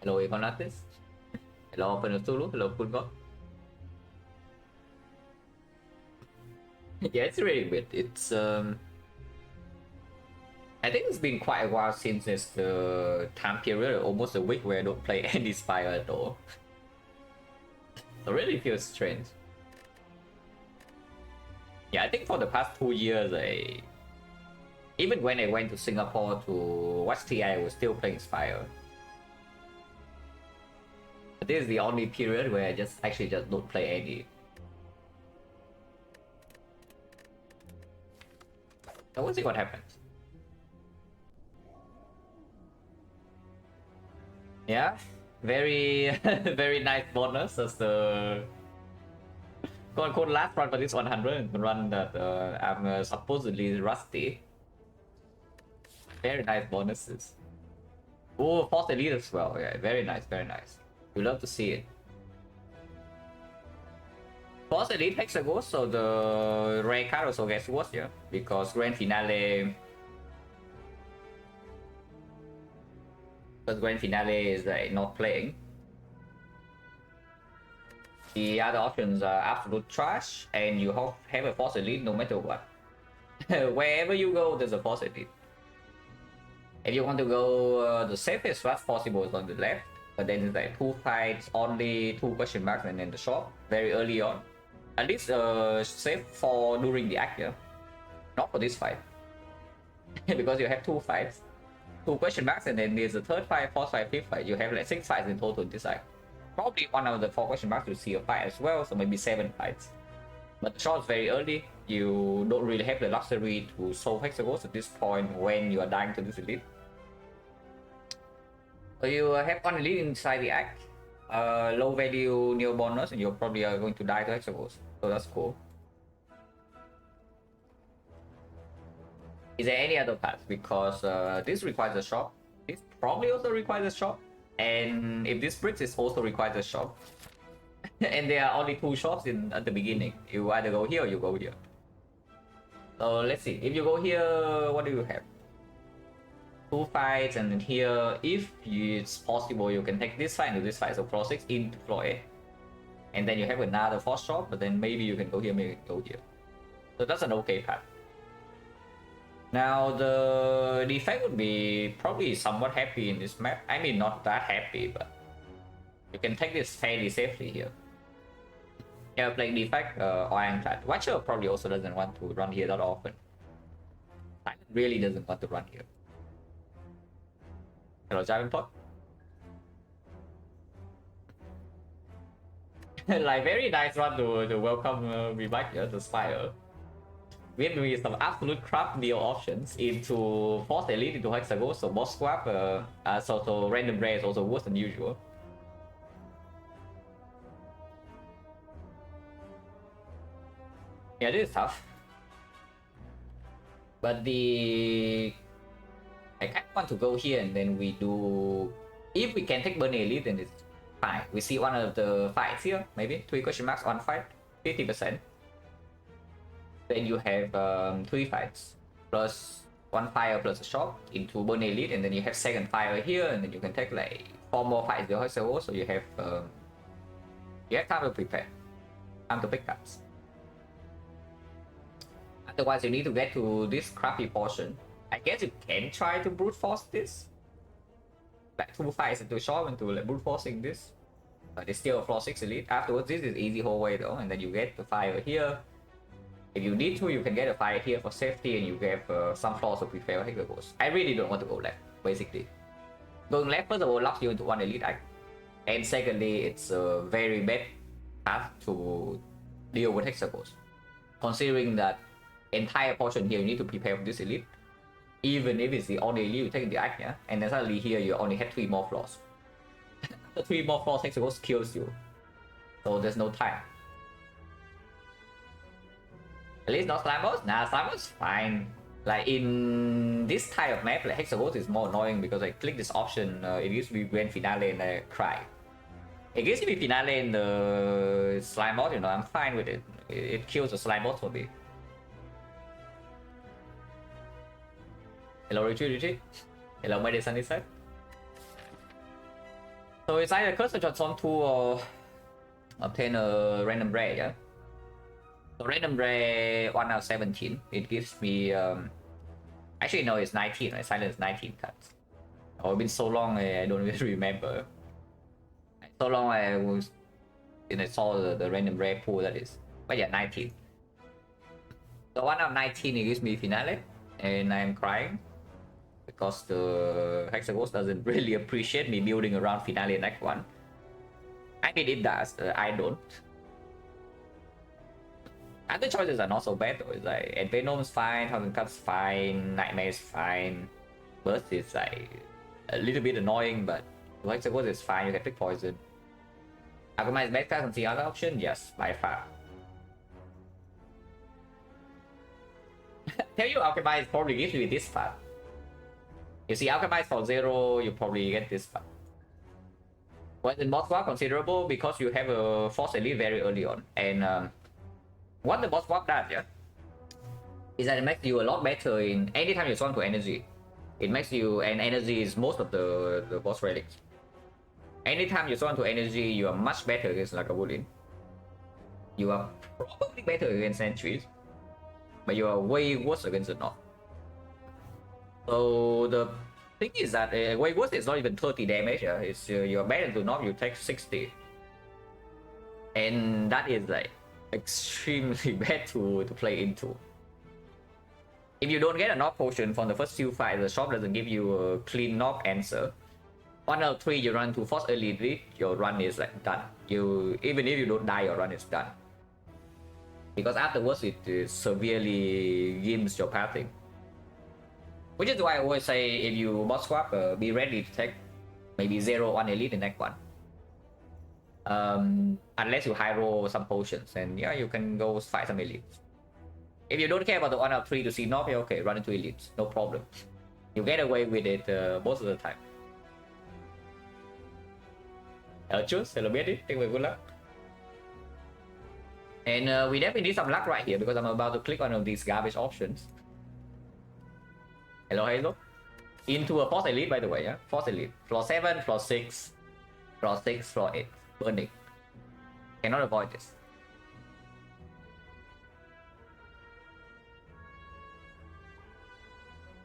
Hello, Econatis. Hello, Penusulu. Hello, Pungot. Yeah, it's really weird. It's I think it's been quite a while since it's the time period, almost a week where I don't play any Spire at all. So it really feels strange. Yeah, I think for the past 2 years, even when I went to Singapore to watch TI, I was still playing Spire. But this is the only period where I just don't play any. So we'll see what happens. Yeah, very very nice bonus as the quote unquote last run for this 100 run that I'm supposedly rusty. Very nice bonuses. Oh, Force Elite as well. Yeah, very nice, very nice. We love to see it. Force Elite Hexagons, so the rare card also gets worse, yeah, because Grand Finale. Because Grand Finale is not playing. The other options are absolute trash, and you have a Force Elite no matter what. Wherever you go, there's a Force Elite. If you want to go the safest route possible is on the left, but then it's like 2 fights, only 2 question marks, and then the shop very early on. At least safe for during the act, yeah. Not for this fight. Because you have 2 fights, 2 question marks, and then there's a 3rd fight, 4th fight, 5th fight. You have like 6 fights in total in this act. Probably one of the 4 question marks you see a fight as well, so maybe 7 fights. But the shot is very early. You don't really have the luxury to solve hexagons at this point when you are dying to this elite. So you have 1 elite inside the act, low value neo bonus, and you probably are going to die to hexagons. So that's cool. Is there any other path? Because this requires a shop. This probably also requires a shop. And if this bricks, it also requires a shop. And there are only 2 shops at the beginning. You either go here or you go here. So let's see. If you go here, what do you have? 2 fights, and then here, if it's possible, you can take this fight into this fight. So floor 6 into floor 8. And then you have another 4th shop, but then maybe you can go here, maybe you can go here. So that's an okay path. Now the defect would be probably somewhat happy in this map. I mean, not that happy, but you can take this fairly safely here. Yeah, playing defect or ironclad. Watcher probably also doesn't want to run here that often. Silent really doesn't want to run here. Hello, Javenpot. Like very nice run to welcome me back here to Spire. With some absolute crap deal options into Force Elite into Hexagon, so boss swap, so random rare is also worse than usual. Yeah, this is tough. But I kind of want to go here and then we do... If we can take Burn Elite, then it's fine. We see one of the fights here, maybe 3 question marks on fight, 50%. Then you have 3 fights plus 1 fire plus a shot into Burn Elite, and then you have 2nd fire here, and then you can take like 4 more fights with Hexagons, so you have time to prepare, time to pick cards. Otherwise, you need to get to this crappy portion. I guess you can try to brute force this, like 2 fights into shop into like brute forcing this, but it's still a floor 6 elite. Afterwards, this is easy whole way though, and then you get the fire here. If you need to, you can get a fire here for safety, and you have some floors to prepare hexagons. I really don't want to go left, basically. Going left, first of all, locks you into 1 elite act, and secondly, it's a very bad path to deal with hexagons. Considering that entire portion here, you need to prepare for this elite, even if it's the only elite you take in the act, yeah? And then suddenly here, you only have 3 more floors. The 3 more floors, hexagons kills you. So there's no time. At least not slime boss? Nah, slime boss is fine. Like in this type of map, like hexagons is more annoying because I click this option, it gives me Grand Finale and I cry. It gives me Finale and the slime boss, you know, I'm fine with it. It kills the slime boss for me. Hello, Richie. Hello, my dear sunny side. So it's either curse or transform 2 or obtain a random rare, yeah? So random rare 1 out of 17. It gives me actually no, it's 19, right? Silent is 19 cards. Oh, it's been so long I don't really remember. So long I was I saw the random rare pool, that is. But yeah, 19. So 1 out of 19 it gives me finale, and I'm crying because the Hexaghost doesn't really appreciate me building around finale next one. I mean it does, I don't. Other choices are not so bad though. It's like Venom's fine, Thousand Cuts fine, Nightmare's fine, Burst is like a little bit annoying, but Hexaghost is fine. You can pick Poison. Alchemist best card. The other option, yes, by far. Tell you, Alchemist probably gives you this part. You see, Alchemist for 0, you probably get this part. But in boss swap considerable because you have a Force Elite very early on, and what the boss swap does, yeah, is that it makes you a lot better in anytime you swap to energy. It makes you, and energy is most of the boss relics. Anytime you swap to energy, you are much better against like a Wooling. You are probably better against sentries, but you are way worse against the Knock. So the thing is that way worse is not even 30 damage. Yeah? It's you're better to Knock, you take 60, and that is like extremely bad to play into. If you don't get a knock potion from the first few fights, the shop doesn't give you a clean knock answer. 1 out of 3 you run to Force Elite, your run is like done. You even if you don't die, your run is done. Because afterwards it severely gives your pathing. Which is why I always say if you boss swap, be ready to take maybe 0-1 Elite in next one. Unless you high roll some potions, and yeah, you can go fight some elites. If you don't care about the 1 out of 3 to see knock, okay, run into elites, no problem. You get away with it most of the time. Choose, celebrate it, take away good luck. And we definitely need some luck right here because I'm about to click on one of these garbage options. Hello, hello. Into a Force Elite, by the way, yeah? Force Elite. Floor 7, floor 6, floor 6, floor 8. Burning. Cannot avoid this.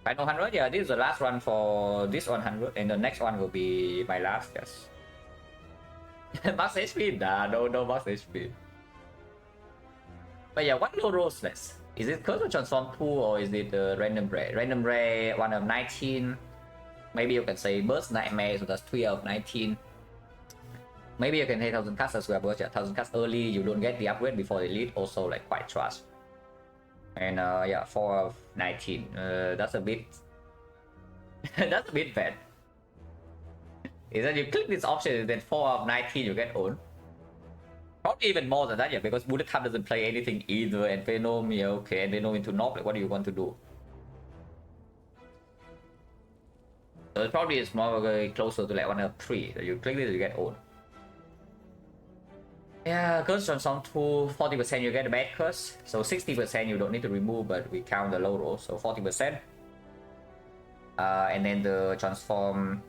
Final 100, yeah, this is the last one for this 100, and the next one will be my last, yes. Max HP? Nah, no max HP. But yeah, what low rolls less? Is it Curse or Transform 2 or is it Random Rare? Random Rare, 1 of 19. Maybe you can say Burst Nightmare, so that's 3 out of 19. Maybe you can hit 1000 cuts as well, but yeah, 1000 cuts early, you don't get the upgrade before the Elite, also like quite trash. And yeah, 4 of 19. That's a bit... that's a bit bad. Is that you click this option and then 4 of 19 you get owned. Probably even more than that, yeah, because Bullet Time doesn't play anything either, and Venom, yeah, okay, and Venom into Knock, like, what do you want to do? So it probably is more closer to like 1 of 3. So you click this, you get owned. Yeah, Curse Transform 2, 40% you get a bad curse. So 60% you don't need to remove, but we count the low roll, so 40%. And then the Transform...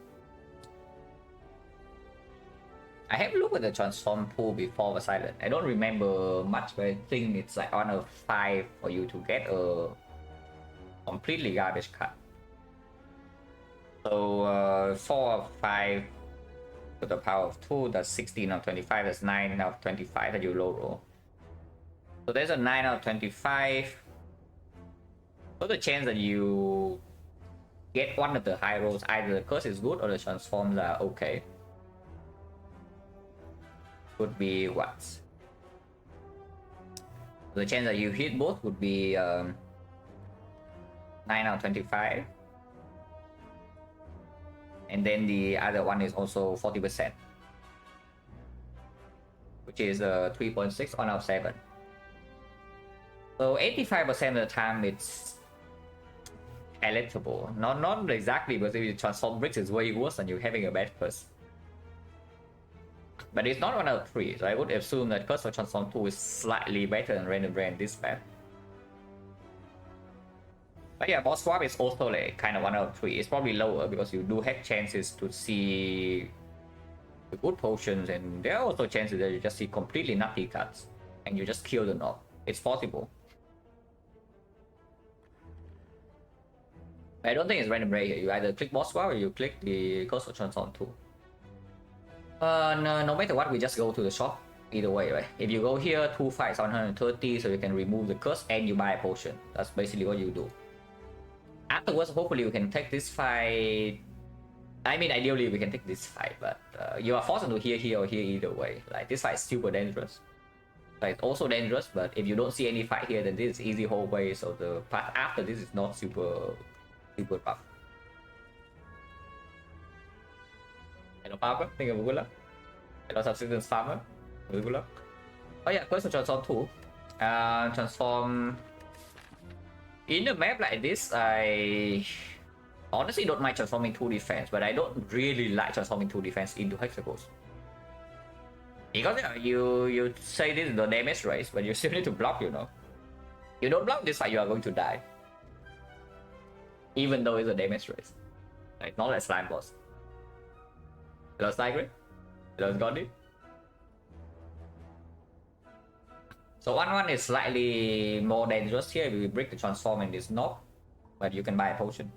I haven't looked at the Transform pool before the Silent. I don't remember much, but I think it's like 1 of 5 for you to get a completely garbage card. So 4 of 5 to the power of 2, that's 16 out of 25, that's 9 out of 25 that you low roll. So there's a 9 out of 25. So the chance that you get one of the high rolls, either the curse is good or the transforms are okay. Would be what? The chance that you hit both would be 9 out of 25. And then the other one is also 40%, which is 3.6 on out of 7. So 85% of the time it's palatable. Not exactly, because if you transform bricks, it's way worse than you having a bad curse. But it's not 1 out of 3, so I would assume that Curse or Transform 2 is slightly better than Random Rare in this path. But yeah, Boss Swap is also like kind of 1 out of 3. It's probably lower because you do have chances to see good potions, and there are also chances that you just see completely nutty cards and you just kill the knob. It's possible. I don't think it's random rare here. You either click boss swap or you click the Curse of Transform tool. No matter what, we just go to the shop. Either way, right? If you go here, 2 fights 130, so you can remove the curse and you buy a potion. That's basically what you do. Afterwards, hopefully you can take this fight. I mean, ideally we can take this fight, but you are forced to here or here either way. Like, this fight is super dangerous. Like, it's also dangerous, but if you don't see any fight here, then this is easy whole way. So the path after this is not super tough. Hello, Farmer. Thank you for good luck. Hello, Subsistence Farmer. Good luck. Oh yeah, Quest of Transform too. Transform in a map like this. I honestly don't mind transforming 2 defense, but I don't really like transforming 2 defense into hexagons. Because you say this is the damage race, but you still need to block, you know. You don't block this fight, you are going to die. Even though it's a damage race. Like, not like slime boss. Hello, Stigray. Hello, Gondi. So 1-1 is slightly more dangerous here if we break the transform in this knob, but you can buy a potion.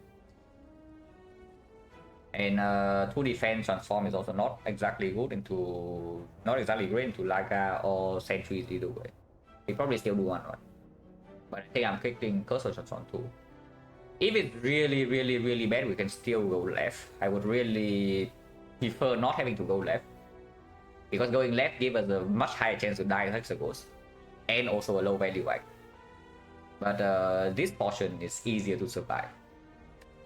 And 2 defense transform is also not exactly good into, not exactly great into Laga or Sentries either way. We probably still do 1-1, but I think I'm clicking Cursor Transform too. If it's really bad, we can still go left. I would really prefer not having to go left, because going left gives us a much higher chance to die in hexagons, and also a low value item. But this portion is easier to survive.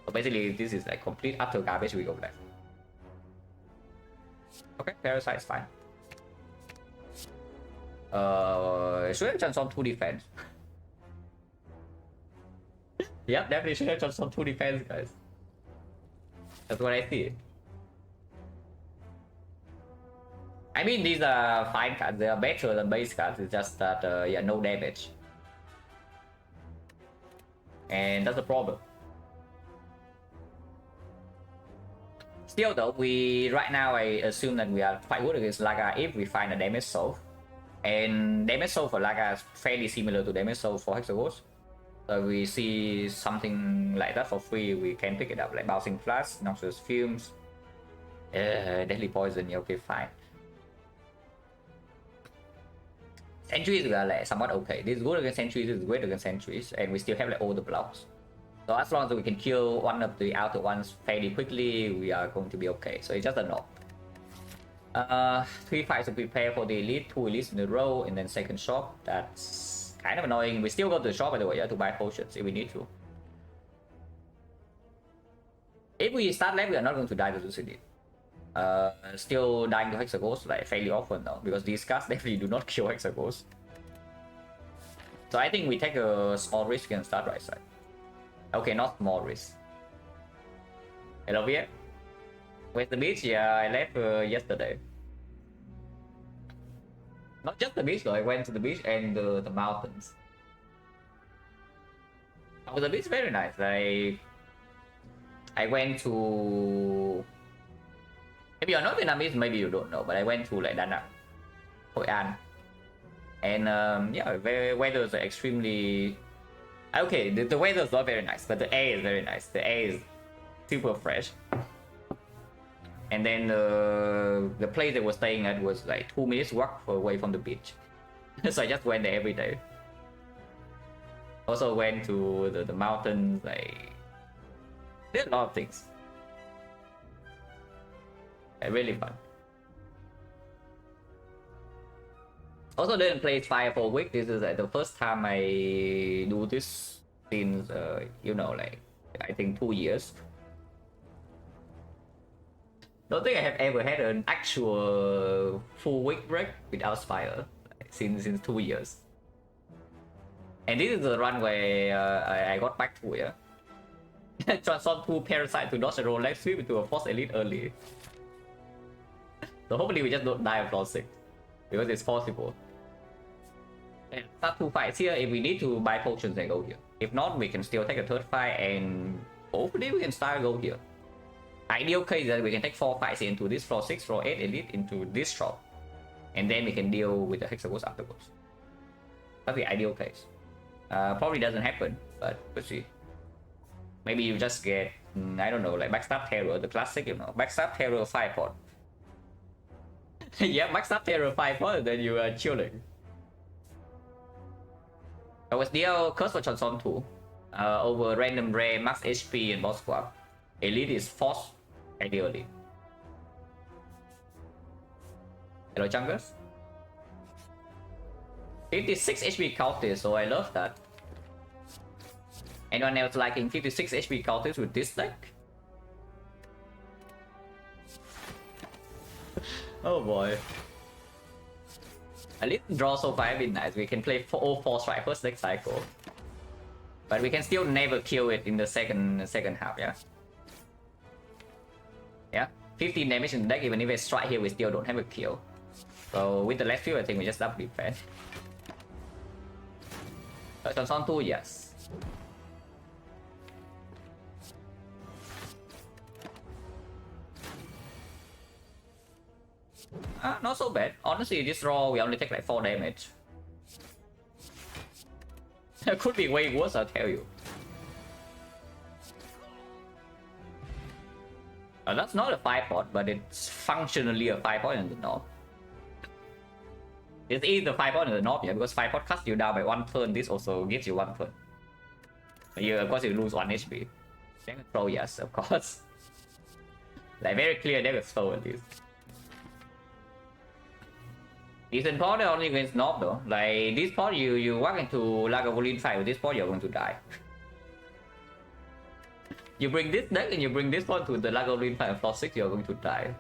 So basically, this is like complete utter garbage. We go left. Okay, Parasite is fine. Should have transform 2 defense. Yep, definitely should have transform 2 defense, guys. That's what I see. I mean, these are fine cards. They are better than base cards. It's just that, yeah, no damage. And that's the problem. Still though, right now I assume that we are quite good against Laga if we find a damage soul. And damage soul for Laga is fairly similar to damage soul for hexagons. So we see something like that for free, we can pick it up, like Bouncing Flash, Noxious Fumes, Deadly Poison, yeah, okay, fine. Sentries we are like somewhat okay. This is good against sentries, this is great against sentries, and we still have like all the blocks. So as long as we can kill one of the outer ones fairly quickly, we are going to be okay. So it's just a knob. 3 fights to prepare for the elite, 2 elites in a row, and then second shop. That's kind of annoying. We still go to the shop by the way, yeah, to buy potions if we need to. If we start left, we are not going to die to this elite. Still dying to hexagons like fairly often though, because these cards definitely do not kill hexagons. So I think we take a small risk and start right side. Okay, not small risk. Hello, Viet. Where's the beach? Yeah, I left yesterday. Not just the beach though, I went to the beach and the mountains. Oh, the beach is very nice. I went to... Maybe you're not Vietnamese, maybe you don't know, but I went to like Da Nang, Hội An. And yeah, weather is extremely... Okay, the weather is not very nice, but the air is very nice. The air is super fresh. And then the place they were staying at was like 2 minutes walk away from the beach. So I just went there every day. Also went to the mountains, like... There's a lot of things. Really fun. Also didn't play Fire for a week. This is like the first time I do this since you know, like I think 2 years. Don't think I have ever had an actual full week break without Spire since 2 years. And this is the run where I got back to it. Yeah? Transform 2 Parasite to dodge a roll sweep into a Force Elite early. So hopefully we just don't die of floor 6, because it's possible. And start 2 fights here. If we need to buy potions, then go here. If not, we can still take a third fight and hopefully we can start go here. Ideal case that we can take 4 fights into this floor 6, floor 8 elite into this shop. And then we can deal with the Hexagons afterwards. That's the ideal case. Probably doesn't happen, but we'll see. Maybe you just get, I don't know, like Backstab Terror, the classic, you know, Backstab Terror 5 pot. Yeah, Backstab Terror 5 pot, then you are chilling. I was deal Curse for Johnson 2 over random rare, max HP, and boss swap. Elite is force, ideally. Hello, Chunkers. 56 HP counters, so I love that. Anyone else liking 56 HP counters with this deck? Oh boy. At least draw so far been nice. We can play 4 strike first deck cycle. But we can still never kill it in the second half, yeah? Yeah, 15 damage in the deck, even if it's strike here, we still don't have a kill. So with the left field, I think we just double defense. Johnson 2, yes. Not so bad. Honestly, this draw we only take like 4 damage. It could be way worse, I'll tell you. That's not a 5 pot, but it's functionally a 5 pot in the north. It is the 5 pot in the north, yeah, because 5 pot cuts you down by 1 turn. This also gives you 1 turn. Of course, you lose 1 HP. Second throw, yes, of course. Like, very clear, they will throw at least. Decent pot only against North though. Like, this pot, you walk into Lagavulin fight with this pot, you're going to die. You bring this deck and you bring this pot to the Lagavulin fight at floor 6, you're going to die.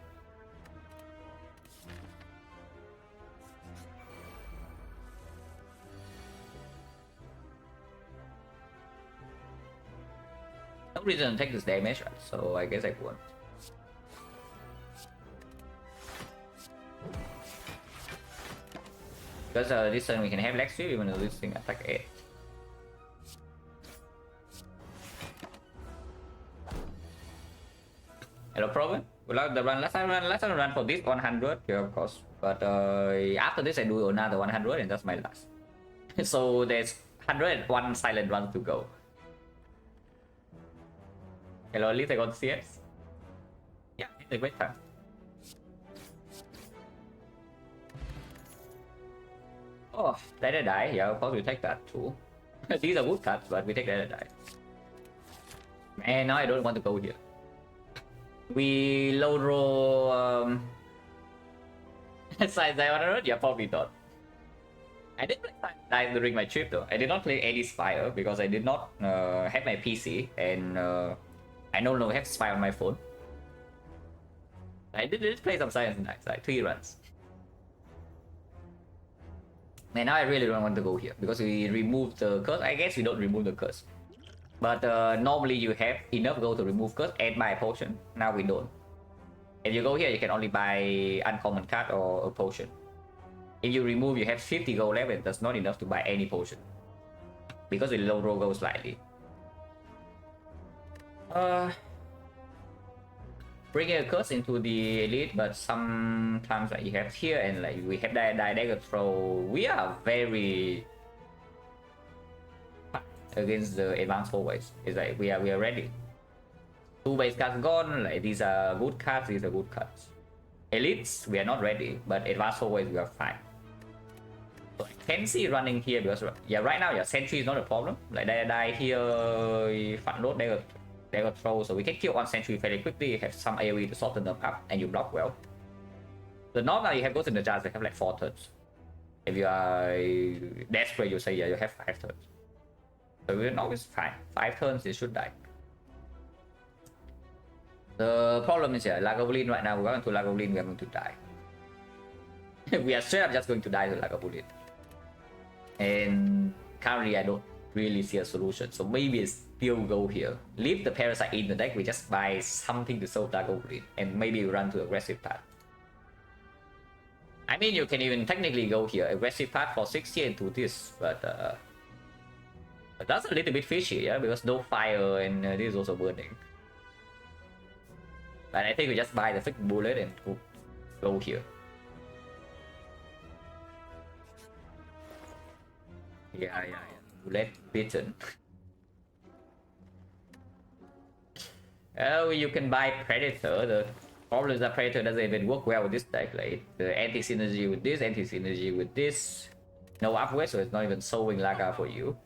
No reason to take this damage, right? So I guess I won. Because this turn we can have Lex even though this thing attack 8. Hello, Proven. We like the run. Last time run for this 100, yeah, of course. But after this, I do another 100, and that's my last. So there's 101 silent runs to go. Hello, at least I got CS. Yeah, it's a great time. Oh, let it die. Yeah, of course we take that too. These are good cuts, but we take let it die. Man, now I don't want to go here. We low roll Size 100? Yeah, probably not. I did play Size during my trip though. I did not play any Spire because I did not have my PC and I no longer have Spire on my phone. I did play some Science Nights, like 3 runs. And now I really don't want to go here because we removed the curse. I guess we don't remove the curse. But normally you have enough gold to remove curse and buy a potion. Now we don't. If you go here, you can only buy uncommon card or a potion. If you remove, you have 50 gold left and that's not enough to buy any potion. Because we low roll gold slightly. Bringing a curse into the elite, but sometimes like you have here and like we have dagger throw. We are very against the advanced always. It's like we are ready. 2 base cards gone. Like these are good cards. These are good cards. Elites we are not ready, but advanced always we are fine. So I can see running here because yeah, right now yeah, sentry is not a problem. Like die here, front load they got throw, so we can kill 1 sentry very quickly, have some AoE to soften them up, and you block well. The north now you have goes in the jars, they have like 4 turns. If you are desperate, you say yeah, you have 5 turns. So we're always fine. 5 turns, it should die. The problem is yeah, Lagavulin right now, we're going to Lagavulin, we are going to die. We are straight up just going to die to Lagavulin. And currently I don't really see a solution, so maybe it's still go here. Leave the parasite in the deck, we just buy something to solve Lagavulin, and maybe run to aggressive path. I mean, you can even technically go here, aggressive path for 60 into this, but that's a little bit fishy, yeah, because no fire and this is also burning. But I think we just buy the fixed bullet and go here. Yeah. Bullet bitten. Oh, you can buy Predator. The problem is that Predator doesn't even work well with this deck. Like the anti-synergy with this, anti-synergy with this. No upgrade, so it's not even showing Laga for you.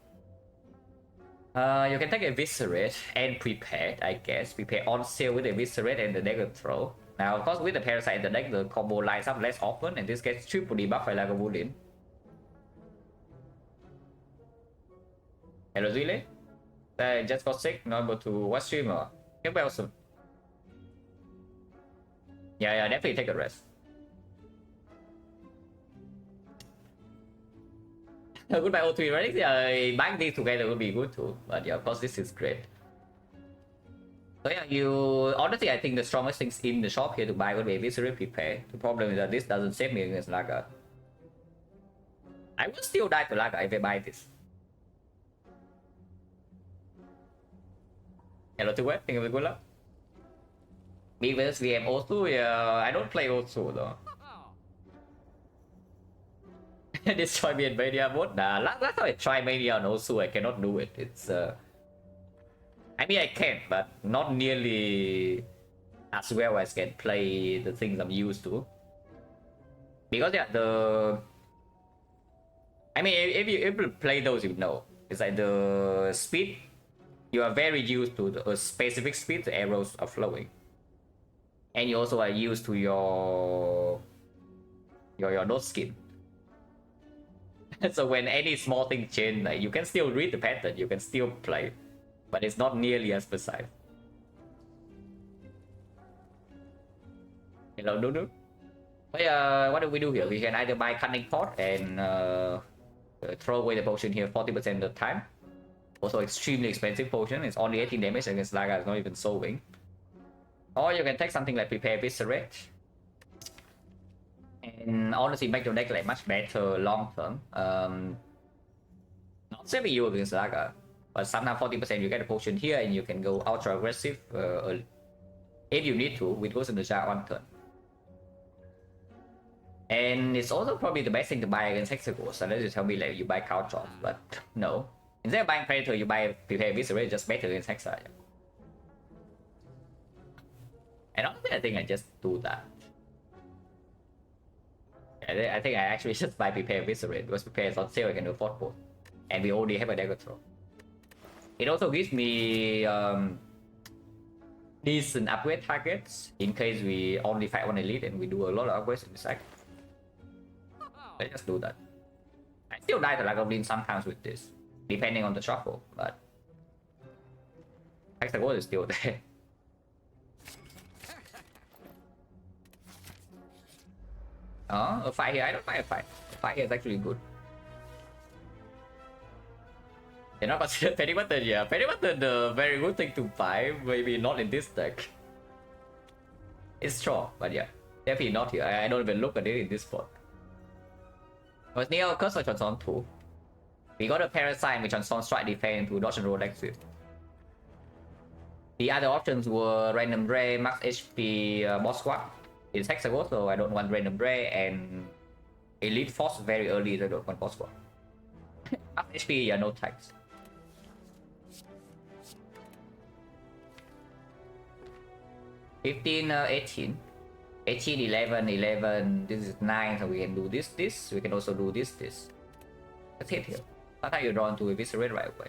You can take Eviscerate and Prepare, I guess. Prepare on sale with Eviscerate and the Dagger Throw. Now, of course, with the Parasite in the deck, the combo lines up less often, and this gets triple debuff by Lagavulin. Hello, Zile. I just got sick, not able to watch streamer. Get well soon. Yeah, definitely take a rest. Goodbye O3 right? Yeah, buying these together would be good too. But yeah, of course this is great. So yeah, honestly I think the strongest things in the shop here to buy would be Eviscerate Prepare. The problem is that this doesn't save me against Laga. I will still die to Laga if I buy this. Hello to what? Think of a good luck. Me versus VM O2, yeah, I don't play O2 though. Destroy me in Mania mode? Nah, last time I tried Mania on O2, I cannot do it. It's I mean I can, but not nearly as well as can play the things I'm used to. Because yeah, I mean if you play those you know. It's like the speed, you are very used to a specific speed the arrows are flowing. And you also are used to your node skin. So when any small thing change, like you can still read the pattern, you can still play, but it's not nearly as precise. Hello, Dudu. What do we do here? We can either buy Cunning Pot and throw away the potion here 40% of the time. Also extremely expensive potion. It's only 18 damage against Laga. It's not even solving. Or you can take something like Prepare Eviscerate. And honestly make your deck like much better long term. Not saving you against Laga, but sometimes 40% you get a potion here and you can go ultra aggressive if you need to with Ghost in the Jar on turn. And it's also probably the best thing to buy against Hexagons, unless you tell me like you buy Couch Off, but no. Instead of buying Predator, you buy Prepare Eviscerate, just better against Hexa. And honestly, I think I just do that. I think I actually just buy Prepare Eviscerate because Prepare is on sale, I can do 4th board. And we already have a Dagger Throw. It also gives me decent upgrade targets in case we only fight one elite and we do a lot of upgrades in the side. Let's just do that. I still die to Lagavulin sometimes with this, depending on the shuffle, but Hexagon is still there. A fight here, I don't mind a fight. A fight here is actually good. You're not considered Penny Button, yeah. Penny Button, the very good thing to buy, maybe not in this deck. It's strong, but yeah, definitely not here. I don't even look at it in this spot. But near Curse of Transform 2. We got a Parasite which Transform Strike Defense to dodge and roll deck swift. The other options were Random Ray, Max HP, Boss Squad. It's Hexagon, so I don't want Random Ray, and Elite Force very early, so I don't want Boss Squad. Max HP, yeah, no tags. $15, 18. 18, 11, 11, this is 9, so we can do this. We can also do this. Let's hit here. Sometimes you're drawn to Eviscerate right away.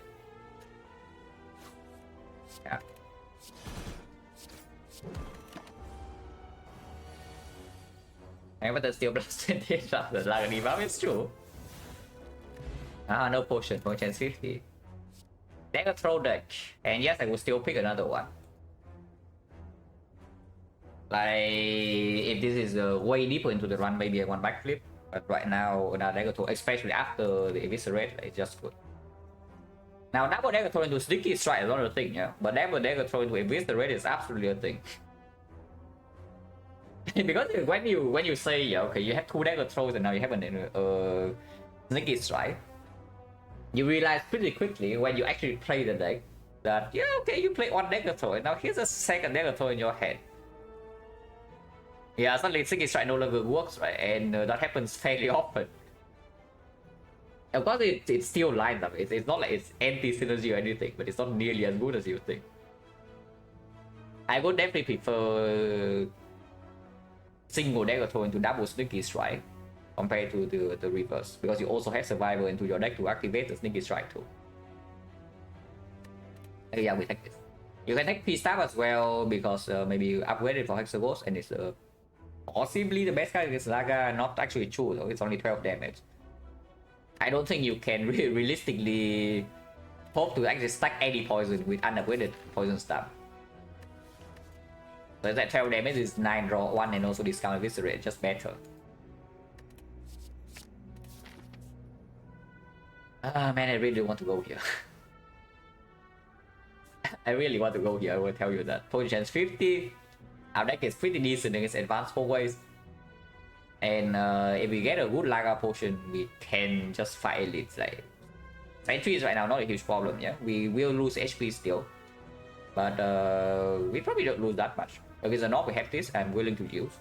Yeah. But there's still blasted it after the Laga debuff, it's true. No potion, potion 50. Dagger Throw deck. And yes, I will still pick another one. Like, if this is way deeper into the run, maybe I want backflip. But right now, another Dagger Throw, especially after the Eviscerate, it's just good. Now, double Dagger Throw into Sneaky Strike is not a thing, yeah? But double Dagger Throw into Eviscerate is absolutely a thing. Because when you say, yeah, okay, you have 2 Dagger Throws and now you have a Sneaky Strike, you realize pretty quickly when you actually play the deck that, yeah, okay, you play 1 Dagger Throw and now here's a 2nd Dagger Throw in your head. Yeah, suddenly Sinking Strike no longer works, right? And that happens fairly often. Of course, it still lines up. It's not like it's anti-synergy or anything, but it's not nearly as good as you think. I would definitely prefer single dagger throw into double sneaky strike compared to the reverse, because you also have survival into your deck to activate the sneaky strike too. Yeah, we take this. You can take P-Stab as well because maybe you upgrade it for Hexaghost and it's possibly the best card against Laga. Not actually true though, it's only 12 damage. I don't think you can realistically hope to actually stack any poison with unupgraded poison stab. So that 12 damage is 9 draw 1 and also discount eviscerate, just better. Ah man, I really want to go here. I really want to go here, I will tell you that. Potion chance 50. Our deck is pretty decent against advanced hallways. And if we get a good Laga potion, we can just fight elites. Like, sentries right now, not a huge problem, yeah? We will lose HP still. But we probably don't lose that much. Because the North we have this, I'm willing to use.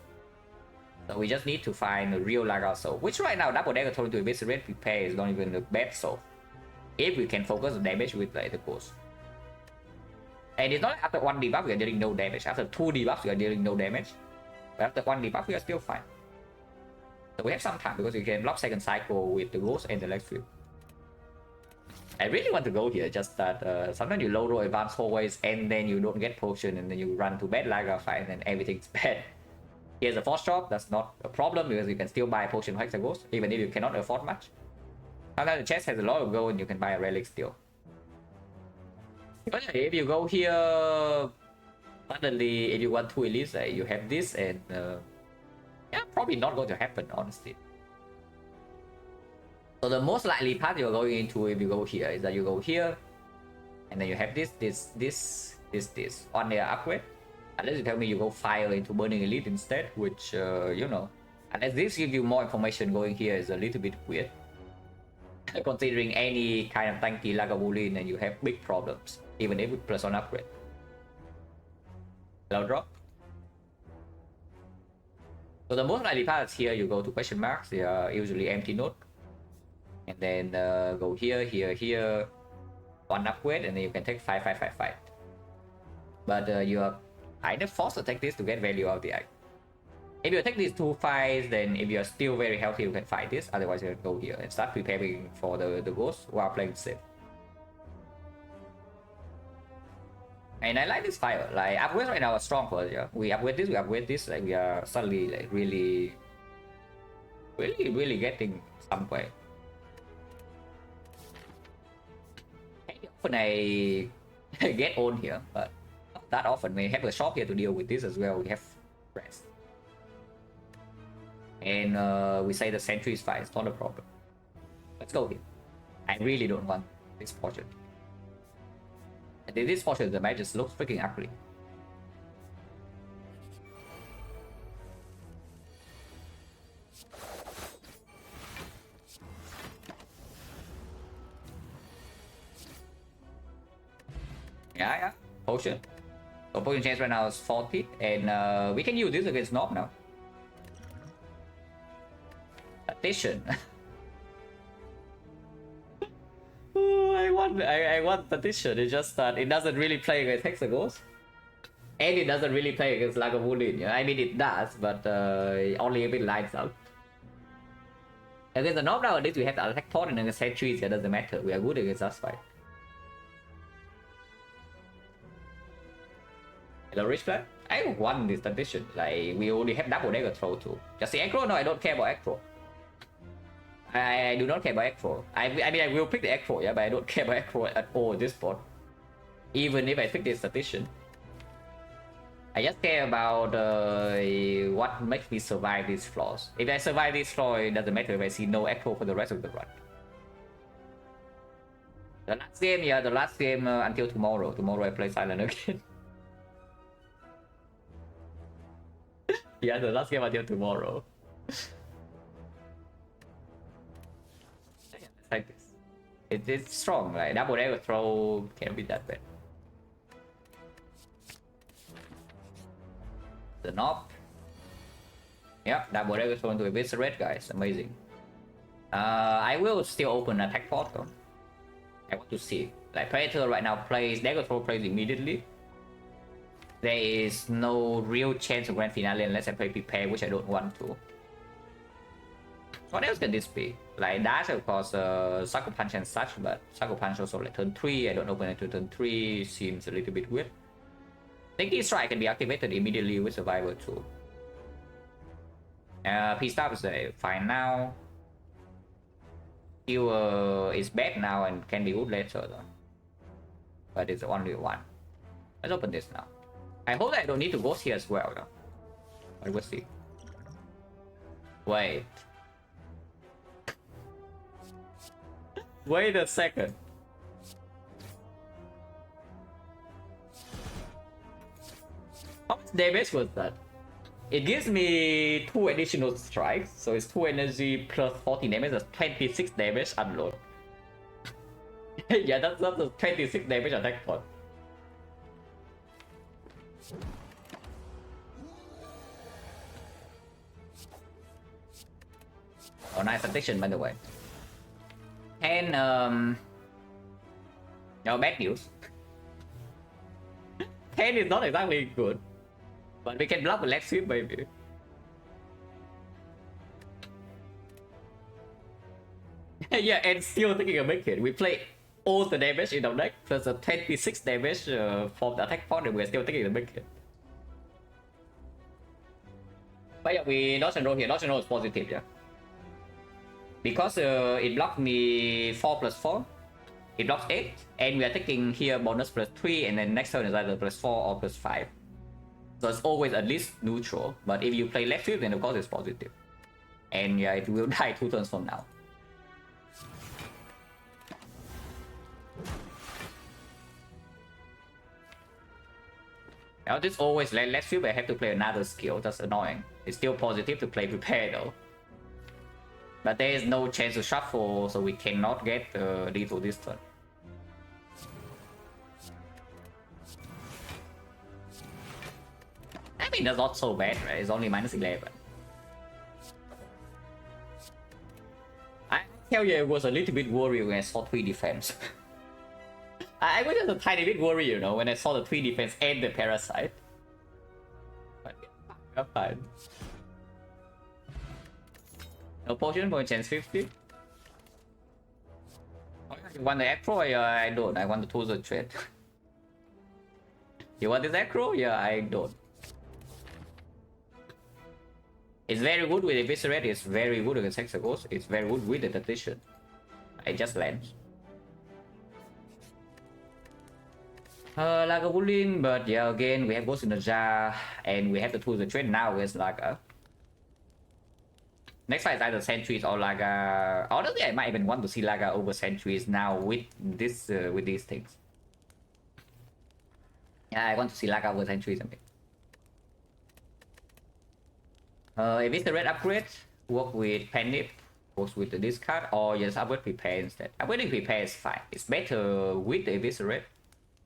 So we just need to find a real Laga soul. Which right now, double dagger thrown to eviscerate repair is not even the bad soul. If we can focus the damage with like the ghost. And it's not like after 1 debuff we are dealing no damage. After 2 debuffs we are dealing no damage. But after 1 debuff we are still fine. So we have some time because we can block second cycle with the ghost and the leg field. I really want to go here, just that sometimes you low roll advanced hallways and then you don't get potion and then you run to bad Laga fight and then everything's bad. Here's a force drop, that's not a problem because you can still buy a potion for Hexaghost even if you cannot afford much. Sometimes the chest has a lot of gold and you can buy a relic still. But if you go here, suddenly if you want 2 elites, you have this and yeah, probably not going to happen, honestly. So the most likely path you're going into if you go here is that you go here, and then you have this on their upgrade. Unless you tell me you go fire into Burning Elite instead, which, you know, unless this gives you more information, going here is a little bit weird. Considering any kind of tanky Lagavulin and you have big problems, even if with plus 1 upgrade. Low drop. So the most likely paths here, you go to question marks, they are usually empty node. And then go here, here, 1 upgrade, and then you can take 5, 5, 5, 5. But you are either forced to take this to get value out of the act. If you take these 2 fights, then if you are still very healthy, you can fight this. Otherwise, you can go here and start preparing for the ghost while playing safe. And I like this fire. Like, upgrades right now are strong for us, yeah. We upgrade this, like, we are suddenly, like, really getting somewhere. Often I get on here, but not that often. We have a shop here to deal with this as well. We have rest. And we say the sentry is fine, it's not a problem. Let's go here. I really don't want this portrait. And in this portrait, the match just looks freaking ugly. Yeah. Potion. So potion chance right now is 40, and we can use this against Nob now. Addition. Oh, I want Petition. It's just that it doesn't really play against Hexaghost. And it doesn't really play against Lagavulin. Yeah? I mean, it does, but only if it lines up. Against the Nob nowadays, we have the attack thought and against sentries, it doesn't matter. We are good against us fight. Hello, Rich Plan? I want this addition. Like, we only have double dagger throw too. Just the aggro? No, I don't care about aggro. I do not care about aggro. I mean, I will pick the aggro, yeah, but I don't care about aggro at all at this point. Even if I pick this addition. I just care about what makes me survive these floors. If I survive this floor, it doesn't matter if I see no aggro for the rest of the run. The last game, yeah, the last game until tomorrow. Tomorrow I play Silent again. Yeah, the last game until tomorrow. Like this. It's strong, like double dagger throw can't be that bad. The Nob. Yep, double dagger throw into eviscerate, guys. Amazing. I will still open attack port though. I want to see. Like Predator right now plays dagger throw plays immediately. There is no real chance of grand finale unless I play prepare, which I don't want to. What else can this be? Like dash of course, Sucker Punch and such, but Sucker Punch also like turn 3, I don't open it to turn 3, seems a little bit weird. Thinking Strike can be activated immediately with Survivor too. P-Stop is fine now. Heal is bad now and can be good later though. But it's only one. Let's open this now. I hope that I don't need to ghost here as well though. I will see. Wait. Wait a second. How much damage was that? It gives me 2 additional strikes, so it's 2 energy plus 40 damage, that's 26 damage unload. Yeah, that's a 26 damage attack point. Oh, nice addition by the way. And no bad news. 10 is not exactly good, but we can block a leg sweep maybe. Yeah, and still taking a big hit. We play all the damage in our deck plus a 26 damage from the attack point, and we're still taking a big hit. But yeah, we dodge and roll here. Dodge and roll is positive, yeah. Because it blocked me 4 plus 4, it blocks 8, and we are taking here bonus plus 3, and then next turn is either plus 4 or plus 5. So it's always at least neutral, but if you play left field, then of course it's positive. And yeah, it will die 2 turns from now. Now this always left field, I have to play another skill, that's annoying. It's still positive to play prepare though. But there is no chance to shuffle, so we cannot get lethal this turn. I mean, that's not so bad, right? It's only minus 11. I tell you, it was a little bit worried when I saw 3 defense. I was just a tiny bit worried, you know, when I saw the 3 defense and the parasite. But yeah, fine. No potion for chance 50. Oh, you want the acro? Yeah, I don't. I want the tools of trade. You want this acro? Yeah, I don't. It's very good with Eviscerate, it's very good against Hexagons, it's very good with the Tactician. I just land. Lagavulin, but yeah, again, we have Ghost in the Jar, and we have the tools of trade now with Laga. Next fight is either Sentries or Laga. Honestly, I might even want to see Laga over Sentries now with this, with these things. Yeah, I want to see Laga over Sentries a bit. Eviscerate upgrade, work with Panic, works with the discard, or just upgrade Prepare instead. Upgrading Prepare is fine. It's better with the Eviscerate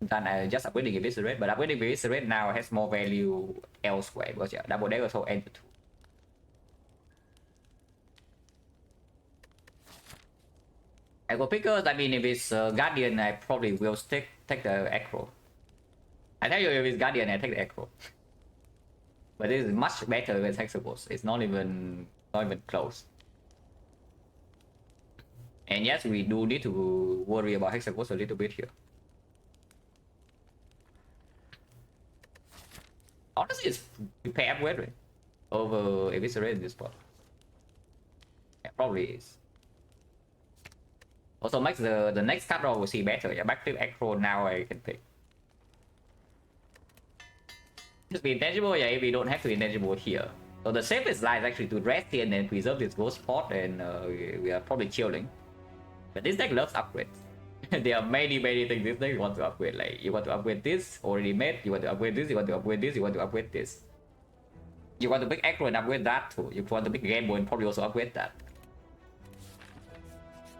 than just upgrading Eviscerate, but upgrading Eviscerate now has more value elsewhere because yeah, double dagger so enter 2. I go pickers, I mean if it's Guardian, I probably will take the Acro. I tell you, if it's Guardian, I take the Acro. But this is much better than Hexagons. It's not even close. And yes, we do need to worry about Hexagons a little bit here. Honestly, it's prepare upgrade right? Over Eviscerate in this spot. Yeah, probably is. Also makes the next card draw will see better. Yeah, back to Acro now I can pick. Just be intangible, yeah, we don't have to intangible here. So the safest line is actually to rest here and then preserve this ghost spot, and we are probably chilling. But this deck loves upgrades. There are many things this deck you want to upgrade. Like you want to upgrade this, already made, you want to upgrade this, you want to upgrade this, you want to upgrade this. You want to pick Acro and upgrade that too. You want to pick Game Boy and probably also upgrade that.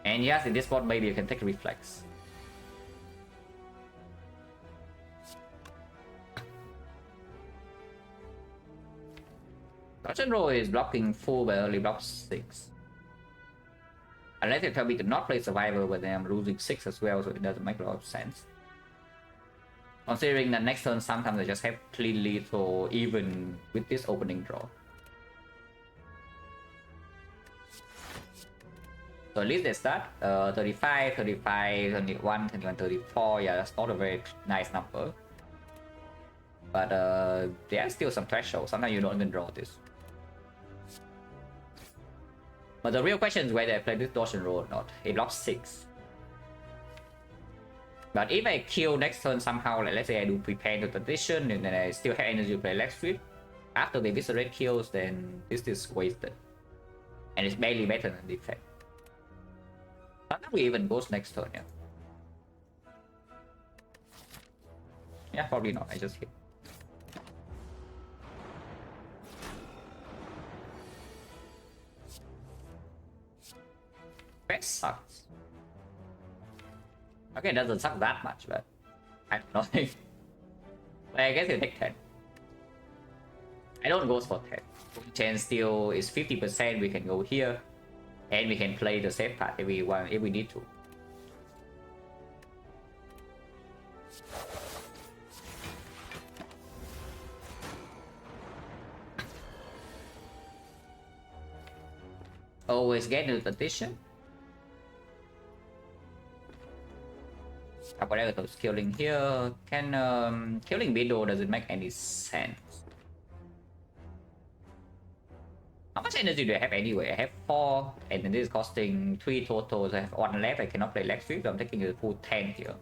And yes, in this spot maybe you can take Reflex. Dodge and roll is blocking full but only blocks 6. Unless you tell me to not play survivor, but then I'm losing 6 as well, so it doesn't make a lot of sense. Considering that next turn sometimes I just have clean lead, so even with this opening draw. So at least they start 35, 35, 21, 21, 34. Yeah, that's not a very nice number. But there are still some thresholds. Sometimes you don't even draw this. But the real question is whether I play this dodge and roll or not. It blocks 6. But if I kill next turn somehow, like let's say I do prepare to transition and then I still have energy to play leg sweep, after the eviscerate kills, then this is wasted. And it's barely better than Defect. Sometimes we even goes next turn, yeah. Yeah, probably not, I just hit. That sucks. Okay, it doesn't suck that much, but I don't know. But I guess you take 10. I don't go for 10. Chance still is 50%. We can go here, and we can play the safe part if we want, if we need to. Always get the addition. Whatever was killing here. Can killing Widow doesn't make any sense. How much energy do I have anyway? I have 4, and then this is costing 3 total. So I have 1 left. I cannot play leg sweep, so I'm taking the full 10 here.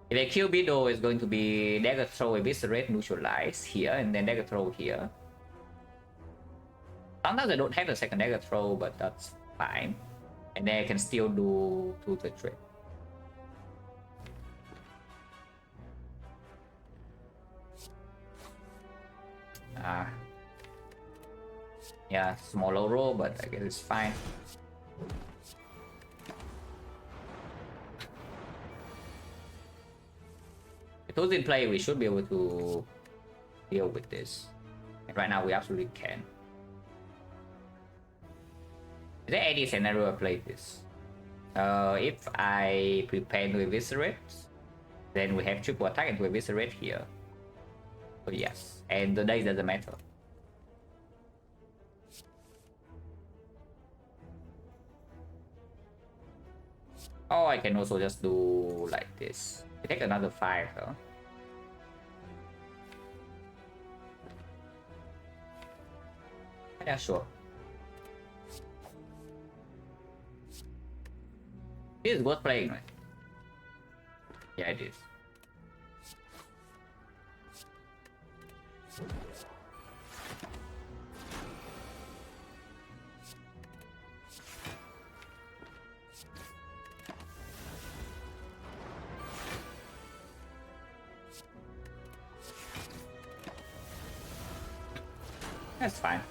If I kill Widow, it's going to be dagger throw, eviscerate, neutralize here, and then dagger throw here. Sometimes I don't have the second dagger throw, but that's fine. And then I can still do the trick. Yeah, smaller roll, but I guess it's fine. With those in play, we should be able to deal with this. And right now, we absolutely can. Is there any scenario I play this? If I prepare to eviscerate, then we have triple attack and to eviscerate here. So yes, and the dice doesn't matter. Or I can also just do like this. I take another 5 though. Yeah, sure. This is worth playing, right? Yeah, it is. That's fine.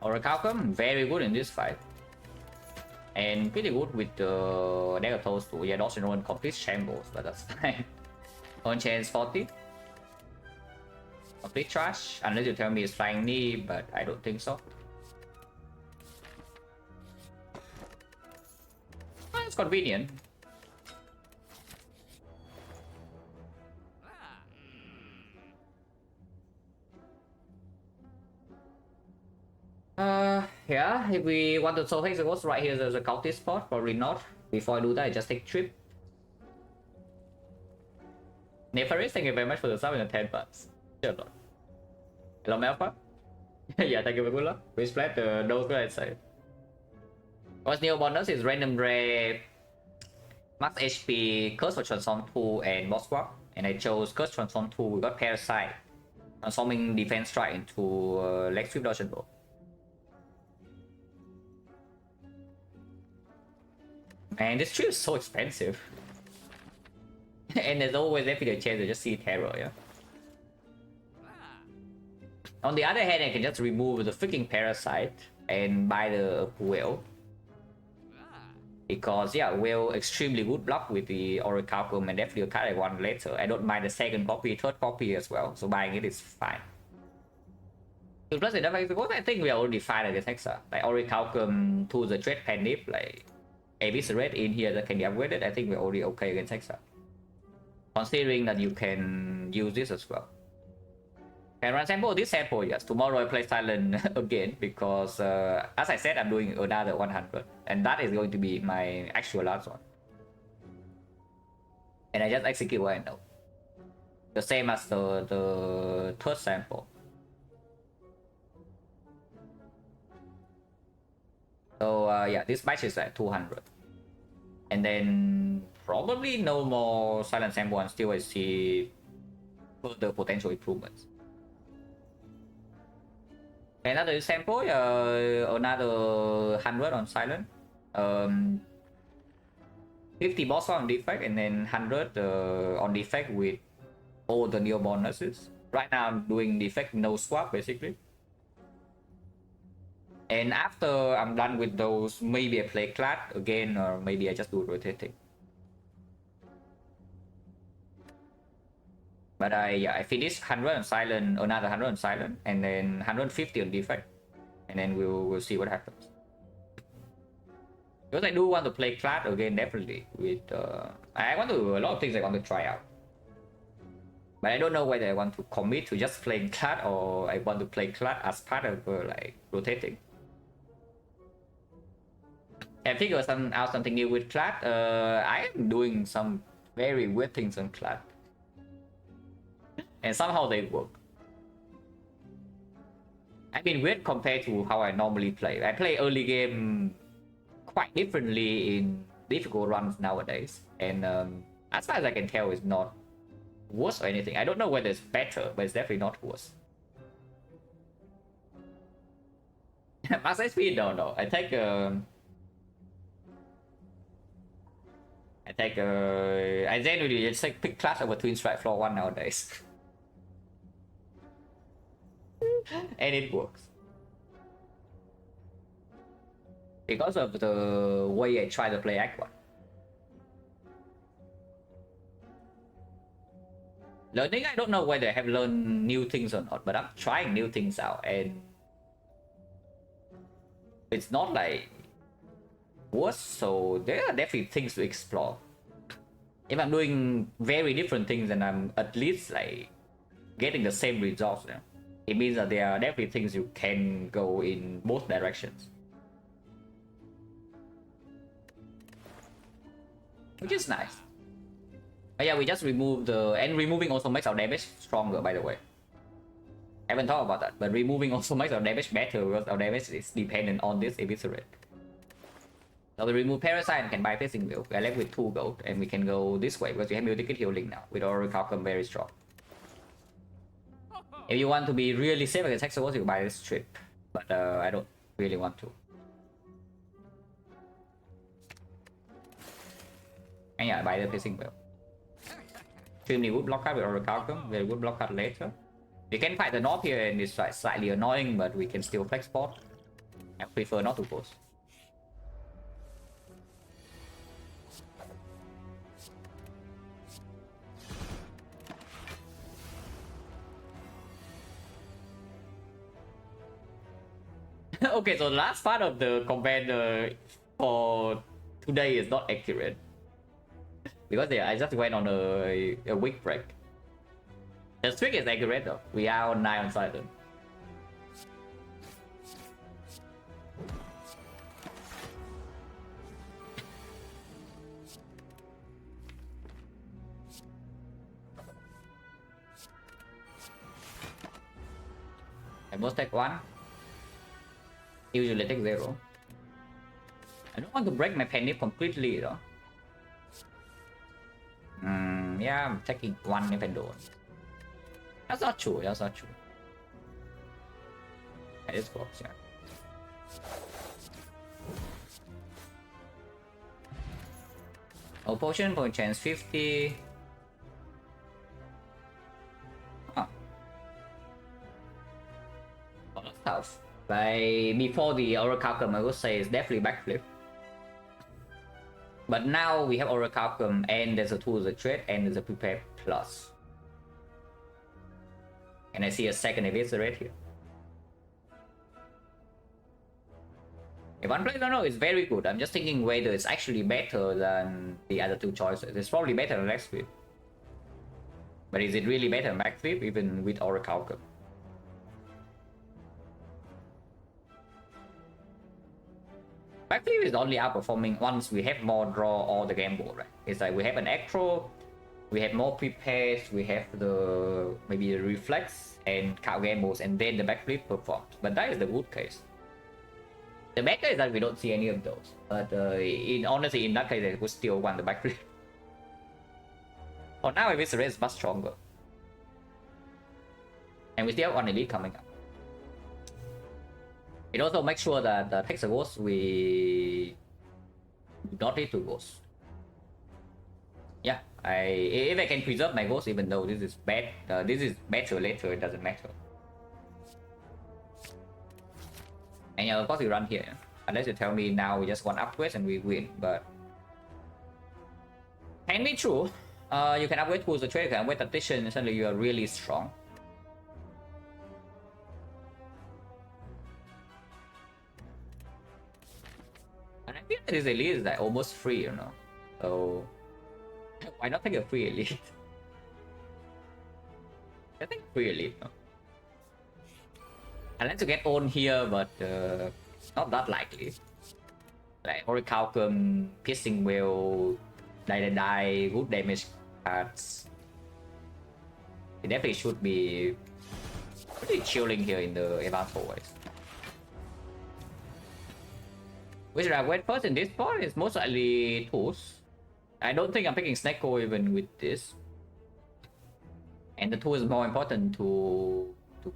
Orichalcum, very good in this fight. And pretty good with the dagger throws too. Yeah, dodge and roll complete shambles, but that's fine. On chance 40. Complete trash, unless you tell me it's flying knee, but I don't think so. Oh, it's convenient. Yeah, if we want to soul haste the ghost, right here there's a cultist spot, probably not. Before I do that, I just take trip. Nefaris, thank you very much for the sub and the 10 bucks. Sure not. Hello, Malfa. Yeah, thank you very much. We split the nose, what I say. What's new bonus is random rare, max HP, curse for transform 2, and boss walk. And I chose curse transform 2. We got parasite, transforming defense strike into leg sweep dodge and roll. Man, this tree is so expensive. And there's always every chance to just see terror, yeah? On the other hand, I can just remove the freaking parasite and buy the whale. Because yeah, will extremely good block with the Orichalcum and definitely carry one later. I don't mind the second copy, third copy as well, so buying it is fine. Plus the Defect, because I think we are already fine against Hexa. Like Orichalcum to the Dread Penip, like Eviscerate in here that can be upgraded, I think we're already okay against Hexa. Considering that you can use this as well. Can run sample this sample, yes. Tomorrow I play Silent again because as I said, I'm doing another 100 and that is going to be my actual last one. And I just execute what I know. The same as the third sample. So yeah, this batch is at 200. And then probably no more Silent sample until I see further potential improvements. Another sample, another 100 on Silent, 50 boss on Defect, and then 100 on Defect with all the new bonuses. Right now I'm doing Defect no swap basically. And after I'm done with those, maybe I play Clad again, or maybe I just do rotating. But I finished 100 on Silent, another 100 on Silent, and then 150 on Defect. And then we'll see what happens. Because I do want to play Clad again, definitely. With I want to, a lot of things I want to try out. But I don't know whether I want to commit to just playing Clad or I want to play Clad as part of like rotating. I figured out something new with Clad. I am doing some very weird things on Clad. And somehow they work. I mean, weird compared to how I normally play. I play early game quite differently in difficult runs nowadays. And as far as I can tell, it's not worse or anything. I don't know whether it's better, but it's definitely not worse. Max SP? No. I generally just like pick class over Twin Strike Floor 1 nowadays. And it works. Because of the way I try to play Aqua. Learning, I don't know whether I have learned new things or not, but I'm trying new things out and it's not like worse, so there are definitely things to explore. If I'm doing very different things and I'm at least like getting the same results, you know, it means that there are definitely things you can go in both directions. Which is nice. But yeah, we just removed the... And removing also makes our damage stronger, by the way. I haven't thought about that, but removing also makes our damage better because our damage is dependent on this Eviscerate. So we remove Parasite and can buy Facing Wheel. We are left with 2 gold and we can go this way because we have Multi-Kit Healing now with our Orichalcum very strong. If you want to be really safe against Hexawars, you buy this trip. But I don't really want to. And yeah, buy the Facing Wheel. Extremely good block card with Orichalcum, very good block card later. We can fight the North here and it's like slightly annoying, but we can still flex spot. I prefer not to post. Okay, so the last part of the combat for today is not accurate. Because yeah, I just went on a week break. The streak is accurate though. We are on 9 on Silent. I must take 1. Usually take 0. I don't want to break my penny completely though. Yeah, I'm taking 1 if I don't. That's not true, that's not true. Yeah, this works, yeah. Oh, potion for chance 50. Huh. Oh, that's tough. Before the Orichalcum, I would say it's definitely backflip. But now we have Orichalcum, and there's a tool, the trade, and there's a prepare plus. And I see a second eviscerate here. If one player don't know, it's very good. I'm just thinking whether it's actually better than the other two choices. It's probably better than Backflip. But is it really better than Backflip even with Orichalcum? Backflip is only outperforming once we have more draw all the game board, right? It's like we have an Acro, we have more prepares, we have the maybe the reflex and cow game boards, and then the Backflip performs. But that is the good case. The bad case is that we don't see any of those. But honestly, in that case, I would still want the Backflip. For now, Eviscerate is much stronger. And we still have one elite coming up. It also makes sure that the Hexa Ghost we do not need to Ghost. Yeah, if I can preserve my Ghost, even though this is bad, this is better later, it doesn't matter. And yeah, of course we run here, unless you tell me now we just want upgrades and we win. But can be true. You can upgrade tools, the trade, you can upgrade addition, and suddenly you are really strong. And I feel like this elite is like almost free, you know. So why not take a free elite? I think free elite, no? Unless you get owned here, but not that likely. Like Orichalcum, Piercing Whale, die, good damage cards. It definitely should be pretty chilling here in the advanced hallways. Which should I wait first in this spot? Is most likely tools. I don't think I'm picking Snecko even with this. And the tool is more important to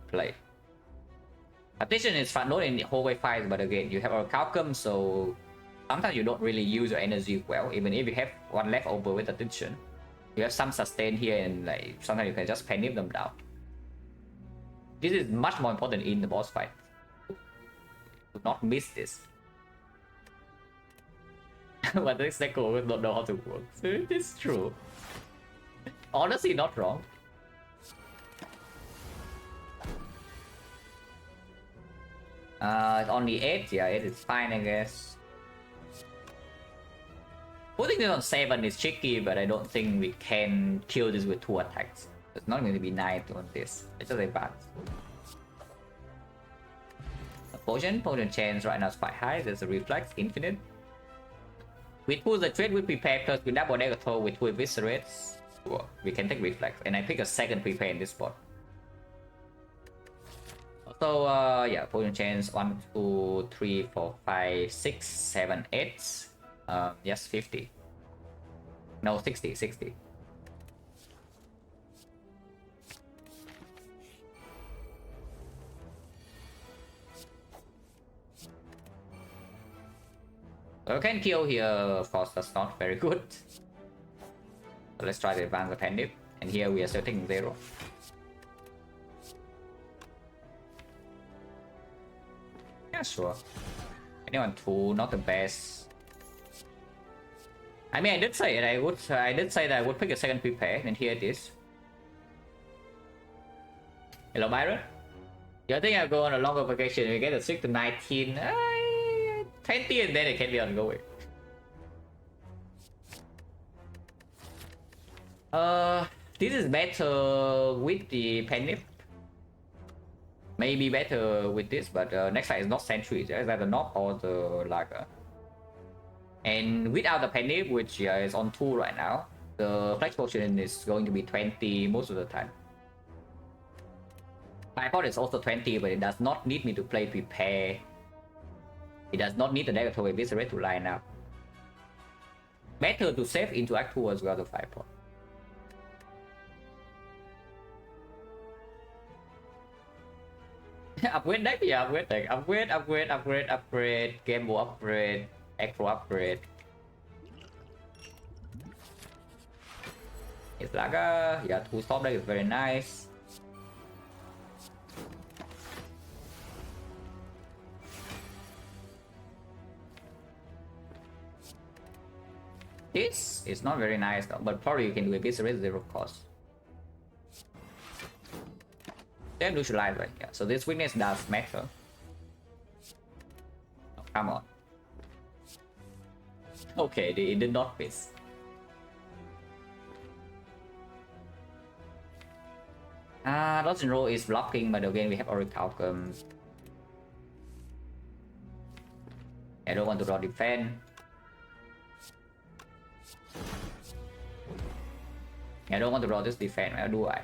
play. Addition is fun, not in the hallway fights, but again, you have a Orichalcum, so sometimes you don't really use your energy well, even if you have one left over with addition. You have some sustain here, and like sometimes you can just panic them down. This is much more important in the boss fight. Do not miss this. But the Snecko don't know how to work. So it is true. Honestly, not wrong. It's only 8, yeah, 8 is fine, I guess. Putting this on 7 is tricky, but I don't think we can kill this with 2 attacks. It's not going to be 9 on this. It's just a bad. Potion chance right now is quite high. There's a reflex, infinite. We pull the trade with prepare plus with double negative with 2 eviscerates. Sure, we can take reflex, and I pick a second prepare in this spot. So yeah, potion chance 1, 2, 3, 4, 5, 6, 7, 8. Yes, 50. No, 60. So we can kill here, of course, that's not very good. So let's try to advance the Pandip. And here we are still taking 0. Yeah, sure. Anyone 2, not the best. I mean, I did say that I would pick a second prepare, and here it is. Hello, Byron. You think I'll go on a longer vacation? We get a 6 to 19, 20, and then it can be ongoing. This is better with the Penip. Maybe better with this, but next time is not Sentry, it's either Knock or the Lager. And without the Penip, which is on 2 right now, the Flex Potion is going to be 20 most of the time. I thought it's also 20, but it does not need me to play prepare. It does not need the negative eviscerate to line up. Better to save into Act 2 as well to 5 point. Upgrade deck, yeah, upgrade deck. Upgrade, Game Boy upgrade, Acro upgrade. It's Laga, yeah, 2 stop deck is very nice. This is not very nice though, but probably you can do a bit zero cost. They're neutralized right here, so this weakness does matter. Oh, come on. Okay, they did not miss. Dodge and roll is blocking, but again we have Orichalcum. I don't want to draw defend. I don't want to draw this defend, do I?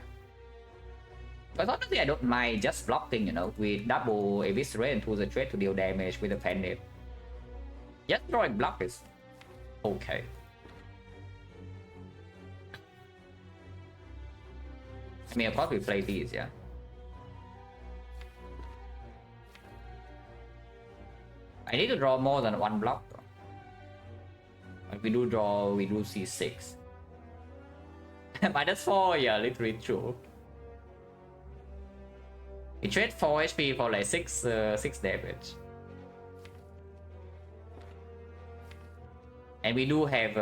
But honestly, I don't mind just blocking, you know, with double Eviscerate into the trade to deal damage with the Pendant. Just drawing block is okay. I mean, of course we play these, yeah. I need to draw more than one block. If we do draw, we do C6. -4, yeah, literally true. We trade 4 HP for like 6 damage. And we do have,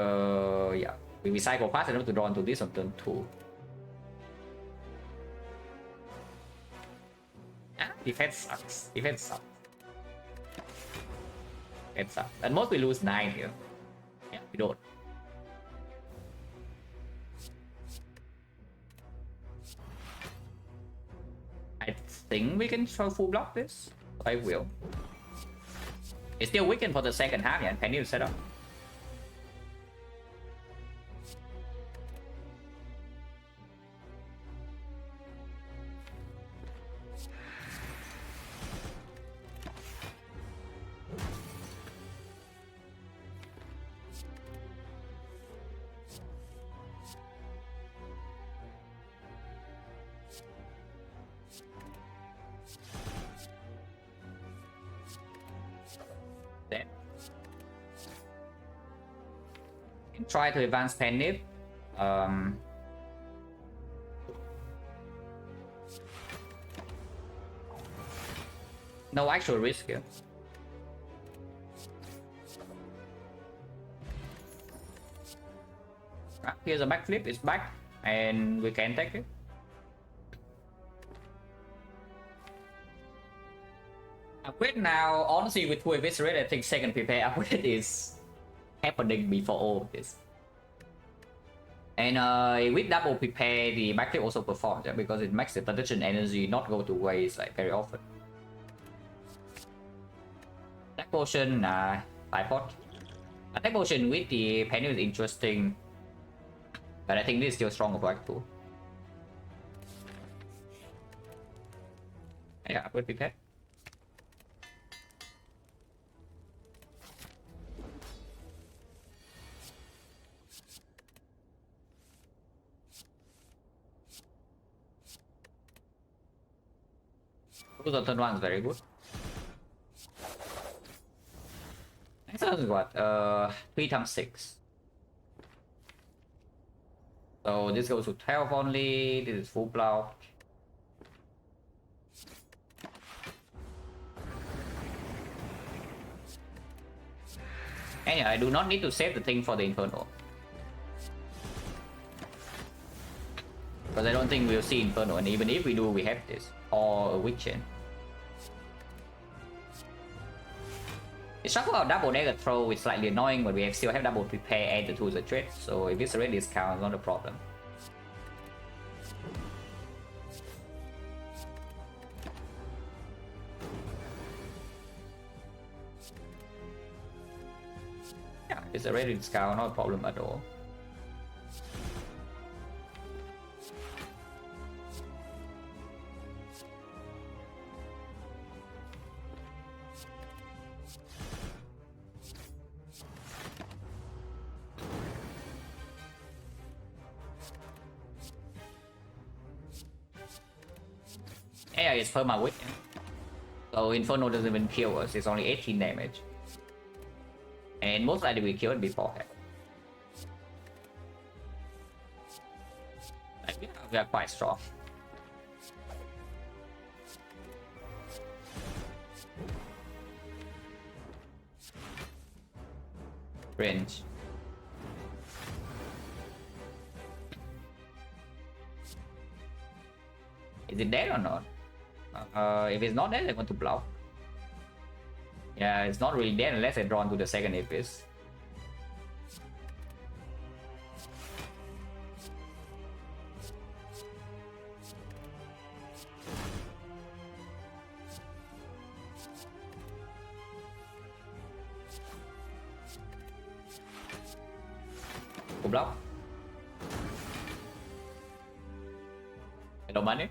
yeah, we recycle fast enough to draw into this on turn 2. Defense sucks. Defense sucks. Defense sucks. At most we lose 9 here. Yeah, we don't. I think we can try full block this. I will. It's still weakened for the second half, yeah, and Penny to set up. Try to advance Penny. No actual risk here. Here's a backflip, it's back, and we can take it. Upgrade now, honestly, with 2 Eviscerate, I think second prepare upgrade is happening before all of this. And with double prepare, the backflip also performs, yeah, because it makes the protection energy not go to waste like very often. Attack potion, 5 pot. Attack potion with the penny is interesting, but I think this is still stronger for Act 2. Yeah, upgrade prepare. The turn 1 is very good. Next turn is what? 3 times 6. So this goes to 12 only. This is full block. And yeah, I do not need to save the thing for the Inferno. Because I don't think we'll see Inferno, and even if we do, we have this. Or a Witch Chain. It's shuffle our double dagger throw, it's slightly annoying, but we still have double prepare and the tools of trade, so if it's a red discount, it's not a problem. Yeah, it's a red discount, not a problem at all. Yeah, it's perma-wit. So Inferno doesn't even kill us, it's only 18 damage. And most likely we killed beforehand. Like, yeah, we are quite strong. Range. Is it dead or not? If it's not dead, I'm going to block. Yeah, it's not really dead unless I draw into the second abyss. Go block. No money.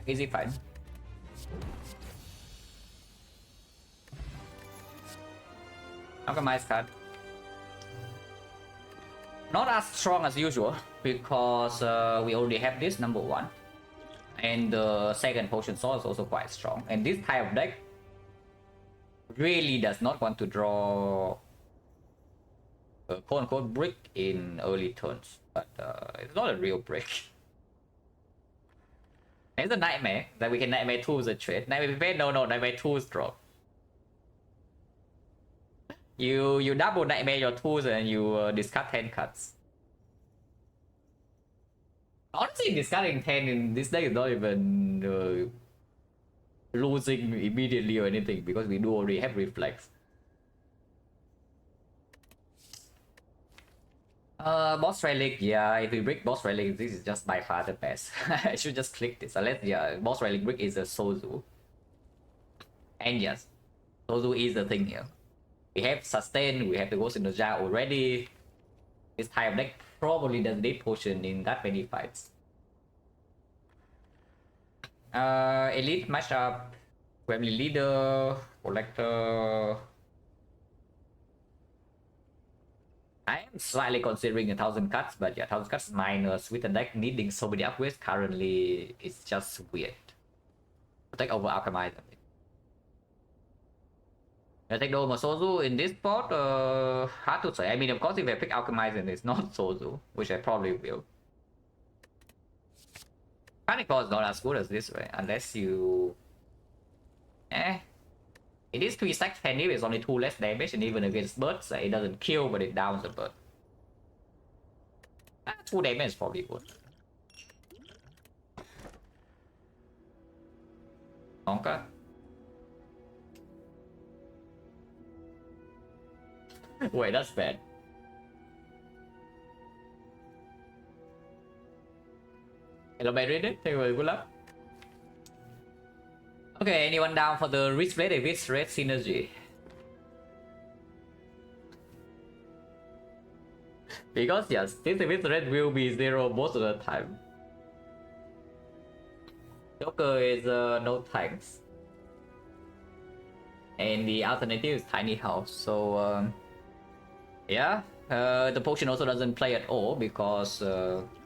Easy fight. Alchemized card. Not as strong as usual because we already have this number 1. And the second potion source is also quite strong. And this type of deck really does not want to draw a quote-unquote brick in early turns. But it's not a real brick. It's a nightmare that we can nightmare 2 the trade. Nightmare event, no, nightmare 2's drop. You double nightmare your 2s and you discard 10 cards. Honestly, discarding 10 in this deck is not even losing immediately or anything because we do already have reflex. Boss relic, yeah, if we break boss relic, this is just by far the best. I should just click this. Unless, yeah, boss relic brick is a Sozu. And yes, Sozu is the thing here. We have sustain, we have the ghost in the jar already. This type of deck probably doesn't need potion in that many fights. Elite matchup, family leader, collector. I am slightly considering 1,000 cuts, but yeah, 1,000 cuts minus with the deck needing so many upgrades currently is just weird. I'll take over Alchemize. I take over Sozu in this spot, hard to say. I mean, of course, if I pick Alchemize and it's not Sozu, which I probably will. Panic is not as good as this way, unless you... It is 3 stacks handy, it's only 2 less damage, and even against birds, it doesn't kill, but it downs the bird. 2 damage is probably good. Donka. Wait, that's bad. Hello, read it. Thank you, good luck. Okay, anyone down for the risk rate synergy? Because yes, this risk rate will be 0 most of the time. Joker is no tanks. And the alternative is tiny house, so yeah, the potion also doesn't play at all because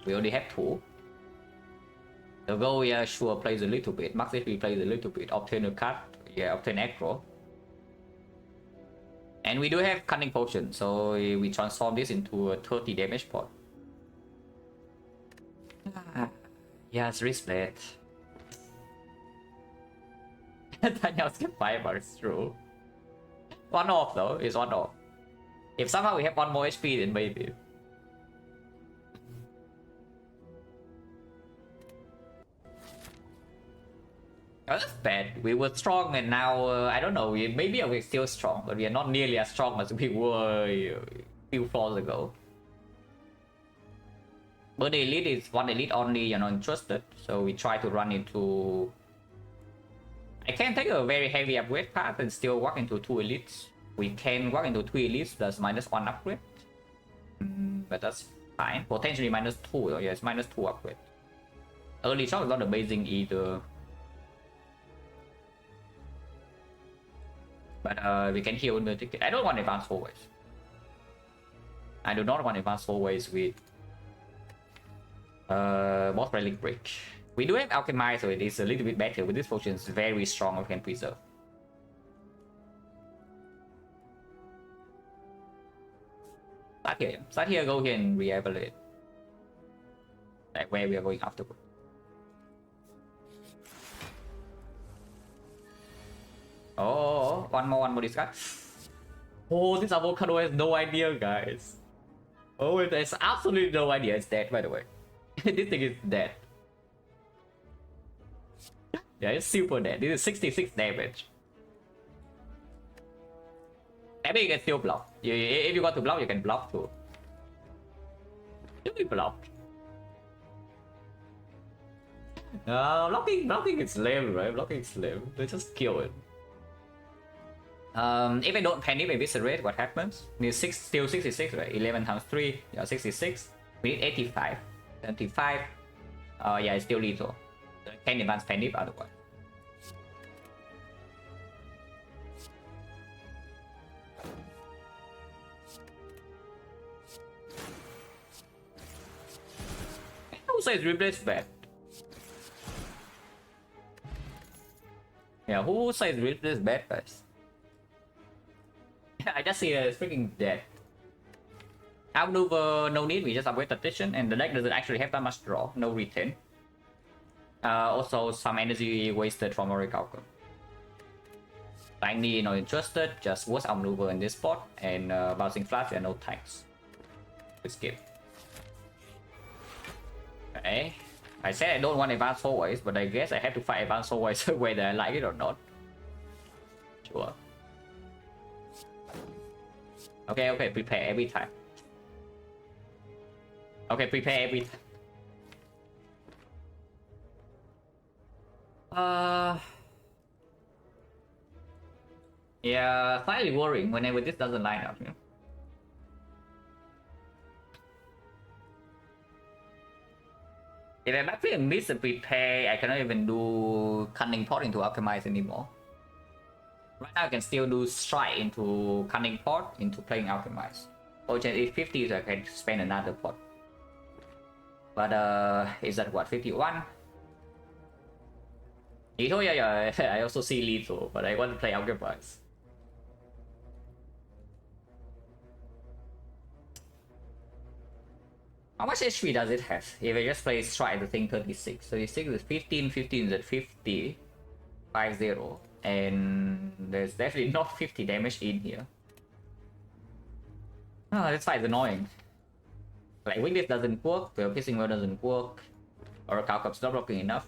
we already have 2. The goal, yeah, sure, plays a little bit. Max HP plays a little bit. Obtain a card, yeah, obtain aggro. And we do have Cunning Potion, so we transform this into a 30 damage pot. Yes, respect. Daniel skip 5 bars, true. 1 off though, it's 1 off. If somehow we have 1 more HP, then maybe. Oh, that's bad. We were strong and now, I don't know, maybe we're still strong, but we are not nearly as strong as we were a few floors ago. But the elite is 1 elite only, you're not interested, so we try to run into... I can take a very heavy upgrade path and still walk into 2 elites. We can walk into 3 elites, that's -1 upgrade. But that's fine. Potentially -2 though, yes, -2 upgrade. Early shot is not amazing either. But we can heal in the ticket. I don't want advanced hallways. I do not want advanced hallways with boss relic break. We do have alchemize, so it is a little bit better, but this potion is very strong. We can preserve. Start here, go here and re-evaluate. Like where we are going afterward. Oh, One more discard. Oh, this avocado has no idea, guys. Oh, it has absolutely no idea. It's dead, by the way. This thing is dead. Yeah, it's super dead. This is 66 damage. Maybe you can still block. If you want to block, you can block too. You can block. Blocking is lame, right? Blocking is lame. They just kill it. If I don't panic eviscerate, what happens? We need still 66, right? 11 times 3, yeah, 66. We need 85. 75. Yeah, it's still lethal. Can advance panic otherwise. Who says replace bad? Yeah, who says replace bad, guys? I just see it's freaking dead. Outmaneuver, no need, we just upgrade Tactician, and the deck doesn't actually have that much draw, no retain. Also, some energy wasted from Orichalcum. Tiny not interested, just was outmaneuver in this spot, and bouncing flash and no tanks. We skip. Okay. I said I don't want advanced forwards, but I guess I have to fight advanced forwards whether I like it or not. Sure. Okay, prepare every time. Okay, prepare every time. Yeah, slightly worrying whenever this doesn't line up, you know. If I'm actually miss a prepare, I cannot even do Cunning Pot into Alchemize anymore. Right now I can still do Strike into Cunning Pot into playing Alchemize. Or it's 50, so I can spend another pot. But is that what, 51? Lethal, yeah, I also see lethal, but I want to play Alchemize. How much HP does it have? If I just play Strike, the thing 36. 36 is 15, 15 is at 50. 50. And there's definitely not 50 damage in here. Oh, this fight is annoying. Like, Weakness doesn't work, the Piercing Well doesn't work, or Calcup's not blocking enough.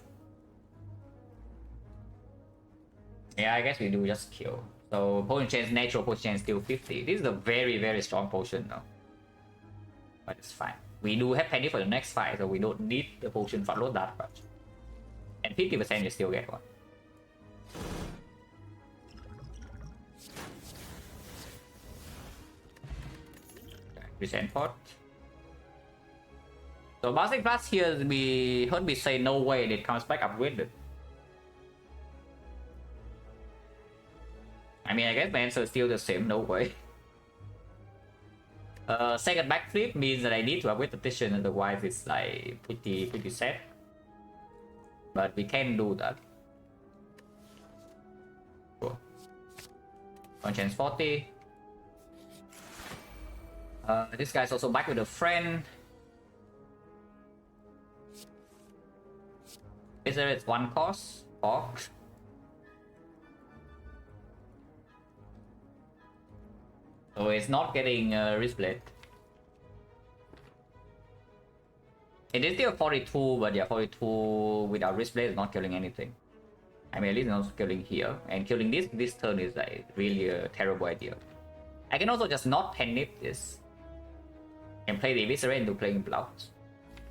Yeah, I guess we do just kill. So, potion chance, natural potion chance still 50. This is a very, very strong potion now. But it's fine. We do have penny for the next fight, so we don't need the potion for load that much. And 50% you still get one. Okay, resent pot. So bouncing flash here, we heard me say no way it comes back upgraded. I mean, I guess my answer is still the same, no way. Second backflip means that I need to upgrade the Tactician, otherwise it's like pretty sad. But we can do that. Cool. One chance 40. This guy's also back with a friend. Is there it's one cost? Orc. So it's not getting Wristblade. It is still 42, but yeah, 42 without Wristblade is not killing anything. I mean, at least not killing here. And killing this turn is like really a terrible idea. I can also just not panic this. And play the Eviscerate into playing Blout.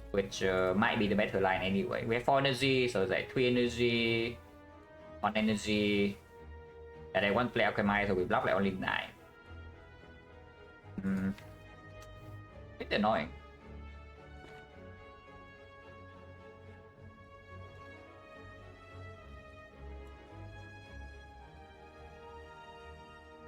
Which might be the better line anyway. We have 4 energy, so it's like 3 energy, 1 energy. And I want to play Alchemize, so we block like only 9. It's annoying.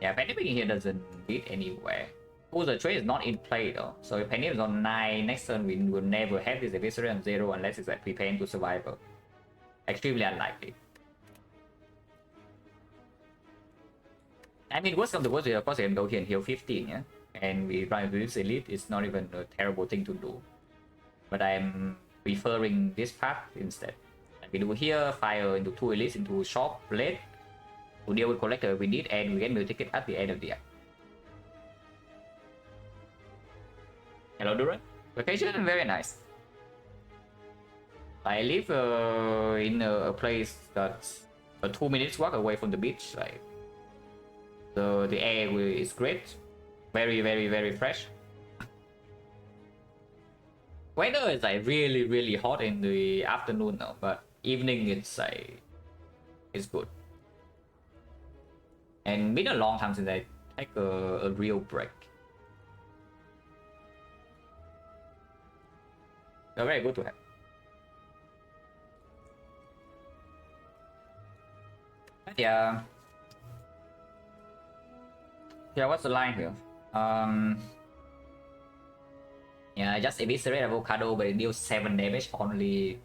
Yeah, Panipping here doesn't beat anywhere. Oh, the trade is not in play though. So if Panipping is on 9, next turn we will never have this Eviscerate on 0 unless it's like preparing to Survivor. Extremely unlikely. I mean, worst of the worst, of course, you can go here and heal 15, yeah? And we run into this elite, it's not even a terrible thing to do. But I'm preferring this path instead. And we do here, fire into 2 elites into shop, blade. to deal with collector we need, and we get new ticket at the end of the act. Hello, Duran. Vacation, very nice. I live in a place that's 2 minutes walk away from the beach. Like the air is great, very fresh. Weather is like really hot in the afternoon now, but evening it's like it's good. And been a long time since I take a real break. They're very good to have. But yeah, what's the line here? Yeah, just eviscerate avocado, but it deals 7 damage only.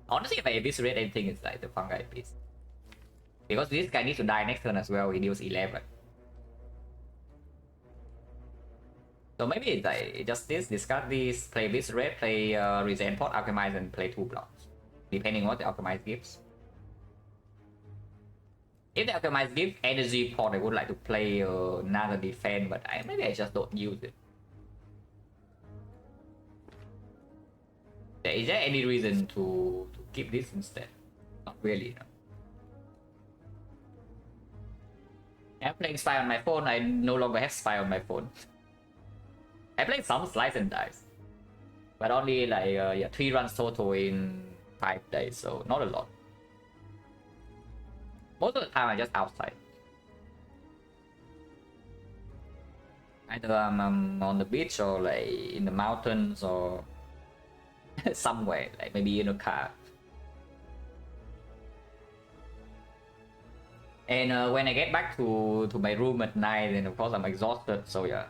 Honestly, if I eviscerate anything, it's like the fungi piece. Because this guy needs to die next turn as well, he deals 11. So maybe it's like just this, discard this, play eviscerate, play regen pot, alchemize, and play 2 blocks. Depending on what the alchemize gives. If the alchemize gives energy pot, I would like to play another defense, but maybe I just don't use it. Is there any reason to keep this instead? Not really, no. I'm playing Spy on my phone, I no longer have Spy on my phone. I played some Slice and Dice, but only like yeah, 3 runs total in 5 days, so not a lot. Most of the time I'm just outside. Either I'm on the beach or like in the mountains or somewhere, like maybe in a car. And when I get back to my room at night, then of course I'm exhausted, so yeah,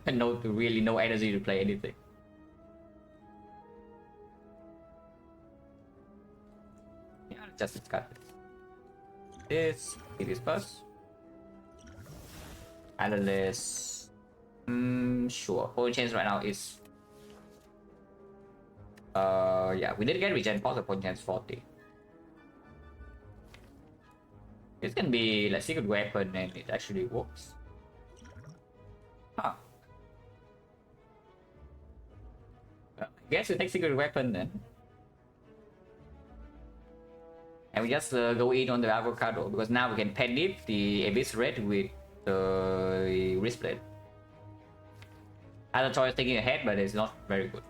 really no energy to play anything. Yeah, just discard this. It is first. Analyst. Sure. Point chance right now is yeah, we did get regen pot, the point chance 40. This can be like secret weapon and it actually works. Huh. Well, I guess we take secret weapon then. And we just go in on the avocado because now we can pen dip the eviscerate with the wristblade. Other choice taking ahead, but it's not very good.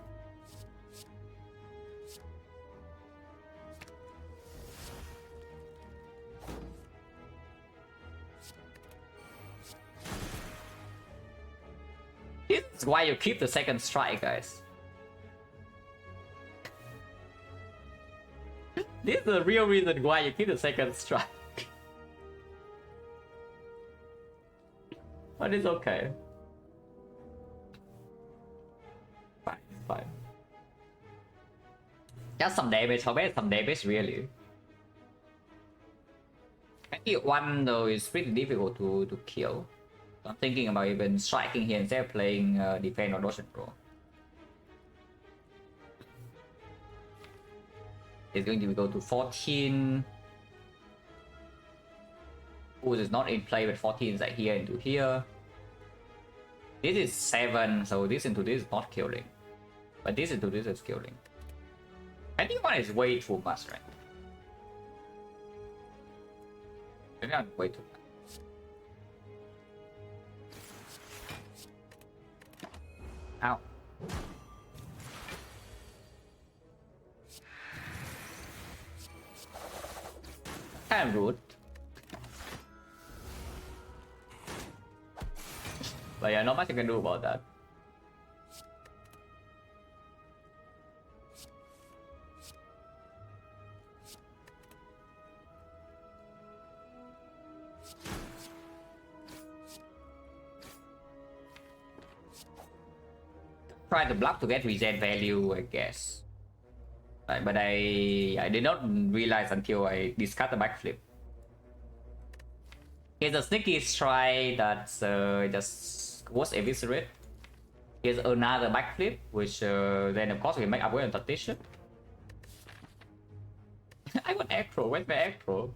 This is why you keep the second strike, guys. This is the real reason why you keep the second strike. But it's okay. Fine. Just some damage, however, some damage really. Maybe 1 though is pretty difficult to kill. So I'm thinking about even striking here instead of playing defense or dodge and roll. It's going to go to 14. Ooh, is not in play, but 14 is like here into here. This is 7, so this into this is not killing. But this into this is killing. I think 1 is way too much, right? Maybe I'm way too much. Ow. Kind of rude. But yeah, not much you can do about that. Try to block to get regen value, I guess. But I did not realize until I discard the backflip. Here's a sneaky strike that's just was eviscerate. Here's another backflip, which then of course we make upgrade on tactician. I want aggro. Where's my aggro?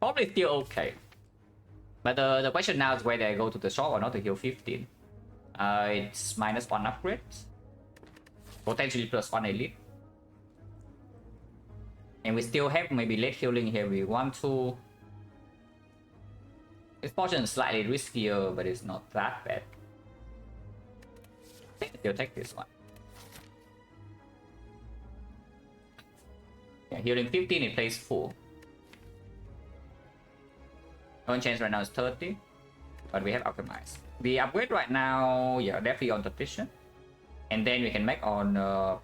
Probably still okay. But the question now is whether I go to the shop or not to heal 15. It's -1 upgrade. Potentially +1 elite. And we still have maybe late healing here. We want to... This portion is slightly riskier, but it's not that bad. I think I'll take this one. Yeah, healing 15, it plays full. One chance right now is 30, but we have Alchemize. The upgrade right now, yeah, definitely on Tactician. And then we can make on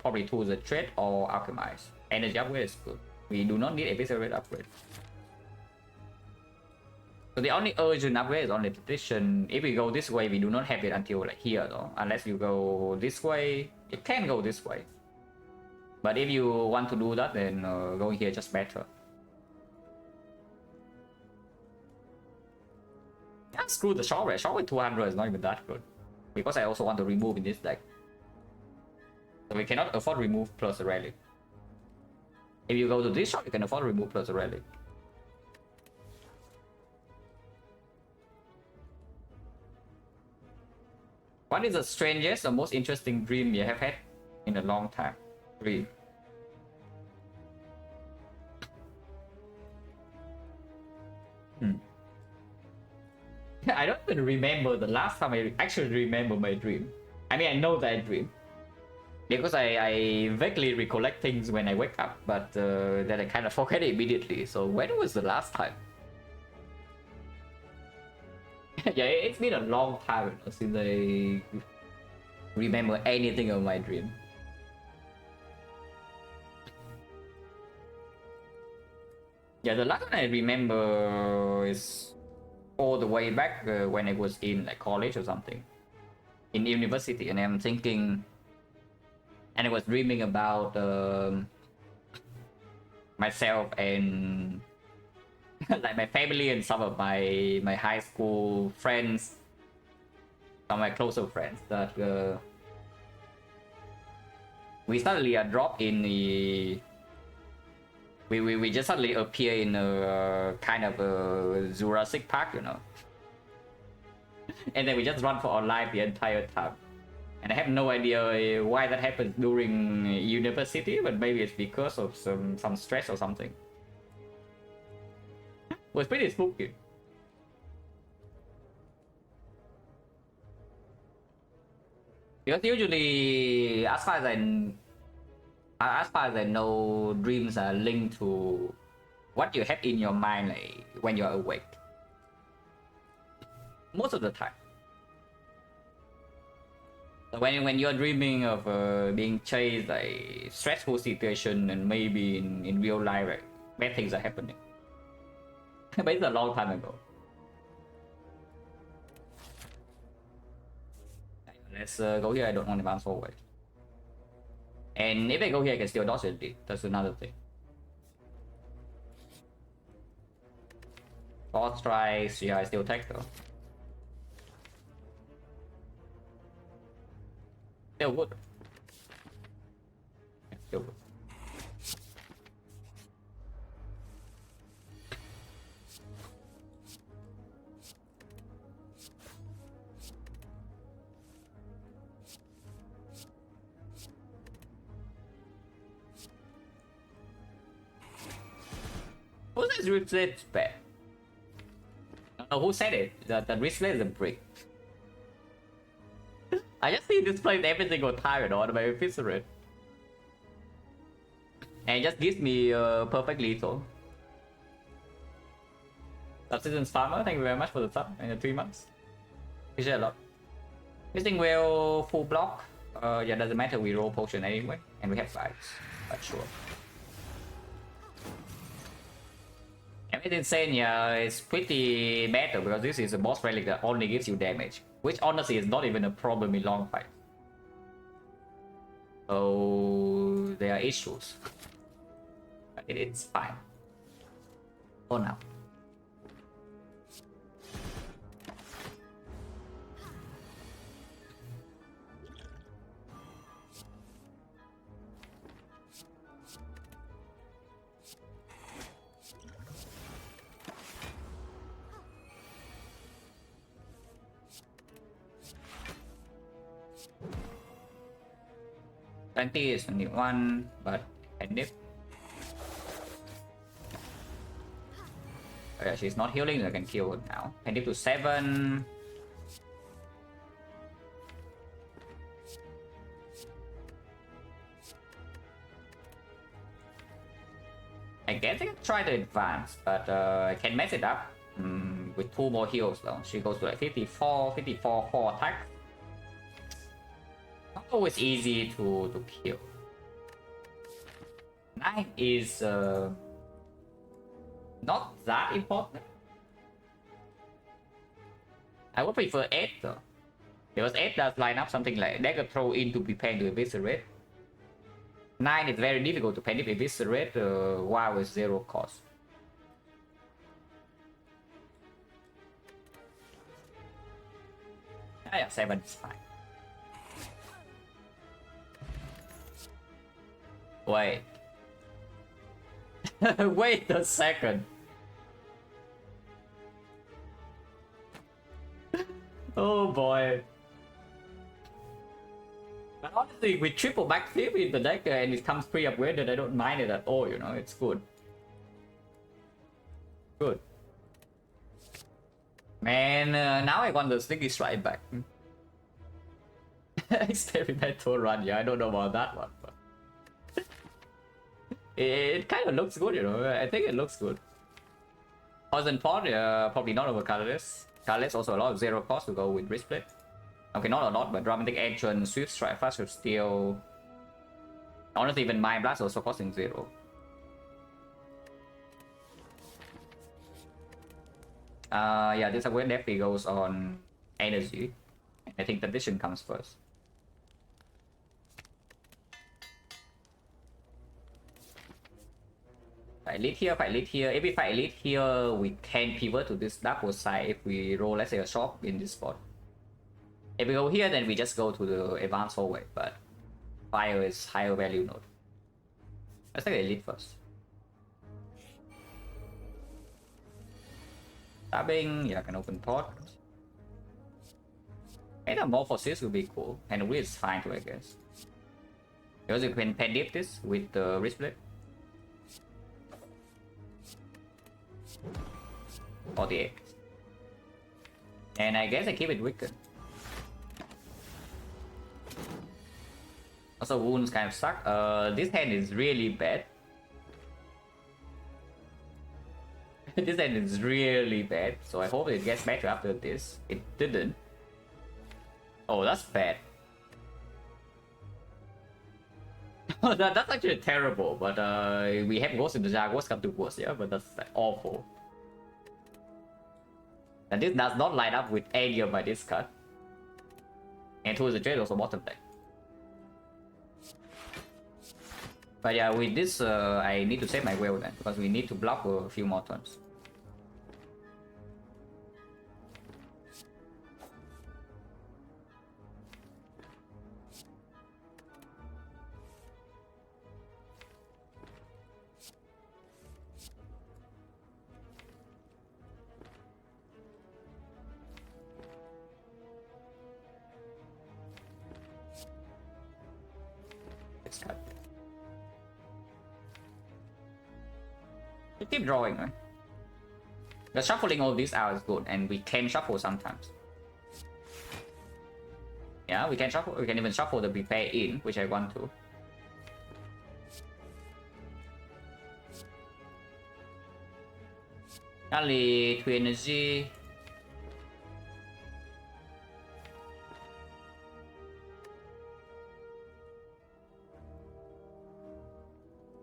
probably to the Trade or Alchemize. Energy upgrade is good. We do not need a Eviscerate upgrade. So the only urgent upgrade is only Tactician. If we go this way, we do not have it until like here though. Unless you go this way, it can go this way. But if you want to do that, then going here just better. Yeah, screw the short with 200 is not even that good. Because I also want to remove in this deck. So we cannot afford remove plus a relic. If you go to this shop, you can afford remove plus a relic. What is the strangest or most interesting dream you have had in a long time? Dream. I don't even remember the last time I actually remember my dream. I mean, I know that dream. Because I vaguely recollect things when I wake up, but then I kind of forget it immediately. So when was the last time? Yeah, it's been a long time since I remember anything of my dream. Yeah, the last one I remember is all the way back when I was in like college or something, in university, and I'm thinking, and I was dreaming about myself and like my family and some of my high school friends, some of my closer friends, that we suddenly drop in the we just suddenly appear in a kind of a Jurassic Park, you know. And then we just run for our life the entire time. And I have no idea why that happens during university, but maybe it's because of some stress or something. It was pretty spooky. Because usually, as far as I know, dreams are linked to what you have in your mind like, when you are awake. Most of the time. So when you're dreaming of being chased by like, stressful situation, and maybe in real life, like, bad things are happening. But it's a long time ago. Let's go here. I don't want to bounce forward. And if I go here, I can still dodge it. That's another thing. Four strikes, yeah, I still take though. Still good. Yeah, still good. Who says Rift's bad? No, who said it? The Riftlet is a brick. I just see this place every single time, you know, on my Eviscerate. And it just gives me perfect lethal. Subsistence Farmer, thank you very much for the sub and the 3 months. Appreciate a lot. This thing will full block. Yeah, doesn't matter, we roll potion anyway. And we have 5, but sure. And it's insane, yeah, it's pretty better because this is a boss relic that only gives you damage. Which honestly is not even a problem in long fight. So there are issues. But it's fine. For now. 20 is only 1, but can dip. Oh yeah, she's not healing, so I can kill her now. Can dip to 7. I guess I can try to advance, but I can mess it up with 2 more heals though. She goes to like 54, 4 attack. Not always easy to kill. 9 is not that important. I would prefer 8 though. Because 8 does line up something like dagger throw in to prepare to eviscerate. 9 is very difficult to panic eviscerate while with 0 cost. Yeah, 7 is fine. Wait. Wait a second. Oh boy. But honestly, with triple backflip in the deck and it comes pre-upgraded, I don't mind it at all, you know, it's good. Good. Man, now I want the sneaky strike back. Experimental run, yeah, I don't know about that one, but it kind of looks good, you know, I think it looks good. Poison Pot, probably not over Colorless. Colorless also a lot of 0 cost to go with Wristplate. Okay, not a lot, but Dramatic Action, Swift Strike Fast should still... Honestly, even Mind Blast also costing 0. Yeah, this upgrade definitely goes on Energy. I think the Vision comes first. If I lead here, if I lead here, if I lead here, we can pivot to this double side if we roll, let's say, a shop in this spot. If we go here, then we just go to the advanced hallway, but fire is higher value node. Let's take elite first. Stabbing, yeah, I can open port. And a Morphosis would be cool, and Wheel is fine too, I guess. Because you can pen dip this with the Wristblade. 48. And I guess I keep it Wicked. Also, wounds kind of suck. This hand is really bad. This hand is really bad. So I hope it gets better after this. It didn't. Oh, that's bad. That's actually terrible. But we have Ghost in the Jaguars come to worse, yeah. But that's like, awful. And this does not line up with any of my discard. And 2 is a trade also bottom deck. But yeah, with this, I need to save my whale then, because we need to block a few more turns. Let's cut. We keep drawing, right? The shuffling all these out is good, and we can shuffle sometimes. Yeah, we can shuffle. We can even shuffle the prepare in, which I want to. Only 2 energy.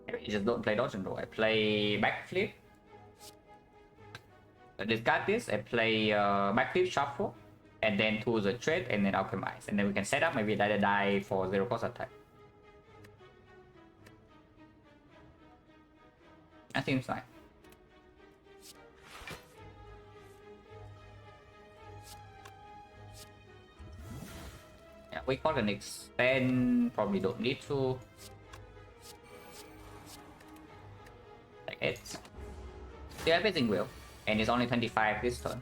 I just don't play dodge and roll. I play backflip. I discard this. I play backflip shuffle, and then 2 the trade, and then alchemize, and then we can set up maybe let it die for 0 cost attack. That seems fine. Yeah, we call an extend. Probably don't need to. Like it. Yeah, everything will. And it's only 25 this turn.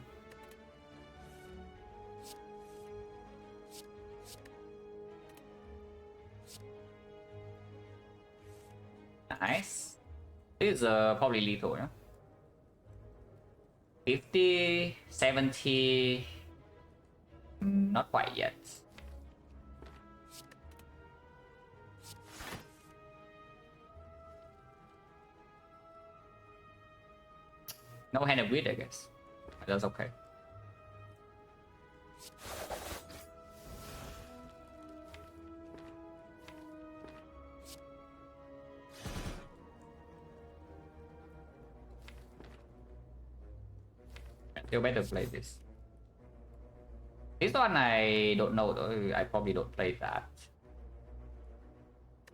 Nice. This is probably lethal, yeah? 50, 70... not quite yet. No hand of wheat, I guess. That's okay. Still better play this. This one I don't know though. I probably don't play that.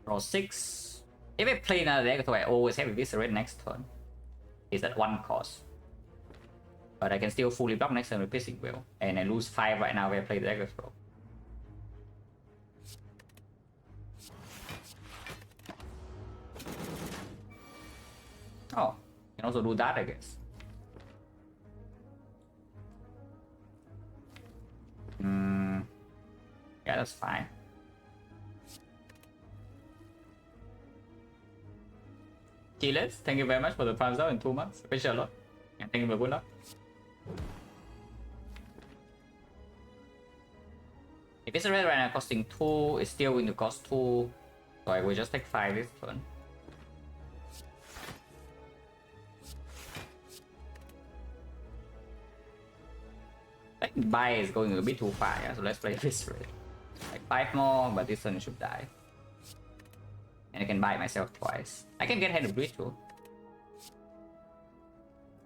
Draw 6. If I play another deck, so I always have a Viscerate next turn. It's at 1 cost. But I can still fully block next turn with Piercing Will. And I lose 5 right now when I play the Dagger Throw. Oh, you can also do that, I guess. Yeah, that's fine. Chiles, thank you very much for the thumbs up in 2 months. Appreciate a lot. And thank you for good luck. If it's a red right now costing 2, it's still going to cost 2. So I will just take 5 this turn. I think buy is going a bit too far, yeah? So let's play this red. Like 5 more, but this turn should die. And I can buy myself twice. I can get Hand of Greed too.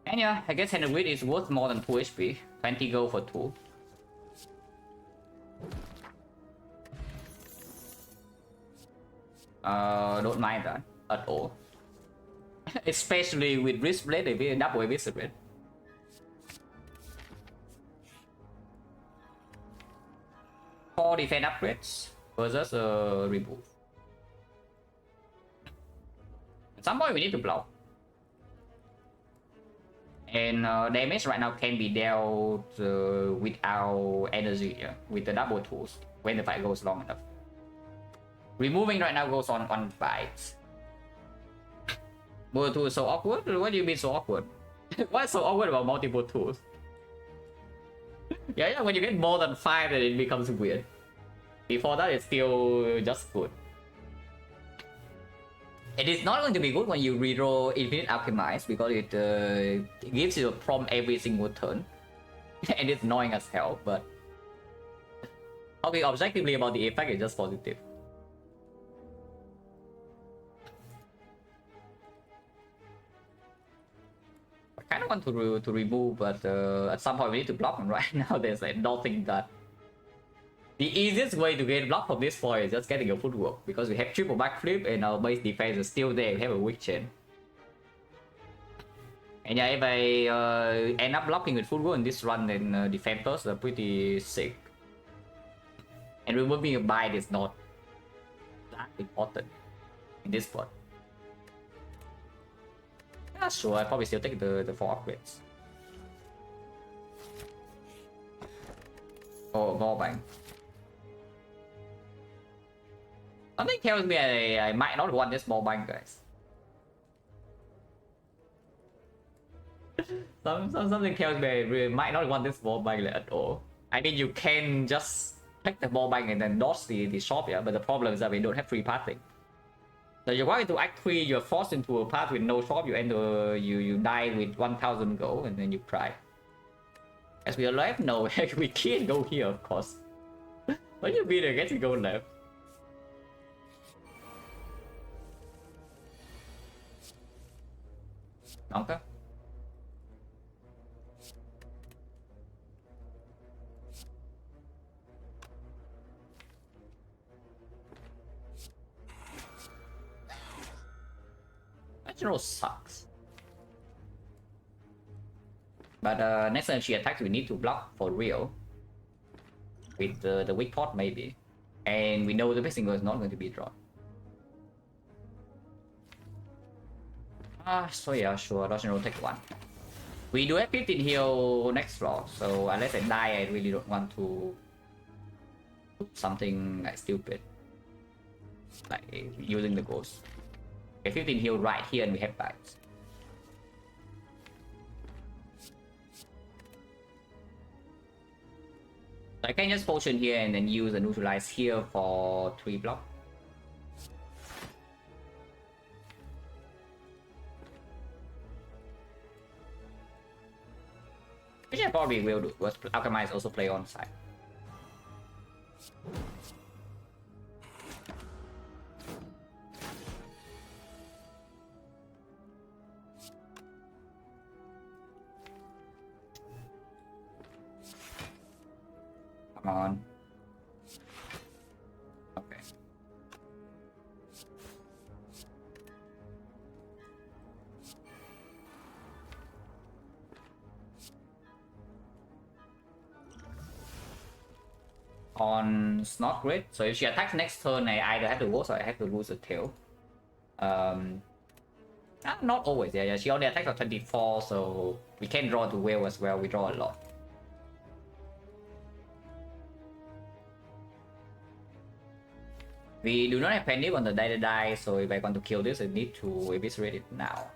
And yeah, I guess Hand of Greed is worth more than 2 HP. 20 gold for 2. Don't mind that at all. Especially with Wristblade, they will double Wristblade. For defense upgrades versus remove. At some point we need to block. And damage right now can be dealt without energy, yeah? With the double tools when the fight goes long enough. Removing right now goes on 1 bite. Multiple tools so awkward? What do you mean so awkward? What's so awkward about multiple tools? Yeah, when you get more than 5 then it becomes weird. Before that it's still just good. It is not going to be good when you reroll Infinite Alchemize because it gives you a prompt every single turn. And it's annoying as hell, but talking objectively about the effect is just positive. I kind of want to remove, but at some point we need to block them. Right now there's like nothing that... The easiest way to get blocked from this point is just getting a footwork, because we have triple backflip and our base defense is still there. We have a weak chain. And yeah, if I end up blocking with footwork in this run, then defenders are pretty sick. And removing a bite is not that important in this spot. Yeah, sure, I probably still take the 4 upgrades. Oh, Wallbang. Something tells me I might not want this Wallbang, guys. Something tells me I really might not want this Wallbang at all. I mean, you can just take the Wallbang and then dodge the shop, yeah, but the problem is that we don't have free pathing. So you're going to Act 3, you're forced into a path with no shop, you end you die with 1000 gold and then you cry. As we are left, no, we can't go here, of course. What do you mean I get to go left? Okay. General sucks. But next time she attacks, we need to block for real. With the weak pot maybe. And we know the Piercing is not going to be drawn. So yeah, sure, Dodge and Roll take 1. We do have 15 heal next draw, so unless I die, I really don't want to do something like stupid. Like using the ghost. Okay, 15 heal right here and we have bites. So I can just potion here and then use a neutralize here for 3 block. Which I probably will do, because Alchemize also play on side. Come on. Okay. It's not great. So if she attacks next turn, I either have to go or I have to lose a tail. Not always. Yeah. She only attacks on 24, so we can draw to whale as well. We draw a lot. We do not have penny on the die, so if I want to kill this, I need to eviscerate it now.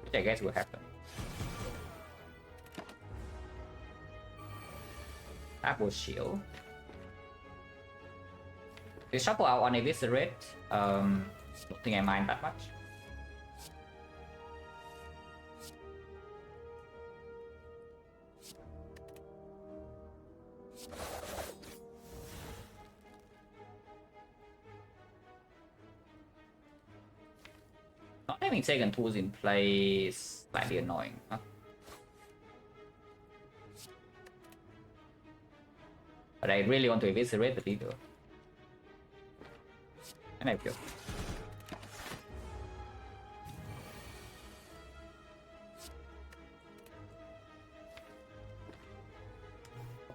Which I guess will happen. Apple shield. We shuffle out on eviscerate. Don't think I mind that much. Not having second tools in play is slightly annoying, huh? But I really want to eviscerate the leader. And I kill.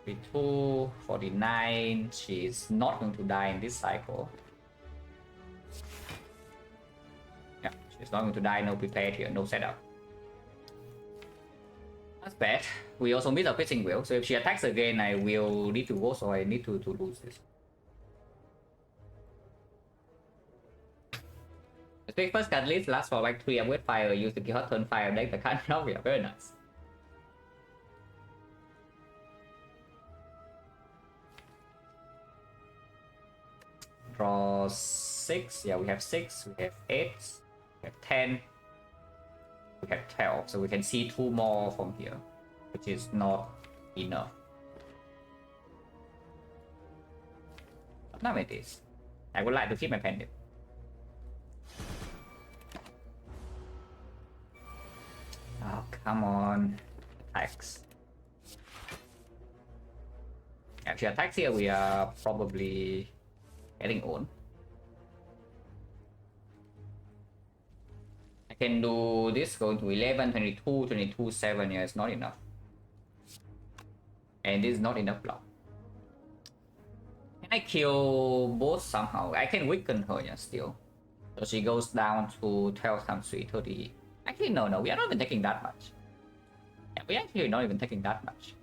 $42, 49. She's not going to die in this cycle. Yeah, she's not going to die. No prepared here, no setup. That's bad. We also miss a fishing wheel, so if she attacks again, I will need to go, so I need to lose this. The big first catalyst lasts for like 3 with fire, use the hot turn fire deck the card now. Yeah, very nice. Draw 6. Yeah, we have 6, we have 8, we have 10, we have 12, so we can see 2 more from here, which is not enough. But now it is. I would like to keep my pendant. Oh, come on. Attacks. If she attacks here, we are probably getting owned. I can do this, going to 11, 22, 22, 7. Yeah, it's not enough. And this is not enough block. Can I kill both somehow? I can weaken her, yeah, still. So she goes down to 12 times 3, 30. Actually, no, we are not even taking that much. Yeah, we actually not even taking that much.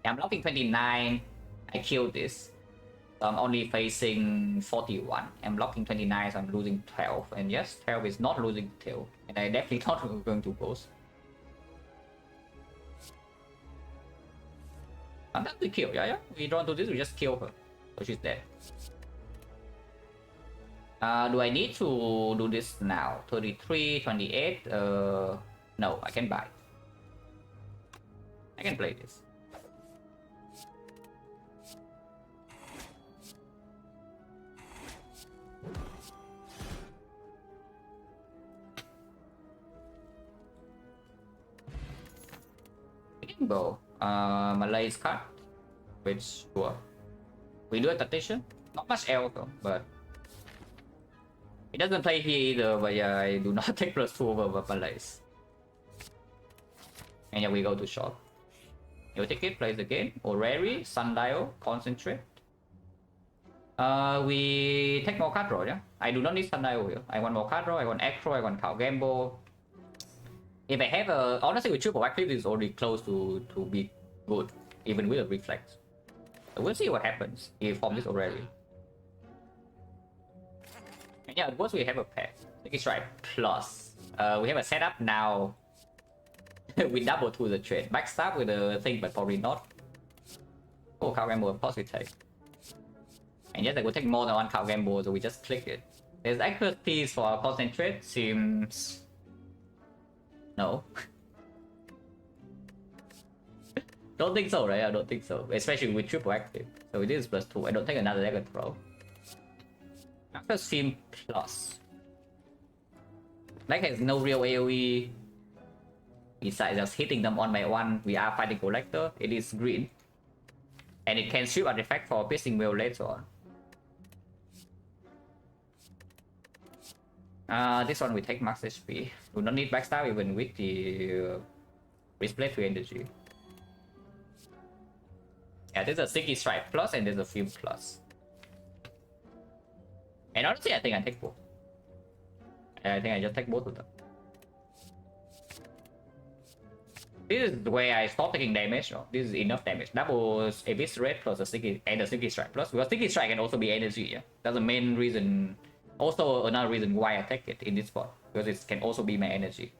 Yeah, I'm blocking 29. I killed this. So I'm only facing 41. I'm blocking 29, so I'm losing 12. And yes, 12 is not losing tail. And I definitely not going to both. And then we kill, yeah. We don't do this, we just kill her. So she's dead. Do I need to do this now? 33, 28, no, I can buy. I can play this. Bow. Malay's card, which sure. We do a tactician. Not much else though, but it doesn't play here either. But yeah, I do not take +2 over Malay's. And yeah, we go to shop. You take it, plays the game. Orrery, Sundial, Concentrate. We take more card draw, yeah. I do not need Sundial here. I want more card draw. I want Acro. I want Cow Gamble. If I have a, honestly, with triple White is already close to be good, even with a reflex. So we'll see what happens if we form this already. Yeah, of course we have a pair. Sticky Strike plus. We have a setup now. We double to the trade. Backstab with a thing, but probably not. Oh, cow gamble, of course we take. And yes, I will take more than one cow gamble, so we just click it. There's expertise for our concentrate. Seems... No. Don't think so, right? I don't think so. Especially with triple active. So it is +2. I don't take another dagger throw. After Sim plus. Like has no real AoE. Besides just hitting them one by one, we are fighting collector. It is green. And it can shoot artifact for piercing wheel later on. This one we take max HP. We don't need backstab even with the display 3 energy. Yeah, there's a Sticky Strike plus and there's a Film plus. And honestly, I think I take both. I think I just take both of them. This is where I stop taking damage. No, this is enough damage. Doubles Abyss Red plus a Sticky and a Sticky Strike plus. Because Sticky Strike can also be energy. Yeah, that's the main reason. Also another reason why I take it in this spot, because it can also be my energy.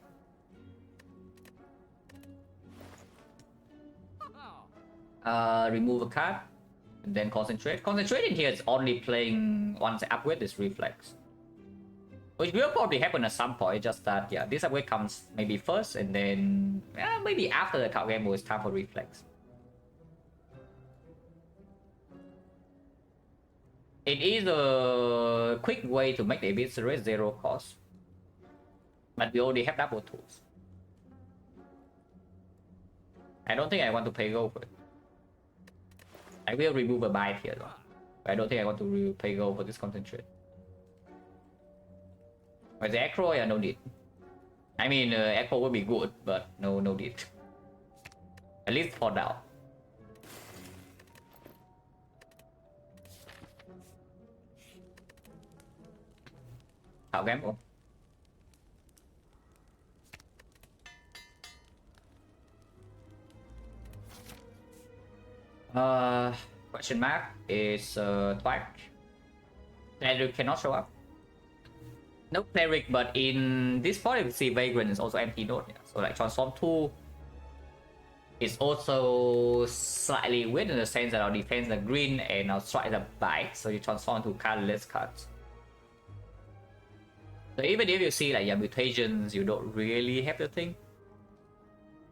Remove a card, and then concentrate. Concentrate in here is only playing once I upgrade this reflex. Which will probably happen at some point, just that, yeah, this upgrade comes maybe first, and then maybe after the card game it's time for reflex. It is a quick way to make the Abyss Red 0 cost. But we already have double tools. I don't think I want to pay gold for it. I will remove a bite here though. But I don't think I want to pay gold for this concentrate. But the Acro, yeah, no need. I mean, Acro would be good, but no need. At least for now. How gamble? Question mark is Twag. Cleric cannot show up. No Cleric, but in this point you see Vagrant is also empty node. Yeah. So like Transform 2 is also slightly weird in the sense that our defense are green and our strike are bite, so you transform to colorless cards. So even if you see like your mutations, you don't really have the thing.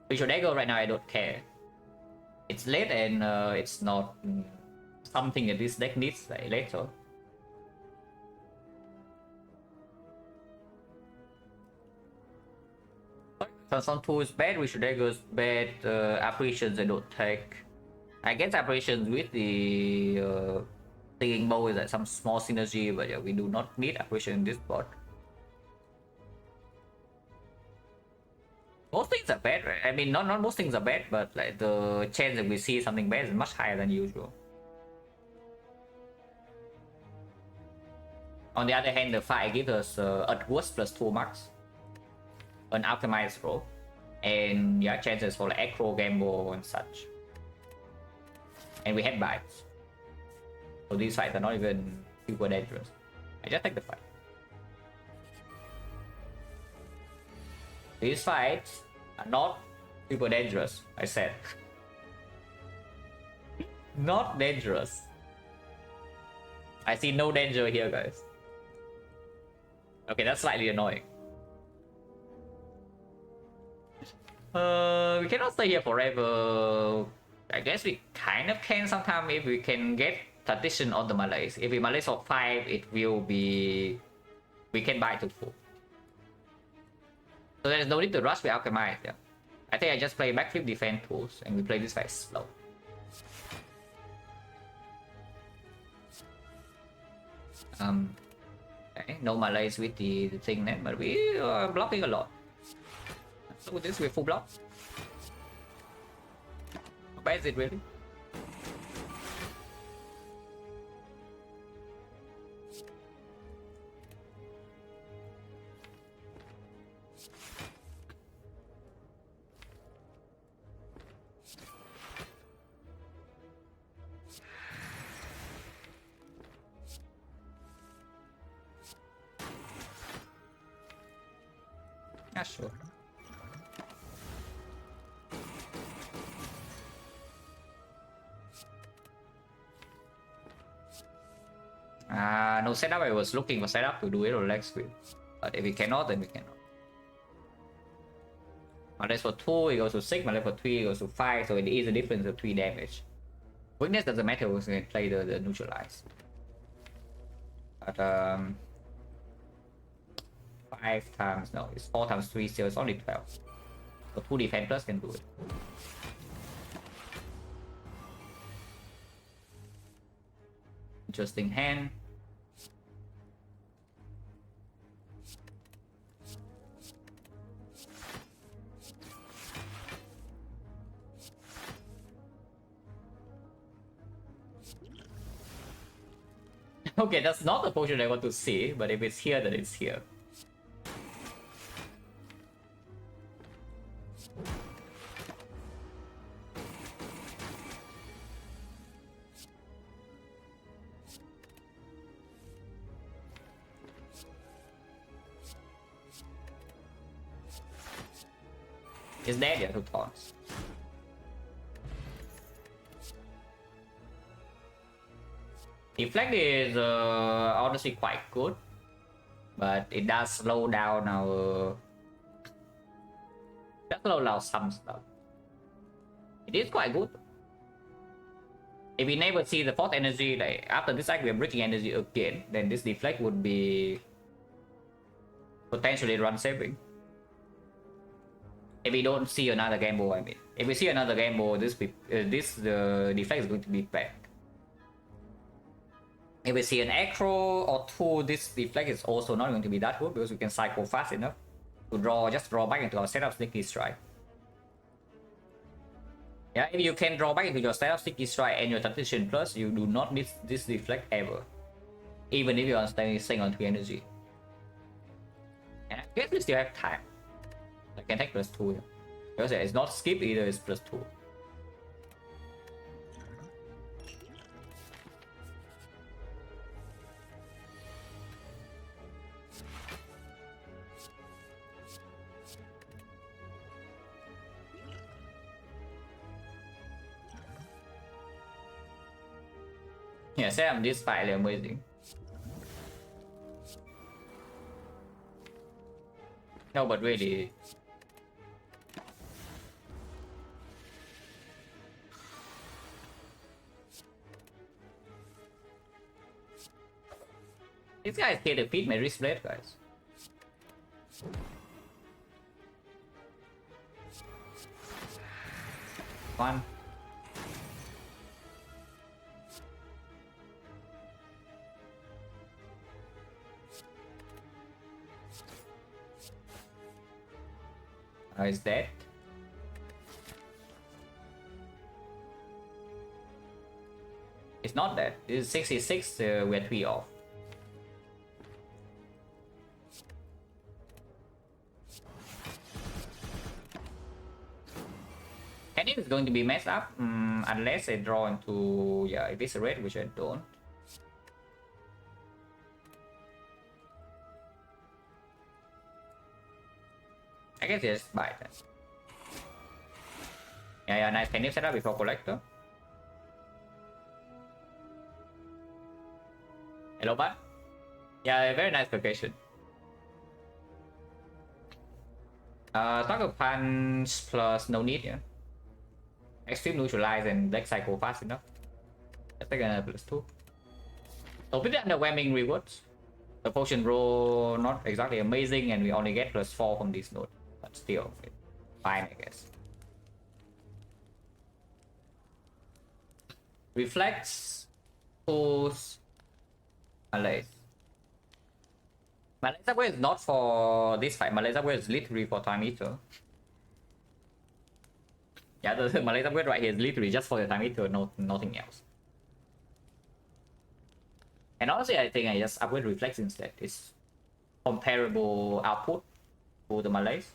With your dagger right now, I don't care. It's late and it's not something that this deck needs like later. Transform 2 is bad, with your dagger is bad, apparitions I don't take. I guess apparitions with the thinking bow is like some small synergy, but yeah, we do not need apparition in this board. Most things are bad, right? I mean, not most things are bad, but like the chance that we see something bad is much higher than usual. On the other hand, the fight gives us at worst +2 max, an optimized roll, and yeah, chances for like Acro, Gamble, and such. And we had bites, so these fights are not even super dangerous. I just take the fight. These fights are not super dangerous, I said. Not dangerous. I see no danger here, guys. Okay, that's slightly annoying. We cannot stay here forever. I guess we kind of can sometime if we can get tradition on the Malays. If we Malays for 5, it will be... we can buy to full. So there's no need to rush with Alchemize, yeah. I think I just play backflip defense tools and we play this fight slow. Okay, no Malays with the thing then, but we are blocking a lot. So with this, we're full block. How bad is it really? Not sure. No setup. I was looking for setup to do it on leg speed, but if we cannot, then we cannot. Unless for 2 it goes to 6, unless for 3 it goes to 5, so it is a difference of 3 damage. Weakness doesn't matter, we're going to play the neutralize. But 5 times, no, it's 4 times 3, so it's only 12. So 2 defense plus can do it. Interesting hand. Okay, that's not the potion I want to see, but if it's here, then it's here. It's dead, yeah, 2 thorns. Deflect is honestly quite good, but it does slow down our... Does slow down some stuff. It is quite good. If we never see the fourth energy, like after this act we are breaking energy again, then this deflect would be potentially run saving. If we don't see another gamble, I mean, if we see another gamble, this deflect is going to be bad. If we see an acro or 2, this deflect is also not going to be that good because we can cycle fast enough to just draw back into our setup sneaky strike. Yeah, if you can draw back into your setup sneaky strike and your transition plus, you do not need this deflect ever, even if you are staying on 3 energy. And I guess we still have time. I can take +2 here. Because it's not skip either, it's +2. Yeah, Sam, this fight is amazing. No, but really... These guys can defeat my wrist blade, guys. One. Is dead. It's not dead. This is 66, we're 3 off. Canyon is going to be messed up unless I draw into, yeah, if it's a red, which I don't. I guess just buy that. Yeah, nice. Can you set up before collector? Hello, bud. Yeah, very nice location. Target punch plus no need, yeah. Extreme neutralize and black cycle fast enough. Let's take another +2. So pretty underwhelming rewards. The potion roll not exactly amazing, and we only get +4 from this node. But still, fine, I guess. Reflects, pulls, Malaise. Malaise upgrade is not for this fight. Malaise upgrade is literally for time eater. Yeah, the Malaise upgrade right here is literally just for the time eater, nothing else. And honestly, I think I just upgrade Reflex instead. It's comparable output to the Malaise.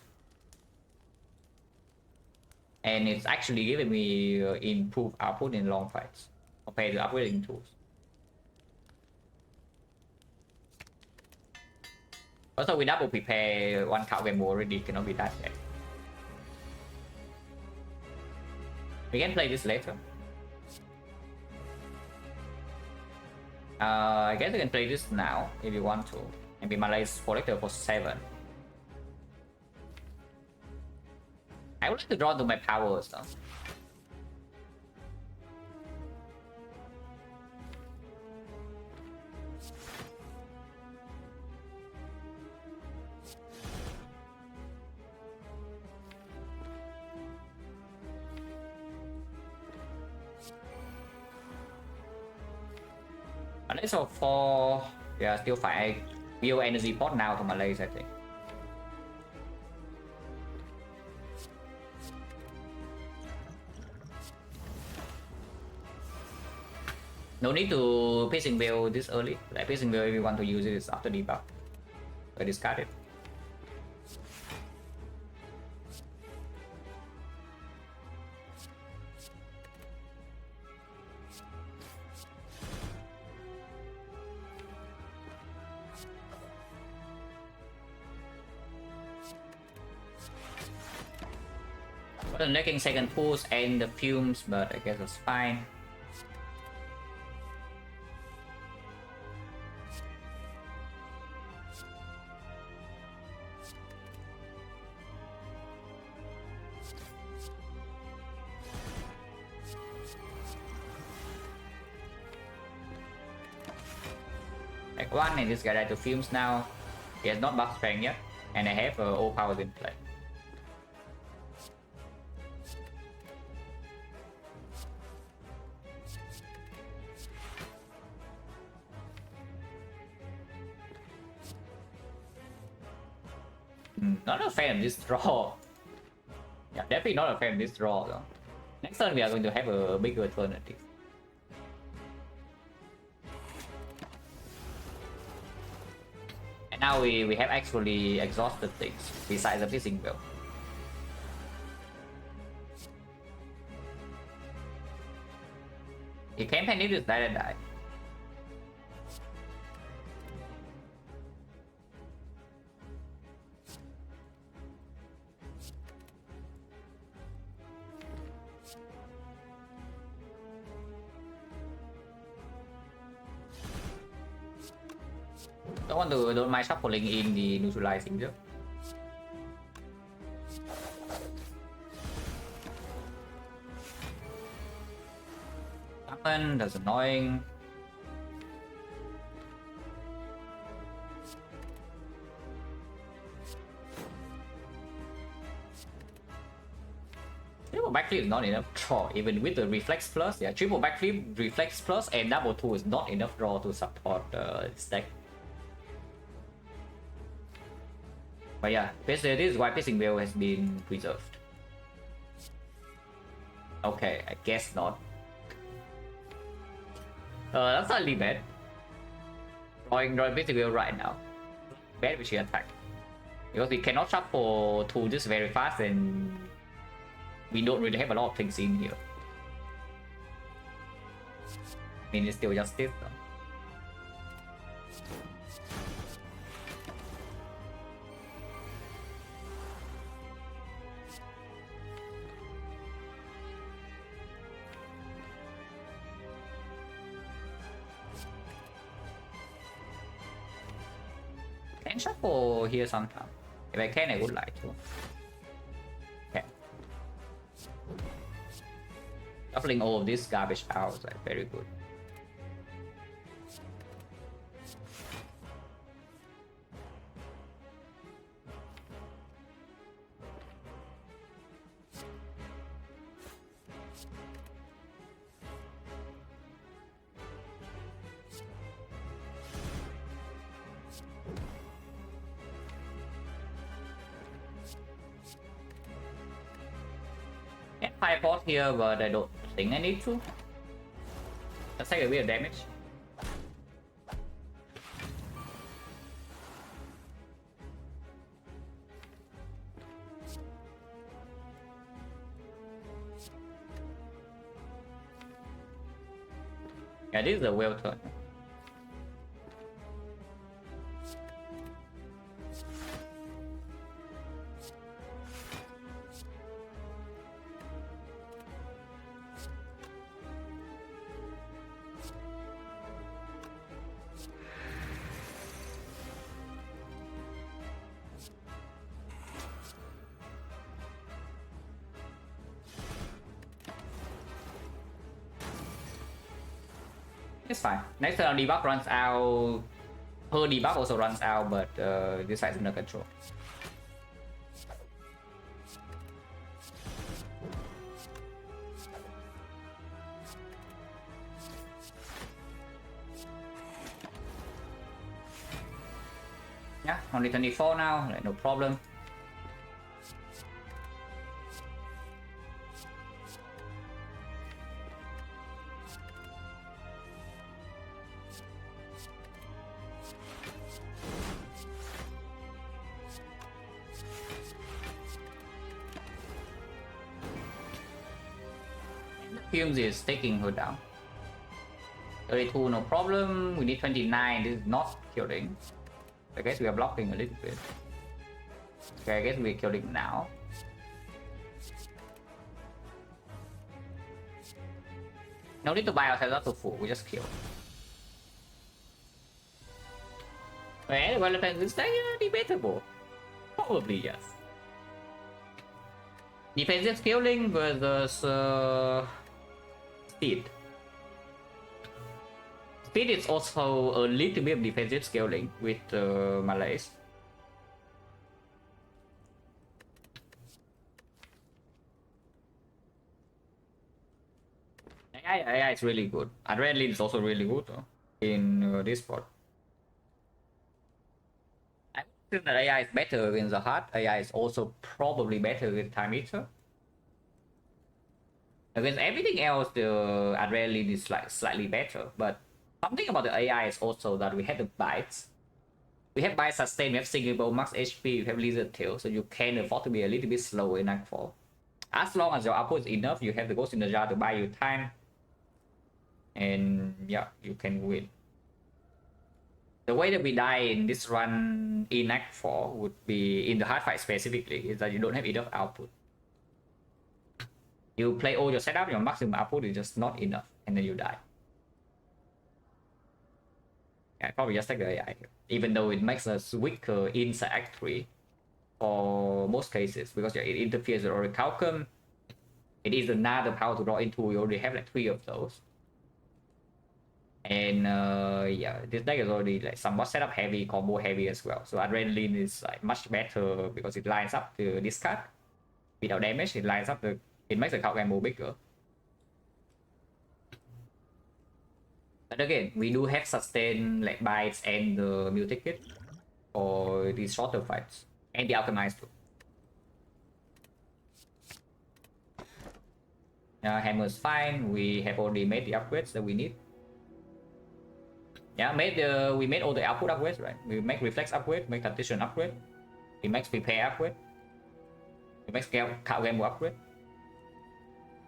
And it's actually giving me improved output in long fights compared to upgrading tools. Also, we double prepare one card game already, cannot be that bad. We can play this later. I guess we can play this now if you want to. Maybe Malay's collector for 7. I would like to draw to my powers though. Malay so 4, yeah, still phải build energy pot now to Malay, I think. No need to piercing veil this early. Like piercing veil if you want to use it is after debuff. I discard it. Well, making second pulls and the fumes, but I guess it's fine. Like one and this guy died to fumes now. He has not buffed strength yet, and I have all powers in play. Not a fan of this draw. Yeah, definitely not a fan of this draw though. Next turn we are going to have a bigger alternative. And now we have actually exhausted things besides the piercing veil. He can't panic this die. Don't mind shuffling in the neutralizing chứ. Summon, that's annoying. Triple backflip is not enough draw, even with the reflex plus. Yeah, triple backflip, reflex plus, and double 2 is not enough draw to support this deck. But yeah, basically this is why piercing veil has been preserved. Okay, I guess not. That's slightly bad. Drawing piercing veil right now. Bad with she attack. Because we cannot shuffle to this very fast and we don't really have a lot of things in here. I mean, it's still just this though. Can shuffle here sometime. If I can, I would like to. Okay. Shuffling all of these garbage out is like very good. Fireball here, but I don't think I need to. Let's take a bit of damage. Yeah, this is a well turn. It's fine. Next turn debuff runs out. Her debuff also runs out, but this side's under control. Yeah, only 24 now, like, no problem. Fumes is taking her down. 32, no problem. We need 29. This is not killing. I guess we are blocking a little bit. Okay, I guess we're killing now. No need to buy ourselves up to full. We just kill. Well, this deck is debatable. Probably yes. Defensive scaling versus speed. Speed is also a little bit of defensive scaling with Malays. AI is really good. Adrenaline is also really good in this spot. I think that AI is better in the heart. AI is also probably better with Time Eater. Against everything else, the Adrenaline is like slightly better, but something about the AI is also that we have the bites. We have bite sustain, we have singable, max HP, we have lizard tail, so you can afford to be a little bit slow in nightfall. As long as your output is enough, you have the ghost in the jar to buy you time. And yeah, you can win. The way that we die in this run in Act 4 would be, in the hard fight specifically, is that you don't have enough output. You play all your setup, your maximum output is just not enough, and then you die. I probably just take the AI here, even though it makes us weaker inside Act 3 for most cases, because it interferes with Orichalcum. It is another power to draw into, we already have like 3 of those. And yeah, this deck is already like somewhat setup heavy, combo heavy as well. So Adrenaline is like much better because it lines up the discard. Without damage, it lines up the, it makes the card combo bigger. But again, we do have sustain like bites and the Mew ticket for these shorter fights. And the Alchemized too. Hammer's fine, we have already made the upgrades that we need. Yeah, we made all the output upgrades, right? We make reflex upgrade, make tactician upgrade, we make prepare upgrade, we make card gamble upgrade.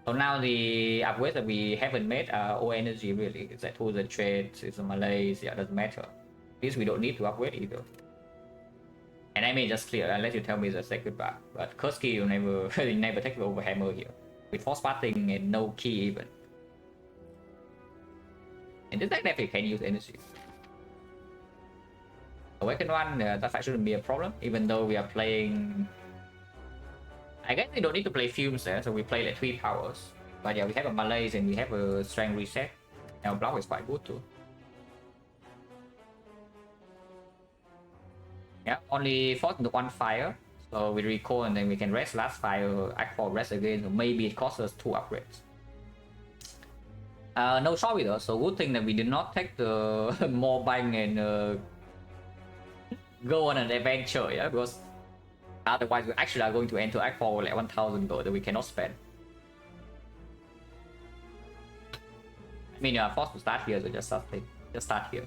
So now the upgrades that we haven't made are all energy really. It's like tools and trades, it's a Malays, yeah, doesn't matter. This we don't need to upgrade either. And I may just clear unless you tell me to say goodbye. But Kursky you never take over hammer here. With force parting and no key even. And this deck definitely can use energy. Awaken one, that fight shouldn't be a problem, even though we are playing. I guess we don't need to play fumes there, so we play like 3 powers. But yeah, we have a Malays and we have a strength reset. And our block is quite good too. Yeah, only forced into 1 fire. So we recall and then we can rest last fire, act for rest again, so maybe it costs us 2 upgrades. No shot with us, so good thing that we did not take the more bang and go on an adventure, yeah, because otherwise we actually are going to enter Act 4 with like 1000 gold that we cannot spend. I mean, you are forced to start here, so just start here.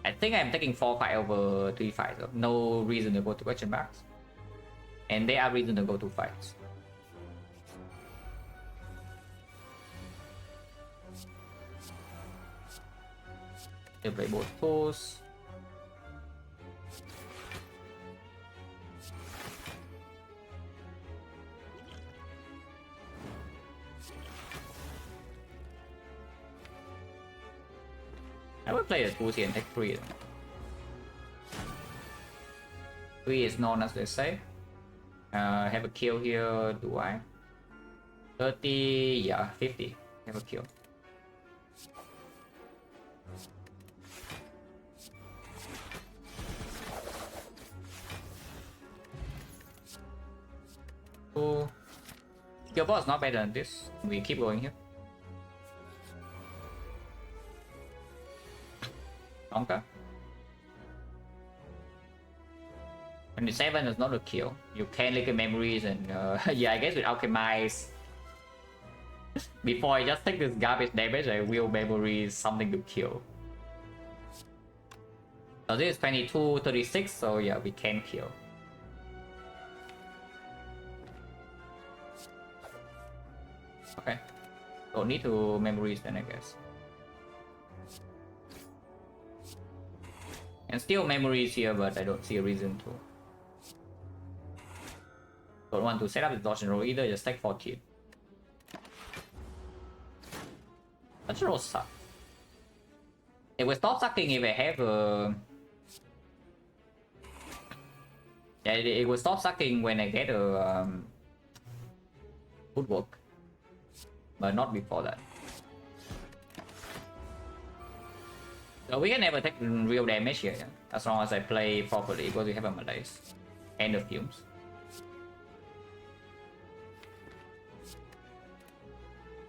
I think I'm taking 4 fight over 3 fights, so no reason to go to question marks. And there are reasons to go to fights. They play both tools. I will play the tools here and take 3. 3 is known as they say. Have a kill here, do I? 30, yeah, 50. Have a kill. Kill boss not better than this. We keep going here. Okay. 27 is not a kill. You can lick memories and yeah, I guess with alchemize. Before I just take this garbage damage, I will memories something to kill. So this is 22, 36, so yeah, we can kill. Okay. Don't need to memories then, I guess. And still memories here, but I don't see a reason to. Don't want to set up the dodge and roll either, just take 14. Dodge roll suck. It will stop sucking if I have a... Yeah, it will stop sucking when I get a footwork. But not before that. So we can never take real damage here, yeah? As long as I play properly, because we have a malaise and the fumes.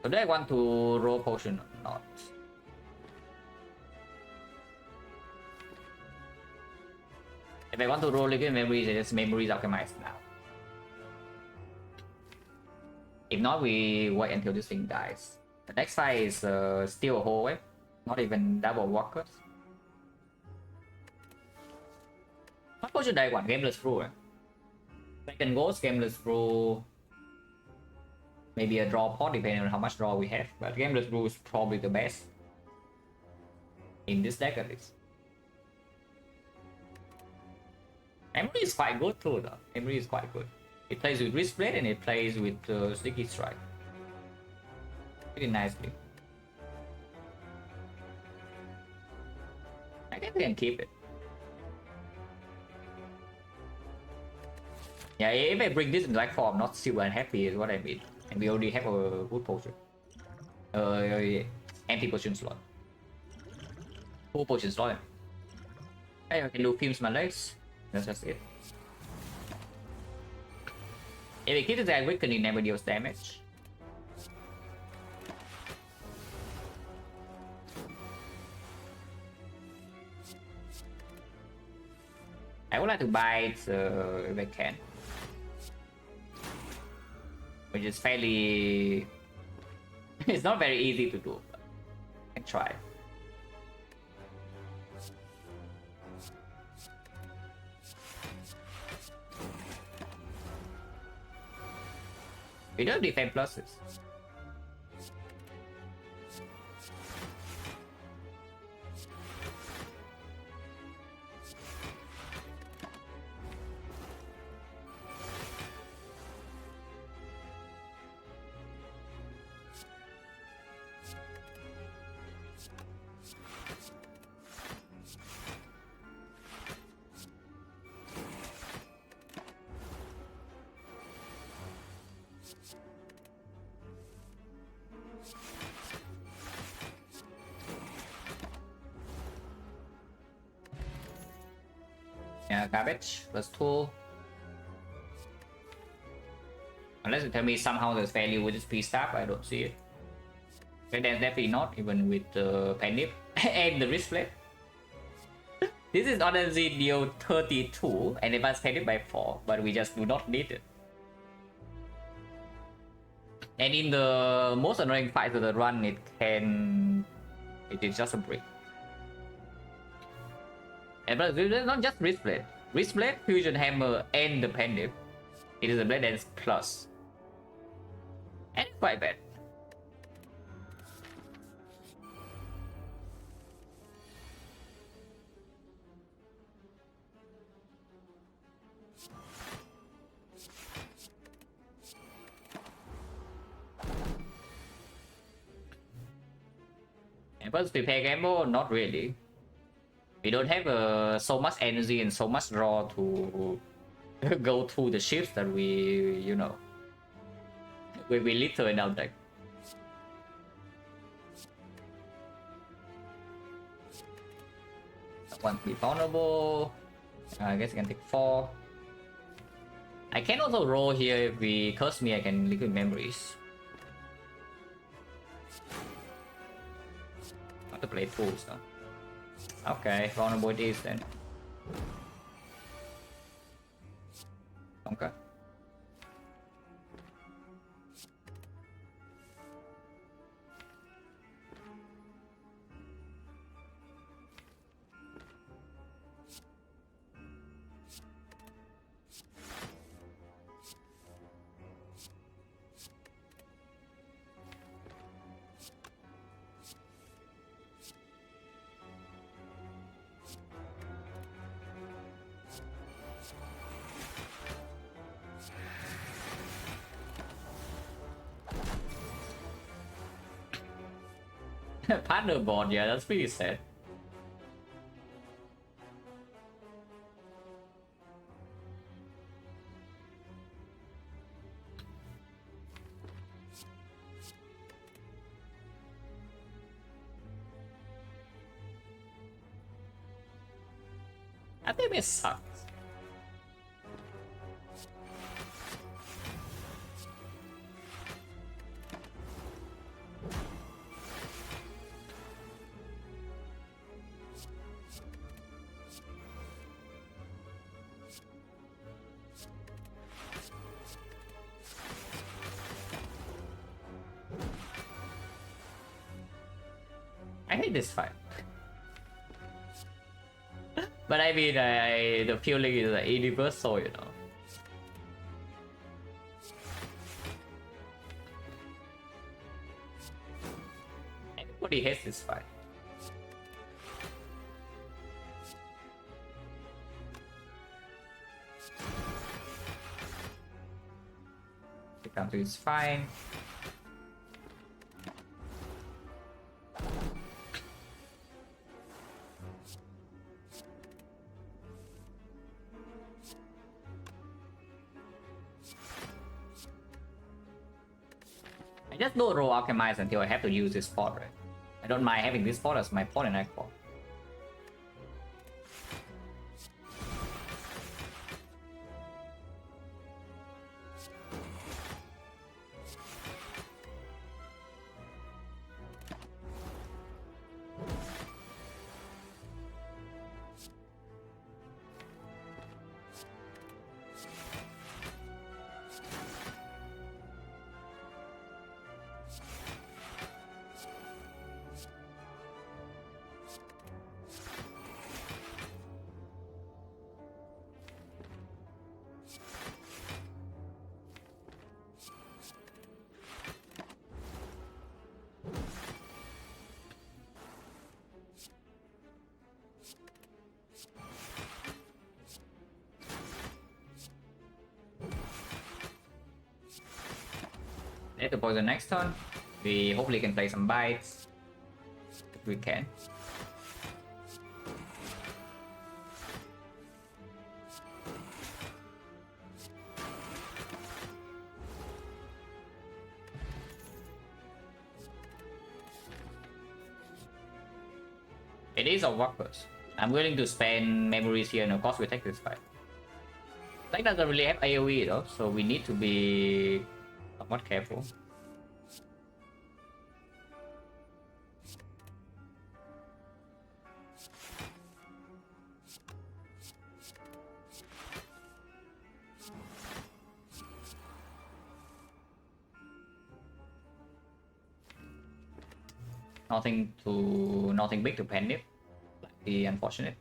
So do I want to roll potion or not? If I want to roll liquid memories, I just memories alchemize now. If not, we wait until this thing dies. The next fight is still a whole wave, not even double walkers. What potion do I want? Gameless Brew. Second Ghost, Gameless Brew. Maybe a draw pot, depending on how much draw we have. But Gameless Brew is probably the best in this deck at least. Emery is quite good too, though. Emery is quite good. It plays with Wrist Blade and it plays with Sticky Strike. Pretty nicely. I guess we can keep it. Yeah, if I bring this in black form, not super unhappy is what I mean. And we already have a good potion. Empty potion slot. Full potion slot. Hey, I can do Fumes my legs. That's just it. If we keep the guy weakened, it never deals damage. I would like to buy it if I can. Which is fairly... it's not very easy to do, but I can try. We don't defend pluses. Yeah, garbage +2. Unless you tell me somehow there's value with this P-Stab, I don't see it. But then definitely not, even with the Penip and the Wrist Blade. This is honestly deal 32 and advance Penip by 4, but we just do not need it. And in the most annoying fights of the run, it is just a break. And it's not just Wrist Blade. Wrist Blade, Fusion Hammer, and the Pendip. It is a blade that's plus. And it's quite bad. And first prepare gamble, not really. We don't have so much energy and so much draw to go through the ships that we, you know, we litter in our deck. That one be vulnerable. I guess I can take 4. I can also roll here if we curse me, I can liquid memories. Not to play tools though. Okay, vulnerable it is then. Okay. Partner board, yeah, that's pretty sad. I think it sucks. I hate this fight. But I mean, the feeling is like universal, you know. Everybody hates this fight. The counter is fine. I just don't roll Alchemize until I have to use this spot, right? I don't mind having this spot as my pawn and Nightfall. Let the poison next turn. We hopefully can play some bites. If we can. It is a workers. I'm willing to spend memories here and of course we take this fight. Like doesn't really have AoE though, so we need to be somewhat careful. Nothing big to panic. Like the unfortunate.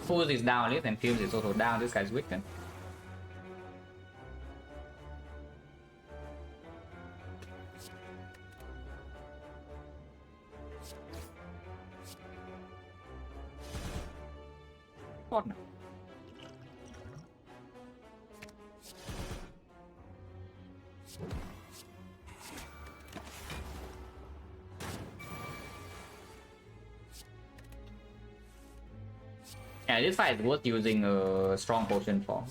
Fools is down a little and Fumes is also down. This guy's weakened. What now? Yeah, this fight is worth using a strong potion for.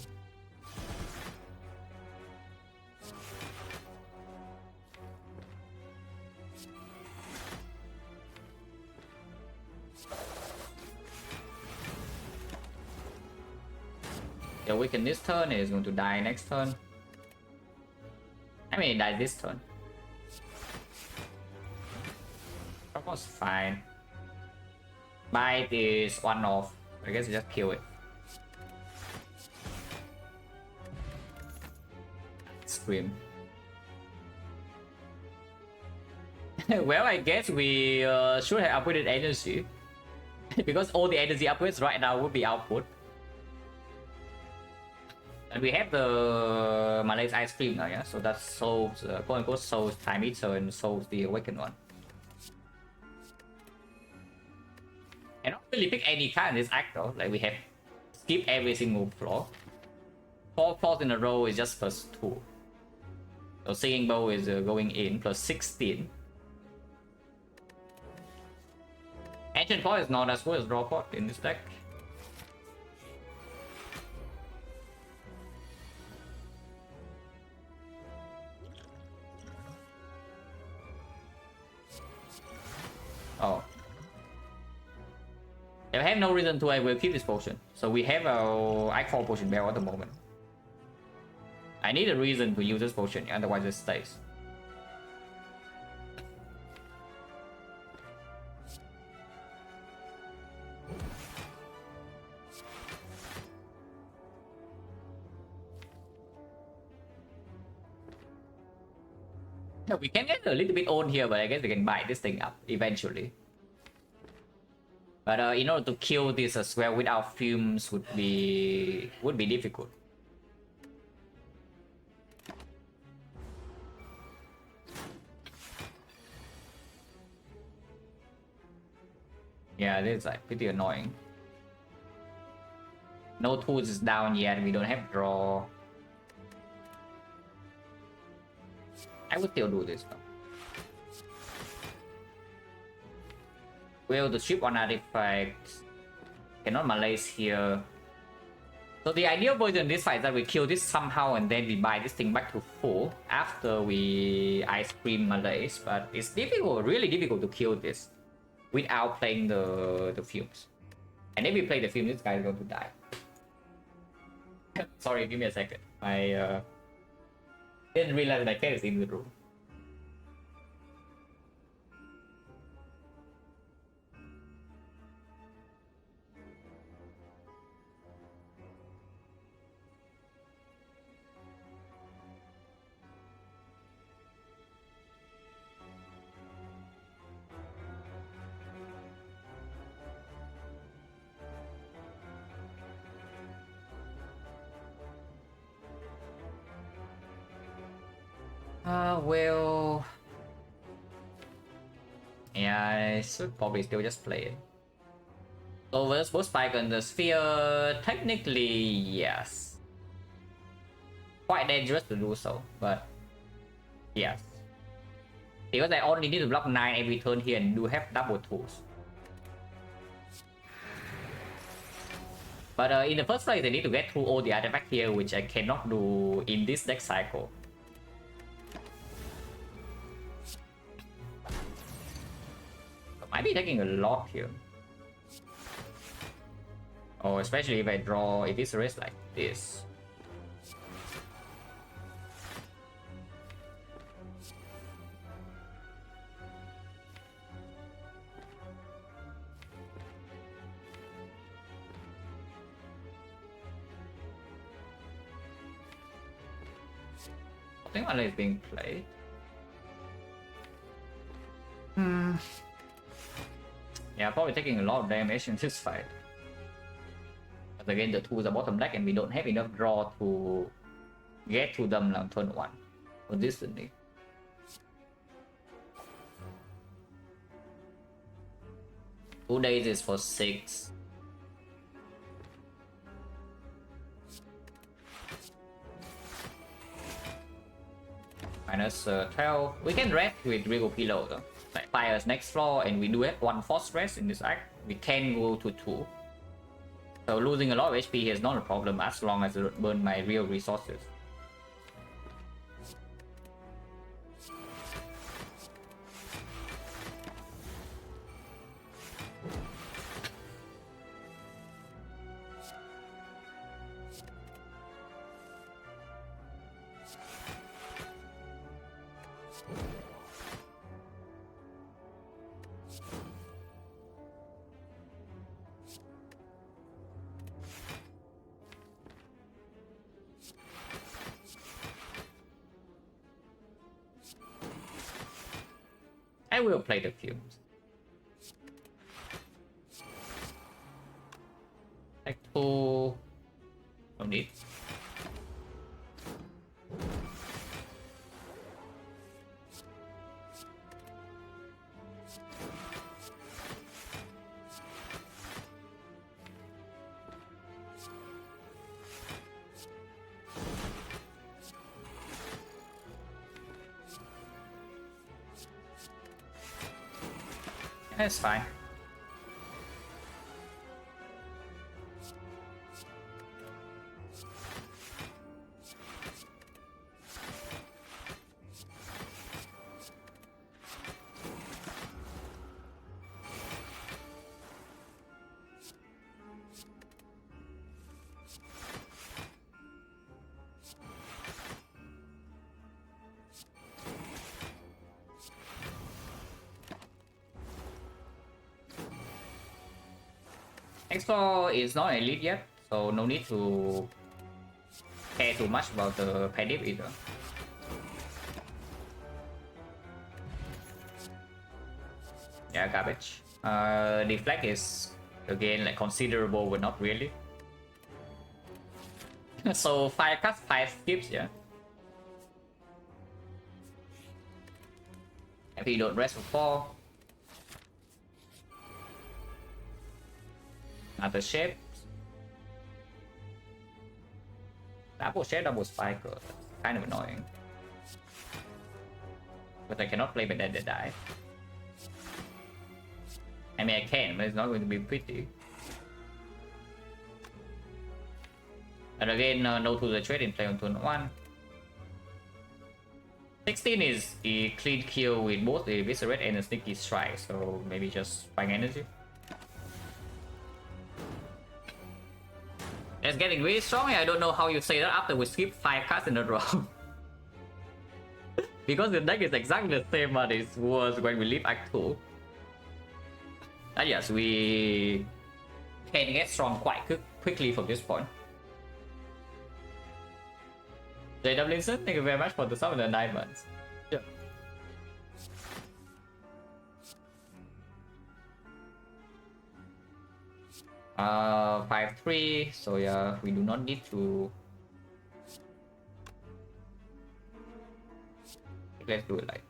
He'll weaken this turn, he's going to die next turn. I mean, he died this turn. Almost fine. Bite is one off. I guess just kill it. Scream. Well, I guess we should have upgraded energy. Because all the energy upgrades right now would be output. And we have the Malay's ice cream now, yeah? So that solves, quote unquote, solves time eater and solves the awakened one. And not really pick any kind in this act though. Like we have skip every single floor. 4 floors in a row is just +2. So Singing Bow is going in +16. Ancient Claw is not as good as Draw Pot in this deck. Oh. If I have no reason to, I will keep this potion. So we have our I-Call potion barrel at the moment. I need a reason to use this potion, otherwise it stays. Yeah, we can get a little bit on here, but I guess we can bite this thing up eventually. But in order to kill this as well without fumes would be difficult. Yeah, this is like pretty annoying. No tools is down yet. We don't have draw. I would still do this though. Will the ship on artifact cannot malaise here. So the ideal version of this fight is that we kill this somehow and then we buy this thing back to full after we ice cream malaise, but it's difficult, really difficult to kill this without playing the fumes. And if we play the fumes, this guy is going to die. Sorry, give me a second. I didn't realize my cat is in the room. Well... Yeah, I should probably still just play it. So versus both Spike and the Sphere, technically, yes. Quite dangerous to do so, but yes. Because I only need to block 9 every turn here and do have double tools. But in the first place, I need to get through all the artifacts here, which I cannot do in this deck cycle. I might be taking a lot here. Oh, especially if I draw, if it's a race like this. I think one is being played. Yeah, probably taking a lot of damage in this fight. But again, the tools are bottom deck and we don't have enough draw to get to them on turn 1 consistently. Two days is for 6. Minus 12. We can rest with Regal Pillow though. Like fires next floor, and we do have 1 force rest in this act. We can go to 2. So losing a lot of HP here is not a problem as long as I don't burn my real resources. I will play the cubes. Like two. Don't need. That's fine. XecnaR is not elite yet, so no need to care too much about the passive either. Yeah, garbage. Defect is again like considerable, but not really. So 5 cuts, 5 skips, yeah. If you don't rest for 4. Another shape. Double shape, double spike. Kind of annoying. But I cannot play, but then they die. I mean, I can, but it's not going to be pretty. And again, no to the trade in play on turn 1. 16 is a clean kill with both the Viscerate and a Sneaky Strike, so maybe just buying energy. It's getting really strong. I don't know how you say that after we skip 5 cards in a row. Because the deck is exactly the same as it was when we leave Act 2. And yes, we can get strong quite quickly from this point. J. Linson, thank you very much for the sub in the 9 months. Yeah. Uh, 5-3, so yeah, we do not need to. Let's do it like.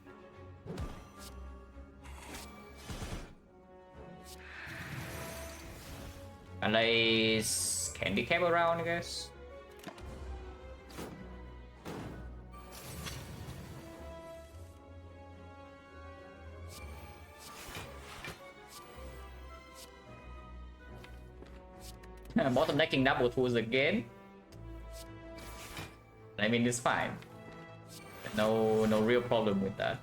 Unless Candy Cap around, I guess. Bottom decking double tools again. I mean, it's fine. No real problem with that.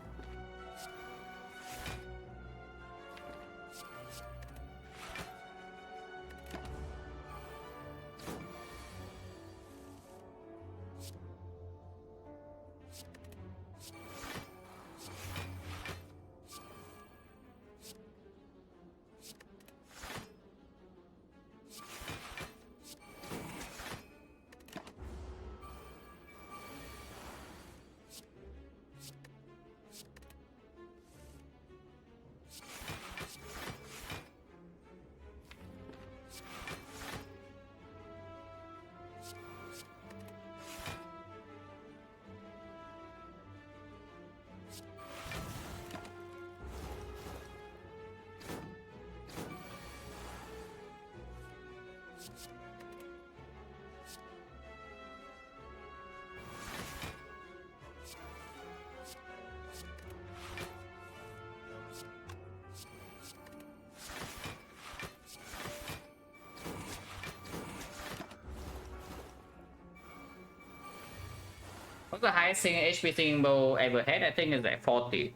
What's the highest single HP symbol ever had? I think it's like 40.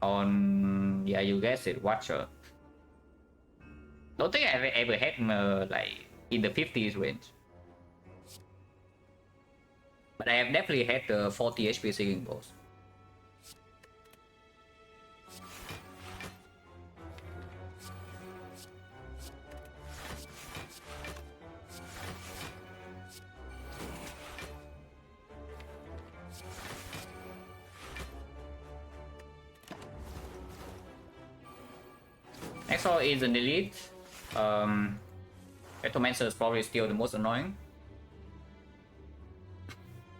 On, yeah, you guessed it, Watcher. Don't think I ever had like in the 50s range. But I have definitely had the 40 HP singing balls. Next one is an elite. Vectomancer is probably still the most annoying.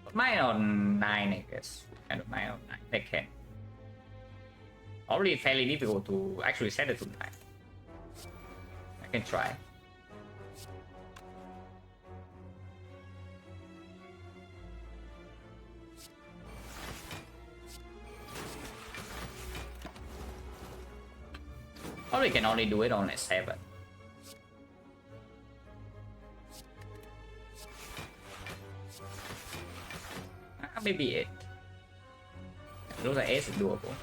But mine on 9, I guess. Kind of mine on 9. They can. Already fairly difficult to actually set it to 9. I can try. Or we can only do it on a 7. Maybe 8. It looks like 8 is doable.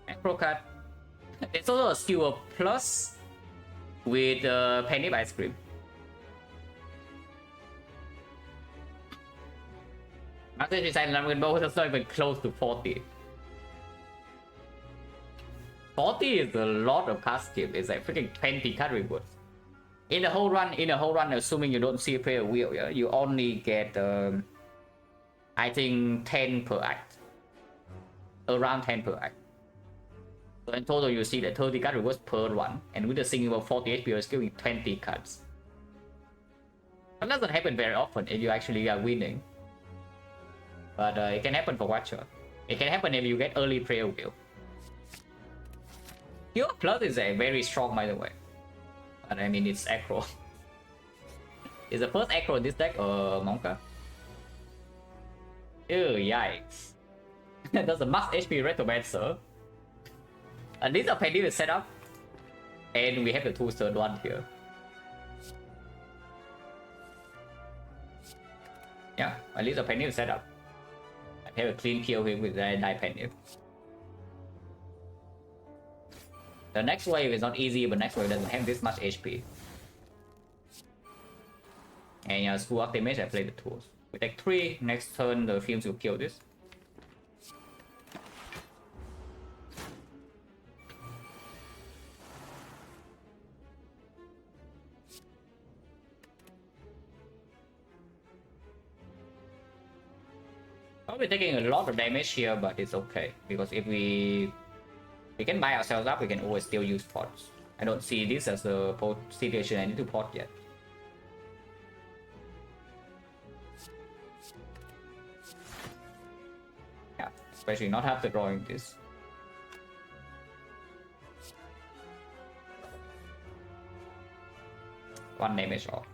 Macro card. It's also a skill of plus with penny ice cream. Master HP Silent Dragon Ball is not even close to 40. 40 is a lot of card skill. It's like freaking 20 card rewards. In the whole run, assuming you don't see a player wheel, yeah, you only get I think 10 per act. Around 10 per act. So in total you see that 30 card rewards per run, and with a single 40 HP you're skilling 20 cards. That doesn't happen very often if you actually are winning. But it can happen for Watcher. It can happen if you get early prayer wheel. Pure Plus is a very strong, by the way. But I mean, it's aggro. Is the first aggro in this deck Monka? Ew, yikes. That's a max HP Retromancer. And these are Penny set up. And we have the 2/3 one here. Yeah, at least a Penny set up. I have a clean kill here with the die Penny. The next wave is not easy, but next wave doesn't have this much HP. And yeah, school up damage, I play the tools. We take 3, next turn the Fumes will kill this. Probably taking a lot of damage here, but it's okay. Because if we can buy ourselves up, we can always still use pots. I don't see this as a pot situation I need to pot yet. Yeah, especially not after drawing this. One damage off.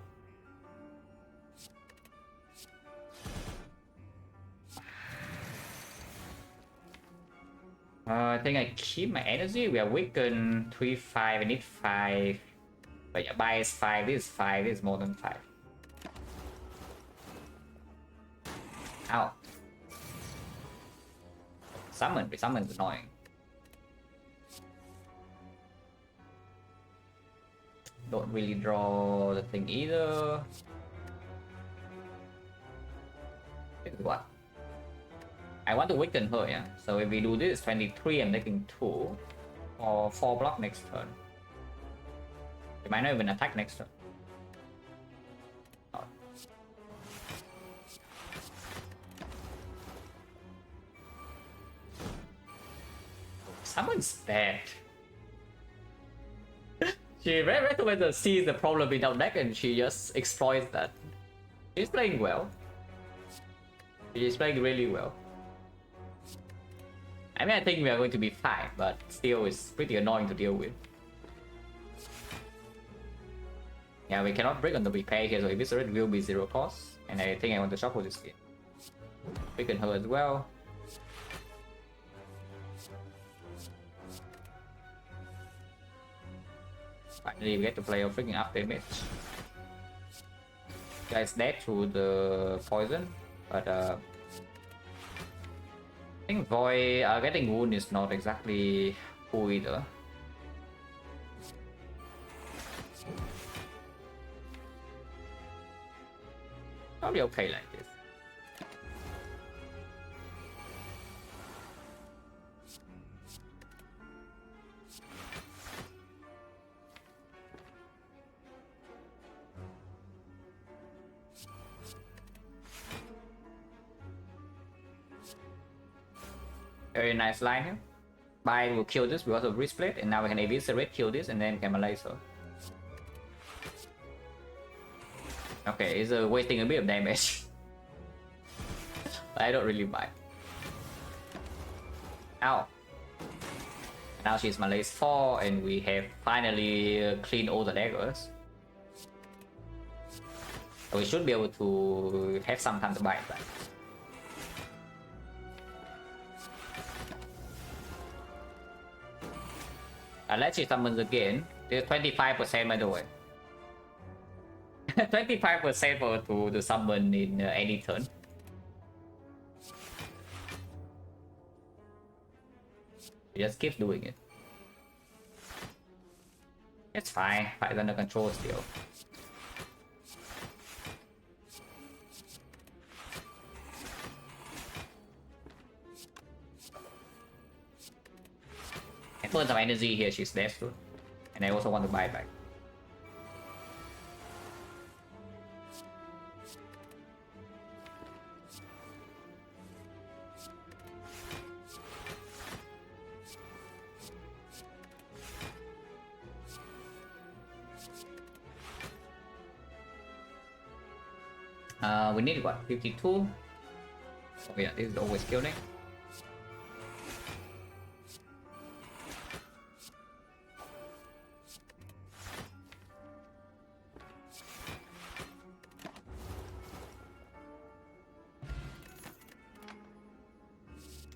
I think I keep my energy. We are weakened 3-5. I need 5. But yeah, buy is 5. This is 5. This is more than 5. Ow. Summon's annoying. Don't really draw the thing either. This is what? I want to weaken her, yeah. So if we do this, 23, I'm taking 2 or 4 block next turn. It might not even attack next turn. Oh. Someone's bad. She very recommended sees the problem in our deck and she just exploits that. She's playing well. She's playing really well. I mean, I think we are going to be fine, but still it's pretty annoying to deal with. Yeah, we cannot break on the repair here, so Eviscerate will be 0 cost. And I think I want to shuffle this game. Weaken her as well. Finally, we get to play a freaking up damage. Guy's dead through the poison, but I think Void getting wound is not exactly cool either. Probably okay like this. Very nice line here. Bind will kill this because of wrist plate, and now we can eviscerate, kill this, and then can malaise her. Okay, it's wasting a bit of damage. I don't really mind. Ow. Now she's malaise 4, and we have finally cleaned all the daggers. So we should be able to have some time to bind back. Unless she summons again, there's 25% by the way. 25% for to summon in any turn. He just keeps doing it. It's fine, fight under control still. I put some energy here, she's dead too. And I also want to buy back. We need what? 52? Oh yeah, this is always killing.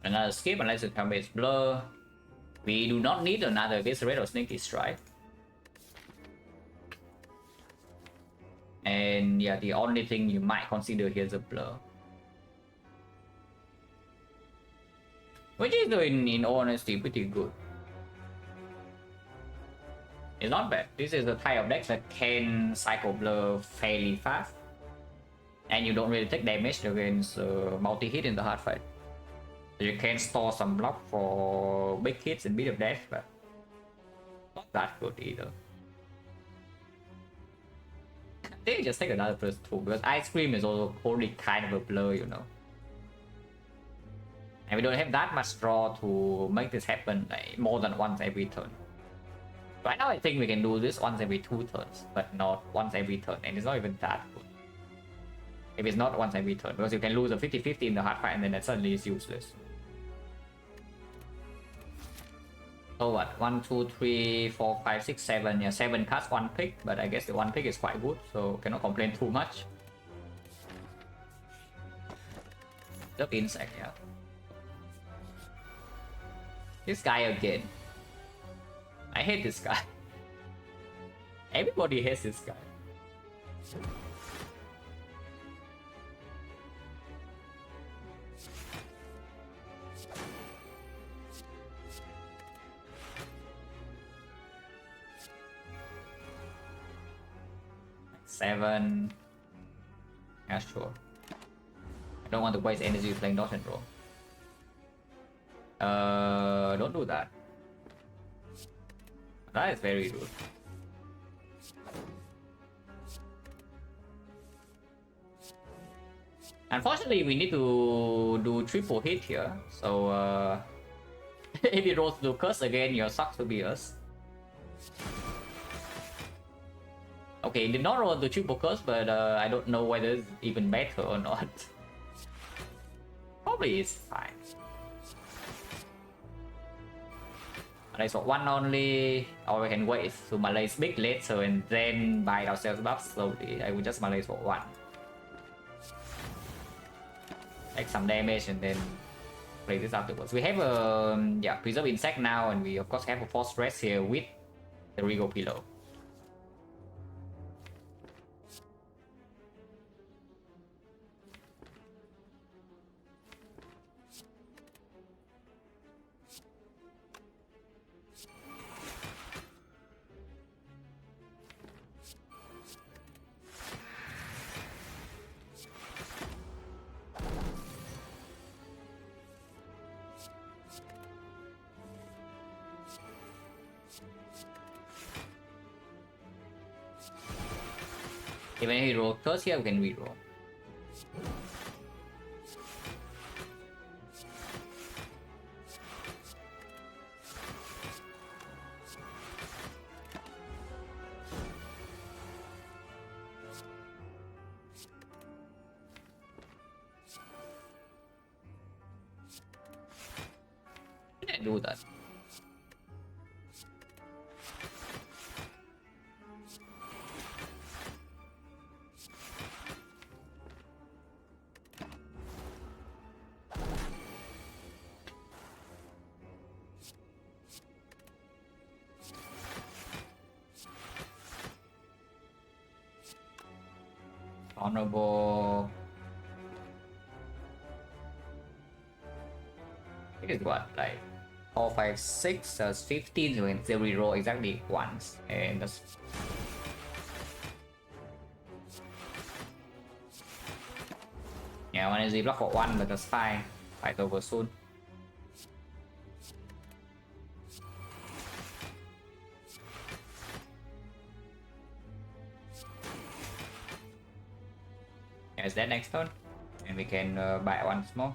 Another skip unless it comes with blur. We do not need another Viscerate or Sneaky Strike. And yeah, the only thing you might consider here is a blur. Which is doing, in all honesty, pretty good. It's not bad. This is a type of deck that can cycle blur fairly fast. And you don't really take damage against multi-hit in the hard fight. So you can store some block for big hits and bit of dash, but not that good either. I think just take another +2 because Ice Cream is also only kind of a blur, you know. And we don't have that much draw to make this happen like more than once every turn. Right now I think we can do this once every 2 turns, but not once every turn, and it's not even that good. If it's not once every turn, because you can lose a 50-50 in the hard fight and then that suddenly is useless. So what? 1, 2, 3, 4, 5, 6, 7. Yeah, 7 cards, 1 pick, but I guess the 1 pick is quite good, so cannot complain too much. The insect, yeah. This guy again. I hate this guy. Everybody hates this guy. Seven. Yeah, sure. I don't want to waste energy playing dodge and roll. Don't do that. That is very rude. Unfortunately, we need to do triple hit here. So if it rolls to curse again, your sucks to be us. Okay, it did not roll the triple curse, but I don't know whether it's even better or not. Probably it's fine. Malaise for 1 only, or we can wait to Malaise big later and then buy ourselves buff slowly. I will just Malaise for 1. Take some damage and then play this afterwards. We have a yeah, Preserve Insect now, and we of course have a Force Rest here with the Regal Pillow. Even if we roll curse here, we can reroll. Can't do that. Honorable. It is what, like 4, 5, 6, 15, so in theory roll exactly once, and that's yeah, one is block for 1, but that's fine. Fight over soon. Yeah, it's that next turn, and we can buy once more.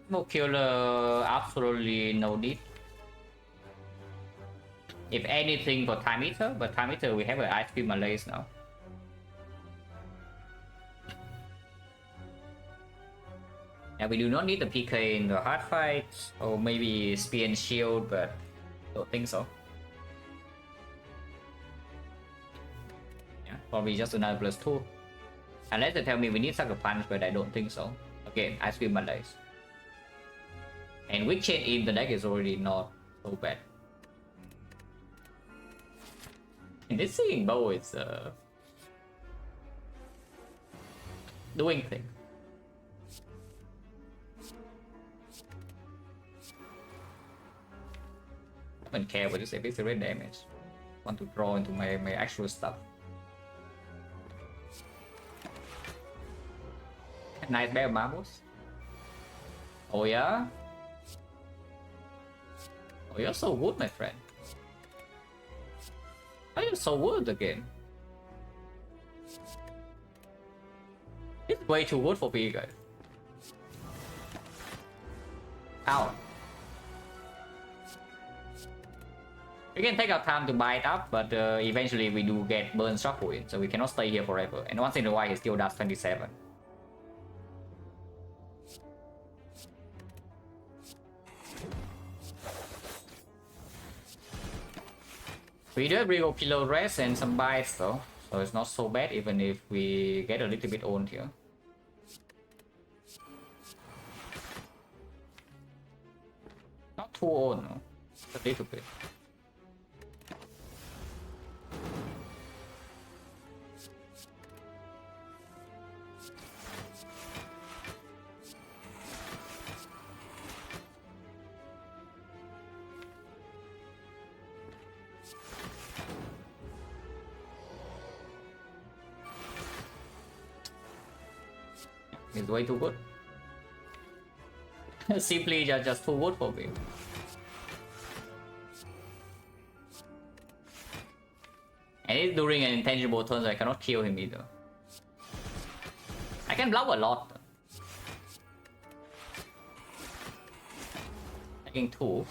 No killer, absolutely no need. If anything for time eater, but time eater we have an ice cream malaise now. And we do not need the PK in the hard fight, or maybe spear and shield, but don't think so. Yeah, probably just another +2. Unless they tell me we need sucker punch, but I don't think so. Again, ice cream malaise. And weak chain in the deck is already not so bad. And this seeing bow is doing thing. I don't care what you say, it's red damage. Want to draw into my actual stuff. Nice bear marbles. Oh yeah? Oh, you're so good, my friend. Why are you so good again? It's way too good for me, guys. Ow. We can take our time to buy it up, but eventually we do get burn shock in, so we cannot stay here forever. And once in a while, he still does 27. We do have real pillow rest and some bites though, so it's not so bad even if we get a little bit owned here. Not too owned, no. Just a little bit. It's way too good. Simply just too good for me. And it's during an intangible turn, so I cannot kill him either. I can block a lot. Taking 2.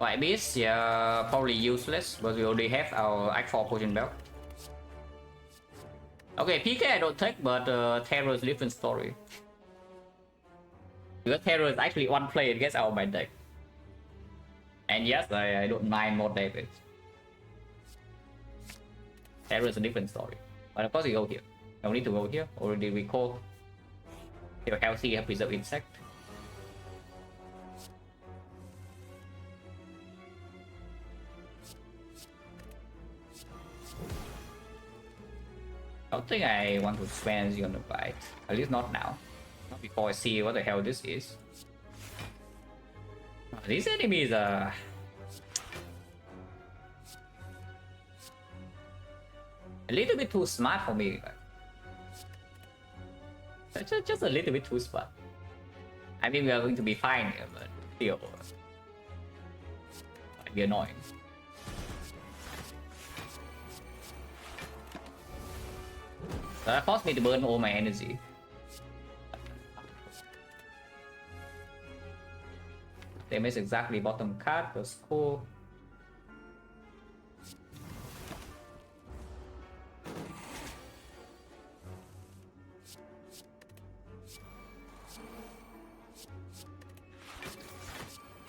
White Beast, yeah, probably useless, but we already have our Act 4 potion belt. Okay, PK I don't take, but Terror is a different story. Because Terror is actually one play against our my deck. And yes, I don't mind more damage. Terror is a different story. But of course we go here. No need to go here, already recall. You're healthy, have preserve insect. I don't think I want to spend you on the bite. At least not now. Not before I see what the hell this is. These enemies are... A little bit too smart for me. Just a little bit too smart. I mean, we are going to be fine here, but still, might be annoying. So that forced me to burn all my energy. Damage exactly bottom card was cool.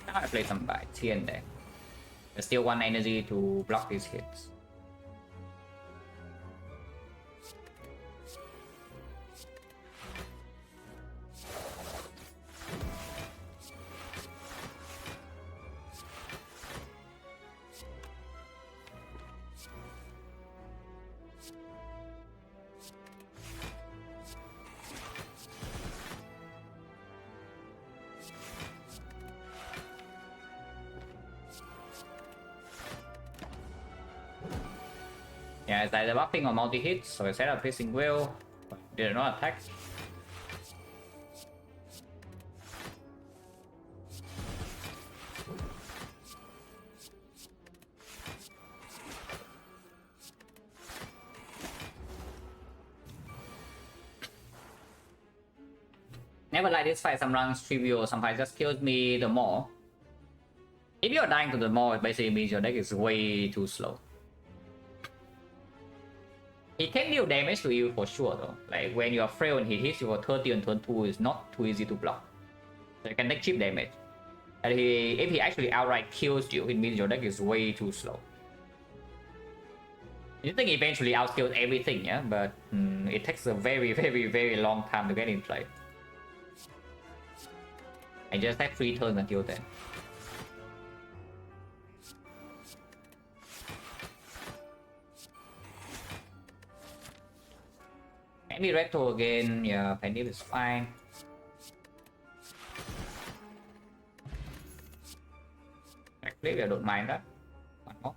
Now I play some bites here and there. There's still 1 energy to block these hits. Yeah, it's like the buffing on multi-hits, so I set up Piercing Will, but did not attack. Never like this fight, some runs trivial, sometimes just kills me the more. If you're dying to the more, it basically means your deck is way too slow. He can deal damage to you for sure though. Like when you're frail and he hits you for 30 on turn 2, it's not too easy to block. So you can take cheap damage. And if he actually outright kills you, it means your deck is way too slow. You think eventually outscales everything, yeah? But it takes a very long time to get in play. I just have 3 turns until then. Maybe retro again, yeah, Penny is fine. Actually, I don't mind that. One more.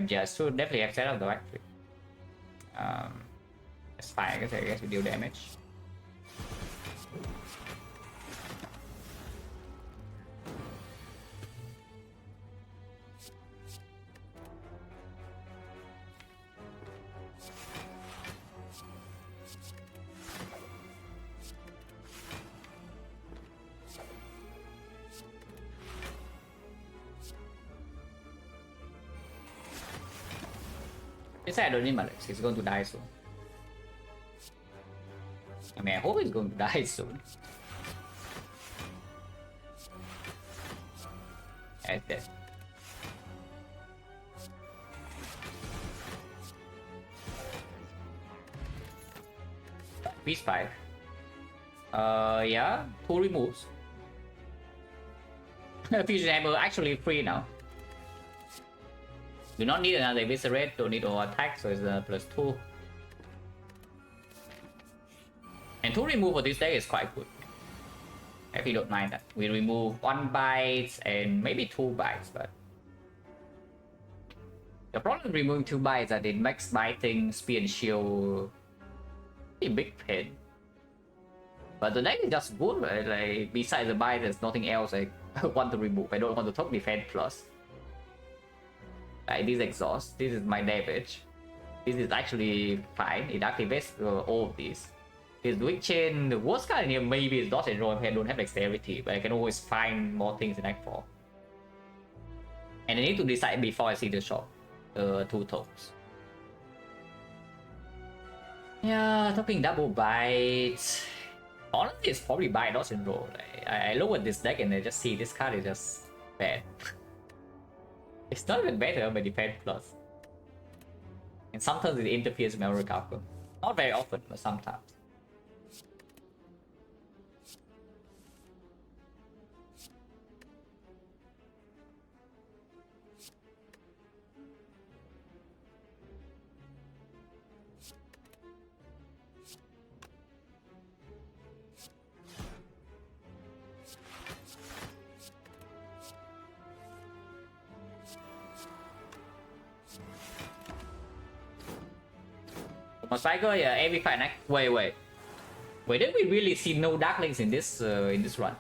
Yeah, should definitely have set up though actually. It's fine, I guess we deal damage. This I don't need Alex, he's going to die soon. I mean, I hope he's going to die soon. Right there. Beast 5. Yeah, 2 removes. Fusion Hammer actually free now. Do not need another Eviscerate, don't need all attack, so it's +2. And 2 remove for this deck is quite good. If you don't mind that. We remove 1 bite and maybe 2 bites, but the problem with removing 2 bites is that it makes biting Spear and Shield a big pain. But the deck is just good, right? Like besides the bite, there's nothing else I want to remove. I don't want to talk Defend plus. This exhaust, this is my damage. This is actually fine. It activates all of these. This weak chain, the worst card in here maybe is dodge and roll if I don't have dexterity, but I can always find more things in Act 4. And I need to decide before I see the shop. 2 tomes. Yeah, talking double bites. Honestly, it's probably buy dodge and roll. I look at this deck and I just see this card is just bad. It's not even better by Defend plus. And sometimes it interferes with memory calculus. Not very often, but sometimes. Cycle, yeah, every fight. Wait. Did we really see no Darklings in this run?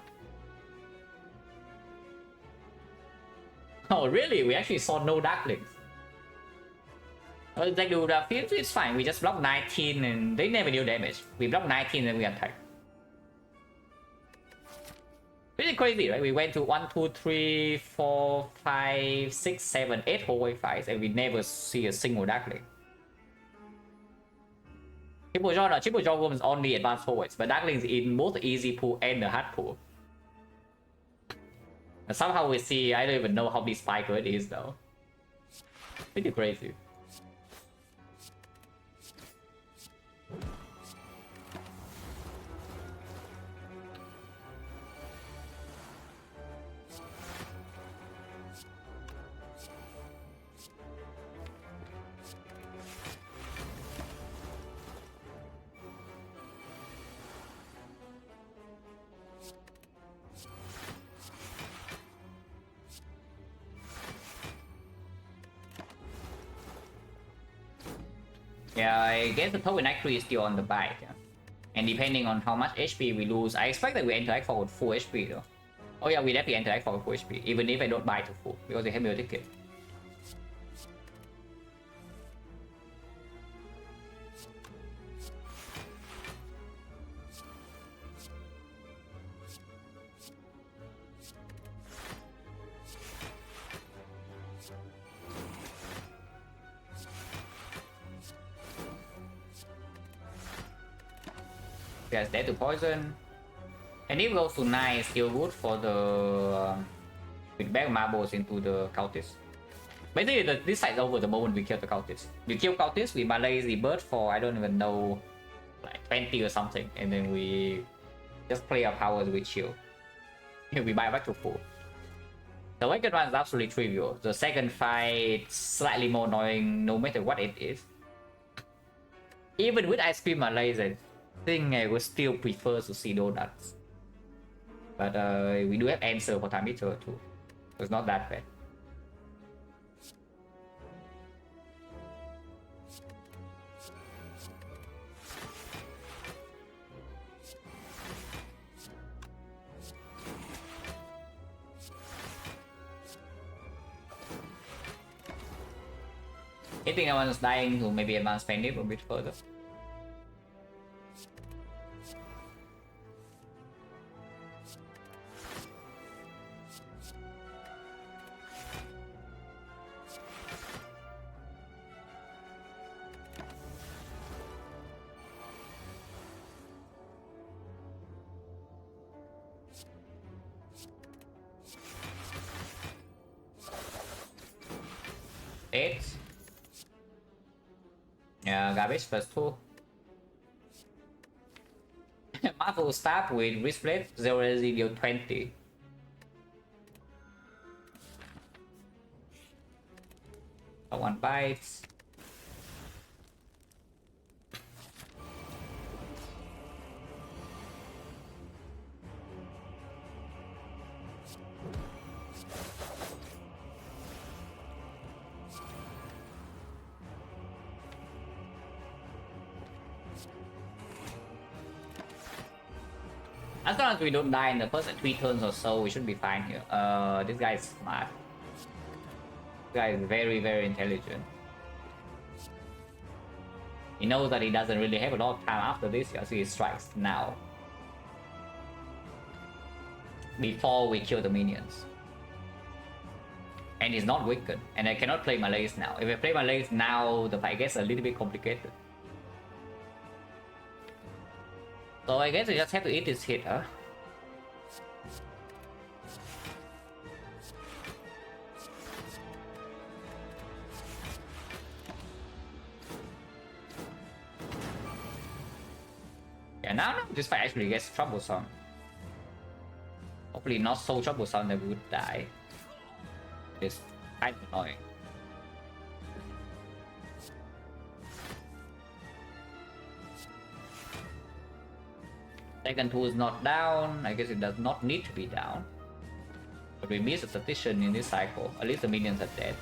Oh, really? We actually saw no Darklings. They do the field, it's fine. We just block 19 and they never deal damage. We block 19 and we attack. Pretty crazy, right? We went to 1, 2, 3, 4, 5, 6, 7, 8 hallway fights and we never see a single Darkling. Triple Jaw Woman's only advanced forwards, but Darklings in both the easy pool and the hard pool. And somehow we see, I don't even know how this spiker it is though. Pretty crazy. Yeah, I guess the Power Knight Crew is still on the bike, yeah. And depending on how much HP we lose, I expect that we interact for with full HP though. Oh yeah, we definitely interact for full HP, even if I don't buy to full, because they have me a ticket. Yes, dead to poison. And if goes to 9, still good for the with back marbles into the cultist. Basically, this site's over the moment we kill the cultist. We kill cultist, we malaise the bird for I don't even know, like 20 or something, and then we just play our powers with chill. We buy back to full. The second one is absolutely trivial. The second fight slightly more annoying no matter what it is. Even with ice cream malaise, I think I would still prefer to see donuts. But we do have answer for time eater too. So it's not that bad. I think I was dying to maybe advance Penny a bit further. Yeah, garbage +2. Marvel Staff with Wristplate, 0 residual 20. One bites. As long as we don't die in the first 3 turns or so, we should be fine here. This guy is smart. This guy is very, very intelligent. He knows that he doesn't really have a lot of time after this, so he strikes now. Before we kill the minions. And he's not weakened, and I cannot play Malaise now. If I play Malaise now, the fight gets a little bit complicated. So I guess we just have to eat this hit, huh? Yeah, now this fight actually gets troublesome. Hopefully not so troublesome that we would die. It's kind of annoying. Second tool is not down. I guess it does not need to be down. But we miss a petition in this cycle. At least the minions are dead.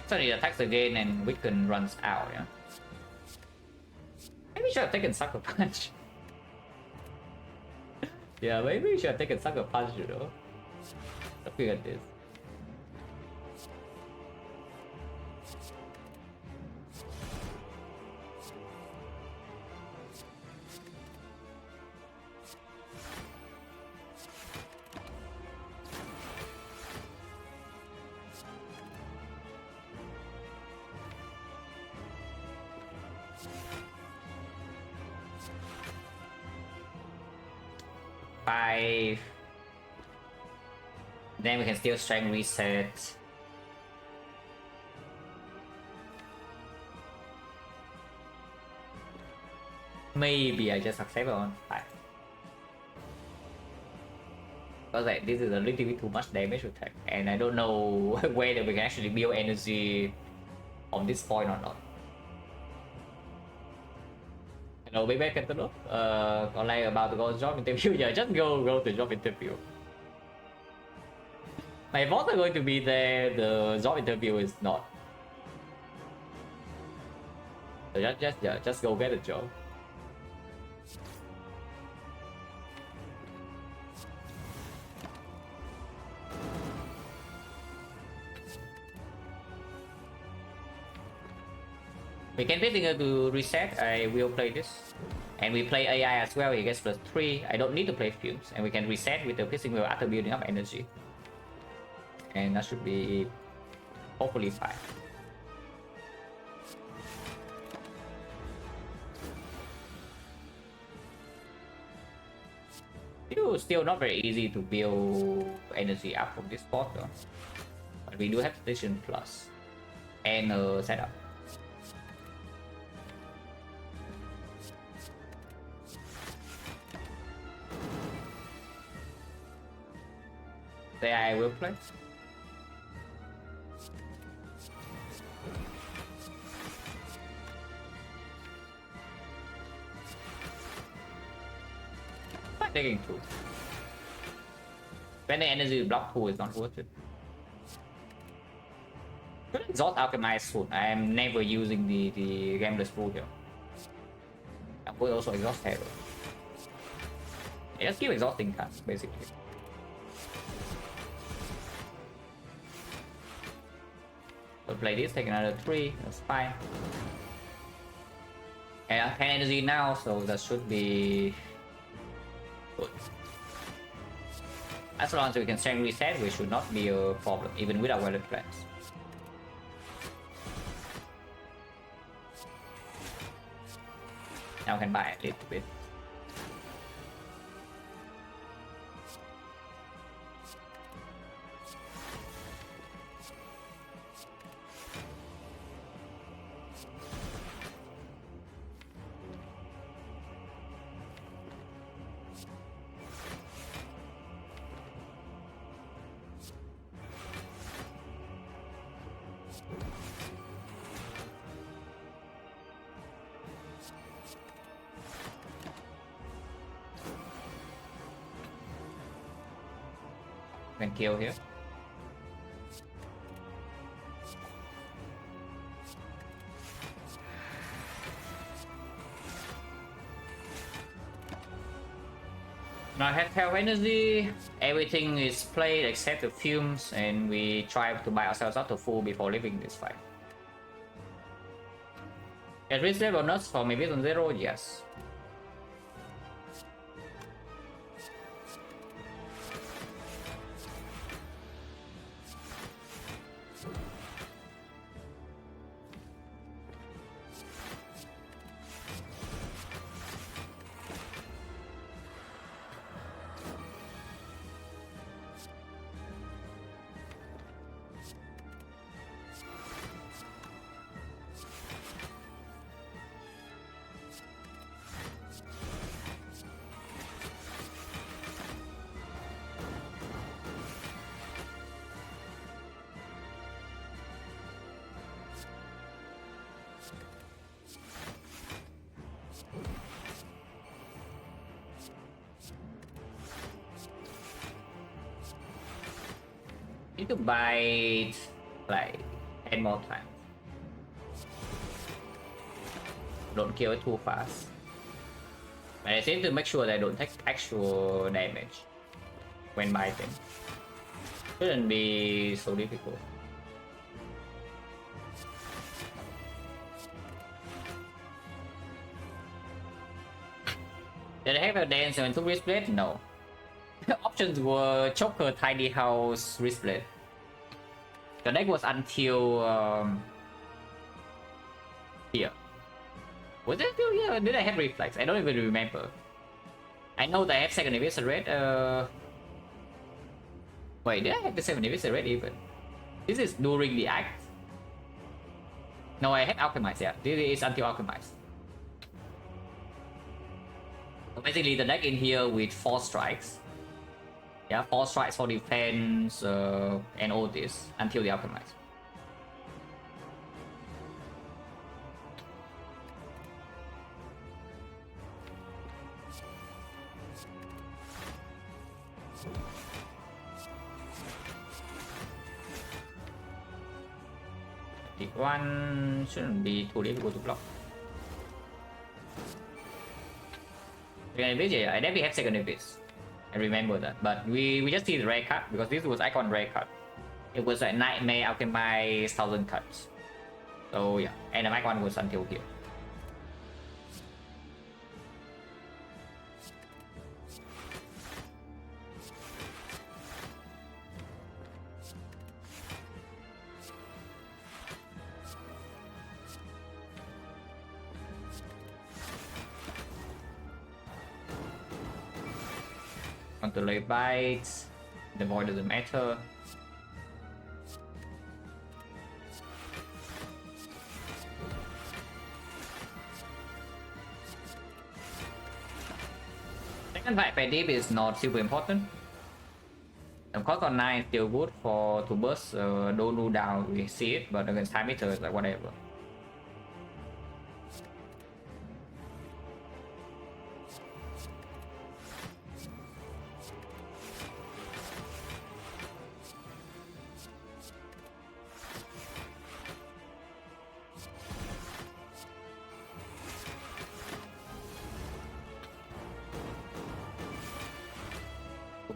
So he attacks again and Wiccan runs out, yeah? Maybe we should have taken Sucker Punch. Yeah, maybe we should have taken Sucker Punch, you know? Look at this. Then we can still strength reset. Maybe I just accept on 5. Because like this is a little bit too much damage to take, and I don't know whether we can actually build energy on this point or not. Hello, be back at the loop. Online about to go job interview. Yeah, just go to job interview. My bots are going to be there. The job interview is not. So just go get a job. We can basically to reset. I will play this, and we play AI as well. He gets +3. I don't need to play fumes, and we can reset with the piercing wheel after building up energy, and that should be hopefully fine. Still not very easy to build energy up from this spot though, but we do have station plus and setup. There I will play. I'm taking 2. When the energy block pool is not worth it. Should exhaust alchemize soon. I am never using the gambler's pool here. I will also exhaust terror. Yeah, just keep exhausting cards basically. We'll play this, take another 3, that's fine. And I have 10 energy now, so that should be good. As long as we can strength reset, we should not be a problem, even without weather plans. Now we can buy a little bit. Can kill here. Now I have 12 energy, everything is played except the fumes, and we try to buy ourselves up to full before leaving this fight. At risk level nuts for maybe on 0, yes. Need to bite like 10 more times. Don't kill it too fast. And I seem to make sure that I don't take actual damage when biting. Shouldn't be so difficult. Did I have a dance and to wrist blade? No. The options were choker, tiny house, wrist blade. The deck was until here. Was it still here? Did I have reflex? I don't even remember. I know that I have second eviscerate. Wait, did I have the second eviscerate even? This is during the act. No, I had alchemize. Yeah, this is until alchemize. So basically, the deck in here with 4 strikes. Yeah, 4 strikes for defense and all this until the alchemize. One shouldn't be too difficult to block. Second Abyss, yeah, I never have Second Abyss. I remember that, but we just see the rare card because this was icon rare card. It was a Nightmare Alchemist 1000 cards. So yeah, and the icon was until here. Control bites, the void doesn't matter. Second fight by deep is not super important. Of course on 9 still good for to burst don't do down, we see it, but against time meter is like whatever.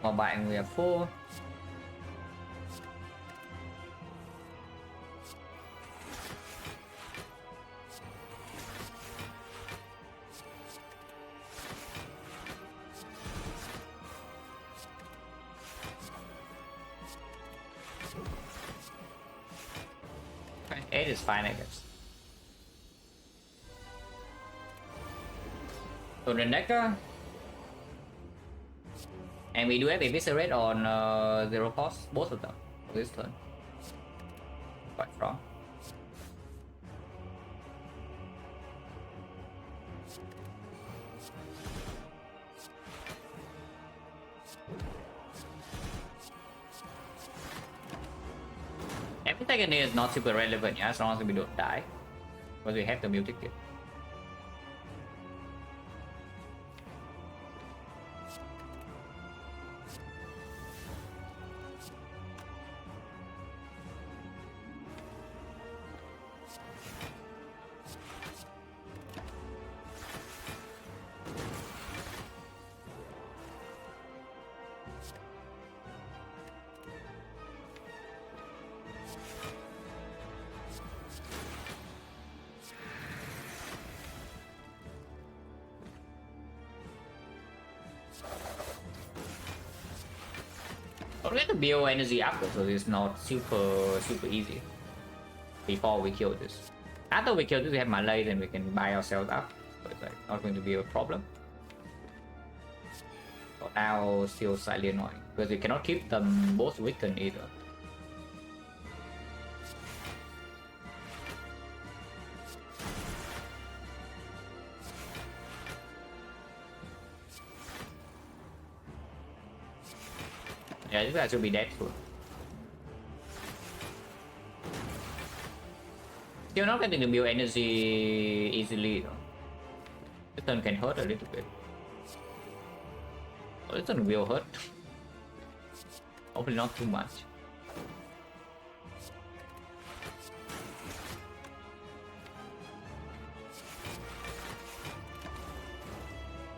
Còn bạn we have 4. Okay, 8 is fine, I guess. So the next and we do have Eviscerate on 0 cost, both of them, this turn. Quite strong. Every second is not super relevant, yeah, as long as we don't die. Because we have the mutant kit. But we have to build energy after, so it's not super easy before we kill this. After we kill this, we have melee, then we can buy ourselves up. So it's like not going to be a problem. But now still slightly annoying because we cannot keep them both weakened either. Yeah, this guy should be dead soon. Still not getting to build energy easily though. This turn can hurt a little bit. Oh, this turn will hurt. Hopefully not too much.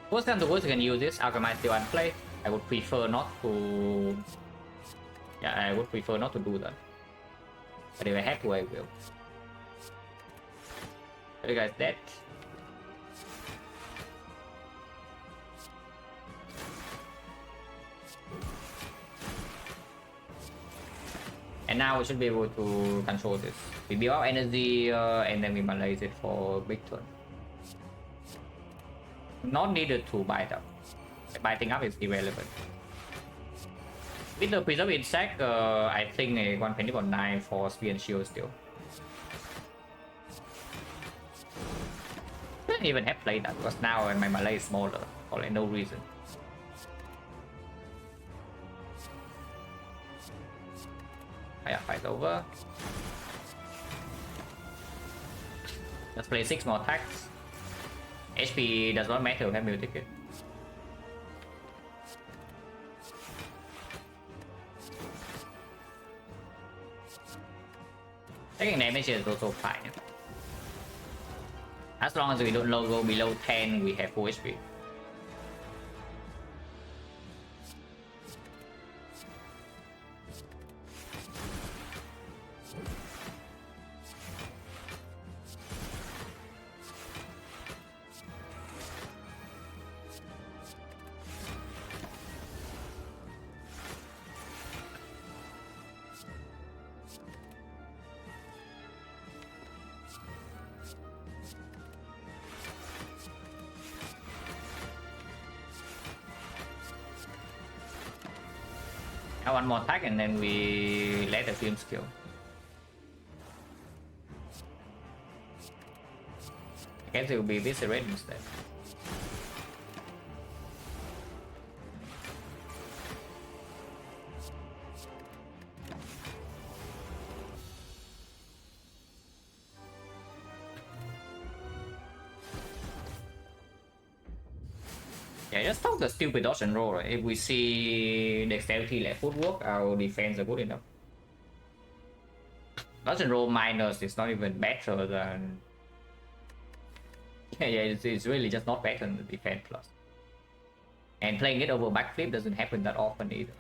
Worst come to worst, you can use this. Alchemy still unplay. I would prefer not to. Yeah, I would prefer not to do that. But if I have to, I will. Are you guys dead? And now we should be able to control this. We build up energy and then we malaise it for big turn. Not needed to bite up. Biting up is irrelevant. With the Preserve Insect, I think a 120.9 for Spear and Shield still. I didn't even have played that because now my Malay is smaller for like no reason. Yeah, fight over. Let's play 6 more attacks. HP does not matter, have me ticket. Taking damage is also fine. As long as we don't go below 10, we have full HP. One more attack and then we let the film skill. I guess it will be Viscerate instead. Yeah, just talk the stupid dodge and roll, right? If we see dexterity like footwork, our defense are good enough. Dodge and roll minus is not even better than... Yeah, it's really just not better than the defense plus. And playing it over backflip doesn't happen that often either.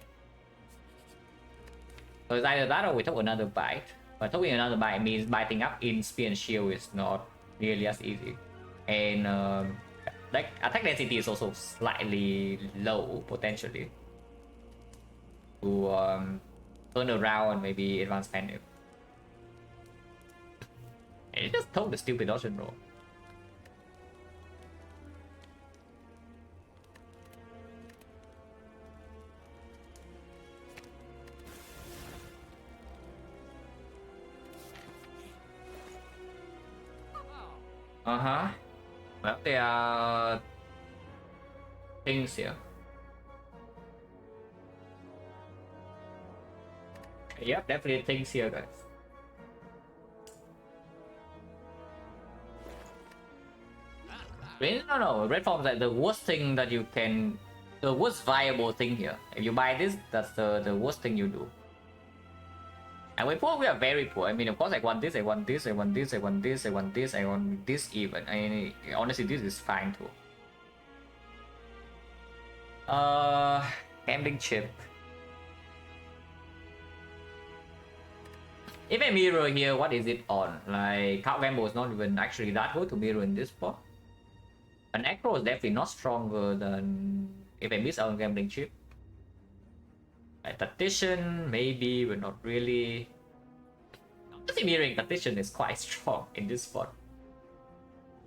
So it's either that or we took another bite. But taking another bite means biting up in Spear and Shield is not nearly as easy. And like attack density is also slightly low potentially to turn around and maybe advance panic. And it just told the stupid dodge and roll. Well, there are things here. Yep, definitely things here, guys. No. Red form is like the worst thing that you can, the worst viable thing here. If you buy this, that's the worst thing you do. And we're poor, we are very poor. I mean, of course, I want this, I want this, I want this, I want this, I want this, I want this even. I mean, honestly, this is fine too. Gambling chip. If I mirror here, what is it on? Like, Count Gamble is not even actually that good to mirror in this spot. An Acro is definitely not stronger than if I miss out on Gambling chip. Tactician, maybe, but not really. Honestly, mirroring Tactician is quite strong in this spot.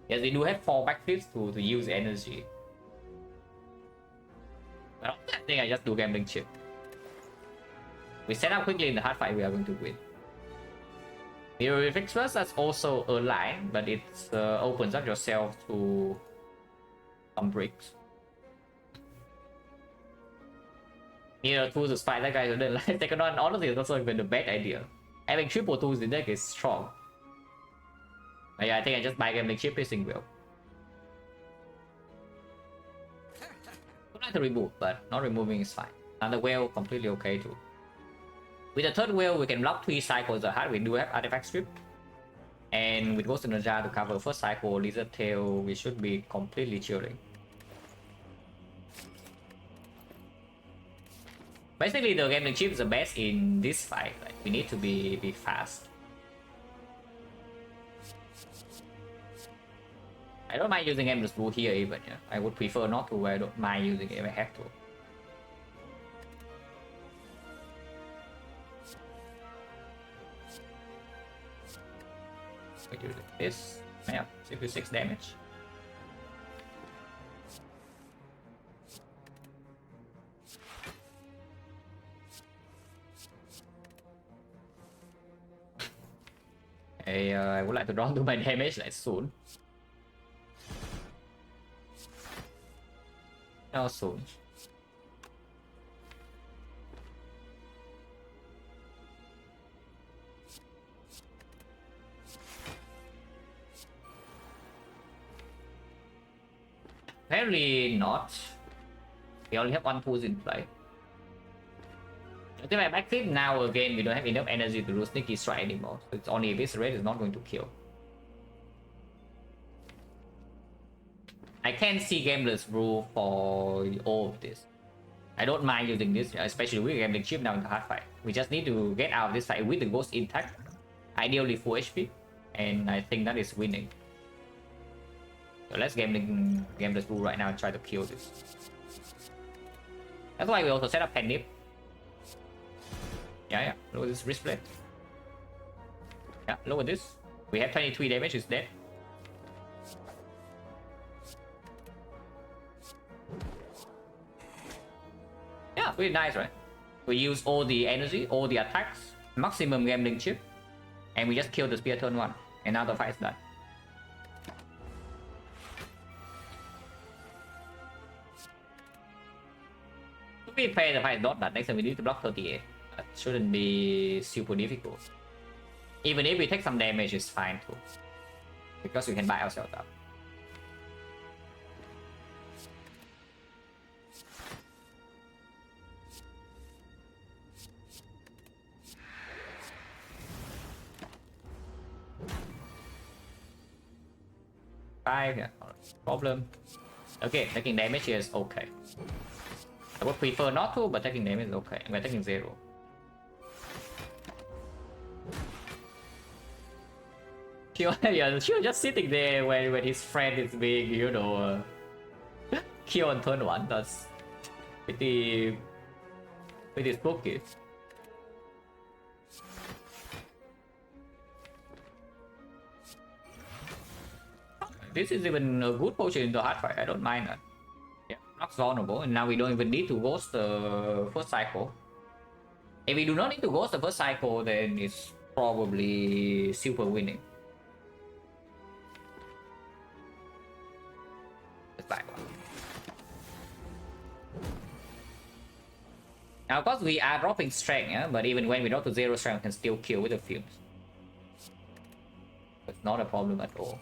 Yes, we do have 4 backflips to use energy. But I think I just do Gambling chip. We set up quickly in the hard fight, we are going to win. Mirror Reflex first, that's also a line, but it opens up yourself to some bricks. Mirror tools to spy that guy who didn't like XecnaR, honestly, it's also even a bad idea. Having triple tools in deck is strong. But yeah, I think I just buy Gambling chip piercing wheel. Don't like to remove, but not removing is fine. And the whale completely okay too. With the third whale, we can block 3 cycles ahead. We do have artifact strip. And with Ghost in the Jar to cover first cycle, Lizard Tail, we should be completely chilling. Basically, the gambling chip is the best in this fight. Like, we need to be fast. I don't mind using Endless Blue here even, yeah. I would prefer not to, I don't mind using it if I have to. We do this. Yeah, 66 damage. I would like to draw to my damage like soon. No, soon. Apparently not. We only have one pulse in play. I think my backflip now again, we don't have enough energy to do sneaky strike anymore. So it's only this rate is not going to kill. I can see Gambler's Rule for all of this. I don't mind using this, especially with Gambling Chip now in the hard fight. We just need to get out of this fight with the Ghost intact. Ideally full HP. And I think that is winning. So let's Gambler's Rule right now and try to kill this. That's why we also set up Pennip. Yeah, look at this wrist plate. Yeah, look at this. We have 23 damage, it's dead. Yeah, really nice, right? We use all the energy, all the attacks, maximum gambling chip, and we just kill the spear turn 1. And now the fight is done. To be fair, the fight is not done. Next time we need to block 38. That shouldn't be super difficult. Even if we take some damage, it's fine too. Because we can buy ourselves up. Yeah, problem. Okay, taking damage here is okay. I would prefer not to, but taking damage is okay. We're taking 0. She was just sitting there when his friend is being, you know, killed on turn 1. That's pretty spooky. This is even a good potion in the hard fight. I don't mind that. Yeah, not vulnerable, and now we don't even need to ghost the first cycle. If we do not need to ghost the first cycle, then it's probably super winning. Let's back one. Now, of course, we are dropping strength, yeah? But even when we drop to 0 strength, we can still kill with the fumes. It's not a problem at all.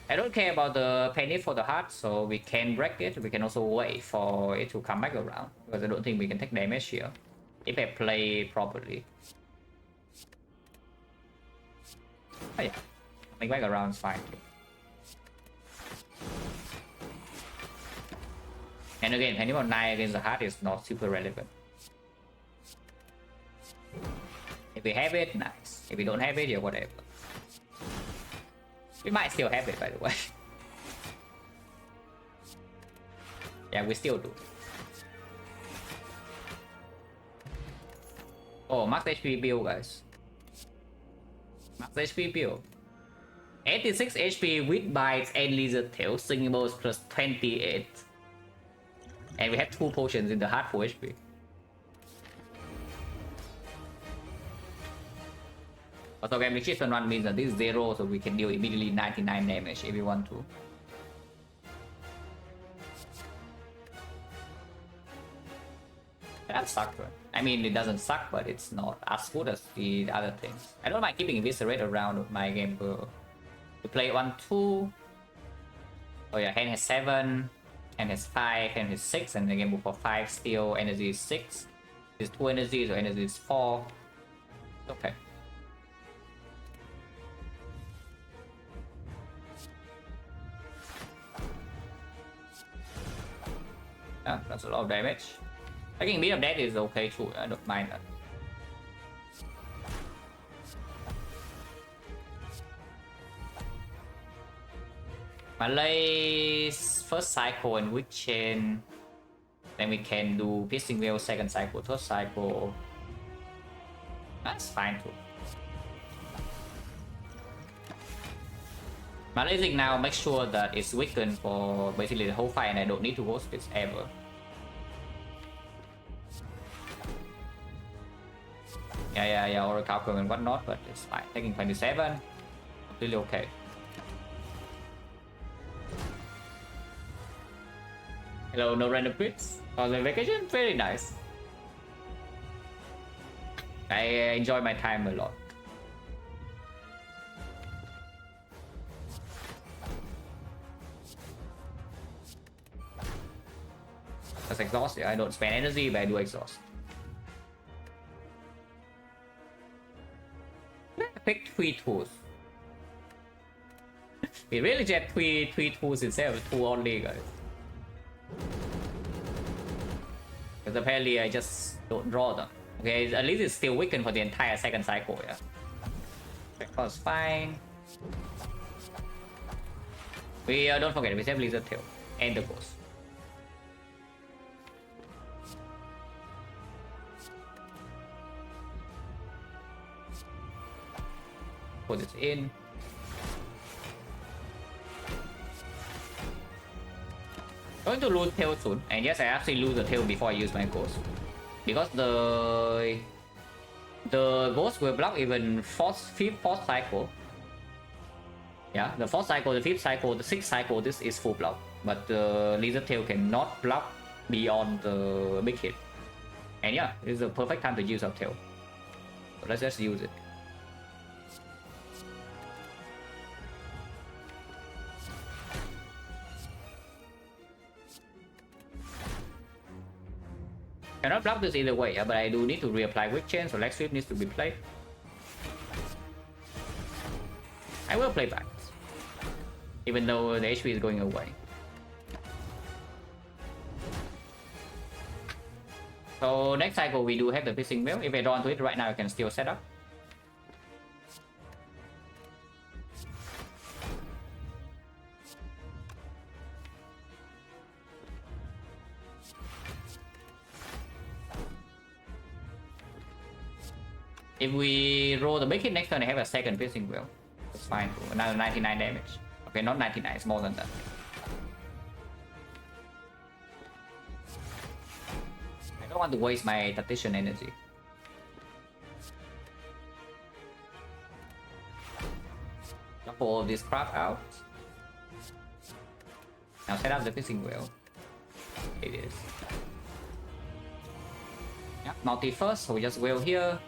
I don't care about the penny for the heart, so we can break it. We can also wait for it to come back around, because I don't think we can take damage here if I play properly. Oh yeah, coming back around is fine too. And again, penny for 9 against the heart is not super relevant. If we have it, nice. If we don't have it, yeah, whatever. We might still have it, by the way. Yeah, we still do. Oh, max HP build, guys. Max HP build. 86 HP with bites and lizard tail, singles plus 28. And we have 2 potions in the heart for HP. Also, gambling chip turn 1 means that this is 0, so we can deal immediately 99 damage if we want to. That sucks, right? I mean, it doesn't suck, but it's not as good as the other things. I don't mind keeping Eviscerate around with my game to play 1, 2. Oh yeah, hand has 7, hand has 5, hand has 6, and the game book for 5 still energy is 6. It's 2 energy, so energy is 4. Okay. Yeah, that's a lot of damage. Taking a bit of that is okay too, I don't mind that. Malay's first cycle and weak chain. Then we can do piercing wheel second cycle, third cycle. That's fine too. Malaysian now make sure that it's weakened for basically the whole fight and I don't need to ghost this ever. Yeah, Oracle and whatnot, but it's fine. Taking 27, completely okay. Hello, no random quits. On the vacation, very nice. I enjoy my time a lot. That's exhausting. I don't spend energy, but I do exhaust. Pick 3 tools. We really get three tools instead of 2 only, guys. Because apparently I just don't draw them. Okay, at least it's still weakened for the entire second cycle, yeah. That's fine. We don't forget, we have Lizard Tail and the Ghost. Put this in. Going to lose tail soon, and yes, I actually lose the tail before I use my ghost, because the ghost will block even fifth, fourth cycle. Yeah, the fourth cycle, the fifth cycle, the sixth cycle, this is full block, but the lizard tail cannot block beyond the big hit. And yeah, this is the perfect time to use our tail. So let's just use it. Cannot block this either way, yeah, but I do need to reapply weak chain, so leg sweep needs to be played. I will play back, even though the HP is going away. So next cycle we do have the fishing wheel. If I draw onto it right now, I can still set up. If we roll the big hit next turn, I have a second piercing wheel. That's fine. Another 99 damage. Okay, not 99, it's more than that. I don't want to waste my tactician energy. Pull all this crap out. Now set up the piercing wheel. It is. Yeah, multi first, so we just wheel here.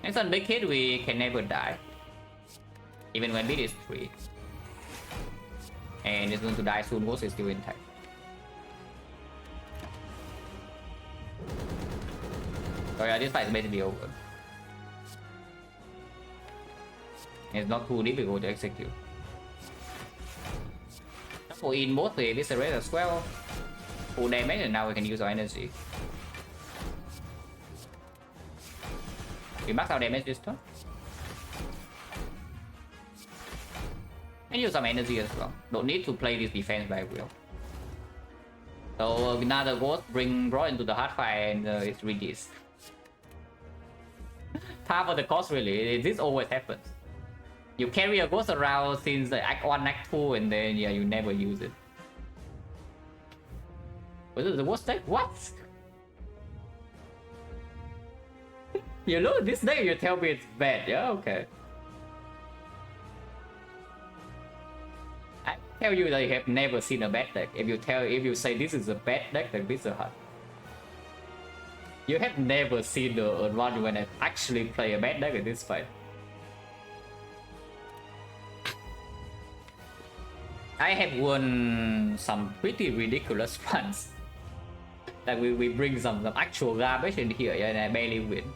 Next on big hit, we can never die. Even when beat is 3. And it's going to die soon, Ghost is still intact. So yeah, this fight is basically over. It's not too difficult to execute. Pull in both the Eviscerate as well. Full damage, and now we can use our energy. We max our damage this turn. And use some energy as well. Don't need to play this defense by will. So another ghost brought into the hard fight, and it's reduced. Half of the cost really. This always happens. You carry a ghost around since the Act 1, Act 2, and then yeah, you never use it. Was it the worst deck? What? You know this deck, you tell me it's bad, yeah? Okay. tell you that you have never seen a bad deck. If you say this is a bad deck, then this is a hard. You have never seen a run when I actually play a bad deck in this fight. I have won some pretty ridiculous runs. Like we bring some actual garbage in here, yeah, and I barely win.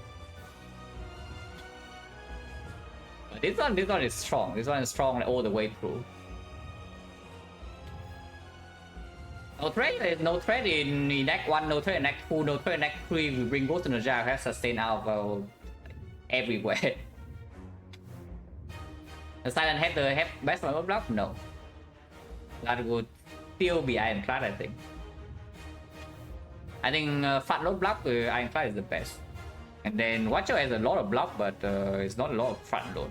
But this one is strong. This one is strong all the way through. No threat in Act 1, no threat in Act 2, no threat in Act 3. We bring Ghost Energy, have sustain out everywhere. The Silent have best one block? No. That would still be Ironclad, I think. I think fat load block Ironclad is the best. And then Watcher has a lot of block, but it's not a lot of front load.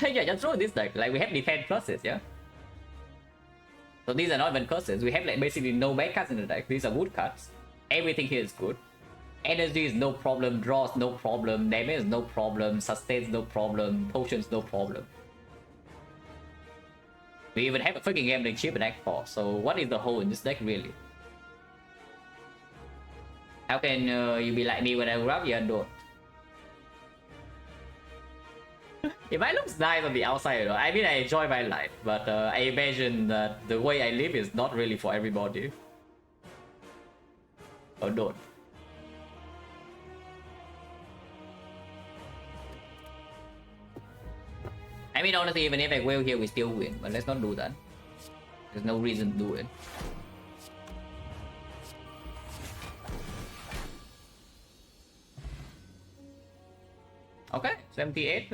Yeah, just throw this deck. Like we have defense pluses, yeah. So these are not even curses. We have like basically no bad cards in the deck. These are good cards. Everything here is good. Energy is no problem. Draws no problem. Damage is no problem. Sustains no problem. Potions no problem. We even have a freaking gambling chip in Act 4. So what is the hole in this deck really? How can you be like me when I grab you and don't? It might look nice on the outside, you know? I mean, I enjoy my life, but I imagine that the way I live is not really for everybody. Or don't. I mean, honestly, even if I will here, we still win, but let's not do that. There's no reason to do it. Okay, 78,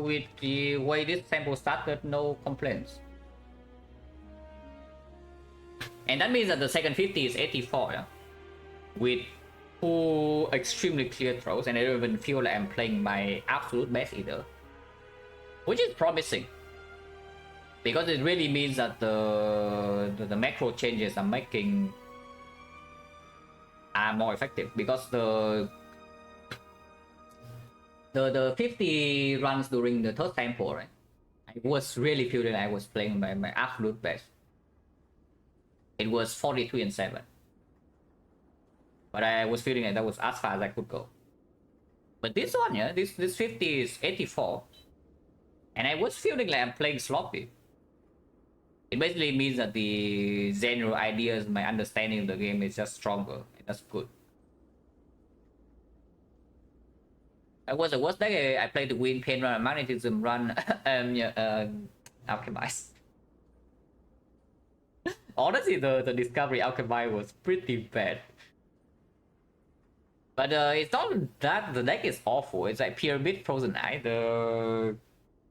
with the way this sample started, no complaints. And that means that the second 50 is 84, yeah? With 2 extremely clear throws, and I don't even feel like I'm playing my absolute best either. Which is promising. Because it really means that the macro changes I'm making are more effective. Because the 50 runs during the third sample, right? I was really feeling I was playing my absolute best. It was 43 and 7. But I was feeling like that was as far as I could go. But this one, yeah, this 50 is 84. And I was feeling like I'm playing sloppy. It basically means that the general ideas, my understanding of the game is just stronger. And that's good. It was the worst deck I played to win Pain Run, Magnetism Run, Alchemize. Honestly, the Discovery Alchemize was pretty bad. But it's not that the deck is awful. It's like Pyramid Frozen Eye.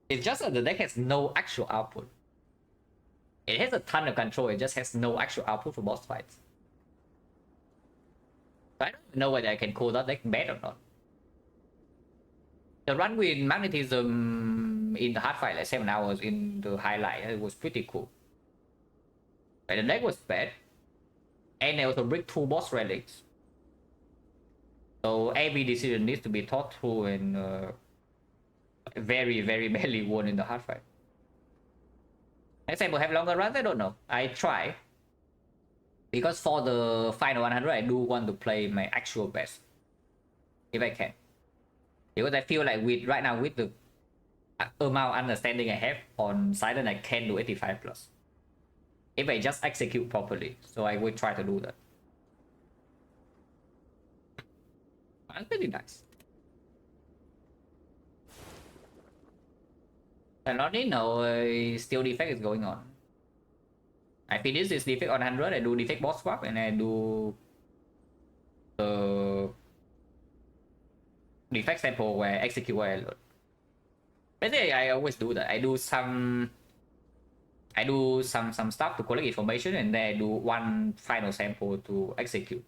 It's just that the deck has no actual output. It has a ton of control, it just has no actual output for boss fights. So I don't know whether I can call that deck bad or not. The run with Magnetism in the hard fight, like 7 hours in the highlight, it was pretty cool. But the deck was bad. And I also break 2 boss relics. So every decision needs to be thought through and very, very badly won in the hard fight. Next time we'll have longer runs, I don't know. I try. Because for the final 100, I do want to play my actual best. If I can. Because I feel like right now with the amount of understanding I have on Silent, I can do 85 plus. If I just execute properly. So I will try to do that. That's pretty nice. And already know still defect is going on. I finish this defect on 100, I do defect boss swap, and I do the defect sample where I execute where I load. Basically, I always do that. I do some stuff to collect information, and then I do one final sample to execute.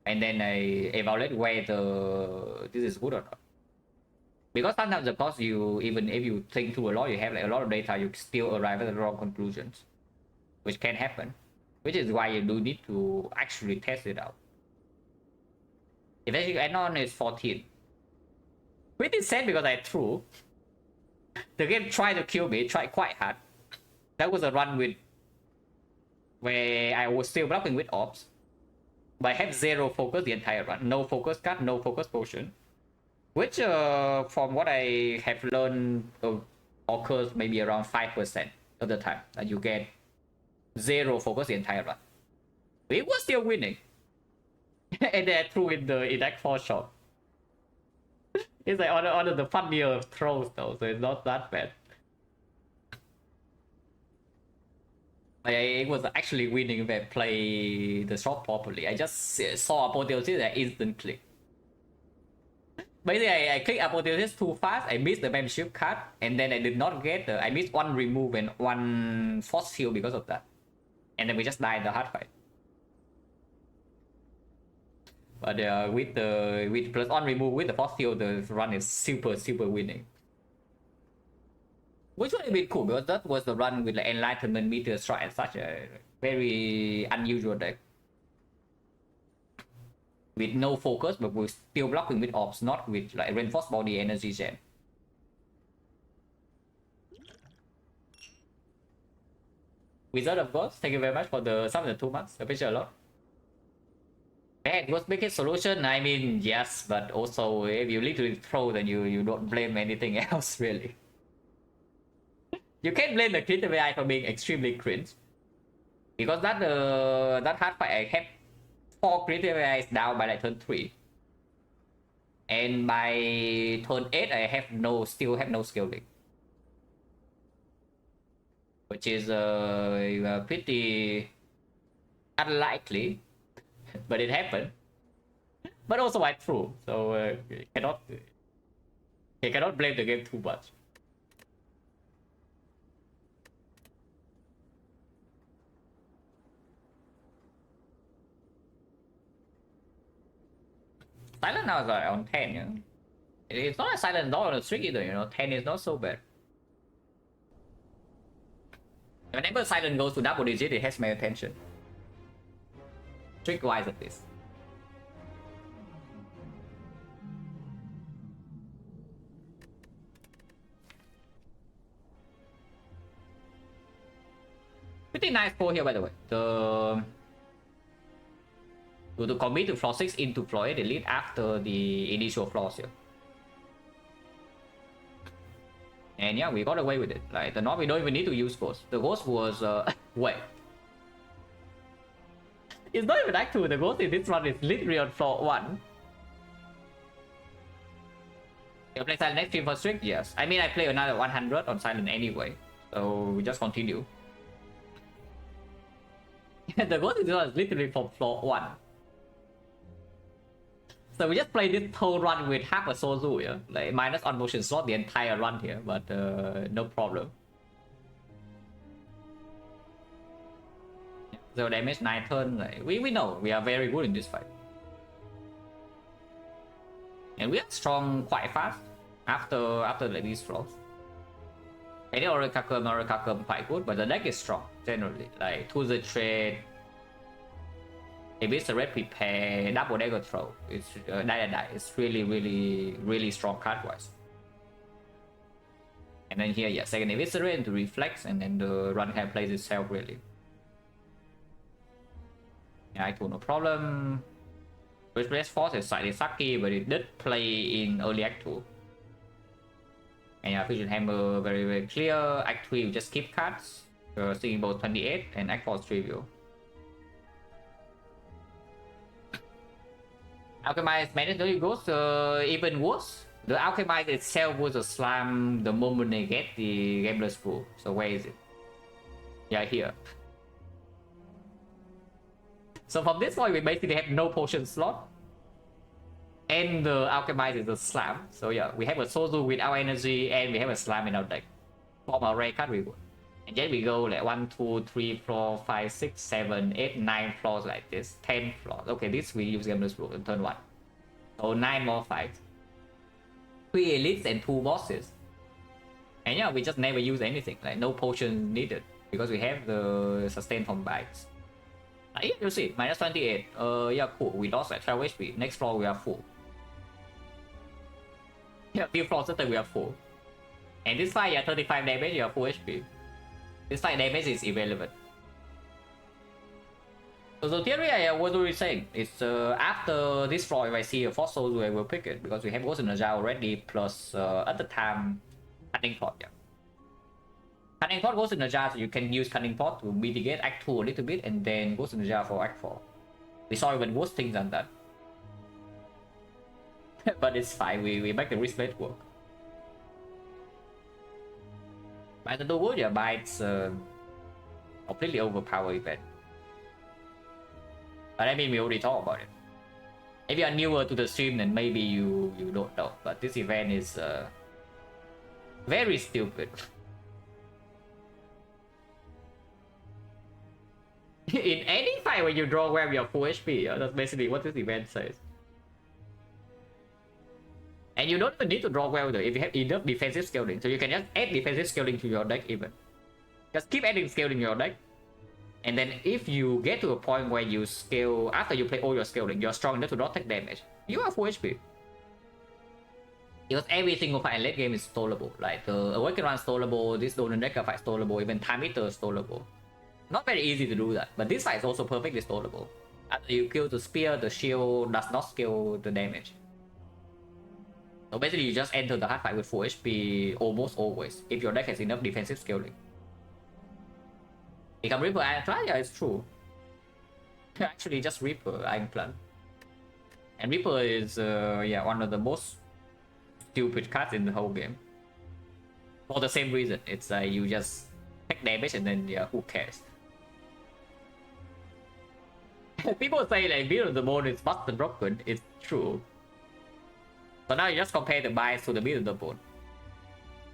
And then I evaluate whether this is good or not. Because sometimes, of course, even if you think through a lot, you have like a lot of data, you still arrive at the wrong conclusions, which can happen. Which is why you do need to actually test it out. Eventually, add-on is 14. We did sad because I threw. The game tried to kill me, tried quite hard. That was a run with where I was still blocking with orbs. But I have zero focus the entire run. No focus card, no focus potion. Which from what I have learned occurs maybe around 5% of the time that you get zero focus the entire run. We were still winning. And then I threw in the Inact 4 shot. It's like on the funnier throws though, so it's not that bad. I was actually winning if I play the shot properly. I just saw apotheosis and instant click. Basically, I clicked apotheosis too fast. I missed the membership card, and then I did not get I missed one remove and one force heal because of that. And then we just died in the hard fight. But with plus on remove with the force heal, the run is super winning. Which would have been cool because that was the run with like enlightenment, meteor strike, and such a very unusual deck. With no focus, but we're still blocking with orbs, not with like reinforced body energy gem. Wizard of Ghosts, thank you very much for the sub in the 2 months. Appreciate a lot. And was make it solution? I mean, yes, but also if you literally throw, then you don't blame anything else really. You can't blame the crit AI for being extremely cringe. Because that hard fight I have 4 crit AIs down by like turn 3. And by turn 8 I have still have no scaling. Which is pretty unlikely. But it happened. But also I threw, so you cannot blame the game too much. Silent now is like on 10, you know. It's not a silent dog on a streak either, you know. 10 is not so bad. Whenever silent goes to double digit, it has my attention. Streak wise at least. Pretty nice pull here by the way. To commit to floor 6 into floor 8 elite after the initial floors here. And yeah, we got away with it. Like the knob, we don't even need to use ghost. The ghost was wait. It's not even Act 2, the ghost in this run is literally on floor 1. You play Silent next stream for streak? Yes. I mean I play another 100 on Silent anyway. So we just continue. The ghost in this one is literally from floor 1. So we just play this whole run with half a Sozu here, like minus on motion slot the entire run here, but no problem. 0 damage 9 turn, like, we know we are very good in this fight. And we are strong quite fast after like these flows. Any Orikakum quite good, but the deck is strong generally. Like to the trade. If it's a red prepare, double dagger throw, it's die. It's really strong card wise. And then here, yeah, second eviscerate into reflex, and then the run kind of plays itself really. Yeah, I told no problem. Restless Force is slightly sucky, but it did play in early Act 2. And yeah, Fusion Hammer very clear. Act 3 we just keep cards. Seeing both 28 and Act 4 trivial. Alchemist mandatory goes even worse. The Alchemist itself was a slam the moment they get the Gambler's Pool. So where is it? Yeah, here. So from this point we basically have no potion slot. And the Alchemist is a slam. So yeah, we have a Sozu with our energy and we have a slam in our deck. From our rare card reward. And then we go like 1, 2, 3, 4, 5, 6, 7, 8, 9 floors like this. 10 floors. Okay, this we use Gambler's Pool in turn 1. So 9 more fights. 3 elites and 2 bosses. And yeah, we just never use anything. Like no potion needed. Because we have the sustain from bites. Yeah, you see, minus 28. Yeah, cool. We lost like 12 HP. Next floor we are full. Yeah, few frost that we are full. And this fight, yeah, 35 damage, you are full HP. This fight damage is irrelevant. So the theory I was already saying is after this floor, if I see a fossil, we will pick it because we have Ghost in the Jar already. Plus at the time, Cunning Pot. Yeah, Cunning Pot goes in the jar, so you can use Cunning Pot to mitigate Act 2 a little bit, and then goes in the jar for Act 4. We saw even worse things than that. But it's fine. We make the wristlet work. By the wood, yeah, by it's completely overpowered event. But I mean, we already talked about it. If you are newer to the stream, then maybe you don't know. But this event is very stupid. In any fight when you draw well, you're full HP. That's basically what this event says. And you don't even need to draw well though if you have enough defensive scaling. So you can just add defensive scaling to your deck even. Just keep adding scaling in your deck. And then if you get to a point where you scale, after you play all your scaling, you're strong enough to not take damage, you are full HP. Because every single fight in late game is stallable. Like the Awaken Run stallable, this Golden Decker fight stallable, even Time Eater stallable. Not very easy to do that, but this fight is also perfectly stallable. After you kill the spear, the shield does not scale the damage. So basically you just enter the hard fight with full HP almost always, if your deck has enough defensive scaling. Become Reaper Ironclad? Yeah, it's true. Actually just Reaper Ironclad. And Reaper is yeah, one of the most stupid cards in the whole game. For the same reason, it's you just take damage and then yeah, who cares? People say like Beat of the Bone is busted broken, it's true. So now you just compare the bias to the Beat of the Bone.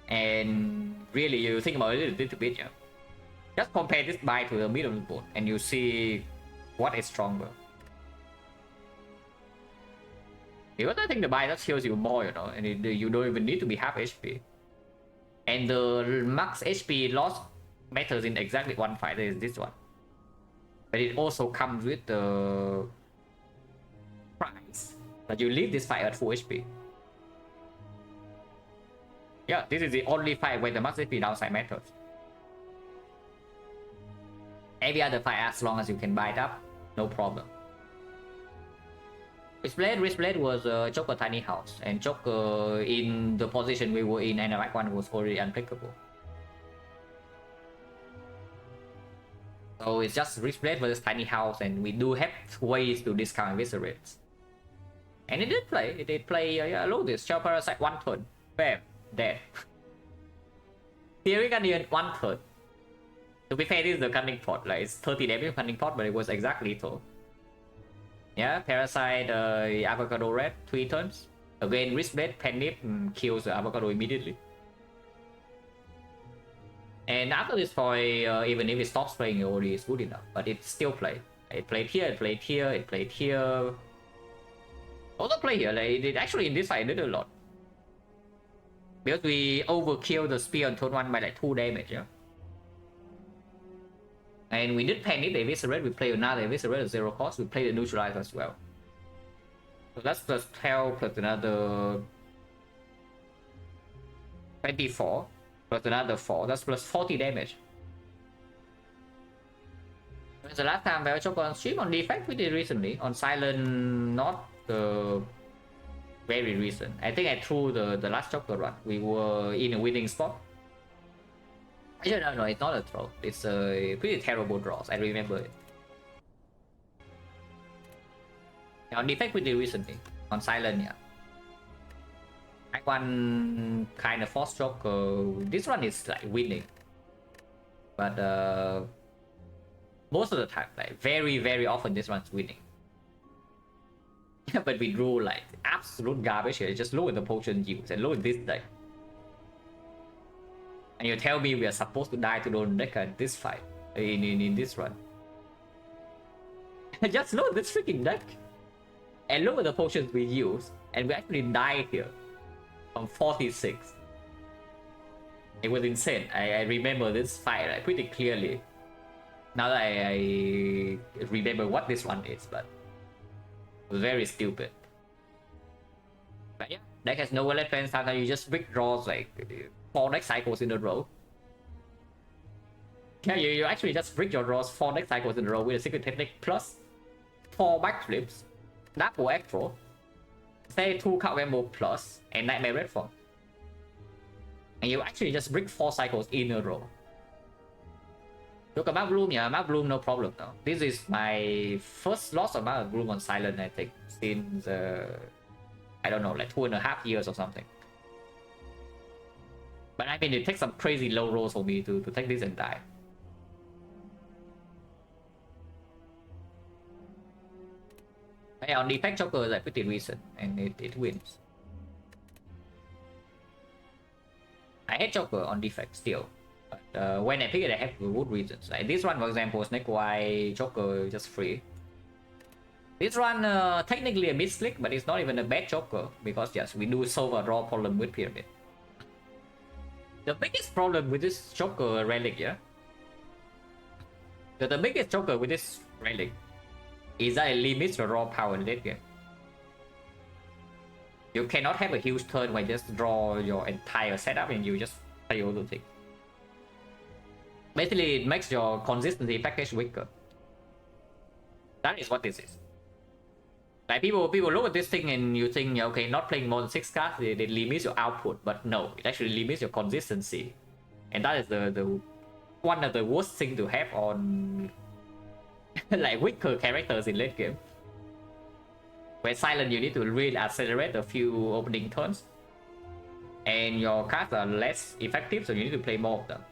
And really you think about it a little bit, yeah. Just compare this buy to the Beat of the Bone and you see what is stronger. Because I think the buy just heals you more, you know, and you don't even need to be half HP. And the max HP loss matters in exactly one fight, is this one. But it also comes with the price that you leave this fight at full HP. Yeah, this is the only fight where the max HP downside matters. Every other fight, as long as you can buy it up, no problem. Wristblade was Joker Tiny House, and Joker in the position we were in and Act 1 was already unpickable. So it's just Wristblade versus Tiny House, and we do have ways to discount Viscerates. And it did play, yeah, look this, Shell Parasite 1 turn, bam, dead. Theory Guardian 1 turn. To be fair, this is the Cunning Pot, like it's 30 damage Cunning Pot, but it was exactly lethal. Yeah, Parasite, Avocado Red, 3 turns. Again, Wristblade, Penip kills the Avocado immediately. And after this point, even if it stops playing, it already is good enough. But it still played. It played here, it played here, it played here. Also play here, like it actually in this fight did a lot. Because we overkill the spear on turn 1 by like 2 damage, yeah. And we did Penip the Eviscerate, we play another Eviscerate at 0 cost, we play the Neutralize as well. So that's plus 12 plus another 24. Plus another 4, that's plus 40 damage. When's the last time I Joker on stream? On Defect we did recently. On Silent, not very recent. I think I threw the last Joker run. We were in a winning spot. Actually, no, it's not a throw. It's a pretty terrible draws. I remember it. On Defect we did recently. On Silent, yeah. Act 1 kind of force stroke. This one is like winning, but most of the time, like very often, this one's winning. But we drew like absolute garbage here. Just lower the potion use and lower this deck. And you tell me we are supposed to die to Golden Decker in this fight, in this run. Just lower this freaking deck and lower the potions we use, and we actually die here. From 46. It was insane. I remember this fight like, pretty clearly. Now that I remember what this one is, but it was very stupid. But yeah. Deck has no wallet fence, sometimes you just big draws like 4 deck cycles in a row. Yeah, you actually just brick your draws 4 deck cycles in a row with a secret technique plus 4 backflips, double electro, say 2 card combo plus, and nightmare red form. And you actually just brick 4 cycles in a row. Look at Mount Bloom, yeah, Mount Bloom, no problem though. This is my first loss of Mount Bloom on Silent, I think, since, I don't know, like 2.5 years or something. But I mean, it takes some crazy low rolls for me to take this and die. On Defect Joker is like pretty recent, and it wins. I hate Joker on Defect still, but when I pick it, I have good reasons. Like this one, for example, Snake White Joker just free. This one technically a mid-slick, but it's not even a bad Joker because yes, we do solve a draw problem with Pyramid. The biggest problem with this Joker relic, yeah. The biggest Joker with this relic is that it limits your raw power in late game. You cannot have a huge turn where you just draw your entire setup and you just play all the thing. Basically, it makes your consistency package weaker. That is what this is. Like people look at this thing and you think, okay, not playing more than 6 cards, it limits your output, but no, it actually limits your consistency, and that is the one of the worst thing to have on like weaker characters in late game. Where Silent, you need to really accelerate a few opening turns, and your cards are less effective, so you need to play more of them.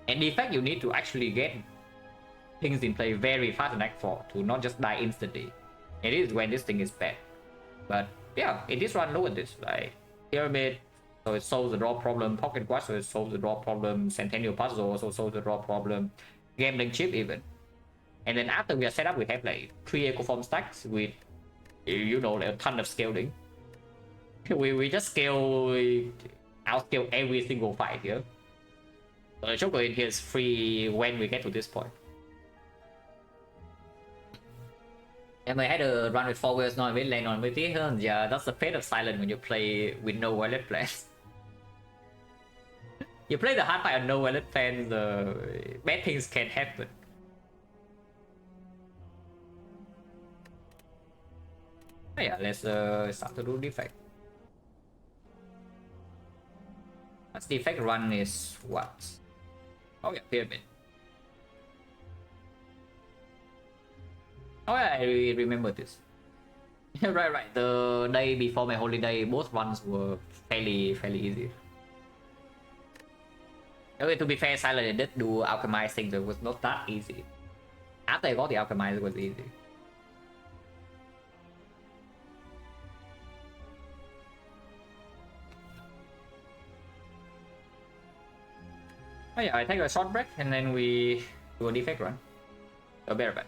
And in fact, you need to actually get things in play very fast in Act 4 to not just die instantly. It is when this thing is bad. But yeah, in this run, look at this. Like Pyramid, so it solves the draw problem. Pocket Watch, so it solves the draw problem. Centennial Puzzle also solves the draw problem. Gambling Chip even. And then after we are set up, we have like 3 Echo Form stacks with, you know, like a ton of scaling. We just outscale every single fight here. So the Joker in here is free when we get to this point. And I had a run with 4 wheels, not with lane on with it. Yeah, that's the fate of Silent when you play with no wallet plans. You play the hard fight on no wallet plans, bad things can happen. Oh yeah, let's start to do Defect. That's Defect run is what? Oh yeah, Pyramid. Oh yeah, I remember this. right. The day before my holiday, both runs were fairly easy. Okay, to be fair, Silent did do alchemize things, so it was not that easy. After I got the alchemize, it was easy. Oh yeah, I take a short break and then we do a Defect run. So bear back.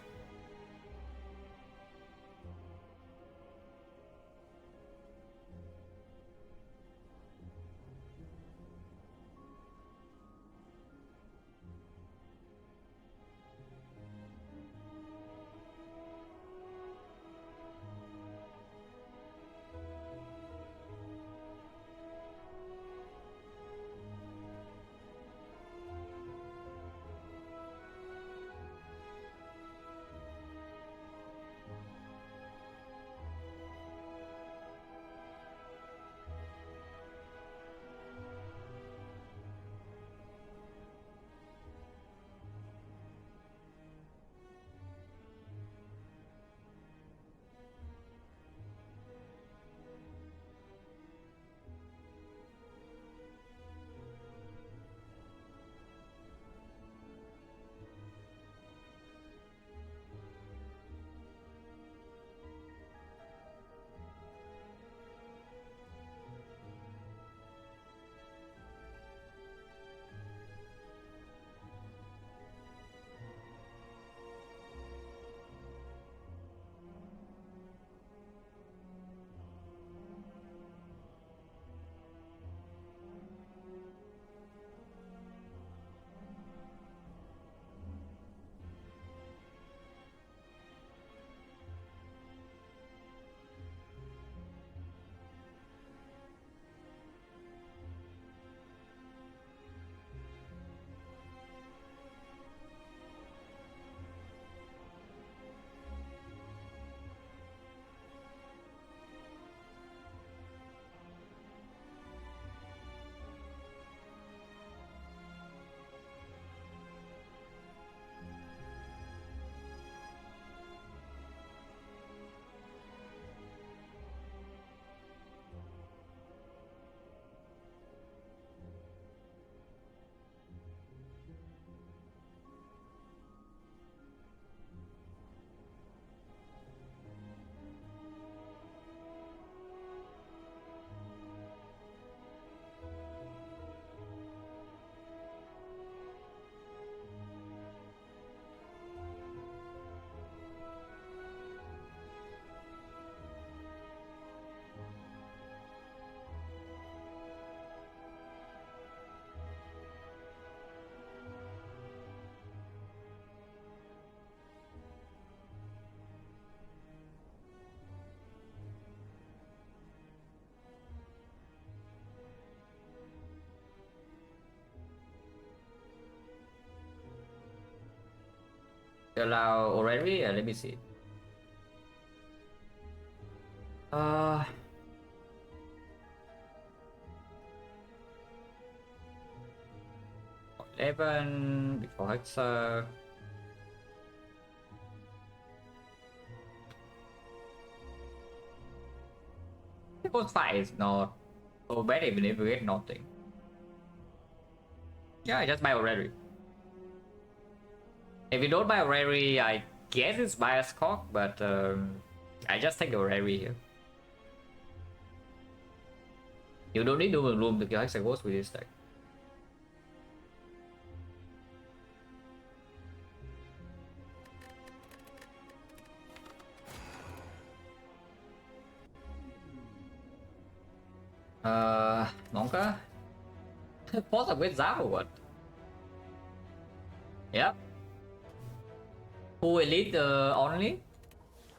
Allow already? Let me see. 11 before Hexa. Cost 5 is not so bad even if we get nothing. Yeah, I just buy already. If you don't buy already, I guess it's bias cock, but I just take the already here. You don't need dual room to kill Hexa Ghost with this deck. Monka? Pause with Zap or what? Yep. 2 elite only.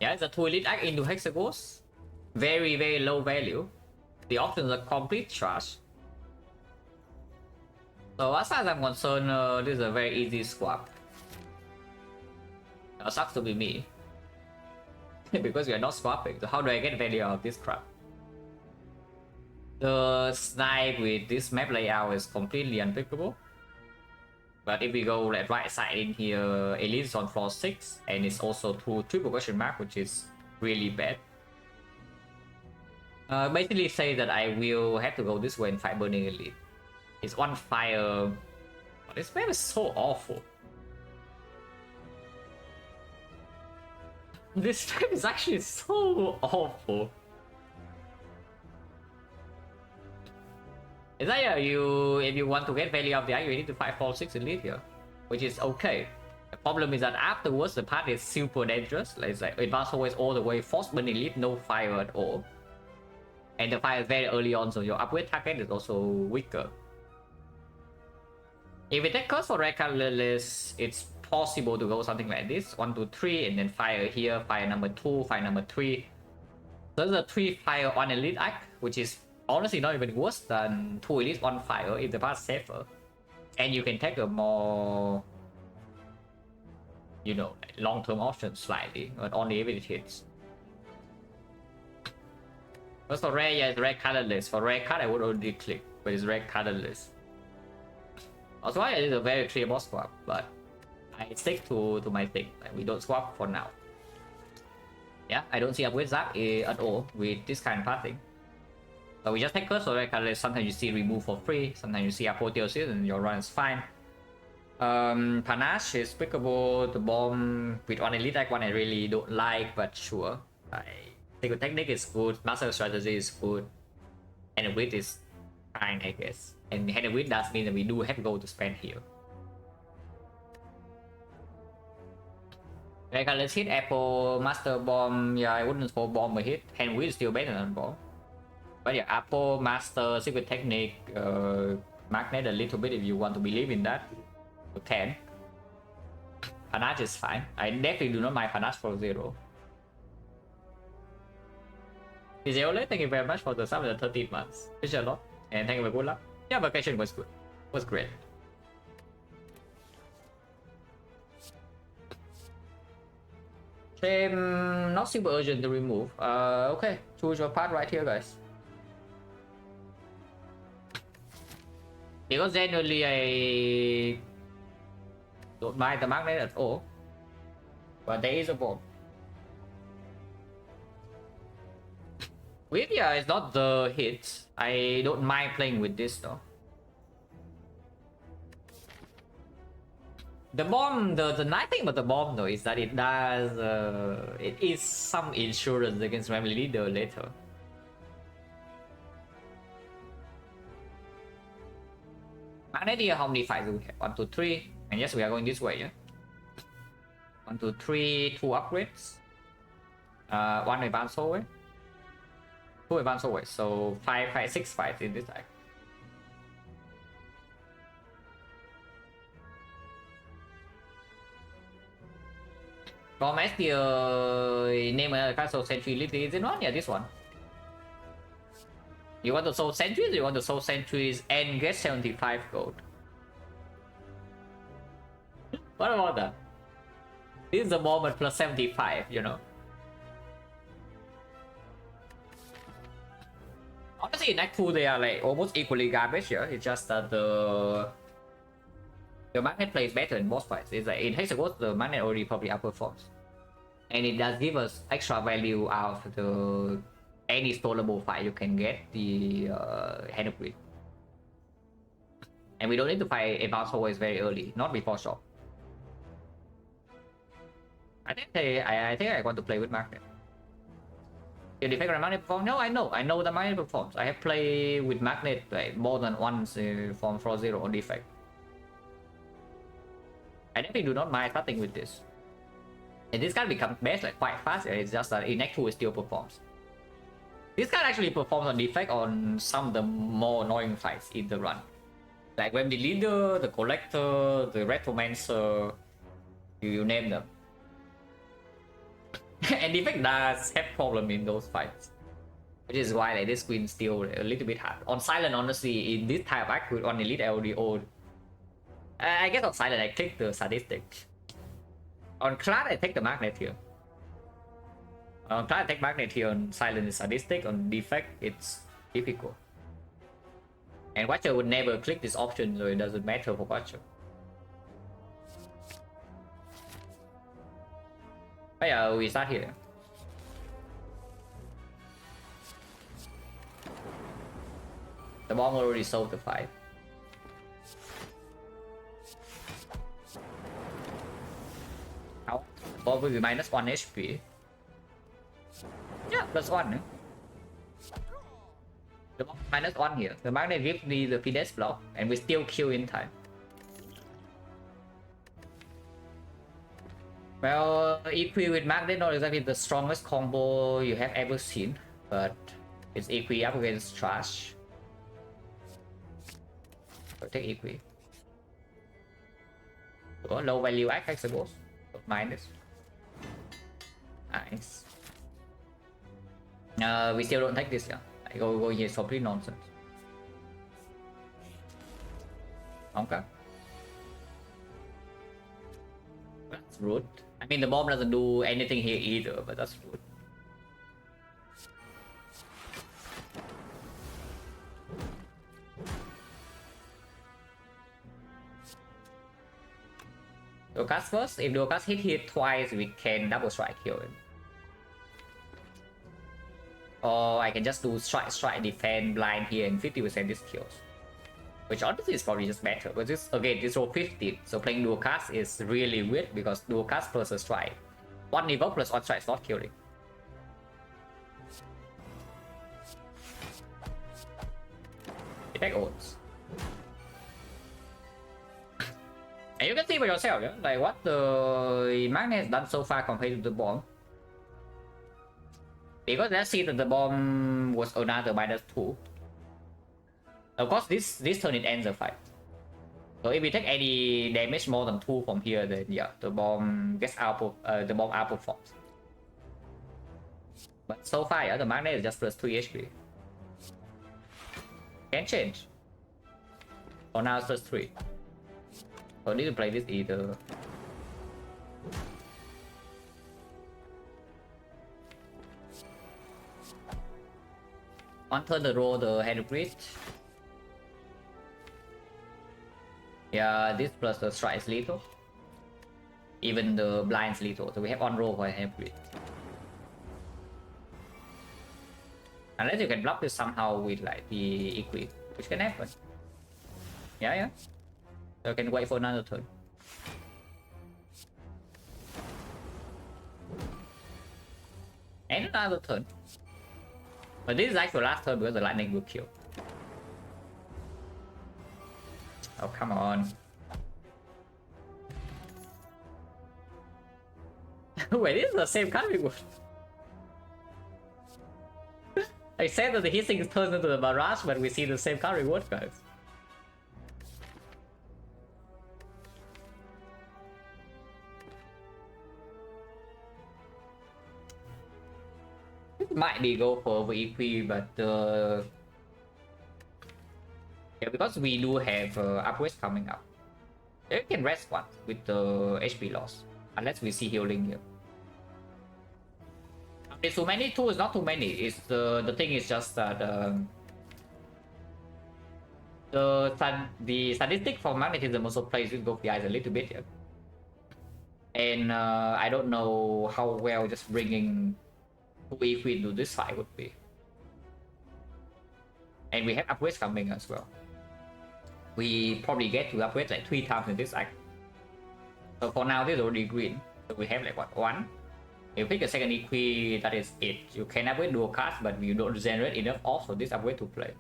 Yeah, it's a 2 elite act into Hexagos. Very, very low value. The options are complete trash. So as far as I'm concerned, this is a very easy swap. Sucks to be me. Because we are not swapping. So how do I get value out of this crap? The snipe with this map layout is completely unpickable. But if we go like right side in here, Elite is on floor 6 and it's also through triple question mark, which is really bad. Basically say that I will have to go this way and fight Burning Elite. It's one fire. This map is so awful. This map is actually so awful. It's like if you want to get value of the eye, you need to fight 4-6 elite here, which is okay. The problem is that afterwards the path is super dangerous. Like it's like advance always all the way, force burn elite, no fire at all. And the fire is very early on, so your upgrade target is also weaker. If we take curse for red colorless, it's possible to go something like this: 1, 2, 3, and then fire here, fire number 2, fire number 3. So there's a 3 fire on elite act, which is honestly not even worse than 2 elite 1 fire if the path is safer. And you can take a more, you know, long-term option slightly, but only if it hits. First for red, yeah, it's red colorless. For red card, I would already click, but it's red colorless. Also, it is a very treatable swap, but I stick to my thing. Like, we don't swap for now. Yeah, I don't see upgrade Zap at all with this kind of pathing. So we just take curse for red colorless. Sometimes you see remove for free, sometimes you see apotheosis and your run is fine. Panache is pickable. The bomb with one elite deck one I really don't like, but sure. Sacred technique is good, master strategy is good, and the wit is fine, I guess. And hand wit does mean that we do have gold to spend here. Like let's hit Apple, Master Bomb. Yeah, I wouldn't for bomb a hit. Hand wit is still better than bomb. But yeah, Apple, Master, Secret Technique, Magnet a little bit if you want to believe in that. You can. Panache is fine. I definitely do not mind Panache for 0. Zeole, thank you very much for the sub in the 13 months. Appreciate a lot. And thank you for good luck. Yeah, vacation was good. Was great. Shame, not super urgent to remove. Okay, choose your part right here, guys. Because generally I don't mind the magnet at all. But there is a bomb. Yeah, it's not the hit. I don't mind playing with this though. The bomb, the nice thing about the bomb though is that it does, it is some insurance against family leader later. Magnet here, how many fights do we have? 1, 2, 3. And yes, we are going this way, yeah? 1, 2, 3, 2 upgrades. 1 advance away. 2 advance away, so 6 fights in this deck. From as the name another card, so Sentry Literally is in one? Yeah, this one. You want to soul sentries or you want to soul sentries and get 75 gold? What about that? This is the bomb at plus 75, you know. Honestly, in Act 2, they are like almost equally garbage here. It's just that the magnet plays better in boss fights. It's like in Hexaghost, the magnet already probably outperforms. And it does give us extra value out of the any stoleable fight you can get the Hand of Greed. And we don't need to fight advanced always very early, not before shock. I think I want to play with magnet. Your Defect and magnet perform? No, I know the magnet performs. I have played with magnet like more than once from Frost Zero on Defect. I definitely do not mind starting with this. And this card becomes best like quite fast. It's just that in Act 2 it still performs. This card actually performs on Defect on some of the more annoying fights in the run. Like when the leader, the collector, the retromancer, you name them. And Defect does have problem in those fights. Which is why like this queen still a little bit hard. On Silent, honestly, in this type of act on Elite LDO, I guess on Silent I click the sadistic. On Class I take the magnet here. On Class I take magnet here, on Silent is sadistic, on Defect it's difficult. And Watcher would never click this option, so it doesn't matter for Watcher. But yeah, we start here. The bomb already solved the fight. How? Bomb will be minus 1 HP. Yeah, plus 1. The bomb minus 1 here. The magnet gives me the finesse block, and we still kill in time. Well, Equi with magnet not exactly the strongest combo you have ever seen, but it's Equi up against trash. So take Equi. Low value act, I suppose. Minus. Nice. We still don't take this, yeah. I go here, it's complete nonsense. Okay. That's rude. I mean, the bomb doesn't do anything here either, but that's rude. Duocast first. If Duocast hit here twice, we can double strike kill him. Or I can just do strike, defend, blind here, and 50% this kills. Which honestly is probably just better. But this, again, this roll 15. So playing Duocast is really weird because Duocast plus a strike. 1 level plus 1 strike is not killing. Defect owns. And you can see for yourself, yeah? Like what the magnet has done so far compared to the bomb. Because let's see that the bomb was another -2. Of course, this turn it ends the fight. So if we take any damage more than 2 from here, then yeah, the bomb gets outperforms. But so far, yeah, the magnet is just plus 3 HP. Can't change. For now, it's plus 3. So I need to play this either. On turn the roll the Hand of Greed. Yeah, this plus the strike is lethal. Even the blind is lethal, so we have on roll for Hand of Greed. Unless you can block this somehow with like the equip, which can happen. Yeah. So I can wait for another turn. And another turn. But this is actually the last turn because the lightning will kill. Oh, come on. Wait, this is the same card reward. I said that the hissing turns into the barrage, but we see the same card reward, guys. It might be go for VP, but yeah, because we do have upgrades coming up. You can rest one with the HP loss. Unless we see healing here. It's too many, two is not too many. It's the thing is just that the statistic for magnetism also plays with both the eyes a little bit here. And I don't know how well just bringing 2 queen to this side would be. And we have upgrades coming as well. We probably get to upgrade like 3 times in this act. So for now, this is already green. So we have like what, 1? If you pick a second equi, that is it. You can upgrade dual cards, but you don't generate enough off for this upgrade to play.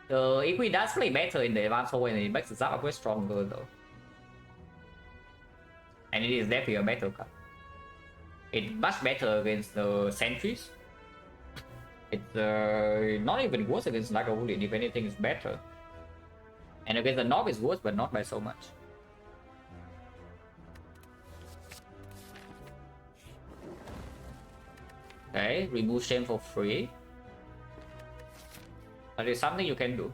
The equi does play better in the advanced hole and it makes the zap upgrade stronger though. And it is definitely a better card. It's much better against the sentries. It's not even worse against Lagavulin, if anything is better. And against the Nob is worse, but not by so much. Okay, remove shame for free. That is something you can do.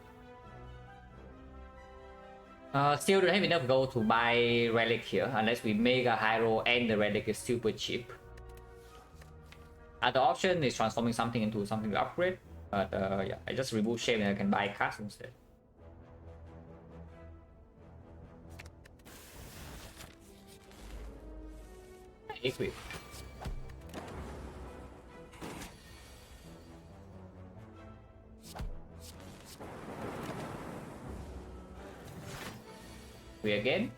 Still don't have enough gold to buy relic here, unless we make a high roll and the relic is super cheap. Other option is transforming something into something to upgrade, but yeah, I just remove shame and I can buy cards instead. Equip. We again.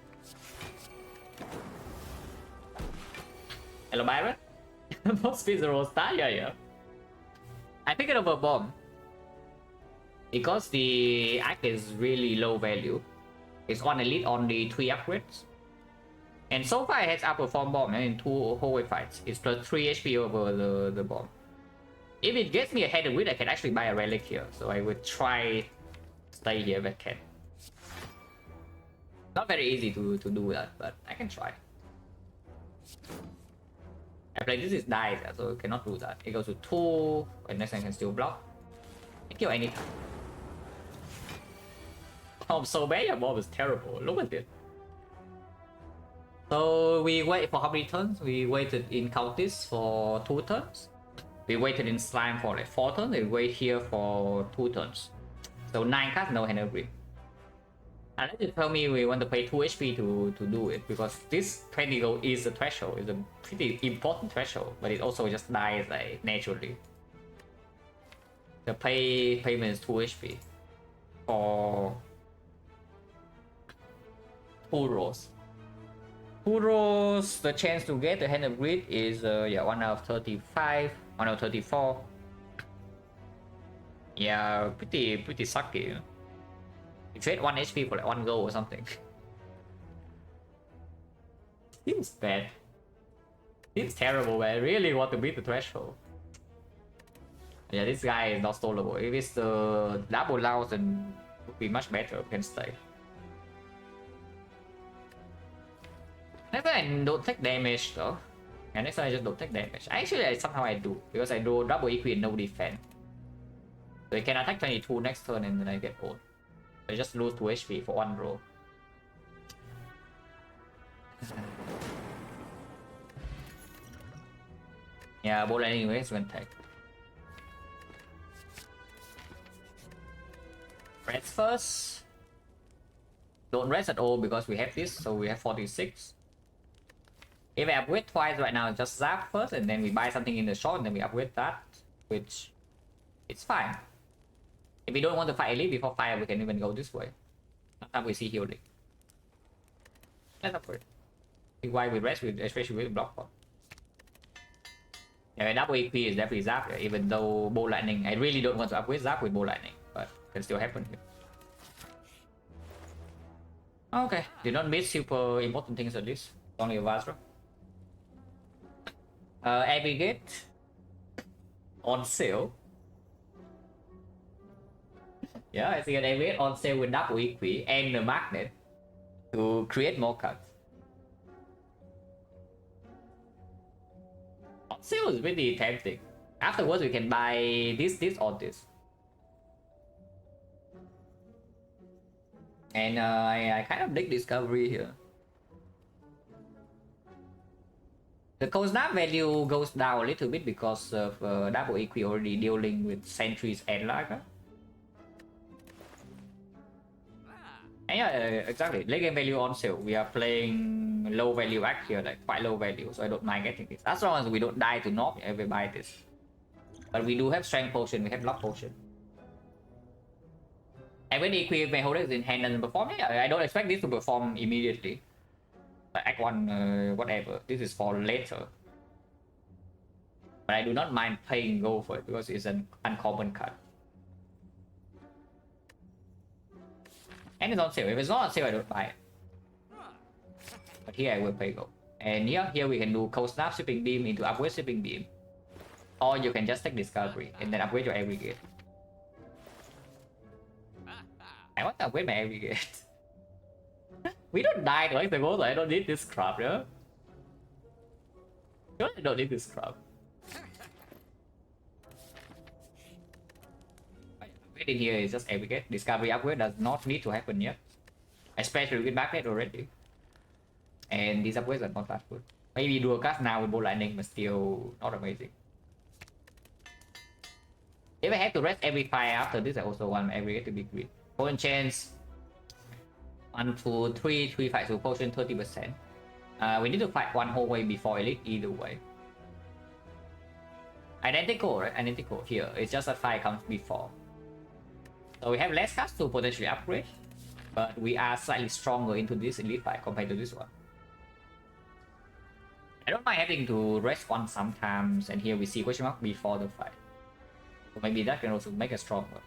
Hello, Byron. Most physical star, yeah. I pick it over bomb because the act is really low value. It's on elite on the 3 upgrades, and so far it has outperformed bomb in 2 hallway fights. It's plus 3 HP over the bomb. If it gets me ahead of it, I can actually buy a relic here. So I would try stay here if I can. Not very easy to do that, but I can try. I play this is dice, so I cannot do that. It goes to 2, and next time I can still block. I kill anytime. Oh, I'm so bad, your mob is terrible. Look at it. So we wait for how many turns? We waited in Countess for 2 turns. We waited in Slime for like 4 turns. We wait here for 2 turns. So 9 cards, no hand grip. Unless you tell me we want to pay 2 HP to do it, because this 20 gold is a threshold, it's a pretty important threshold, but it also just dies like naturally. The payment is 2 HP for 2 rolls. 2 rolls, the chance to get the hand of grid is yeah, 1 out of 35, 1 out of 34. Yeah, pretty sucky, you know? You trade 1 HP for like 1 gold or something. Seems bad. Seems terrible, but I really want to beat the threshold. Yeah, this guy is not stoleable. If it's the double loud, then it would be much better. Can stay. Next time I don't take damage though. And next time I just don't take damage. Actually, somehow I do, because I do double equi and no defense. So I can attack 22 next turn and then I get old. I just lose 2 HP for 1 roll. Yeah, ball anyways when take. Rest first. Don't rest at all because we have this, so we have 46. If I upgrade twice right now, just zap first and then we buy something in the shop and then we upgrade that, which it's fine. If we don't want to fight elite before fire, we can even go this way. Sometimes we see healing. Let's upgrade. Why we rest with, especially with block pot. Yeah, double EP is definitely zap here, even though bow lightning. I really don't want to upgrade zap with bow lightning, but it can still happen here. Okay, did not miss super important things at least. Only a Vazra. Aggregate on sale. Yeah, I see an aggregate on sale with double equi and the magnet to create more cards. On sale is really tempting. Afterwards, we can buy this, or this. And I kind of dig Discovery here. The cold-snap value goes down a little bit because of double EQ already dealing with sentries and Lager. And yeah, exactly. Late game value on sale. We are playing low value act here, like quite low value, so I don't mind getting this. As long as we don't die to knob, I will buy this. But we do have strength potion, we have luck potion. And when the EQ may hold it in hand and perform, yeah, I don't expect this to perform immediately. Like Act 1, whatever. This is for later. But I do not mind paying gold for it because it's an uncommon card. And it's on sale. If it's not on sale, I don't buy it. But here I will pay gold. And here we can do cold snap shipping beam into upgrade shipping beam. Or you can just take discovery and then upgrade your aggregate. I want to upgrade my aggregate. We don't die to the gold, so I don't need this crap, yeah? I don't need this crap. In here is just aggregate. Discovery upgrade does not need to happen yet. Especially with magnet already. And these upgrades are not that good. Maybe do a cast now with bolt lightning, but still not amazing. If I have to rest every fire after this, I also want my aggregate to be green. Potion chance 1, 2, 3, 3 fights with potion 30%. We need to fight one whole way before elite either way. Identical, right? Identical here. It's just that fire comes before. So we have less cast to potentially upgrade, but we are slightly stronger into this elite fight compared to this one. I don't mind having to rest one sometimes, and here we see question mark before the fight. So maybe that can also make us stronger.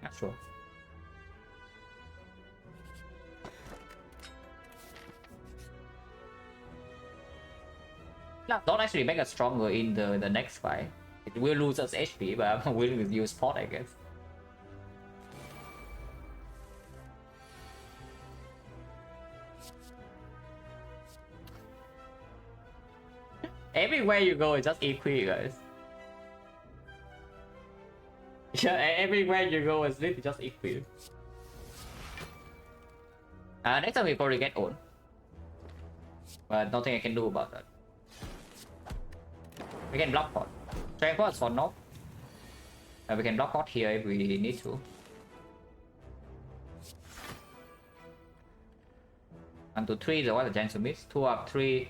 Not sure. Don't actually make us stronger in the next fight. It will lose us HP, but I'm willing to use pot, I guess. Everywhere you go, it's just EQ, guys. Yeah, everywhere you go, it's literally just EQ. Next time we probably get owned. But nothing I can do about that. We can block pot. Strength pot is for knob. We can block pot here if we need to. 1 to 3, the what the chance to miss. 2 up 3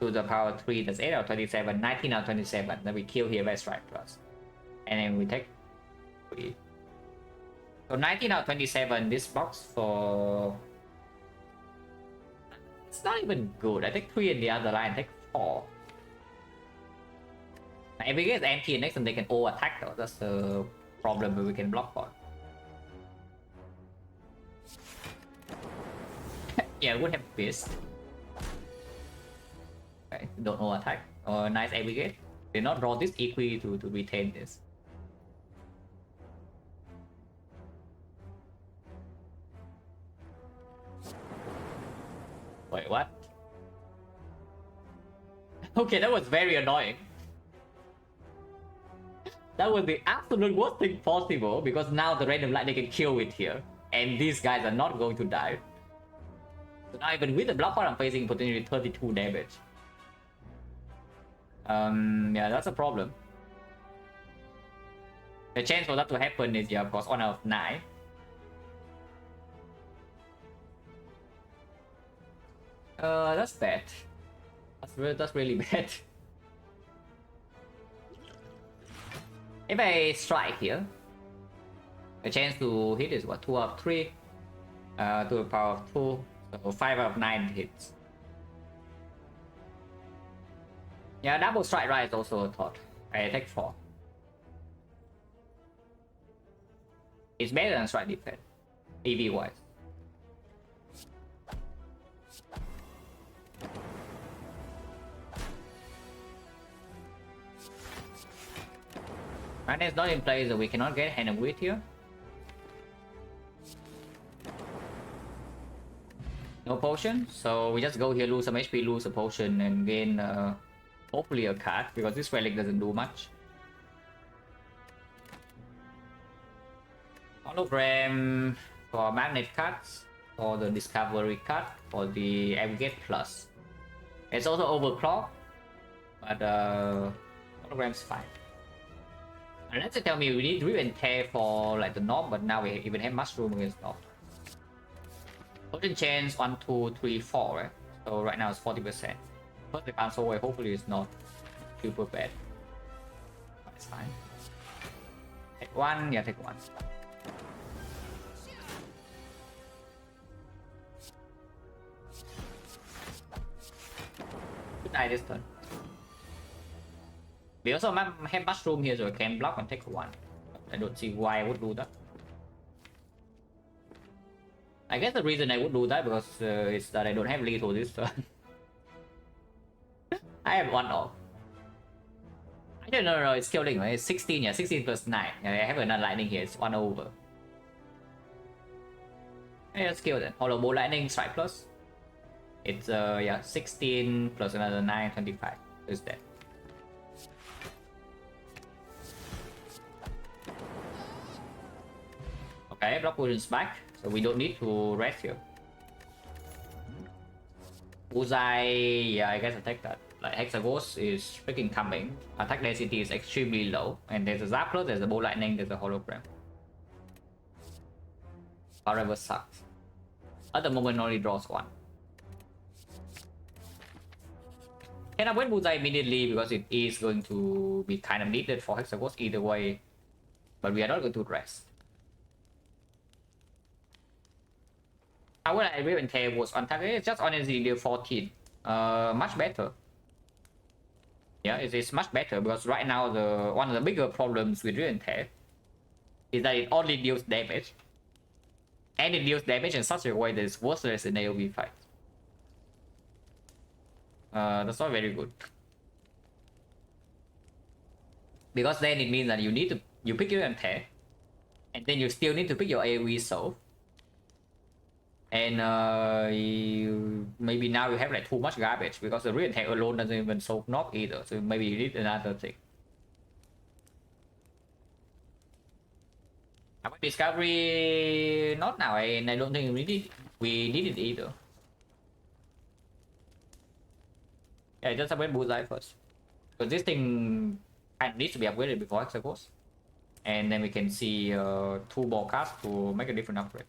to the power 3, that's 8 out of 27, 19 out of 27. Then we kill here by strike plus. And then we take 3. So 19 out of 27, this box for... It's not even good. I take 3 in the other line, take 4. If we get empty next time they can attack though, that's the problem where we can block pot. Yeah, would have missed. Okay, don't attack. Nice aggregate. Did not draw this EQ to retain this. Wait, what? Okay, that was very annoying. That was the absolute worst thing possible because now the random light they can kill it here. And these guys are not going to die. So now even with the block pot I'm facing potentially 32 damage. Yeah, that's a problem. The chance for that to happen is, yeah, of course, 1 out of 9. That's bad. That's really bad. If I strike here, the chance to hit is what, 2 out of 3, to the power of 2, so 5 out of 9 hits. Yeah, double strike right is also a thought. I take 4. It's better than strike defense, EV wise. Right, it's not in place, so we cannot get hand of wheat here. No potion, so we just go here, lose some HP, lose a potion, and gain hopefully a card, because this relic doesn't do much. Hologram for magnet cuts, for the discovery cut, for the aggregate plus. It's also overclock, but hologram's fine. Unless you tell me we need driven tear for like the knob, but now we even have mushroom against knob. Potion chance 1, 2, 3, 4, right? So right now it's 40%. First the cancel away, hopefully it's not super bad. But it's fine. Take one, yeah, take one. Good eye this turn. We also have mushroom here, so I can block and take one. I don't see why I would do that. I guess the reason I would do that because it's that I don't have lethal this turn. I have one off. I don't know, it's killing, right? It's 16, yeah, 16 plus 9. Yeah, I have another lightning here, it's 1 over. Yeah, let's kill then. Hollow bow lightning, strike plus. It's yeah, 16 plus another 9, 25. It's dead. Okay, block potions back, so we don't need to rest here. Bullseye, yeah, I guess I take that. Like Hexaghost is freaking coming. Attack density is extremely low, and there's a Zapper, there's a bow lightning, there's a hologram. Forever sucks. At the moment, only draws one. Can I win Bullseye immediately because it is going to be kind of needed for Hexaghost either way, but we are not going to rest. Our Riven Tail was on target, it's just honestly deal 14. Much better. Yeah, it is much better because right now the one of the bigger problems with Riven Tail is that it only deals damage. And it deals damage in such a way that it's worthless in AoE fights. That's not very good. Because then it means that you pick your Tail, and then you still need to pick your AoE soul. And maybe now you have like too much garbage because the real attack alone doesn't even solve knock either, so maybe you need another thing. About discovery, not now, and I don't think we need it either. Yeah, just upgrade Bullseye first, because this thing kind of needs to be upgraded before Hexaghost, and then we can see 2 ball casts to make a different upgrade.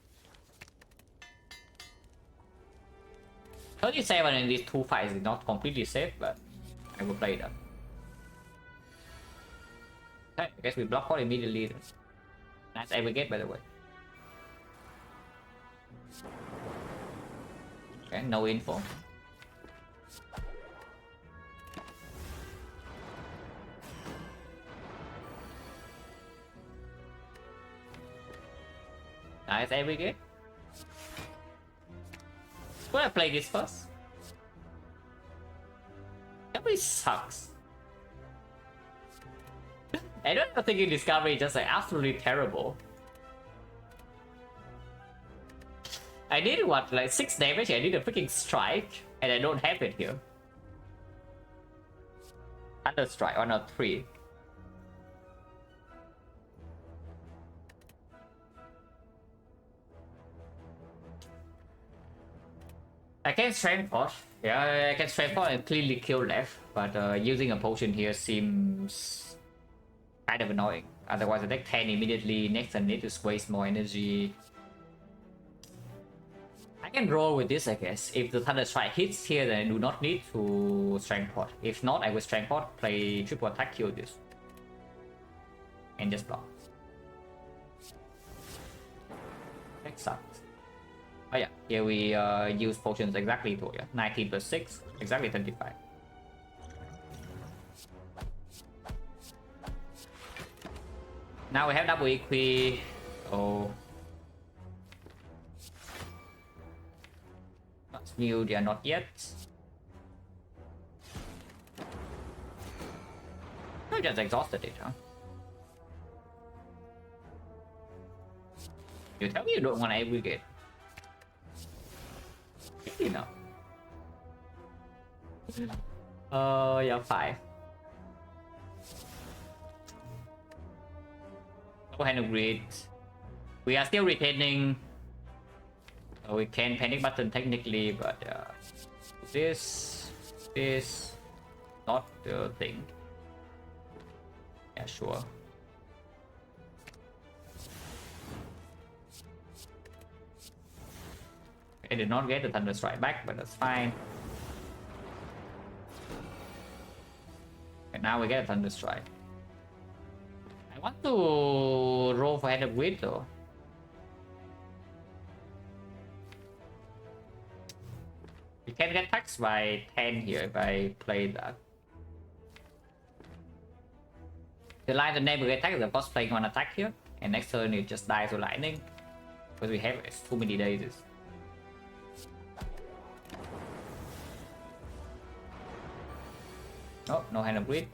37 in these 2 fights is not completely safe, but I will play that. Okay, I guess we block all immediately. Nice aggregate, by the way. Okay, no info. Nice aggregate. Should I play this first? That really sucks. I don't think Discovery is just like absolutely terrible. I needed what, like 6 damage? I need a freaking strike, and I don't have it here. Thunder strike, 1 or 3. I can strength force. Yeah, I can strength force and clearly kill left, but using a potion here seems kind of annoying. Otherwise, I take 10 immediately. Next, I need to waste more energy. I can roll with this, I guess. If the Thunder Strike hits here, then I do not need to strength force. If not, I will strength force, play triple attack, kill this, and just block. That sucks. Oh yeah, here we use potions exactly to 19 plus 6, exactly 25. Now we have double equi. Oh, not new, they are not yet. I just exhausted it, huh? You tell me you don't want to aggregate. You know. Yeah, 5. No hand of grid. We are still retaining. We can panic button technically, but this not the thing. Yeah, sure. I did not get the Thunder Strike back, but that's fine. And now we get a Thunder Strike. I want to roll for Head of Grid though. We can get taxed by 10 here if I play that. The line the name will get taxed, the boss playing one attack here, and next turn it just dies to lightning. Because we have too many days. Oh, no Hand of Grid.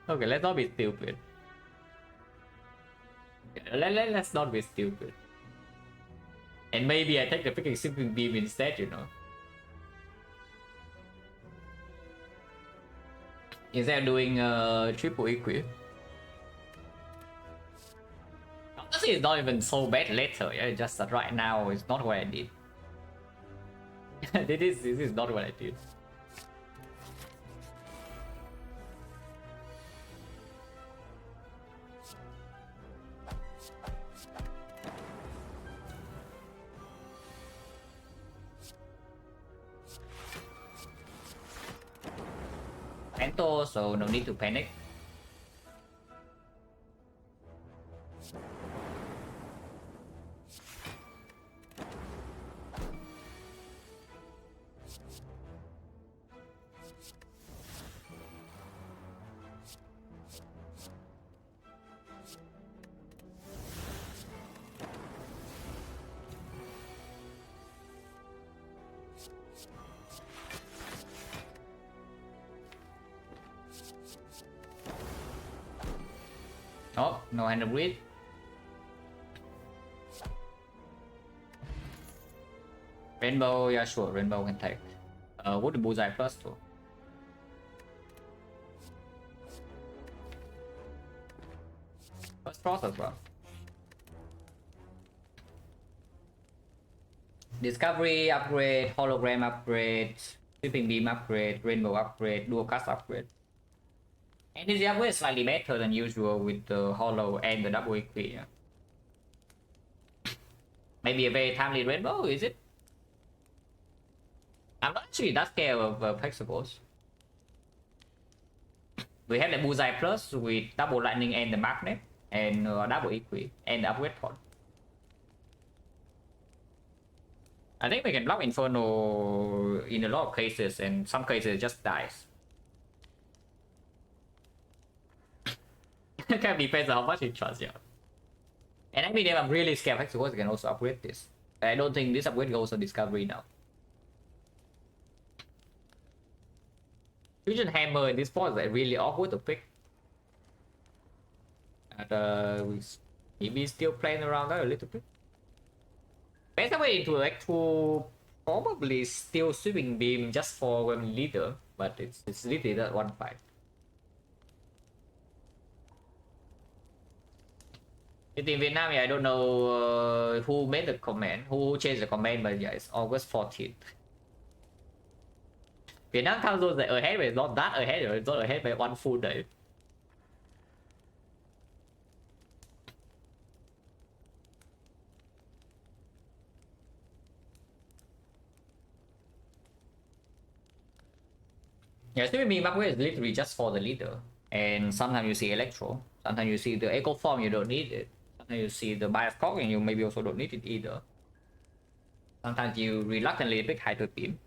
Okay, let's not be stupid. Let's not be stupid. And maybe I take the freaking Sweeping Beam instead, you know. Instead of doing triple equip. Honestly, it's not even so bad later, yeah, just that right now it's not what I did. This is not what I did. Pento, so no need to panic. Oh, no Hand of Grid. Rainbow, yeah, sure, Rainbow can take. What the Bullseye plus too. First Frost as well. Discovery upgrade, Hologram upgrade, Sweeping Beam upgrade, Rainbow upgrade, Dual Cast upgrade. And this upgrade is slightly better than usual with the Holo and the double equip. Yeah. Maybe a very timely Rainbow, is it? I'm not actually that scared of Pexables. We have the Bullseye Plus with double lightning and the magnet, and double equip and the upgrade pod. I think we can block Inferno in a lot of cases, and some cases it just dies. Can depends on how much you trust, yeah. And I mean, if I'm really scared of Hexagons, I can also upgrade this. I don't think this upgrade goes on Discovery now. Fusion Hammer in this spot is like really awkward to pick. And we maybe still playing around that a little bit. Best way into like to probably still Sweeping Beam just for when leader, but it's literally that one fight. In Vietnam, yeah, I don't know who made the comment, who changed the comment, but yeah, it's August 14th. Vietnam Council is ahead, but it's not that ahead, it's not ahead by one full day. Yeah, Sweeping Beam upgrade is literally just for the leader. And sometimes you see Electro, sometimes you see the Echo Form, you don't need it. Sometimes you see the Bias Cock and you maybe also don't need it either. Sometimes you reluctantly pick Hyper Beam.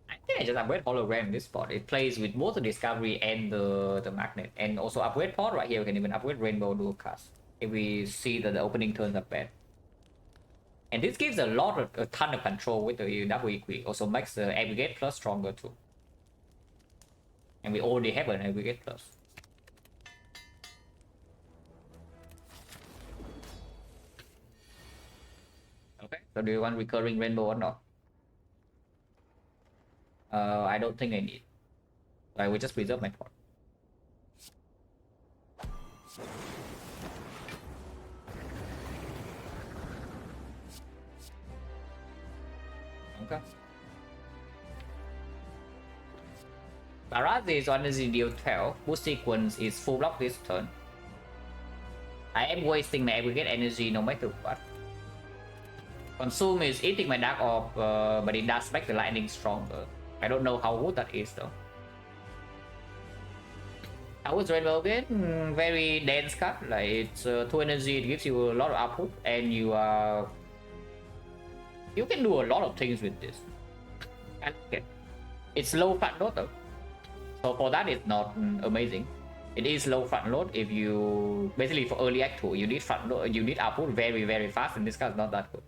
I think I just upgrade Hologram in this spot. It plays with both the Discovery and the Magnet. And also upgrade Pod right here, we can even upgrade Rainbow Dual Cast if we see that the opening turns are bad. And this gives a ton of control with the double equip. Also makes the Aggregate Plus stronger too. And we already have an Aggregate Plus. Okay. So do you want recurring rainbow or not? I don't think I need. I will just preserve my pot. Okay. Barrage is on the deal 12. Boost sequence is full block this turn. I am wasting my aggregate energy no matter what. Consume is eating my Dark Orb, but it does make the lightning stronger. I don't know how good that is though. How is Rainbow again? Very dense card. Like it's 2 energy, it gives you a lot of output, and you can do a lot of things with this. I like it. It's low front load though. So for that it's not amazing. It is low front load if you basically for early act 2 you need front load, you need output very fast, and this card is not that good.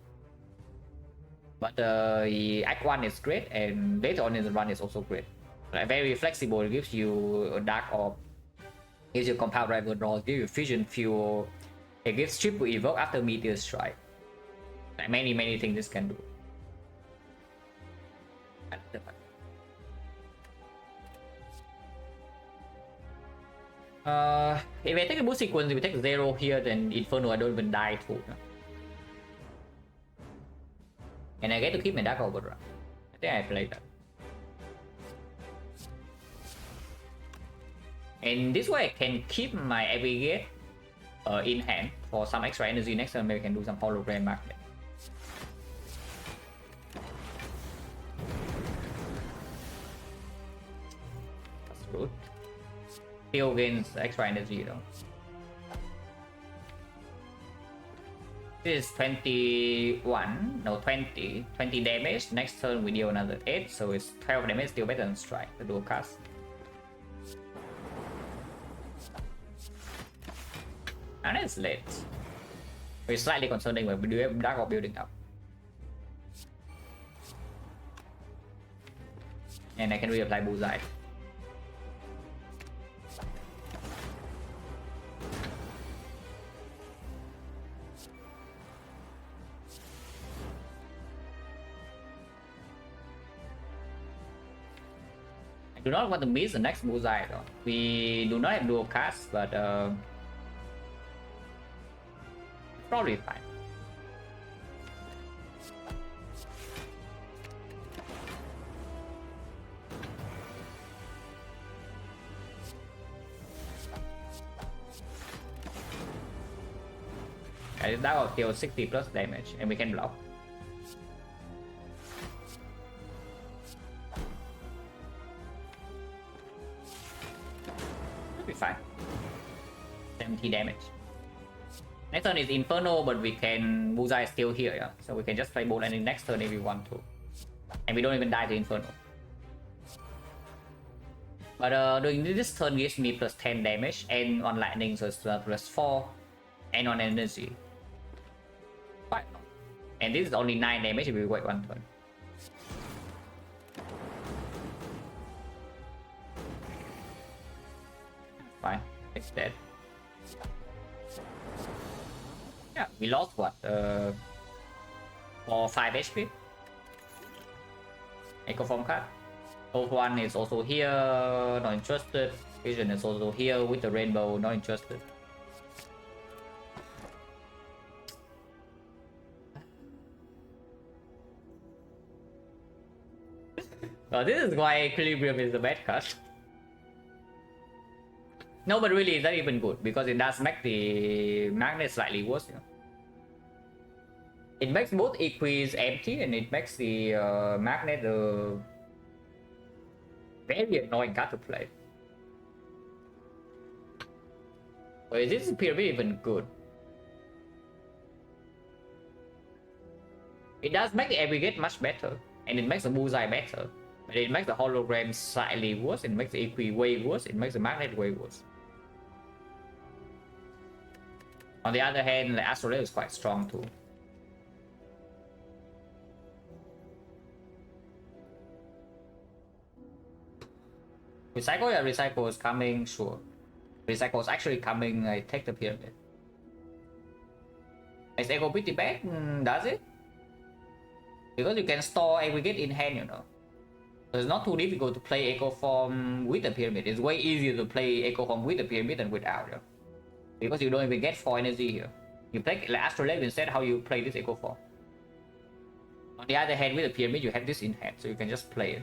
But act 1 is great, and later on in the run is also great. Like very flexible, it gives you a Dark Orb, gives you compound rival draw, gives you fusion fuel, it gives triple evoke after meteor strike. Like many things this can do. If I take a boost sequence, if we take 0 here, then Inferno I don't even die too. And I get to keep my Dark Orb. I think I played that. And this way I can keep my aggregate in hand for some extra energy next turn. Maybe I can do some hologram magnet. That's good. Still gains extra energy though. This is 21, no 20 damage. Next turn we deal another 8, so it's 12 damage, still better than strike, the dual cast. And it's late. We're slightly concerning when we do have Dark Orb building up. And I can reapply Bullseye. Do not want to miss the next Bullseye though. We do not have dual cast, but probably fine. And that will deal 60 plus damage, and we can block. Be fine. 70 damage. Next turn is Inferno, but we can Bullseye is still here, yeah. So we can just play Bolt Landing next turn if we want to. And we don't even die to Inferno. But doing this turn gives me plus 10 damage, and on lightning so it's plus 4, and on energy. Quite long. And this is only 9 damage if we wait one turn. Fine, it's dead. Yeah, we lost what? 5 HP. Echo Form card. Old one is also here, not interested. Vision is also here with the rainbow, not interested. This is why Equilibrium is the bad card. No, but really, it's not even good because it does make the magnet slightly worse. You know? It makes both Equis empty and it makes the magnet a very annoying card to play. But is this pyramid even good? It does make the aggregate much better, and it makes the Bullseye better. But it makes the hologram slightly worse, it makes the Equi way worse, it makes the magnet way worse. On the other hand, the Astrolabe is quite strong too. Recycle, yeah, recycle is coming, sure. Recycle is actually coming, I take the pyramid. Is Echo pretty bad? Does it? Because you can store aggregate in hand, you know. So it's not too difficult to play Echo Form with the pyramid. It's way easier to play Echo Form with the pyramid than without, you know? Because you don't even get 4 energy here. You play like Astrolabe instead. How you play this Echo Form? On the other hand, with the pyramid, you have this in hand, so you can just play it.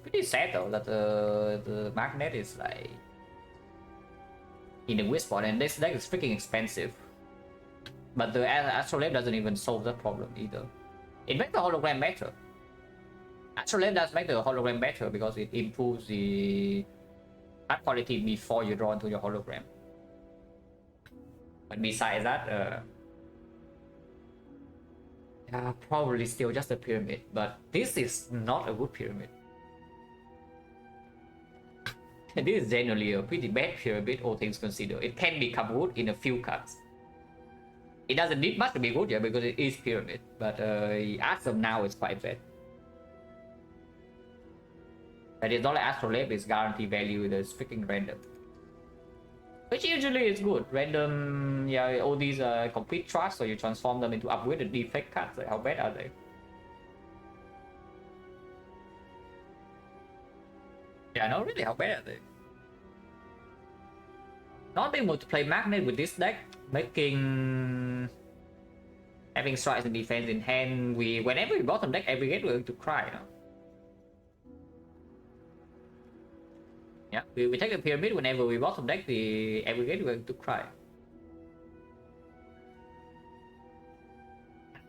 Pretty sad though that the magnet is like in the weird spot, and this deck is freaking expensive. But the Astrolabe doesn't even solve that problem either. It makes the hologram better. Astrolabe does make the hologram better because it improves the card quality before you draw into your hologram. But besides that, yeah, probably still just a pyramid. But this is not a good pyramid. This is generally a pretty bad pyramid, all things considered. It can become good in a few cards. It doesn't need much to be good, yeah, because it is pyramid. But as of now, it's quite bad. But it's not like Astrolabe is guaranteed value, it's freaking random. Which usually is good. Random, yeah, all these complete trash, so you transform them into upgraded defect cards. Like, how bad are they? Yeah, no, really, how bad are they? Not being able to play magnet with this deck, making having strikes and defense in hand, whenever we bottom deck aggregate, we're going to cry, you know? Yeah, we take the pyramid whenever we bottom deck the aggregate, we're going to cry.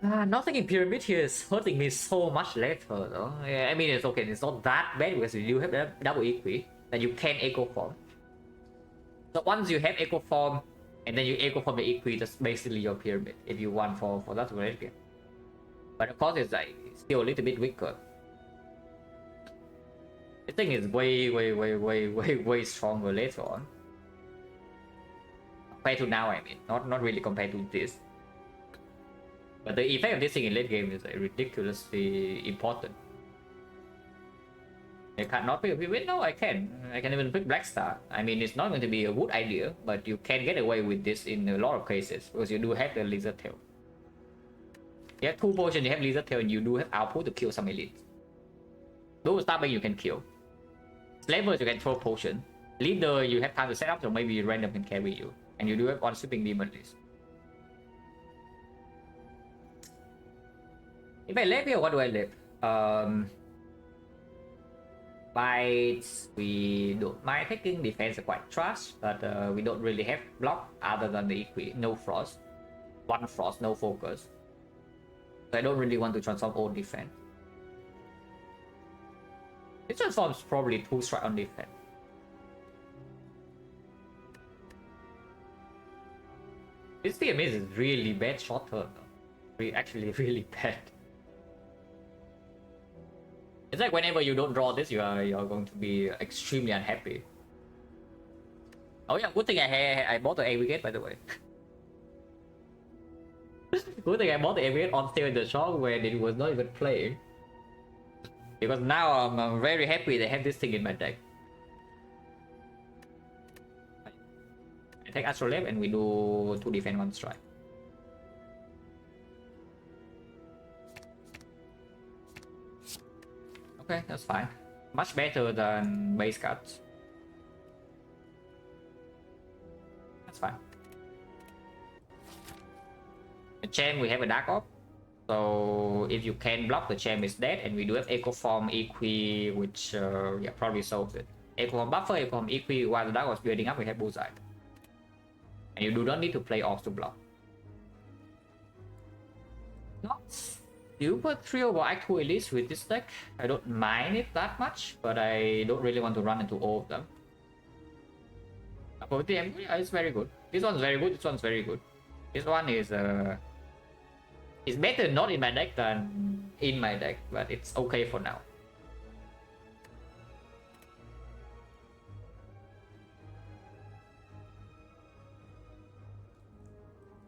Nothing in pyramid here is hurting me so much later though. Yeah, I mean, it's okay, it's not that bad because you have double equi that you can echo form. So once you have echo form and then you echo form the equi, that's basically your pyramid if you want for that game. But of course it's like still a little bit weaker. This thing is way stronger later on. Compared to now, I mean, not really compared to this. But the effect of this thing in late game is like ridiculously important. I can't not pick a pyramid? No, I can. I can even pick Black Star. I mean, it's not going to be a good idea, but you can get away with this in a lot of cases because you do have the Lizard Tail. You have 2 potions, you have Lizard Tail, and you do have output to kill some elites. Those Starbank you can kill. Slavers you can throw potion. Leader you have time to set up, so maybe random can carry you. And you do have 1 sweeping demon list. If I live here, what do I live? Bites, we don't mind taking. Defense are quite trash, but we don't really have block other than the equi. No frost. 1 frost, no focus. So I don't really want to transform all defense. This transforms probably 2 strike on defense. This TMS is really bad short term though. Actually really bad. It's like whenever you don't draw this, you're going to be extremely unhappy. Oh yeah, good thing I bought the aggregate, by the way. Good thing I bought the aggregate on sale in the shop when it was not even playing. Because now I'm very happy they have this thing in my deck. I take Astrolabe and we do 2 defense 1 strike. Okay, that's fine. Much better than base cards. That's fine. The Champ, we have a Dark Orb. So if you can block, the Champ is dead, and we do have Echo Form Equi, which yeah, probably solves it. Echo Form Buffer, Echo Form Equi, while the Dark Orb is building up, we have Bullseye. And you do not need to play off to block. Not super thrilled about Act 2 Elites with this deck. I don't mind it that much, but I don't really want to run into all of them. But the yeah, it's very good. This one's very good, this one's very good. This one is it's better not in my deck than in my deck, but it's okay for now.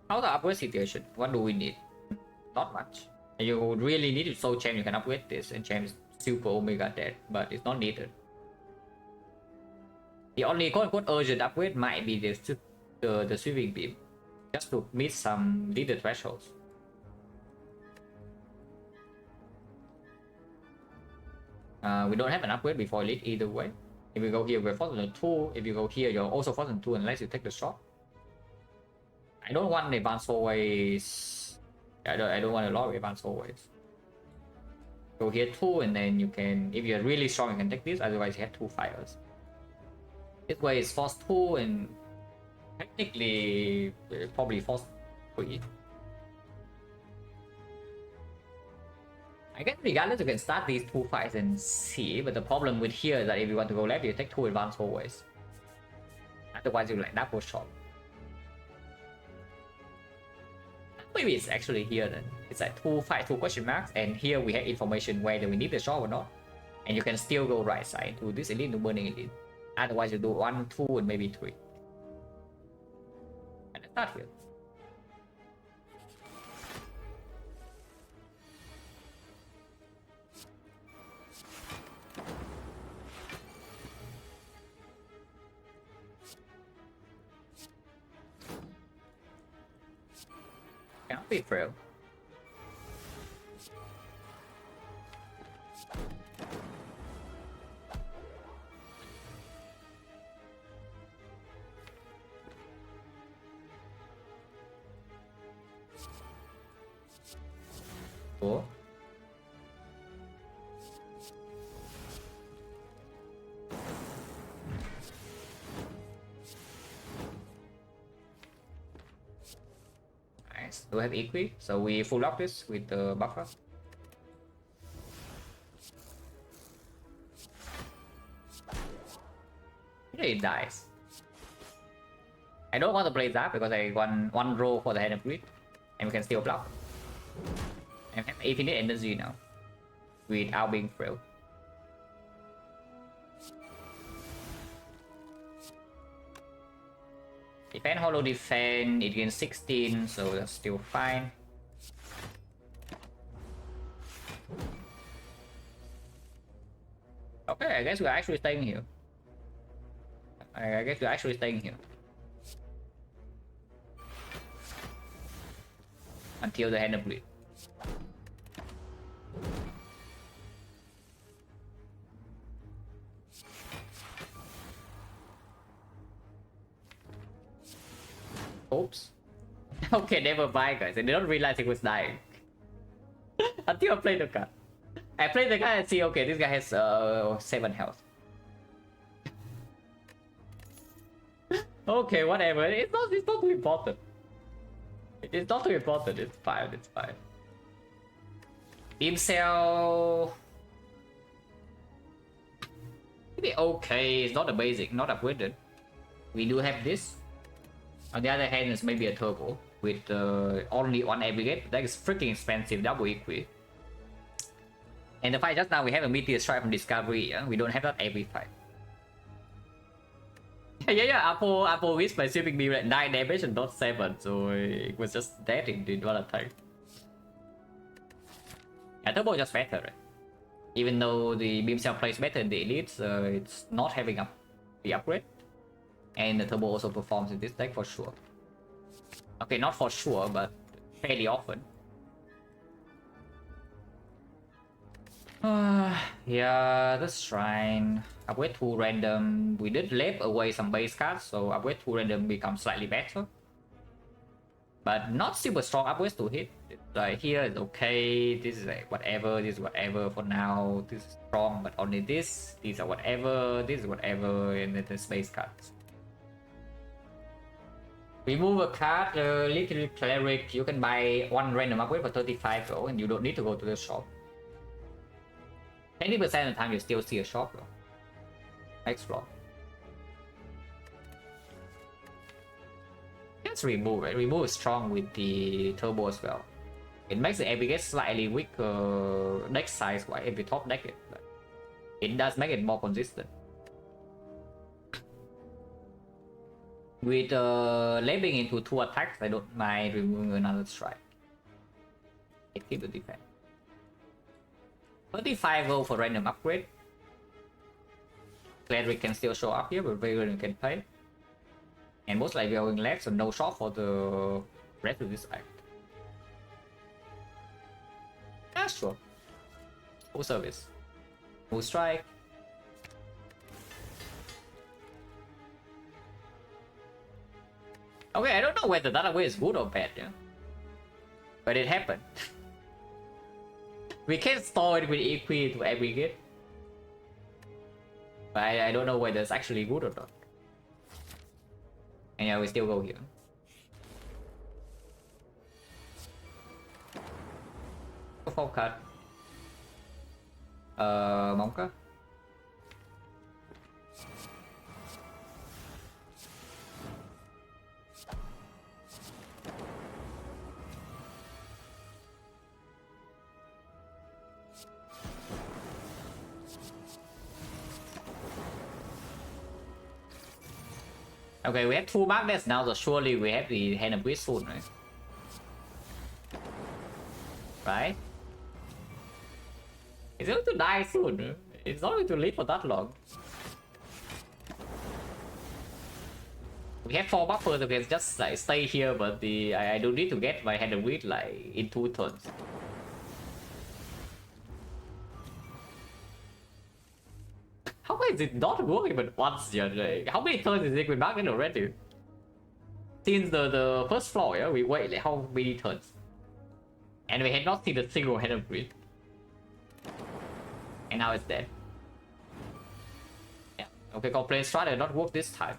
How's the upgrade situation? What do we need? Not much. You really need to soul Champ, you can upgrade this, and Champ is super Omega dead, but it's not needed. The only quote-unquote urgent upgrade might be the sweeping beam, just to meet some leader thresholds. We don't have an upgrade before elite either way. If you go here, we're forced on 2. If you go here, you're also forced on 2 unless you take the shot. I don't want advanced always. I don't want a lot of advanced always. Go here 2 and then you can, if you're really strong, you can take this. Otherwise, you have 2 fires. This way is force 2 and technically probably force 3. I guess regardless you can start these 2 fights and see, but the problem with here is that if you want to go left, you take 2 advanced always. Otherwise you like double shot. Maybe it's actually here then. It's like 2 fight 2 question marks, and here we have information whether we need the shot or not. And you can still go right side to this elite to burning elite. Otherwise you do 1, 2 and maybe 3. And let's start here. Cannot be through. Cool. Nice. Do we have equi? So we full up this with the buffer. It dies. I don't want to play that because I want 1 row for the head of grid, and we can still block. I have infinite energy now without being frail. Defend hollow defend, it gains 16, so that's still fine. Okay, I guess we're actually staying here. I guess we're actually staying here. Until the hand of bleed. Oops. Okay, never mind, guys. I didn't realize he was dying. Until I played the card. I played the card and see, okay, this guy has 7 health. Okay, whatever. It's not too important. It's not too important. It's fine. It's fine. Beam cell. Maybe okay. It's not a basic, not upgraded. We do have this. On the other hand, it's maybe a turbo with only 1 aggregate. That is freaking expensive. Double equi. And the fight just now, we have a meteor strike from Discovery. Yeah? We don't have that every fight. Yeah. Apple missed by sweeping me like 9 damage and not 7, so it was just dead in one attack. Yeah, turbo is just better, right? Even though the beam cell plays better in the elites, it's not having up the upgrade. And the turbo also performs in this deck for sure. Okay, not for sure, but fairly often. Yeah, the shrine. Upgrade 2 random. We did leap away some base cards, so upgrade 2 random becomes slightly better. But not super strong upgrades to hit. Like here is okay, this is like whatever, this is whatever for now. This is strong, but only this. These are whatever, this is whatever, and then the space cards. Remove a card, Little Cleric. You can buy 1 random upgrade for 35 gold, and you don't need to go to the shop. 20% of the time you still see a shop though. Next floor. Let's remove it. Remove is strong with the turbo as well. It makes the aggregate slightly weaker deck size wise if you top deck it, but it does make it more consistent. With labeling into 2 attacks, I don't mind removing another strike. It keeps the defense. 35 gold for random upgrade. Cleric can still show up here, but Vagrant can pay. And most likely we are going left, so no shot for the rest of this act. Yeah, sure. Full service. Full strike. Okay, I don't know whether that way is good or bad, yeah. But it happened. We can store it with equi to aggregate. But I don't know whether it's actually good or not. And yeah, we still go here. Full card. Monka. Okay, we have 2 magnets now, so surely we have the hand of Beast soon, right? Right? It's going to die soon. It's not going to live for that long. We have 4 buffers, so we can just like stay here, but I do need to get my hand of Beast like in 2 turns. How is it not working but once yet? Like, how many turns is it with magnet already? Since the first floor, yeah, we wait like how many turns? And we had not seen a single hand of grid. And now it's dead. Yeah. Okay, complaint strat not work this time.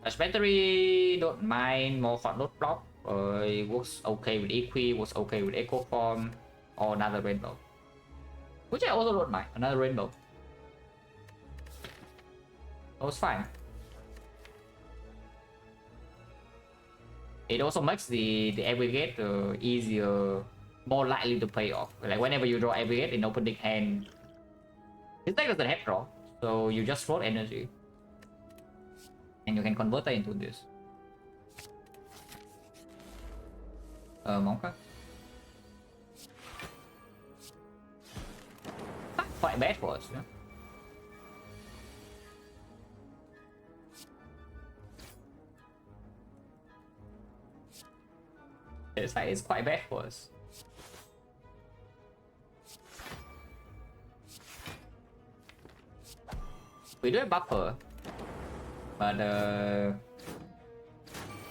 Flash battery, don't mind, more fun not block. It works okay with equi, works okay with echo form, or another rainbow. Which I also don't mind, another rainbow. That was fine. It also makes the aggregate easier, more likely to pay off. Like whenever you draw aggregate in opening hand, this deck doesn't have draw, so you just float energy, and you can convert that into this. Monka. Quite bad for us, yeah. It's quite bad for us. We do have buffer, but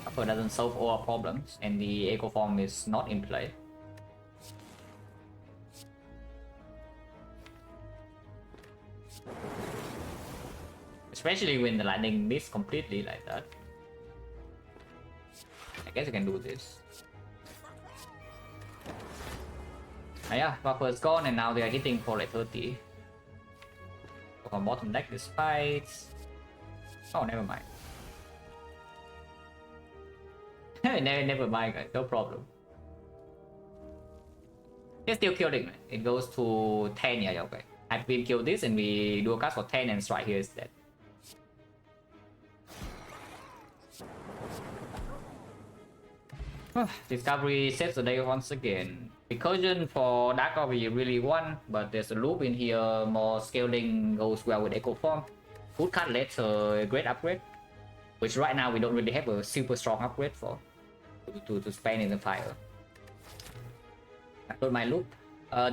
buffer doesn't solve all our problems, and the echo form is not in play. Especially when the lightning missed completely like that. I guess you can do this. Yeah, buffer is gone, and now they are hitting for like 30. From bottom deck, despite. Oh, never mind. never mind, guys. No problem. It's still killing. It goes to 10. Yeah, okay. I will kill this, and we do a cast for 10, and strike here is dead. Discovery saves the day once again. Recursion for Dark Orb we really want, but there's a loop in here. More scaling goes well with Echo Form. Good card later, great upgrade, which right now we don't really have a super strong upgrade for to spend in the fire. I got my loop.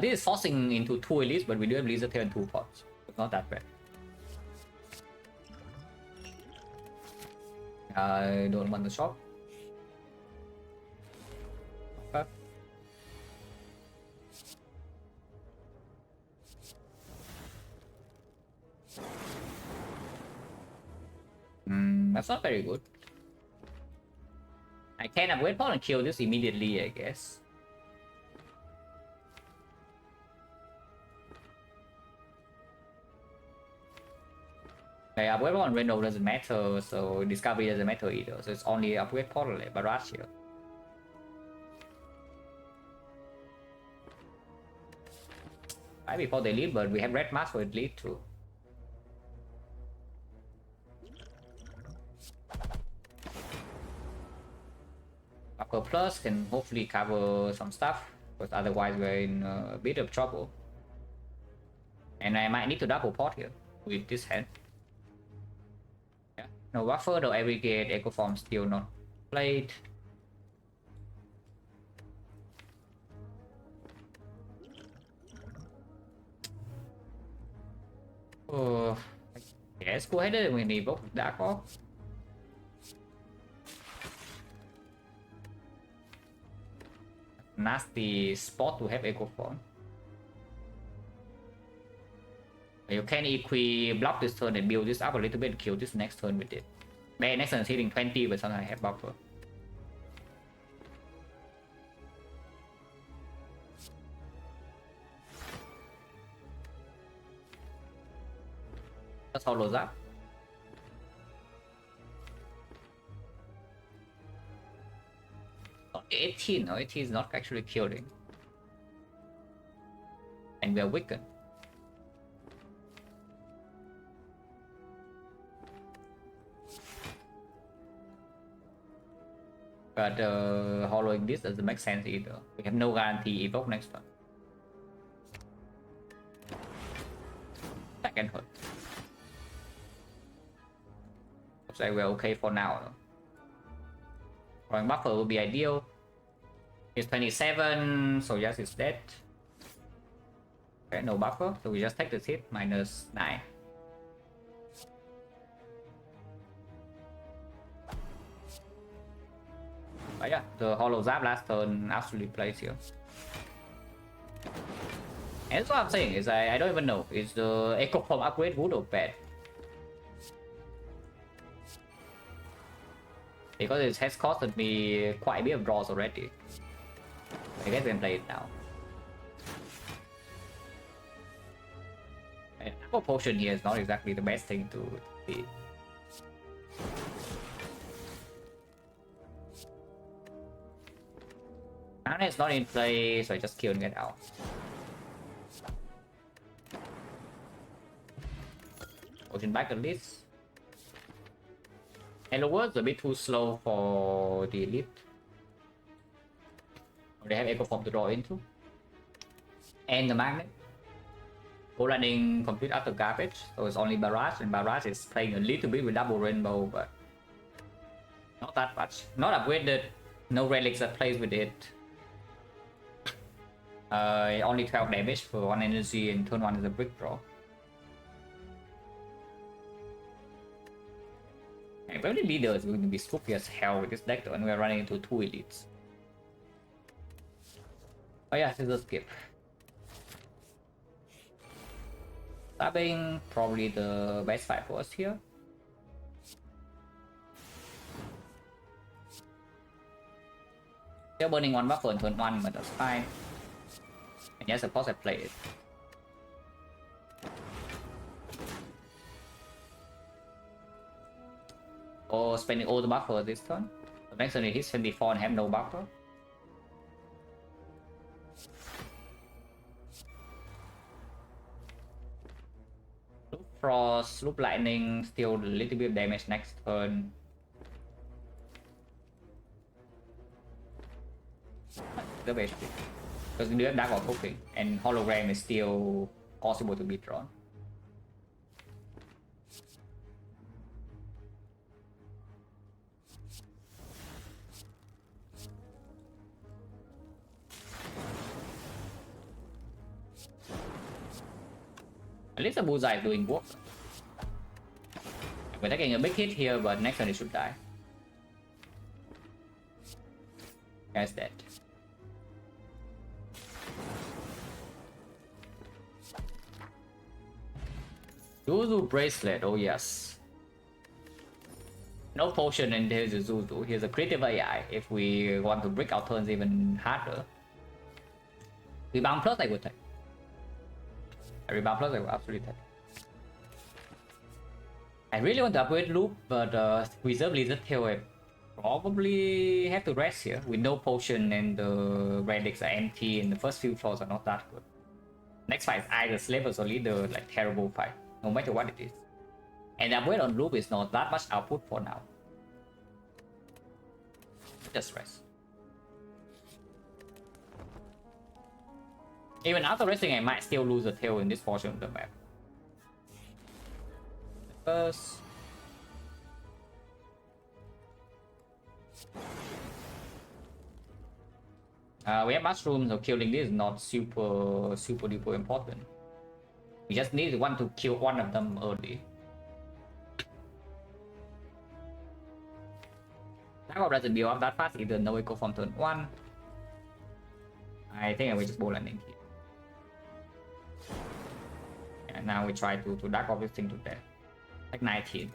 This is forcing into 2 elites, but we do have Lizard Tail and 2 pots. It's not that bad. I don't want the shop. That's not very good. I can upgrade pot and kill this immediately, I guess. Okay, upgrade pot and Reno doesn't matter, so Discovery doesn't matter either. So it's only upgrade pot and Barrage here. Right before they lead, but we have Red Mask for it lead too. Upper Plus can hopefully cover some stuff, because otherwise we're in a bit of trouble. And I might need to double pot here with this hand. Yeah, no buffer, no aggregate, Echo Form still not played. I guess go ahead and we evoke Dark Orc. Nasty spot to have Echo Form. You can equip block this turn and build this up a little bit and kill this next turn with it. Maybe next turn is hitting 20, but sometimes I have buffer. Let's hollow up. Not 18, no, 18 is not actually killing. And we are weakened. But hollowing this doesn't make sense either. We have no guarantee evoke next turn. That can hurt. Looks like we're okay for now. Drawing buffer will be ideal. It's 27, so yes, it's dead. Okay, no buffer, so we just take this hit, minus 9. But yeah, the hollow zap last turn actually plays here. And that's what I'm saying, is I don't even know, is the Echo Form upgrade good or bad? Because it has costed me quite a bit of draws already. I guess I can play it now. And Apple Potion here is not exactly the best thing to see. Mana is not in play, so I just kill and get out. Potion back at least. And the word's a bit too slow for the elite. They have Echo Form to draw into. And the magnet. Go running complete after garbage, so it's only Barrage, and Barrage is playing a little bit with double rainbow, but not that much. Not upgraded, no relics that plays with it. Only 12 damage for 1 energy, and turn 1 is a brick draw. And every leader is going to be spooky as hell with this deck, and we're running into 2 elites. Oh yeah, this is a skip. Stabbing, probably the best fight for us here. Still burning 1 buffer on turn 1, but that's fine. And yes, of course I play it. Or spending all the buffer this turn. The next turn it hits 74 and have no buffer. Loop Frost, Loop Lightning, still a little bit of damage next turn. The best because we do have Dark Orc cooking, and Hologram is still possible to be drawn. At least the Bullseye is doing work. We're taking a big hit here, but next turn it should die. That's dead. Zuzu Bracelet, oh yes. No potion and here's a Zuzu. Here's a creative AI if we want to break our turns even harder. Rebound plus I would take. A rebound plus I would absolutely take. I really want to upgrade Loop, but Reserve Lizard Tail I probably have to rest here. With no potion and the relics are empty and the first few floors are not that good. Next fight is either Slavers or Leader, like terrible fight. No matter what it is. And the upgrade on Loop is not that much output for now. Just rest. Even after resting, I might still lose a tail in this portion of the map. First. We have mushrooms, so killing this is not super duper important. We just need one to kill one of them early. That doesn't build up that fast either. No, we go from turn 1. I think I will just bow landing here. And now we try to dark off this thing to death. Like 19.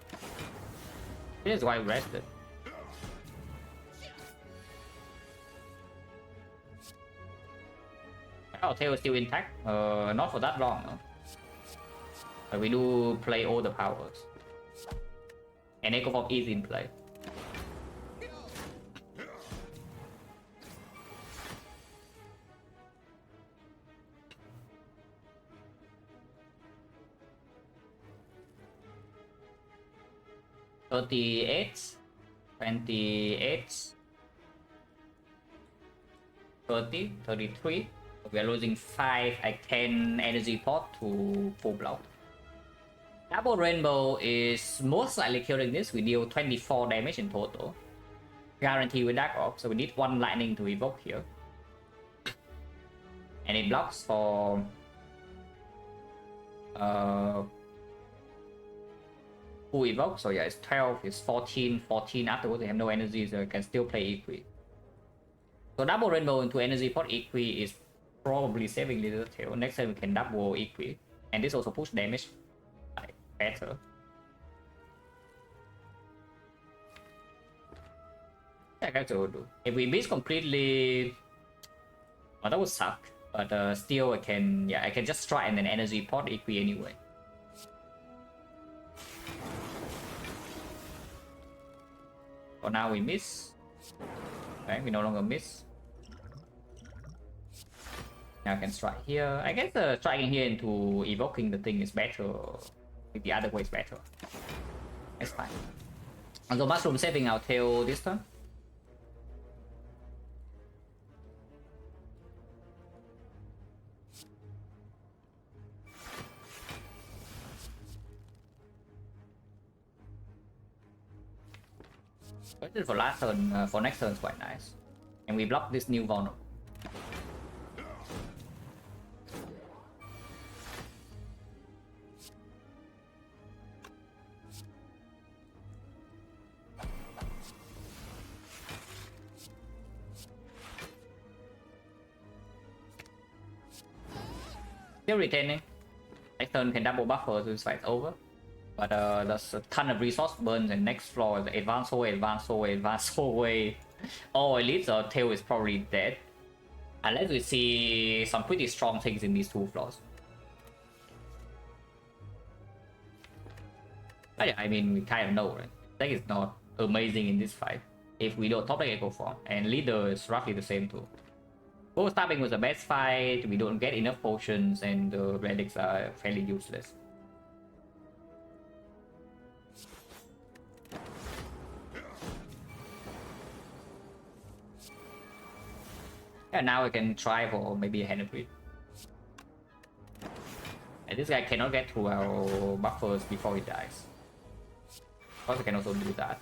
This is why we rested. Our tail is still intact. Not for that long, no. But we do play all the powers. And Echo Form is in play. $38, 28, 30, 33. We are losing 5. I can energy pot to full block. Double Rainbow is most likely killing this. We deal 24 damage in total. Guarantee with Dark Orb, so we need 1 lightning to evoke here. And it blocks for full evoke, so yeah, it's 12, it's 14, 14. Afterwards, they have no energy, so I can still play Equi. So double Rainbow into energy pot Equi is probably saving Little Tail. Next time we can double Equi, and this also push damage like better. I guess I will do. If we miss completely, well, that would suck. But still, I can just try and then energy pot Equi anyway. For now we miss. Okay, we no longer miss. Now I can strike here. I guess striking here into evoking the thing is better. The other way is better. That's fine. So mushroom saving our tail this turn. For last turn, for next turn is quite nice. And we block this new vulnerable. Still retaining. Next turn can double buffer so this fight's over. But there's a ton of resource burns, and next floor is advance hallway, advance hallway, advance hallway. Oh, elite, so tail is probably dead. Unless we see some pretty strong things in these 2 floors. But yeah, I mean, we kind of know, right? Deck is not amazing in this fight. If we don't top deck Echo Form, and leader is roughly the same too. Both stabbing was the best fight, we don't get enough potions, and the relics are fairly useless. And now I can try for maybe a hand of greed. And this guy cannot get through our buffers before he dies. Of course I can also do that.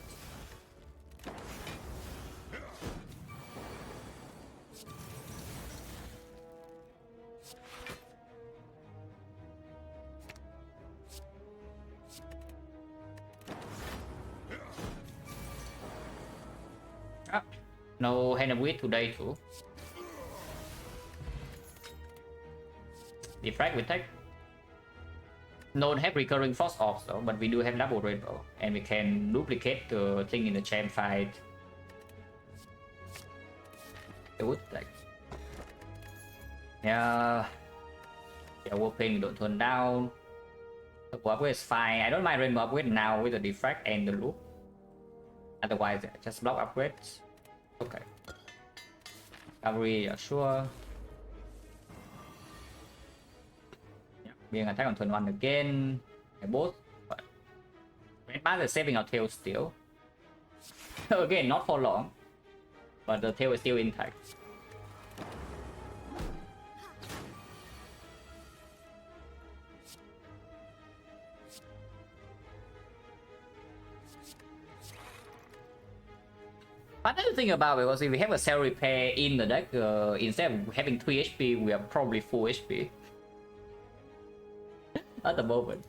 Ah, no hand of greed today too. Defect we take. Don't have recurring frost orbs though, but we do have double rainbow, and we can duplicate the thing in the champ fight. It would like, yeah, warping we don't turn down. The upgrade is fine. I don't mind rainbow upgrade now with the defect and the loop. Otherwise, just block upgrades. Okay. Cavalry, yeah, sure. Being attacked on turn 1 again. Both, but Red Mask is saving our tail still. Again, not for long, but the tail is still intact. Another thing about it was if we have a cell repair in the deck, instead of having 3 HP, we are probably 4 HP. at the moment,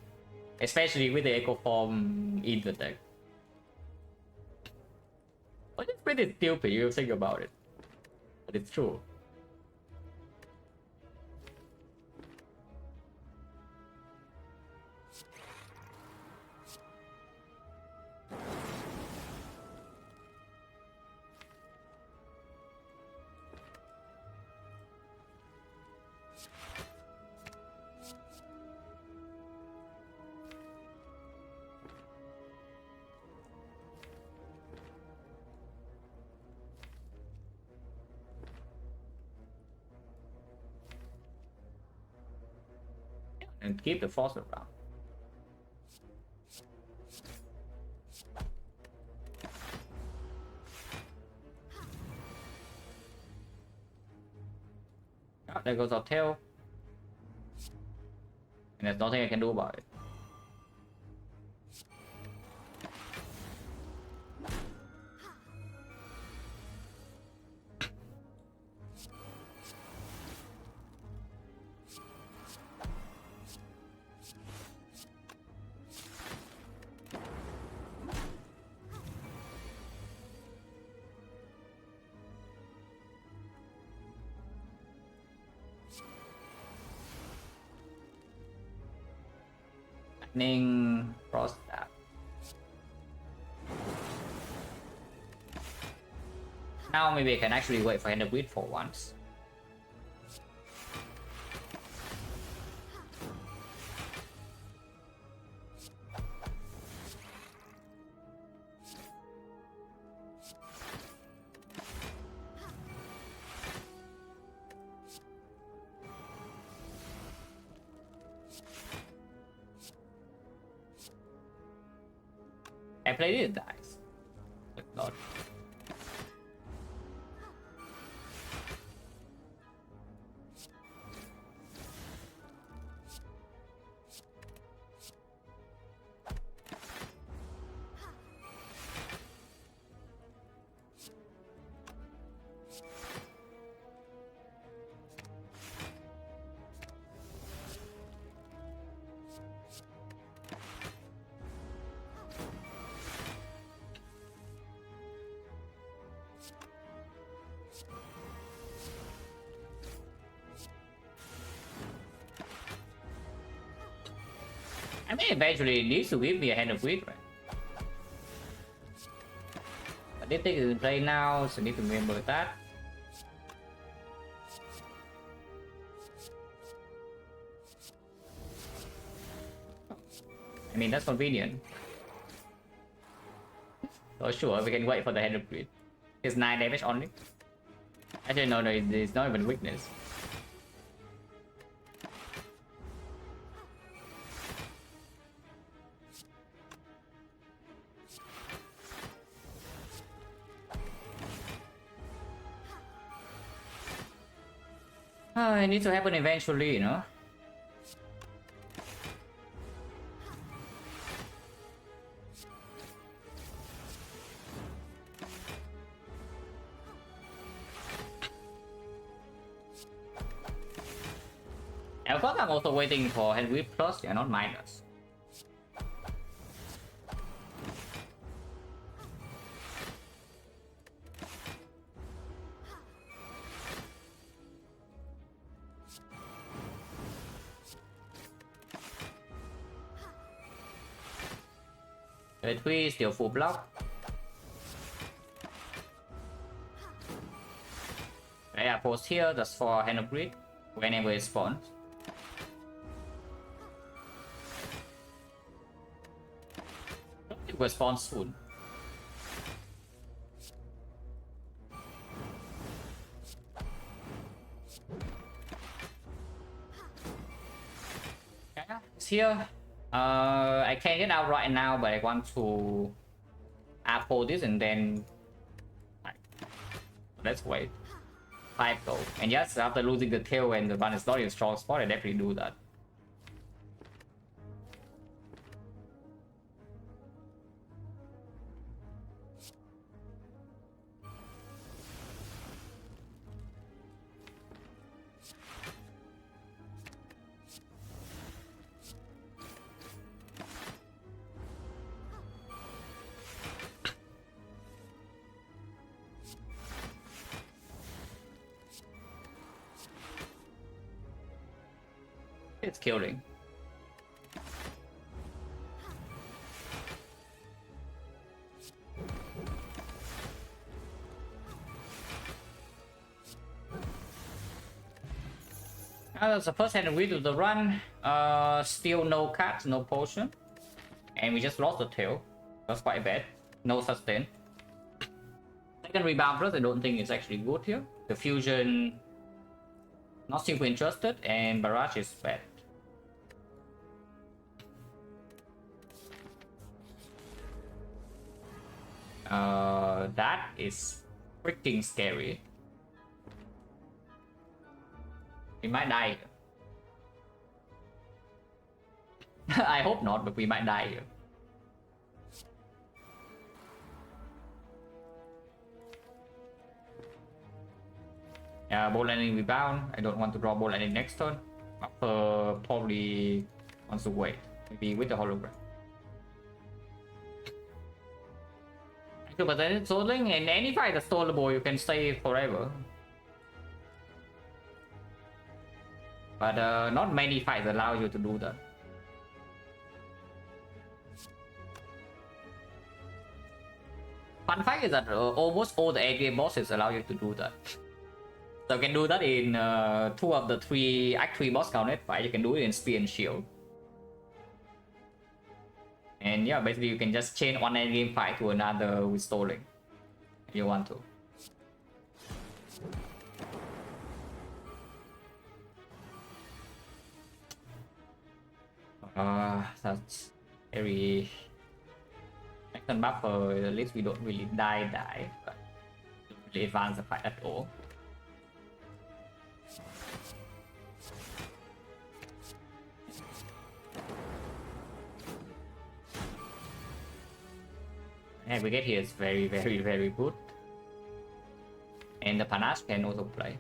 especially with the Echo Form in the deck. But it's pretty stupid if you think about it, but it's true. And keep the frost around. Oh, there goes our tail. And there's nothing I can do about it. Lightning, frost stab. Now maybe I can actually wait for Hand of Breed for once. I played it dice. But not. I mean, eventually it needs to give me a Hand of Breed, right? But this thing is in play now, so I need to remember that. I mean, that's convenient. So sure, we can wait for the Hand of Breed. It's 9 damage only. Actually, no, it's not even weakness. It needs to happen eventually, you know? And of course, I'm also waiting for Henry Plus, yeah, not minus. A20H still full block. I post here just for Hand of Breed whenever it spawns. It will spawn soon. Yeah, it's here. I can't get out right now, but I want to uphold this and then let's wait. 5 gold. And yes, after losing the tail and the one is not in strong spot, I definitely do that. It's killing. That's the first hand we do the run. Still no cards, no potion. And we just lost the tail. That's quite bad. No sustain. Second rebound first, I don't think it's actually good here. The fusion, not super interested, and barrage is bad. That is freaking scary. We might die here. I hope not, but we might die here. Ball landing rebound. I don't want to draw ball landing next turn. Upper probably wants to wait. Maybe with the hologram. 2% stoling, and any fight that's stolable you can stay forever. But not many fights allow you to do that. Fun fact is that almost all the 8-game bosses allow you to do that. So you can do that in 2 of the 3 Act 3 boss counted fight. You can do it in Spear and Shield. And yeah, basically you can just change one 8-game fight to another with stalling if you want to. That's very... Second buffer, at least we don't really die, but don't really advance the fight at all. And we get here is very good. And the panache can also play.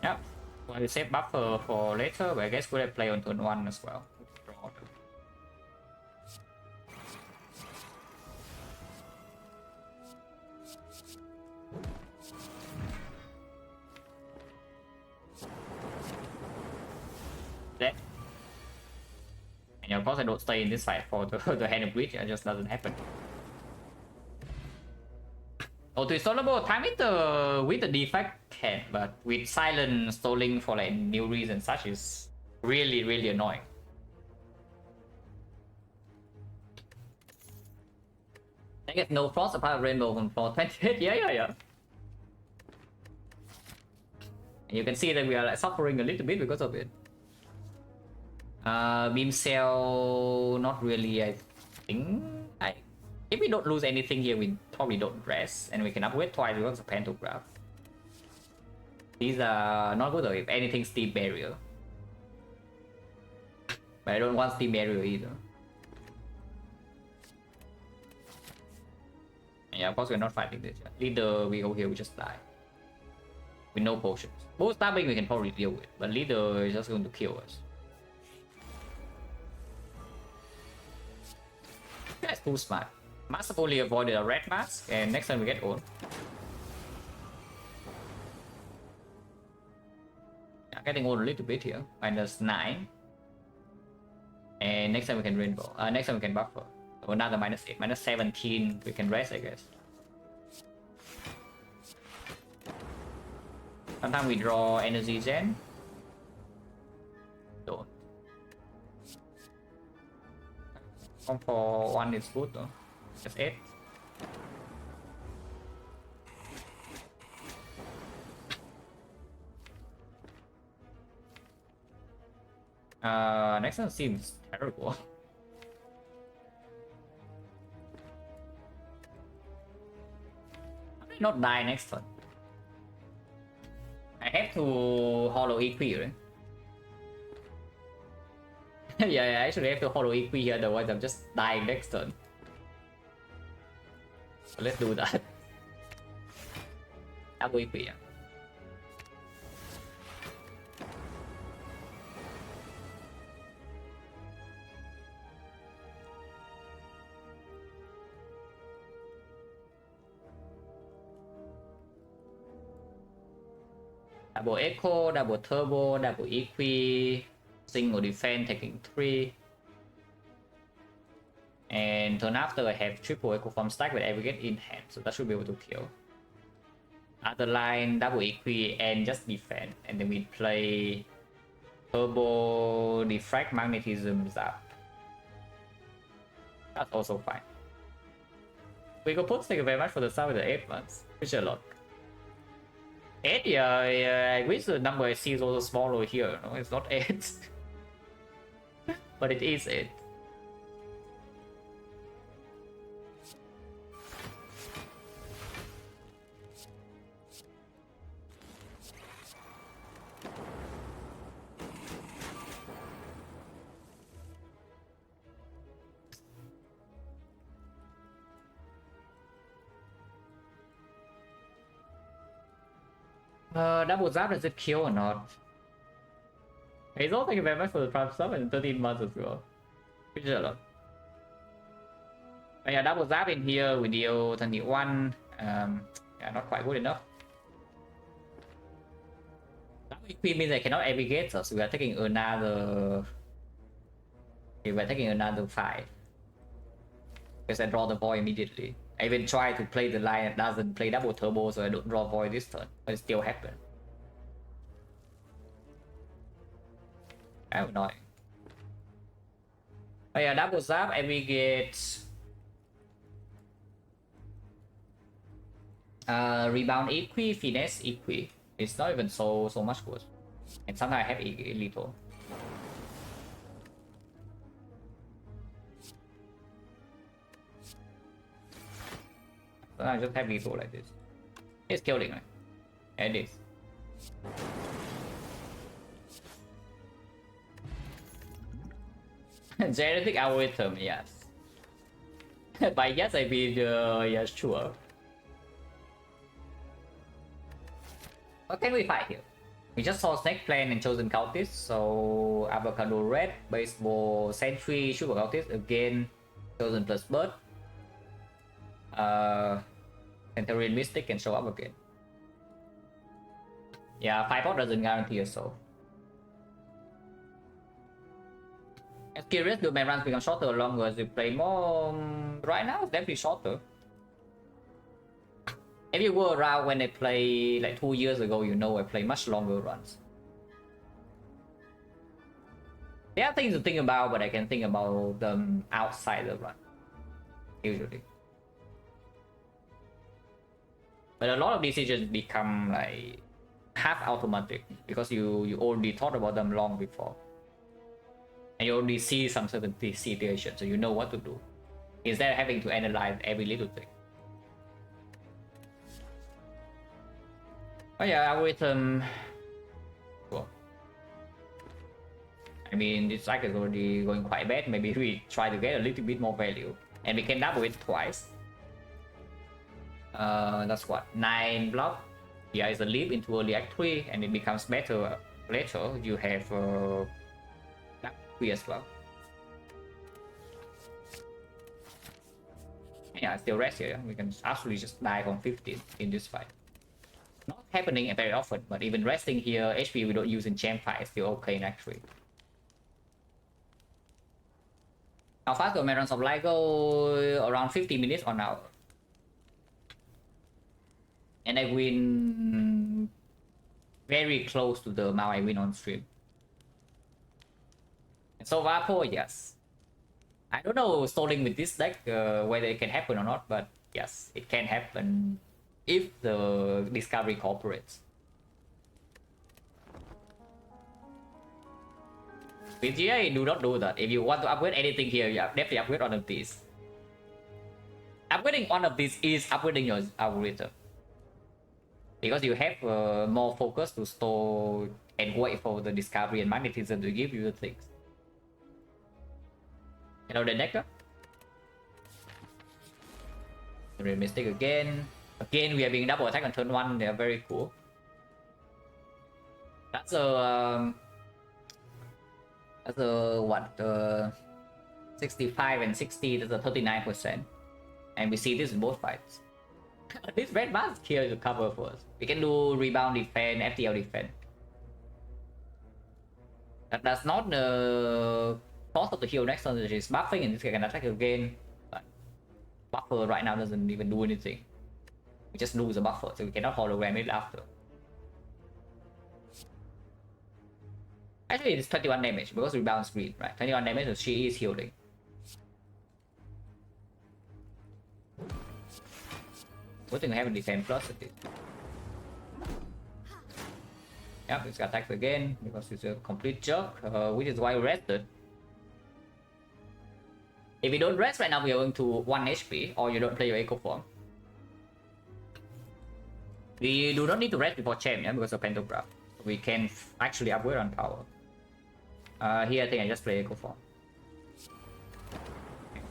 Yep. Well, we save buffer for later, but I guess we'll play on turn 1 as well. And of course I don't stay in this fight for the hand of breach, it just doesn't happen. Oh, to installable, time with the defect can, but with silent stalling for like new reasons such is really annoying. I guess no frost apart rainbow from floor 28, yeah. And you can see that we are like suffering a little bit because of it. Beam cell, not really, I think. If we don't lose anything here, we probably don't rest, and we can upgrade twice because of pantograph. These are not good though, if anything steep barrier. But I don't want steep barrier either. Yeah, of course we're not fighting this yet. Leader, we go here, we just die. With no potions. Both stabbing we can probably deal with, but leader is just going to kill us. That's too smart. Masterfully avoided a red mask, and next time we get old. Yeah, getting old a little bit here. -9. And next time we can rainbow. Next time we can buffer. So another -8. -17 we can rest, I guess. Sometimes we draw energy gen. Don't. Come for 1 is good though. Just 8. Next one seems terrible. I may not die next one. I have to hollow equi, right? Yeah, I actually have to hollow equi here, otherwise I'm just dying next turn. So let's do that. Double equi, yeah. Double Echo, double Turbo, double Equi, single defense taking 3. And turn after I have triple Echo from stack with Aggregate in hand, so that should be able to kill. Other line, double Equi and just defend, and then we play Turbo, Defect, Magnetism, Zap. That's also fine. We go put, thank you very much for the start with the 8 months. Appreciate a lot. 8, yeah, I wish the number I see is also smaller here. No, it's not 8. But it is 8. Double Zap, does it kill or not? Hey, so thank you very much for the Prime sub and 13 months as well. Appreciate a lot. But yeah, double Zap in here, we deal 21. Yeah, not quite good enough. Double Equi means I cannot aggregate, so we are taking another... Okay, we're taking another 5. Because I draw the void immediately. I even try to play the line that doesn't play double turbo, so I don't draw void this turn, but it still happened. How annoying. Oh yeah, double zap, and we get rebound equi, finesse equi. It's not even so much good. And sometimes I have a little. I just have lethal like this. It's killing, right? It is. Genetic algorithm, yes. By yes, I mean, yes, sure. What can we fight here? We just saw Snake Plant and Chosen Cultist, so Avocado Red, Baseball Sentry, Sugar Cultist, again, Chosen plus Bird. Centurion Mystic can show up again. Yeah, 5 doesn't guarantee a soul. It's curious, do my runs become shorter or longer as you play more? Right now, it's definitely shorter. If you go around when I play like 2 years ago, you know I play much longer runs. There are things to think about, but I can think about them outside the run. Usually. But a lot of decisions become like half automatic because you already thought about them long before. And you already see some certain situations, so you know what to do. Instead of having to analyze every little thing. Oh yeah, algorithm. Cool. I mean, this cycle is already going quite bad. Maybe we try to get a little bit more value. And we can double it twice. That's what, 9 block. Yeah, it's a leap into early act 3 and it becomes better later. You have act 3 as well. Yeah, still rest here. We can actually just die on 15 in this fight. Not happening very often, but even resting here, HP we don't use in champ fight is still okay in act 3. How fast do my runs of light go? Around 50 minutes or an hour. And I win very close to the amount I win on stream. And so Vapo, yes. I don't know stalling with this deck whether it can happen or not, but yes, it can happen if the discovery cooperates. With GA, do not do that. If you want to upgrade anything here, yeah, definitely upgrade one of these. Upgrading one of these is upgrading your algorithm. Because you have more focus to store and wait for the discovery and magnetism to give you the things. Hello, the deck. Real mistake again. Again, we are being double attack on turn 1. They are very cool. That's a what? 65 and 60. That's a 39%. And we see this in both fights. This red mask here is a cover for us. We can do rebound defense, FTL defense. That's not the cost of the heal next turn, which is buffing, and this guy can attack again. But buffer right now doesn't even do anything. We just lose the buffer, so we cannot hologram it after. Actually, it's 21 damage because rebound screen, right? 21 damage, so she is healing. Good thing we have a defense plus at least. Yep, it's attacks again because it's a complete jerk, which is why we rested. If you don't rest right now, we are going to 1 HP, or you don't play your echo form. We do not need to rest before champ, yeah, because of pantograph. We can actually upgrade on power. Here I think I just play echo form.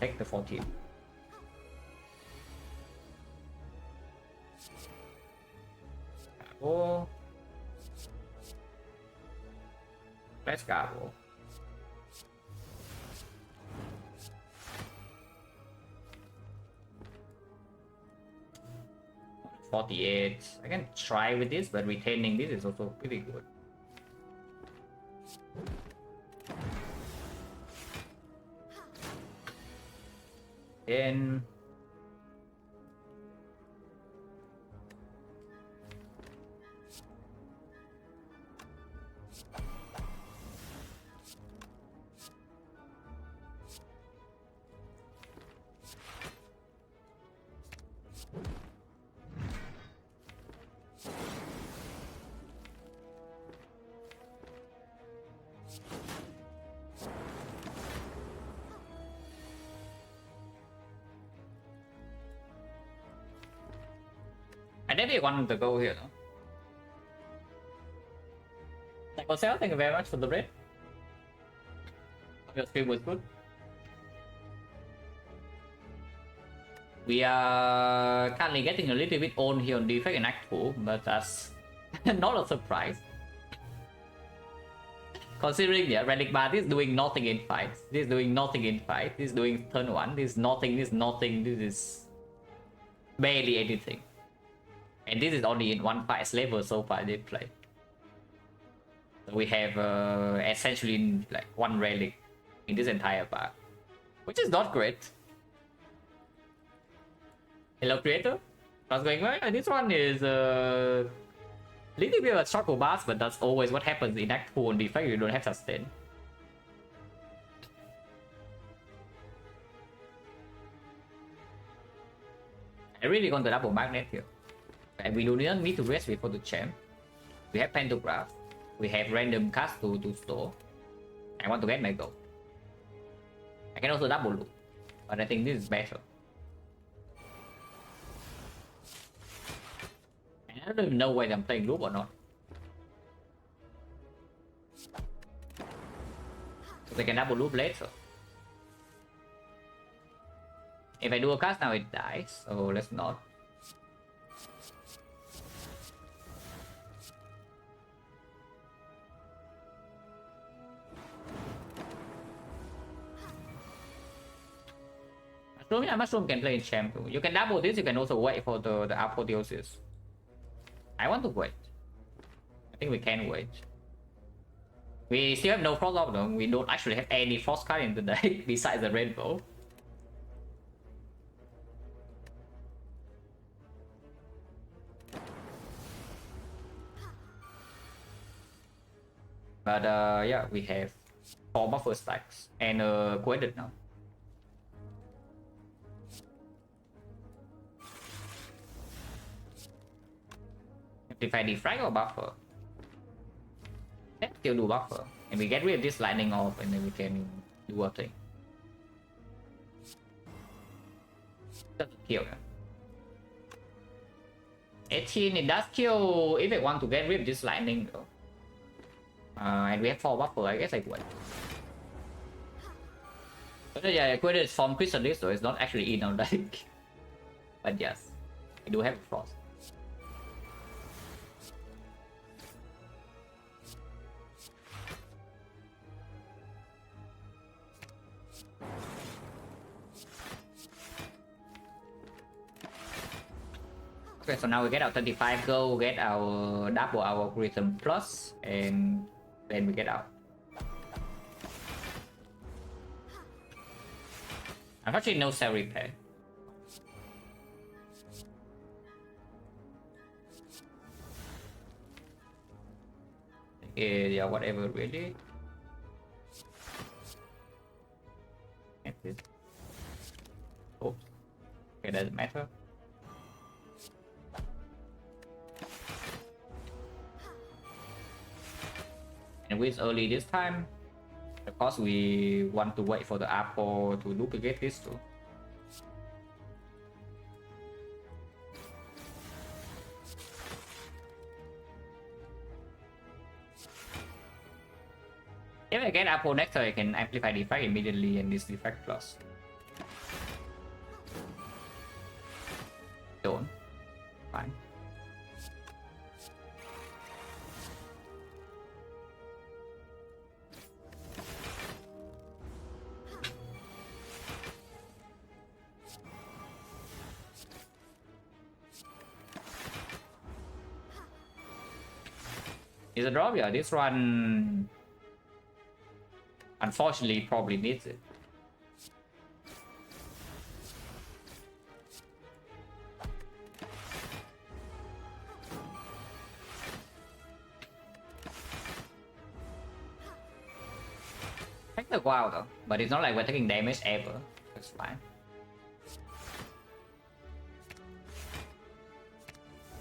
Take the 14. Oh. Let's go. 48. I can try with this, but retaining this is also pretty good. Then I definitely want to go here though. Taco thank you very much for the bread. Your stream was good. We are currently getting a little bit on here on Defect and Act 2, but that's not a surprise. Considering the Relic Bar is doing nothing in fight. This is doing nothing in fight. This is doing turn 1. This is nothing, this is nothing, this is barely anything. And this is only in one fight level so far they play. So we have essentially like one relic in this entire part, which is not great. Hello creator, what's going on? This one is little bit of a struggle boss, but that's always what happens in Act 2 on Defect. You don't have sustain. I really want the double magnet here. And we do not need to rest before the champ. We have pantograph. We have random cast to store. I want to get my gold. I can also double loop, but I think this is better. And I don't even know whether I'm playing loop or not. So they can double loop later. If I do a cast now, it dies. So let's not. Mushroom, yeah, Mushroom can play in champ too. You can double this, you can also wait for the apotheosis. I want to wait. I think we can wait. We still have no frost of them. We don't actually have any frost card in the deck besides the rainbow. But yeah, we have 4 buffer stacks and quaded now. If I defrag or buffer, let's still do buffer, and we get rid of this lightning off, and then we can do a thing. Doesn't kill him. 18, it does kill if I want to get rid of this lightning though. And we have 4 buffer, I guess I would. But yeah, I quit it from Chrysalis, so it's not actually in our deck. But yes, we do have frost. Okay, so now we get our 35 gold, get our double our algorithm plus, and then we get out. Unfortunately, no cell repair. Yeah, whatever, really. Oops. Okay, doesn't matter. And with early this time, because we want to wait for the apple to duplicate this too. If I get apple next turn, I can amplify defect immediately and this defect plus. Don't. Fine. Is a drop? Yeah, this one unfortunately probably needs it. Take a while though, but it's not like we're taking damage ever. That's fine.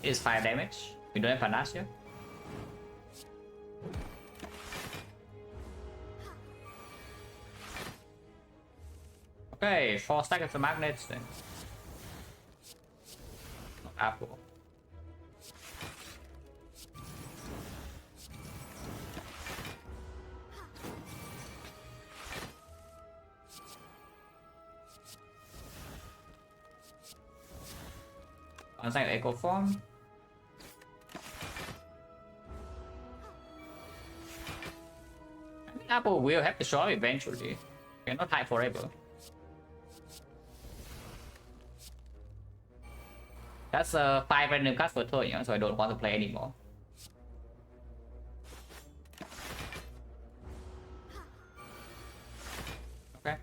It's 5 damage. We don't have panache yet. Okay, 4 stacks of magnets then. Not apple. One stack echo form. I think apple will have to show up eventually. Cannot hide forever. That's 5 random cards per turn, so I don't want to play anymore. Okay.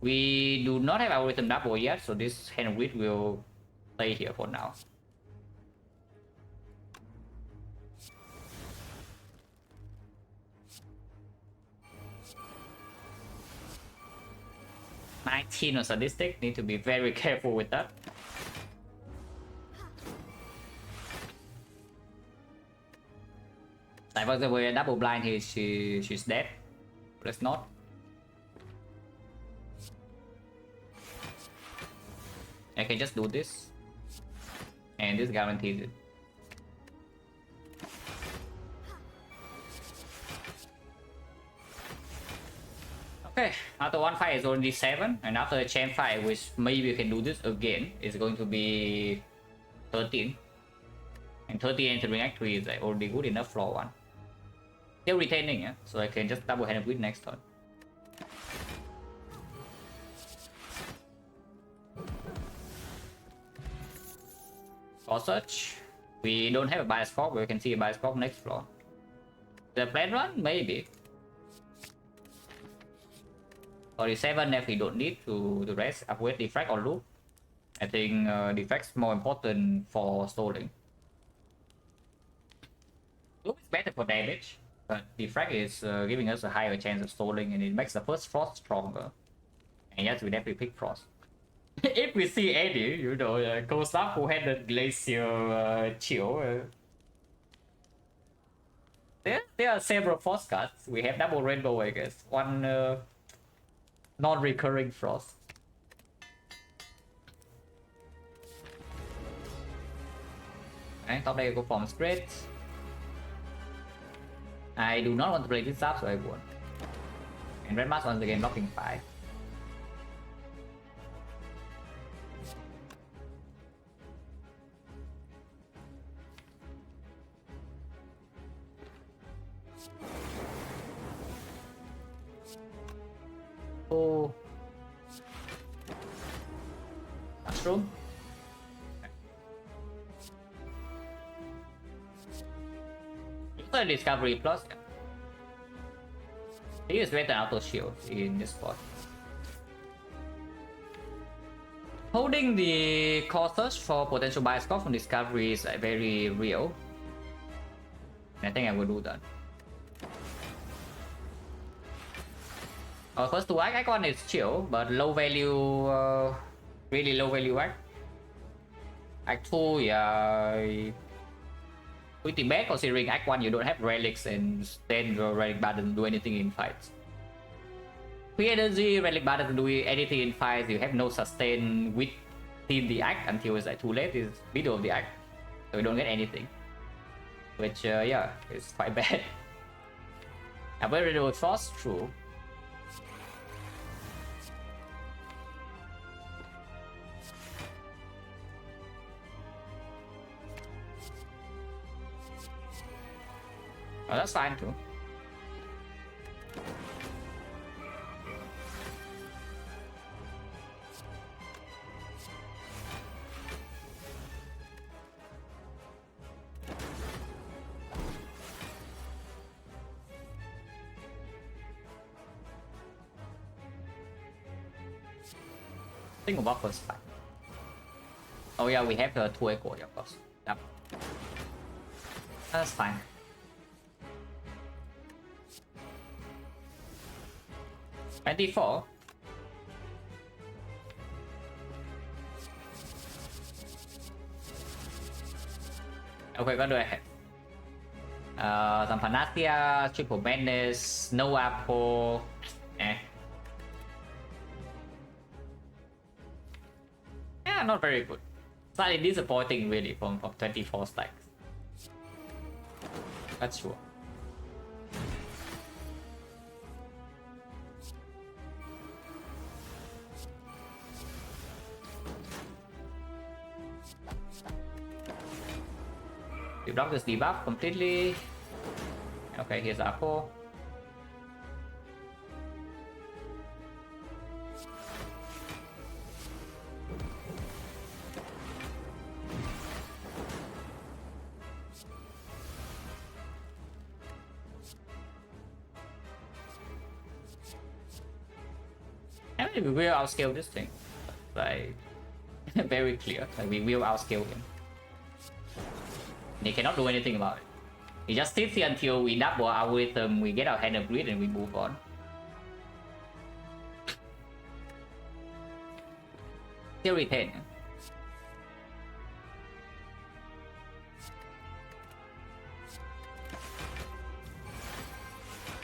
We do not have our rhythm double yet, so this hand grid will stay here for now. $19 on sadistic, need to be very careful with that. Like for example, a double blind here, she's dead. Let's not. I can just do this, and this guarantees it. Okay, after one fight is already 7, and after a chain fight, which maybe we can do this again, is going to be 13. And 13 entering act 3 is like already good enough for one. Still retaining, yeah? So I can just double hand with next turn. For such, we don't have a bias pop, but we can see a bias pop next floor. The plan run? Maybe. 47 if we don't need to rest, upgrade defect or loop. I think defect's more important for stalling. Loop is better for damage, but defect is giving us a higher chance of stalling, and it makes the first frost stronger. And yes, we definitely pick frost. If we see any, you know, cold stuff who had the glacier chill. There are several frost cards. We have double rainbow, I guess. One non-recurring frost. And top deck go from straight. I do not want to play this up, so I won't. And red mask once again blocking 5. Oh, mushroom. So Discovery Plus. Yeah. He is better auto shield in this spot. Holding the core search for potential buy score from Discovery is like very real. I think I will do that. Our first two icon is chill, but low value, really low value act. Act 2, yeah, pretty bad considering Act 1 you don't have relics and then your relic bar doesn't do anything in fights. Free energy, relic bar doesn't do anything in fights, you have no sustain within the act until it's like too late, it's middle of the act. So you don't get anything. Which, yeah, is quite bad. I'm very with Frost, true. Oh, that's fine too. I think about first fine. Oh yeah, we have the 2 echo, of course. Yep. That's fine. $24. Okay, what do I have? Some Panacea, Triple Madness, no Apple. Yeah, not very good. Slightly disappointing really from 24 stacks. That's sure. You block this debuff completely. Okay, here's Apple. I mean, we will outscale this thing. Like, very clear. Like, we will outscale him. They cannot do anything about it. He just sits here until we double our rhythm, we get our hand of grid, and we move on. Still retain.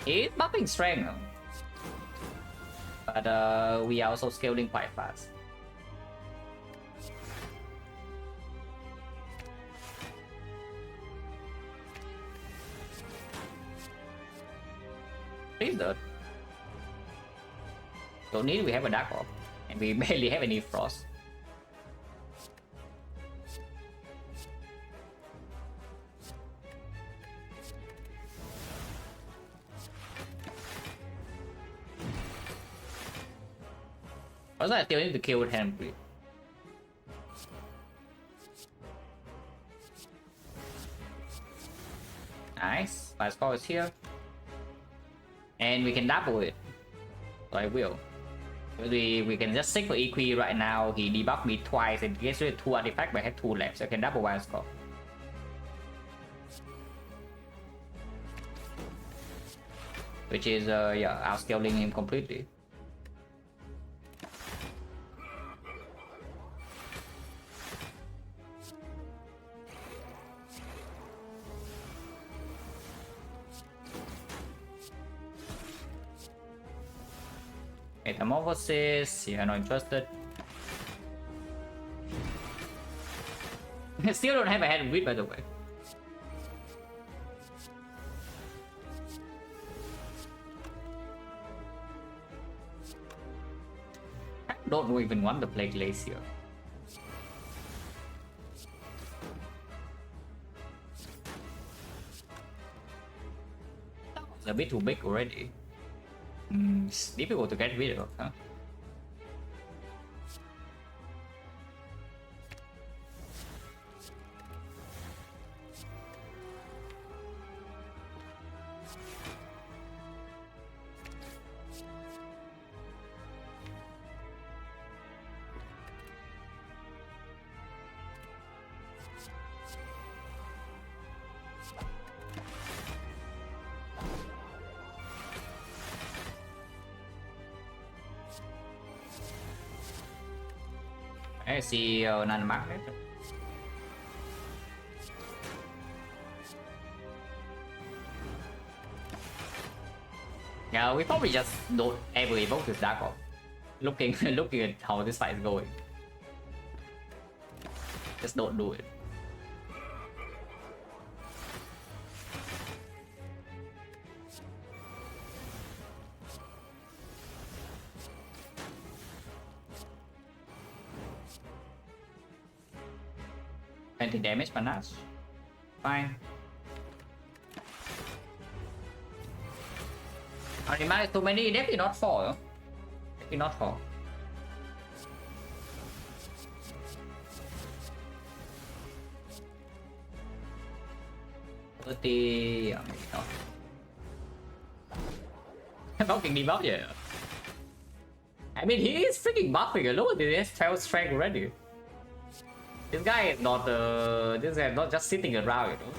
It's buffing strength. But we are also scaling quite fast. Please don't. Don't need, we have a Dark Orb. And we barely have any Frost. Also, I still need to kill with Hand Breed. Nice. My score is here. And we can double it. So I will. We can just stick for EQ right now. He debuffed me twice and gets rid of 2 artifacts, but I have 2 left, so I can double my score. Which is, yeah, outscaling him completely. Metamorphosis, yeah, not interested. Still don't have a hand with, by the way. I don't even want to play Glacier. It's a bit too big already. It's difficult to get rid of, huh? I see none magnet. Yeah, we probably just don't ever evoke this Dark Orb. Looking looking at how this fight is going. Just don't do it. Anti-damage panache. Fine. I remind too many, definitely not 4. Definitely not 4. Maybe not. Fucking debuff, yeah. I mean, he is freaking buffing. Look at this, he has 12 strength already. This guy is not just sitting around, you know.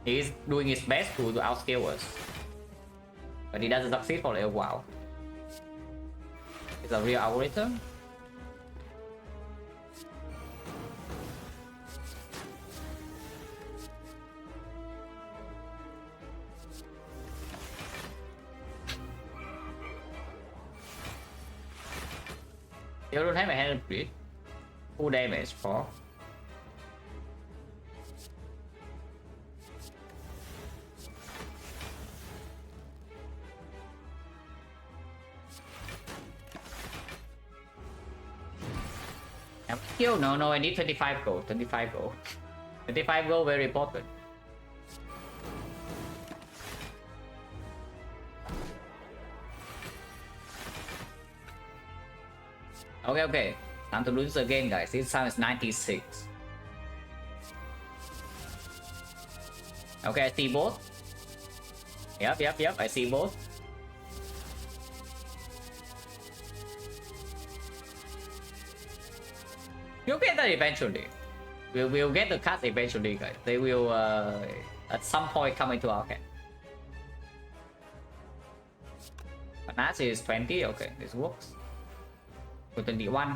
He's doing his best to outscale us. But he doesn't succeed for a while. It's a real algorithm. You don't have a hand crit. Full damage for. Kill? No, I need 25 gold. 25 gold. 25 gold, very important. Okay. Time to lose again, guys. This time is 96. Okay, I see both. Yep, I see both. You'll get that eventually. We'll get the cards eventually, guys. They will at some point come into our hand. Panache is 20. Okay, this works. 21.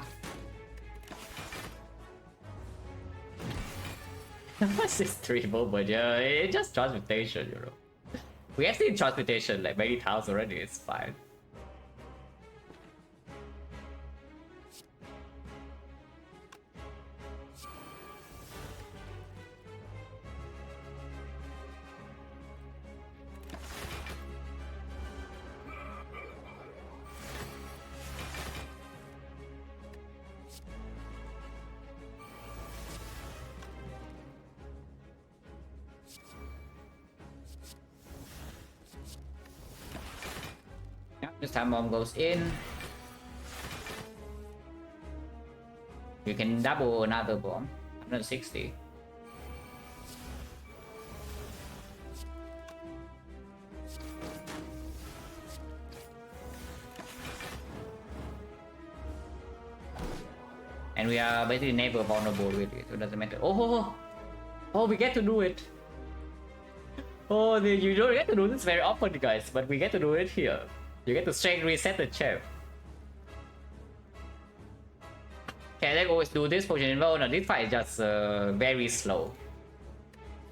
What's this triple? But yeah, it's just transmutation, you know. We have seen transmutation like many times already. It's fine. This time bomb goes in. You can double another bomb. 160. And we are basically never vulnerable with it. So it doesn't matter. Oh, we get to do it. Oh, you don't get to do this very often, guys, but we get to do it here. You get to straight reset the champ. Okay, let's always do this potion involved. No, this fight is just very slow.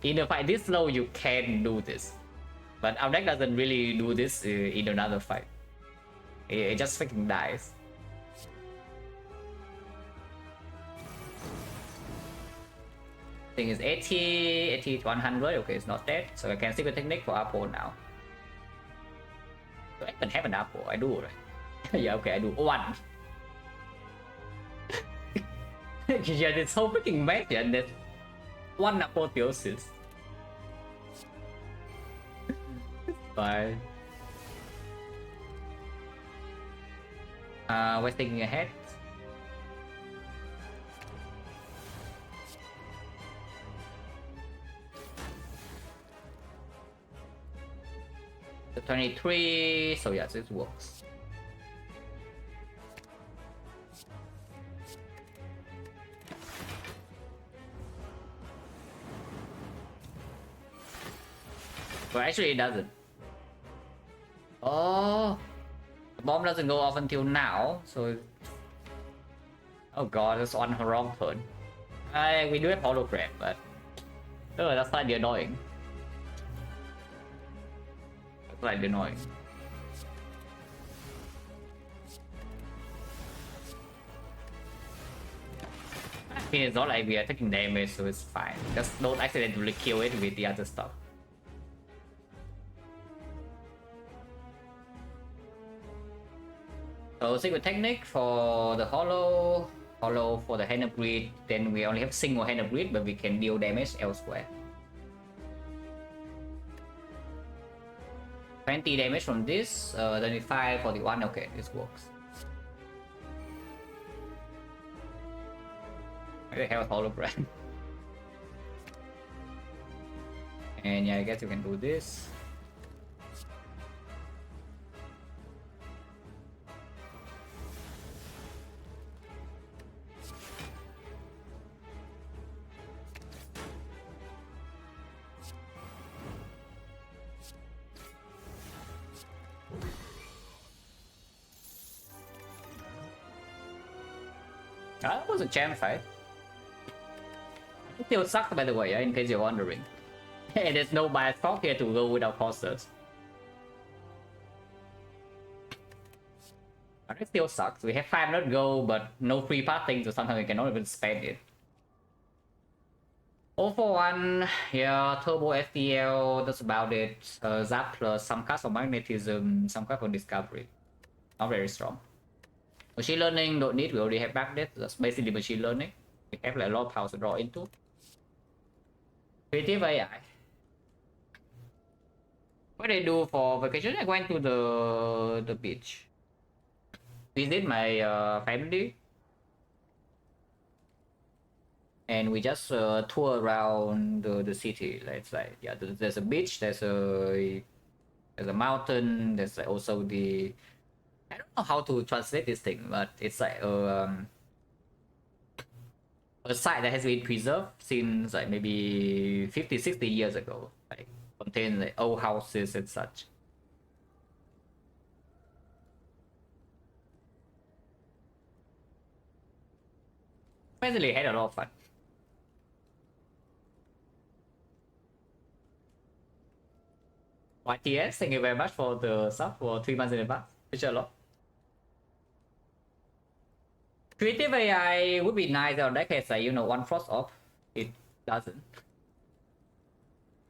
In a fight this slow, you can do this. But our deck doesn't really do this in another fight. It just freaking dies. Thing is 80, 100. Okay, it's not dead. So I can secret technique for Apple now. I can have an apple. I do, right? Yeah, okay, I do. 1. Yeah, it's so freaking bad, yeah, that 1 apotheosis. Bye. We're thinking ahead. The 23, so yes, it works. But actually it doesn't. Oh, the bomb doesn't go off until now, so... Oh god, that's on her wrong turn. We do have hologram, but... Oh, that's slightly annoying. That's slightly annoying. I mean, it's not like we are taking damage, so it's fine. Just don't accidentally kill it with the other stuff. So secret technique for the hollow for the hand upgrade, then we only have single hand upgrade, but we can deal damage elsewhere. 20 damage from this, 25, 41, okay, this works. Where the hell is hologram? And yeah, I guess you can do this. That was a champ fight. It still sucked, by the way, in case you're wondering. And there's no bias talk here to go without costers. But it still sucks. We have 500 gold, but no free passing, so sometimes we cannot even spend it. 041, yeah, Turbo FTL, that's about it. Zap plus some cast of magnetism, some cast of discovery. Not very strong. Machine learning, don't need, we already have backed. That's basically machine learning. We have like a lot of power to draw into. Creative AI. What did I do for vacation? I went to the beach. Visit my family. And we just tour around the city. It's like, yeah, there's a beach, there's a mountain, there's like also the... I don't know how to translate this thing, but it's like a site that has been preserved since like maybe 50, 60 years ago. Like contains like old houses and such. Basically, had a lot of fun. YTS, thank you very much for the sub for 3 months in advance. Appreciate a lot. Creative AI would be nice on that case, like, you know, one frost off. It doesn't.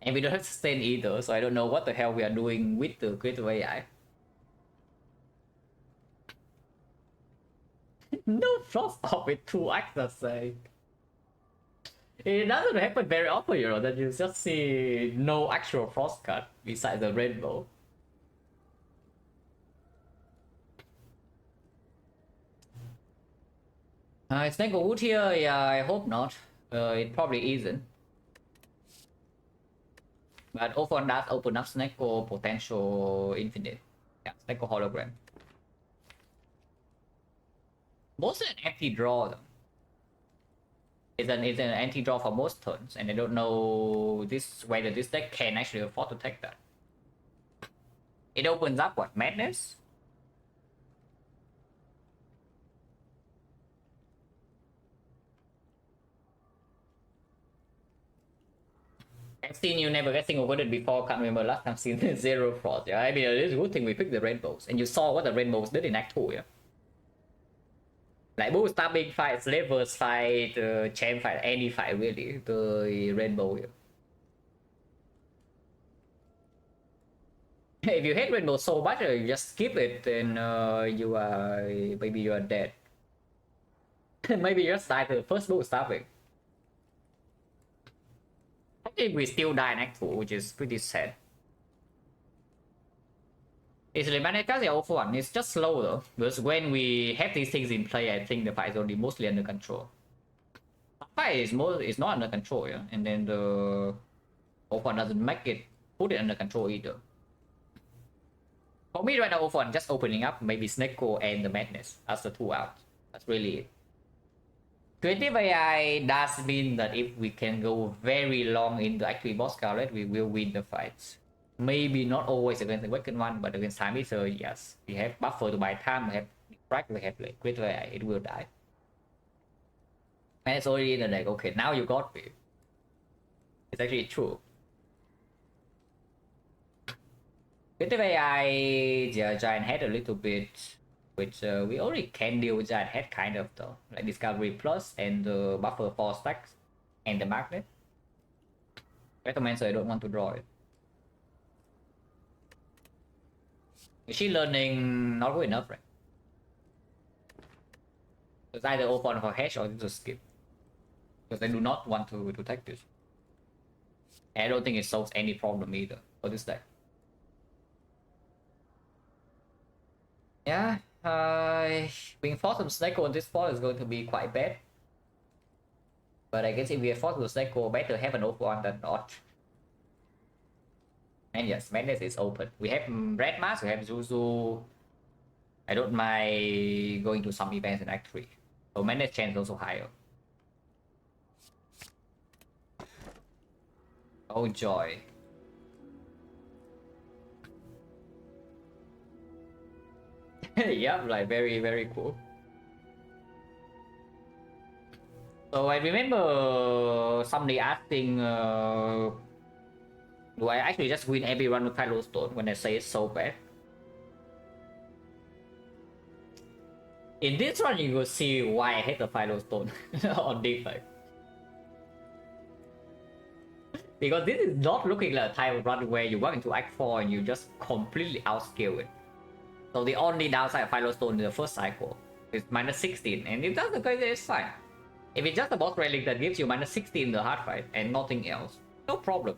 And we don't have sustain either, so I don't know what the hell we are doing with the creative AI. No frost off with 2x, that's say. It doesn't happen very often, you know, that you just see no actual frost cut besides the rainbow. Is Neko wood here? Yeah, I hope not. It probably isn't. But often that open up Sneko potential infinite. Yeah, Sneko hologram. Mostly an empty draw though. It's an empty draw for most turns, and I don't know whether this deck can actually afford to take that. It opens up what? Madness? I've seen you never get single worded before, can't remember last time seen 0 frost. Yeah, I mean, it is a good thing we picked the rainbows, and you saw what the rainbows did in Act 2, yeah? Like, both stabbing fights, levers fight, champ fight, any fight really, the rainbow here. If you hate rainbow so much, you just skip it, and maybe you are dead. Maybe you just die to the first book stabbing. I think we still die in Act 2, which is pretty sad. It's Manecas the awful one. It's just slow though, because when we have these things in play, I think the fight is only mostly under control. The fight is not under control, yeah, and then the awful one doesn't make it put it under control either. For me right now, overall, just opening up, maybe Snecko and the Madness as the two out. That's really it. Creative AI does mean that if we can go very long into actually boss Scarlet, we will win the fights. Maybe not always against the Awakened one, but against Time Eater, yes. We have buffer to buy time, we have Defect, we have like Creative AI, it will die. And it's already in the deck, okay, now you got me. It's actually true. Creative AI, Giant Head a little bit, which we already can deal with Giant Head kind of though. Like Discovery Plus and the buffer 4 stacks and the Magnet. Recommend, so I don't want to draw it. Machine learning not good enough, right? It's either open for hash or just skip. Because I do not want to take this. And I don't think it solves any problem either for this deck. Yeah, being forced to Snecko on this spot is going to be quite bad. But I guess if we are forced to Snecko, better have an open one than not. And yes, Madness is open. We have Red Mask, we have Zuzu. I don't mind going to some events in Act 3. So Madness chance also higher. Oh joy. Yep, like very cool. So I remember somebody asking, do I actually just win every run with Kylo Stone when I say it's so bad? In this run, you will see why I hate the Philo Stone on Defect. Because this is not looking like a type of run where you walk into Act 4 and you just completely outscale it. So the only downside of Philo Stone in the first cycle is minus 16, and if that's the case, it's fine. If it's just a boss relic that gives you minus 16 in the hard fight and nothing else, no problem.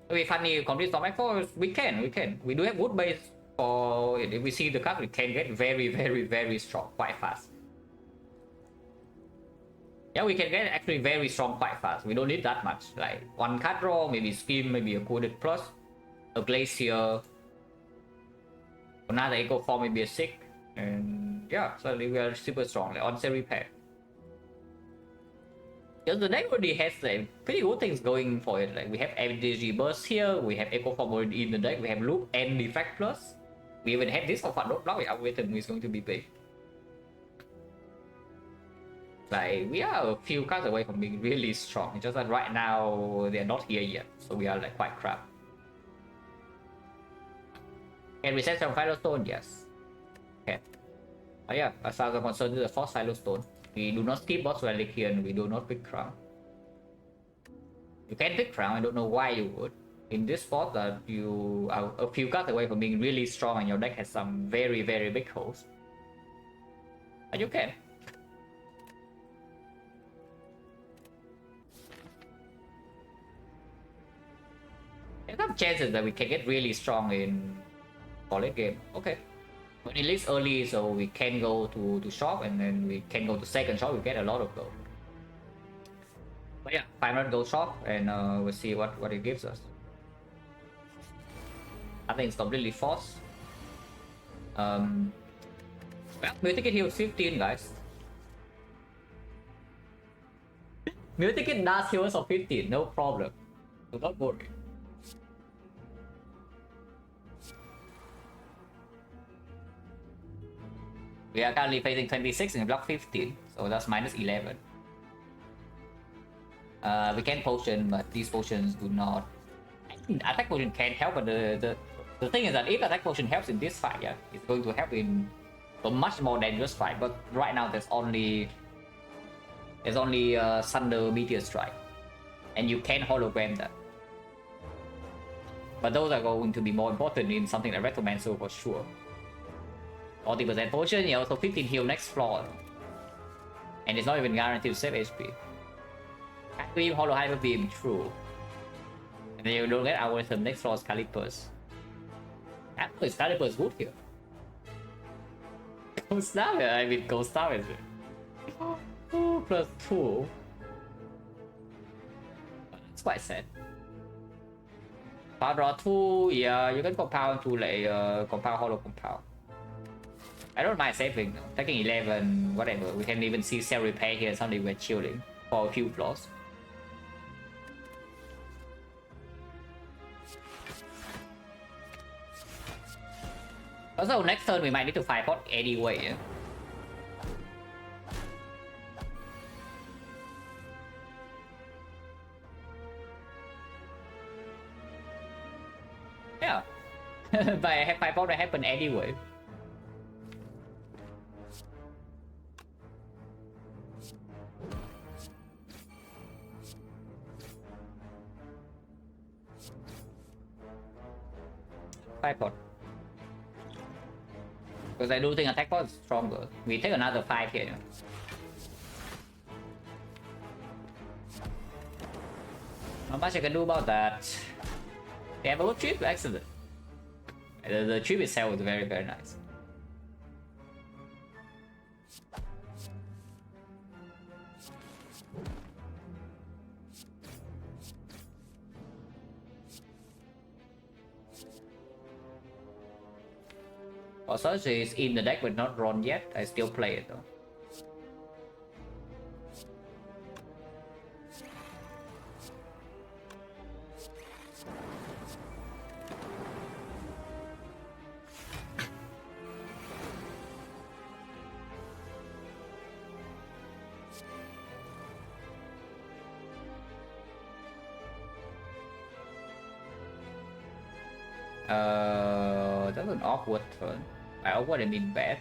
If Funny complete Storm Act 4, we can. We do have wood base for it. If we see the card, we can get very strong quite fast. Yeah, we can get actually very strong quite fast. We don't need that much. Like one card draw, maybe Scheme, maybe a Coded Plus, a Glacier, another Echo Form, maybe a Sick, and yeah, suddenly we are super strong, like on repair. Because the deck already has like pretty good things going for it. Like we have MDG Burst here, we have Echo Form already in the deck, we have Loop and Defect Plus. We even have this for fun. Now our Waiting is going to be big. Like we are a few cards away from being really strong. It's just that right now they're not here yet, so we are like quite crap. Can we set some Firestone? Yes. Okay. Oh yeah, as far as I'm concerned, this is the first Firestone. We do not skip boss relic here, and we do not pick crown. You can pick crown. I don't know why you would. In this spot, that you are a few cards away from being really strong, and your deck has some very big holes. But you can. There's some chances that we can get really strong in solid game. Okay. But at least early, so we can go to shop, and then we can go to second shop, we get a lot of gold. But yeah, 500 gold shop, and we'll see what it gives us. I think it's completely false. Well, Mythic Kit heals 15, guys. Mythic Kit does heal us of 15, no problem. Do not worry. We are currently facing 26 in block 15, so that's minus 11. We can potion, but these potions do not. Attack potion can help, but the thing is that if attack potion helps in this fight, yeah, it's going to help in a much more dangerous fight. But right now there's only Thunder Meteor Strike, and you can hologram that. But those are going to be more important in something like Retromancer for sure. 40% potion, yeah, also 15 heal next floor. And it's not even guaranteed to save HP. Can't beam, Hollow Hyper Beam, true. And then you don't get our item next floor, Calipers. Actually, Calipers good here. Ghost Star, I mean Ghost Star is it? Oh, plus 2. It's quite sad. Power draw 2, yeah, you can compound to like compound hollow compound. I don't mind saving though. Taking 11, whatever. We can even see cell repair here, suddenly we're chilling for a few floors. Also, next turn we might need to fight pot anyway. Yeah? Yeah. But fight pot will happen anyway. Fight pot. Because I do think attack pot is stronger. We take another 5 here. Not much I can do about that. They have a good trip, excellent. The trip itself was very, very nice. Such is in the deck but not run yet. I still play it though. That's an awkward turn. By awkward I mean bad.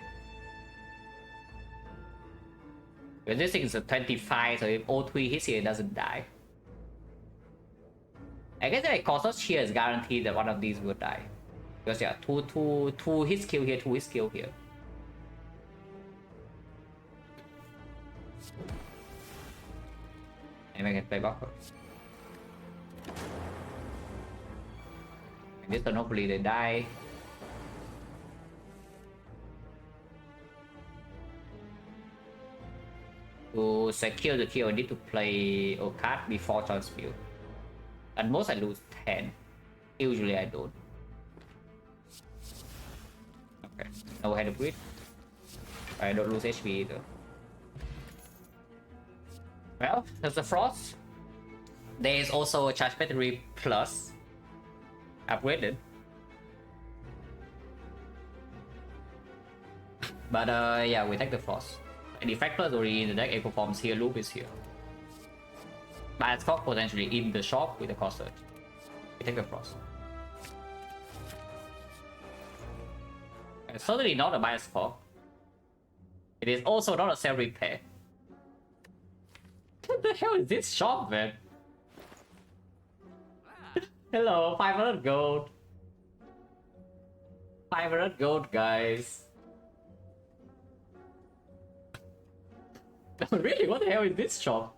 But this thing is a 25, so if O3 hits here, it doesn't die. I guess like Colossus here is guaranteed that one of these will die. Because yeah, two hits kill here, 2 hits kill here. And I can play buffer. And this turn hopefully they die. To secure the kill, I need to play a card before transmute. At most I lose 10. Usually I don't. Okay, no head of grid. I don't lose HP either. Well, there's the Frost. There is also a Charge Battery Plus upgraded. But yeah, we take the Frost. Defect Plus already in the deck, Echo Forms here, Loop is here. Bias Fog potentially in the shop with the Cost Surge. We take the Frost. It's certainly not a Bias Fog. It is also not a Cell Repair. What the hell is this shop, man? Hello, 500 gold. 500 gold, guys. Really? What the hell is this shop?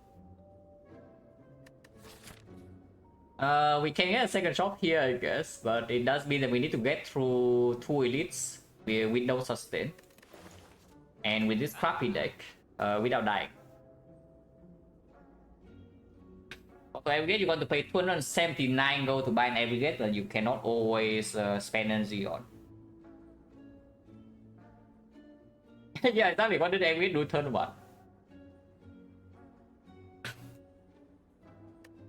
We can get a second shop here, I guess, but it does mean that we need to get through 2 elites with no sustain. And with this crappy deck, without dying. Okay, aggregate, you're going to pay 279 gold to buy an aggregate that you cannot always spend energy on. Yeah, exactly. What did aggregate do turn 1?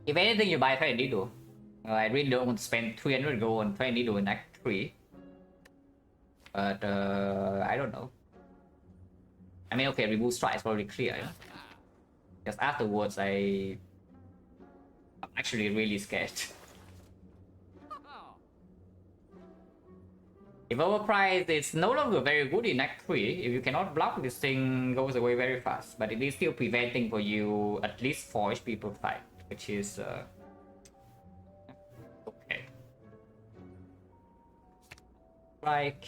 If anything, you buy Trade Needle. I really don't want to spend 300 gold on Trade Needle in Act 3. But, I don't know. I mean, okay, remove strike is probably clear. Yeah? Because afterwards, I'm actually really scared. If overpriced, it's no longer very good in Act 3. If you cannot block, this thing goes away very fast. But it is still preventing for you at least 4 HP per fight. Which is okay. Like,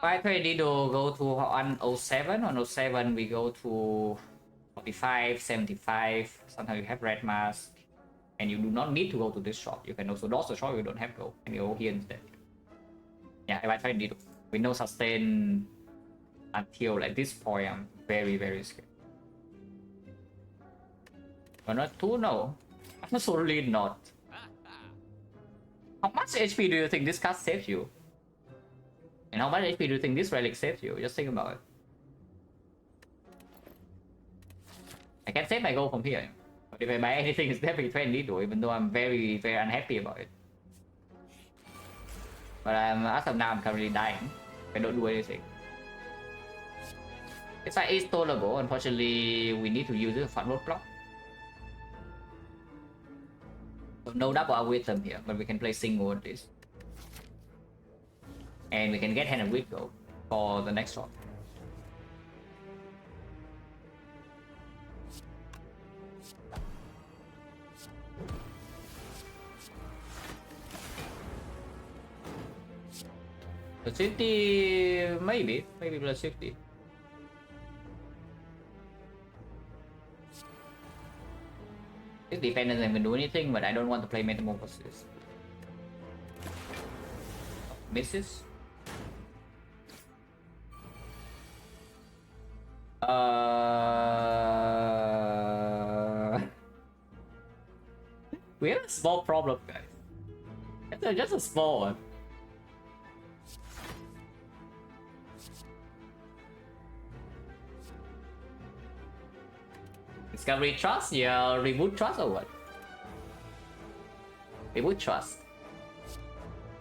by Trade Needle go to 107. 107 we go to 45, 75. Sometimes you have red mask, and you do not need to go to this shop. You can also dodge the shop if you don't have gold, and you go here instead. Yeah, if I Trade Needle with no sustain until at this point, I'm very, very scared. But not 2, no. Absolutely not. How much HP do you think this card saves you? And how much HP do you think this relic saves you? Just think about it. I can save my gold from here. But if I buy anything, it's definitely 20 though, even though I'm very, very unhappy about it. But as of now, I'm currently dying. I don't do anything. It's like it's tolerable. Unfortunately, we need to use this front roadblock. So no double wisdom here, but we can play single at least. And we can get hand of weak gold for the next one. Plus 50, maybe plus 50. This defense doesn't even do anything, but I don't want to play Metamorphosis. Misses. We have a small problem, guys. It's just a small one. Discovery Trust? Yeah, Reboot Trust or what? Reboot Trust.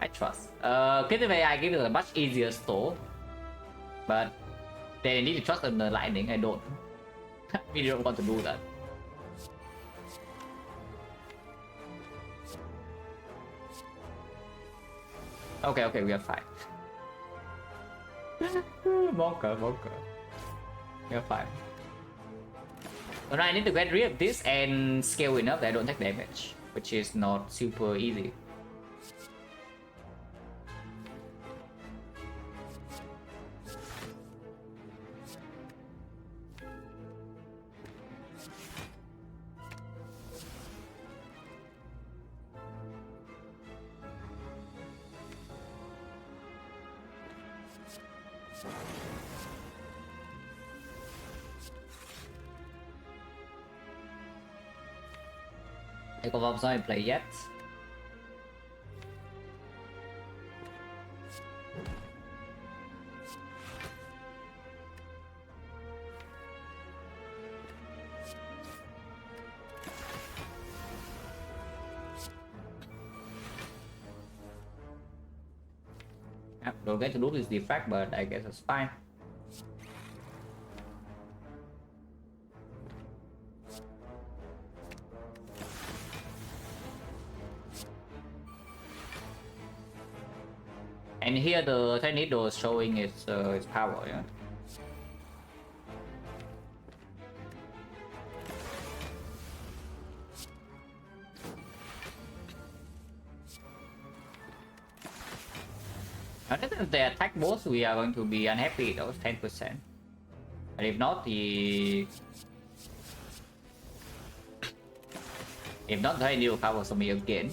I trust. Creative AI gives us a much easier store. But they need to trust in the lightning, I don't. We don't want to do that. Okay, we are fine. Monka. We are fine. So now I need to get rid of this and scale enough that I don't take damage, which is not super easy. Echo Vobs not play yet. Yep, don't get to do this defect, but I guess it's fine. And here the tornado is showing its power, yeah. I think if they attack both, we are going to be unhappy. That was 10%. And if not, the tornado powers on me again.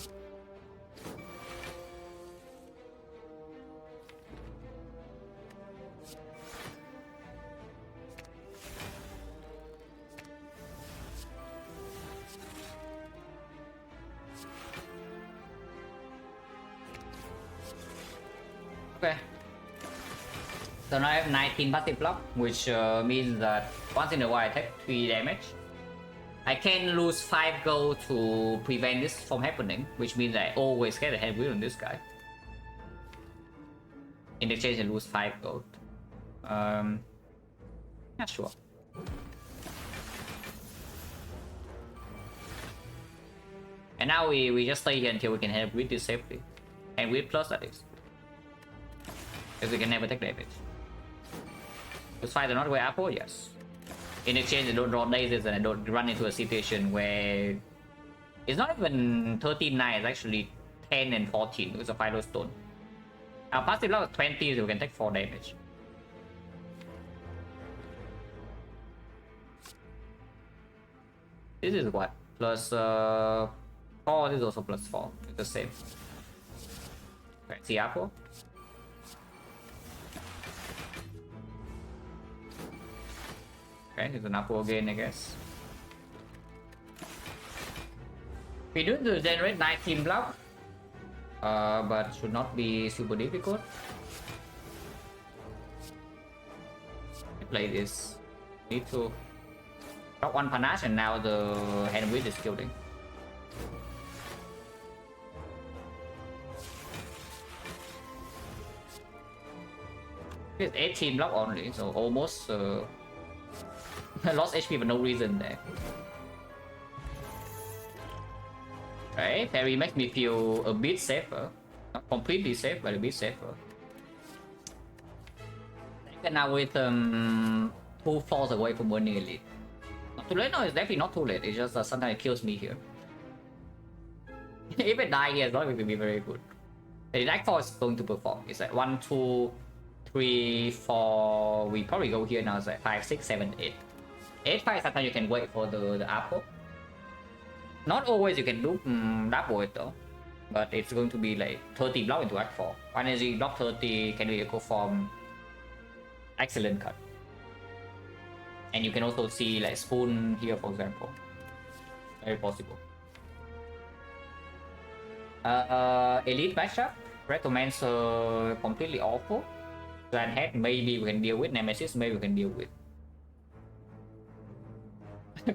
Okay. So now I have 19 passive block, which means that once in a while I take 3 damage. I can lose 5 gold to prevent this from happening, which means I always get a head wheel on this guy. In exchange I lose 5 gold. Yeah, sure. And now we just stay here until we can have with this safely. And with plus that is. Because we can never take damage. Those fights are not way apple, yes. In exchange, I don't draw lasers and I don't run into a situation where it's not even 13-9, it's actually 10 and 14 because of Philo Stone. Our passive block is 20, so we can take 4 damage. This is what? Plus 4, this is also plus 4. It's the same. Okay, see apple. Okay, it's an apple again, I guess. We do to generate 19 block. But should not be super difficult. Play this. Need to drop one panache and now the hand wheel is killing. It's 18 block only, so almost lost HP for no reason there. Okay, Perry makes me feel a bit safer. Not completely safe, but a bit safer. And now with 2 falls away from winning elite. Not too late? No, it's definitely not too late. It's just sometimes it kills me here. If it die here, it's not going to be very good. The Nightfall is going to perform. It's like 1, 2, 3, 4. We probably go here now. It's like 5, 6, 7, 8. 8, 5, sometimes you can wait for the apple. Not always you can do double it though. But it's going to be like 30 block into Act 4. 1 energy block 30 can be echo form. Excellent cut. And you can also see like spoon here, for example. Very possible. Elite matchup. Recommencer completely awful. Grand Head maybe we can deal with. Nemesis maybe we can deal with.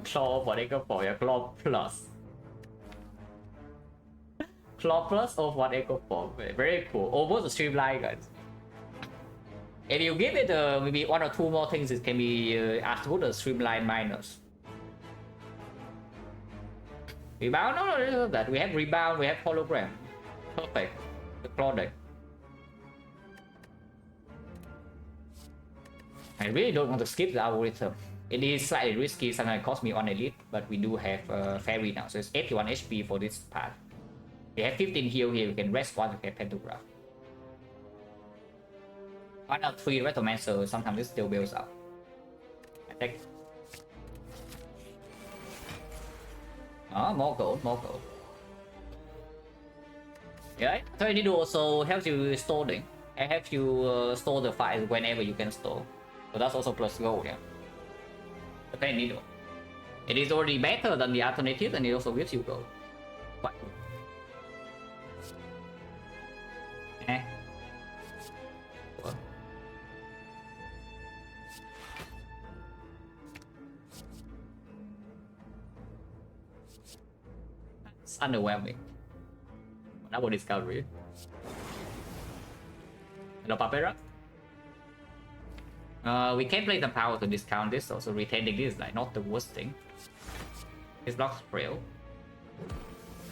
Claw for Echo 4, yeah, Claw Plus. Claw Plus of what Echo 4. Very cool. Almost a streamline, guys. If you give it maybe 1 or 2 more things, it can be as good as streamline minus. Rebound? No, that. We have rebound, we have hologram. Perfect. The claw deck. I really don't want to skip the algorithm. It is slightly risky, sometimes it costs me 1 elite, but we do have fairy now, so it's 81 HP for this part. We have 15 heal here, we can rest 1 to get pentagraph. 1 out of 3 Retomancer, sometimes this still builds up. Attack. More gold, more gold. Yeah, 30 do also helps you storing. It helps you store the files whenever you can store. So that's also plus gold, yeah. Okay, needle. It is already better than the alternative and it also gives you gold. Quite good. Eh. Well. It's underwhelming. Double discovery. Hello, Papera. We can play some power to discount this, also retaining this is like not the worst thing. This blocks real.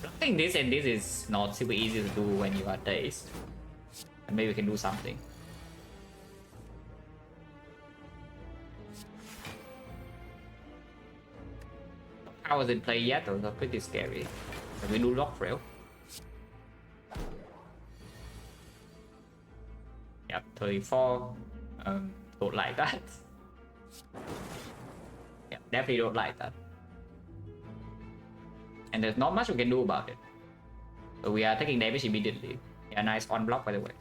Blocking this and this is not super easy to do when you are dazed. And maybe we can do something. Powers in play yet, those are pretty scary. But we do lock rail. Yep, 34. Don't like that. Yeah, definitely don't like that. And there's not much we can do about it. So we are taking damage immediately. Yeah, nice on block by the way.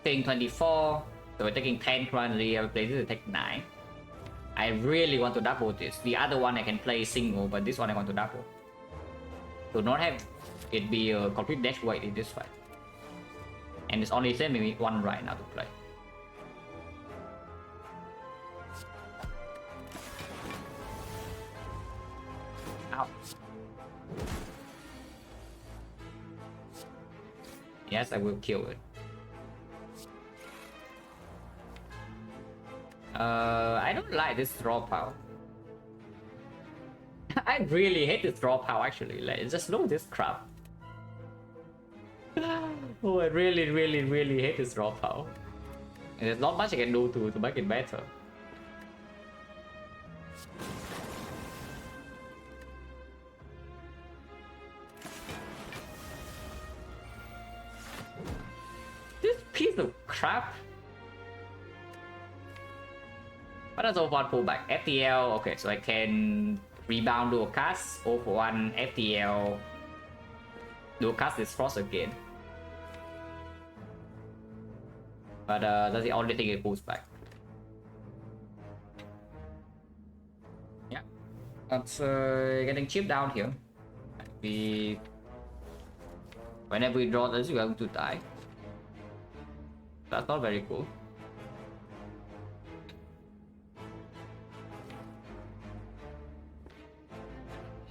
Taking 24. So we're taking 10 currently. I will play this to take 9. I really want to double this. The other one I can play single, but this one I want to double. To not have it be a complete dash weight in this fight. And it's only saving me 1 right now to play. Ow. Yes, I will kill it. I don't like this draw power. I really hate this draw power actually. Like, just look at this crap. Oh, I really hate this draw power. And there's not much I can do to make it better. This piece of crap. What does O1 pull back? FTL, okay, so I can rebound dual cast, O for 1, FTL, dual cast this frost again. But that's the only thing it pulls back. That's getting chipped down here. We whenever we draw this, we are going to die. That's not very cool.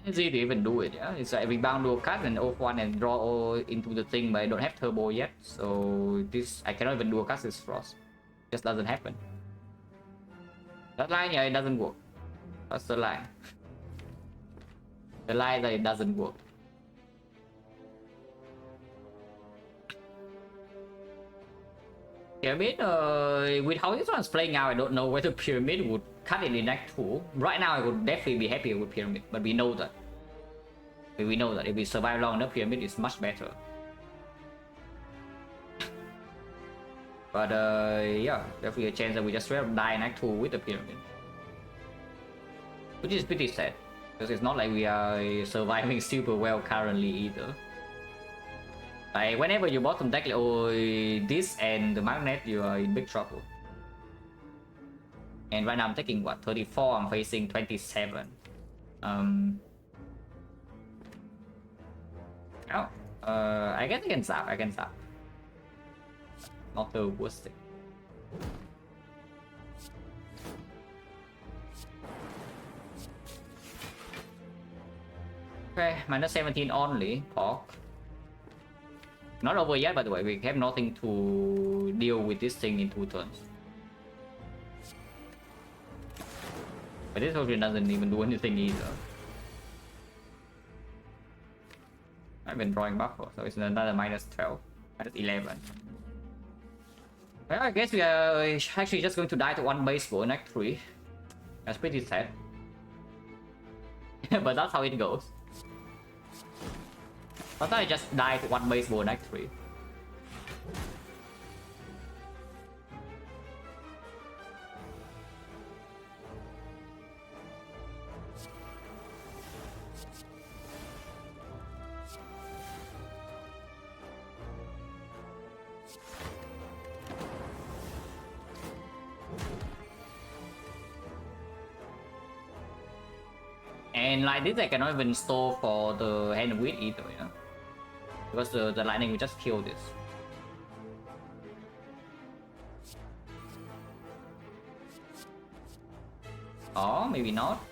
It's easy to even do it, yeah. It's like we bound to a card and off one and draw all into the thing, but I don't have turbo yet, so this I cannot even do a cast this frost. Just doesn't happen. That line, yeah, it doesn't work. That's the line. The line that it doesn't work. Pyramid, with how this one's playing out, I don't know whether Pyramid would cut it in Act 2. Right now, I would definitely be happier with Pyramid, but we know that. We know that if we survive long enough, Pyramid is much better. But yeah, definitely a chance that we just straight up die in Act 2 with the Pyramid. Which is pretty sad, because it's not like we are surviving super well currently either. Like, whenever you bottom deck this and the magnet, you are in big trouble. And right now I'm taking what, 34, I'm facing 27. Oh, I guess I can zap. Not the worst thing. Okay, minus 17 only, pork. Not over yet, by the way, we have nothing to deal with this thing in 2 turns. But this probably doesn't even do anything either. I've been drawing buffer, so it's another minus 12, minus 11. Well, I guess we are actually just going to die to 1 baseball in Act 3. That's pretty sad. But that's how it goes. I thought I just died to 1 baseball in Act 3. And like this, I cannot even store for the hand with either, yeah. Because the lightning will just kill this. Or maybe not.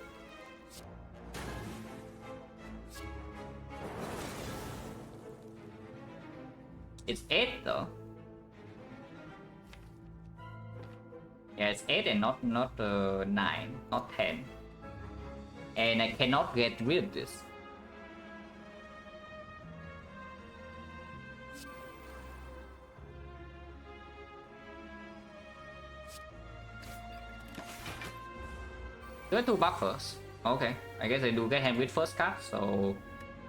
It's 8 though. Yeah, it's 8 and not 9, not 10. And I cannot get rid of this. Do I do buffers? Okay, I guess I do get him with first card, so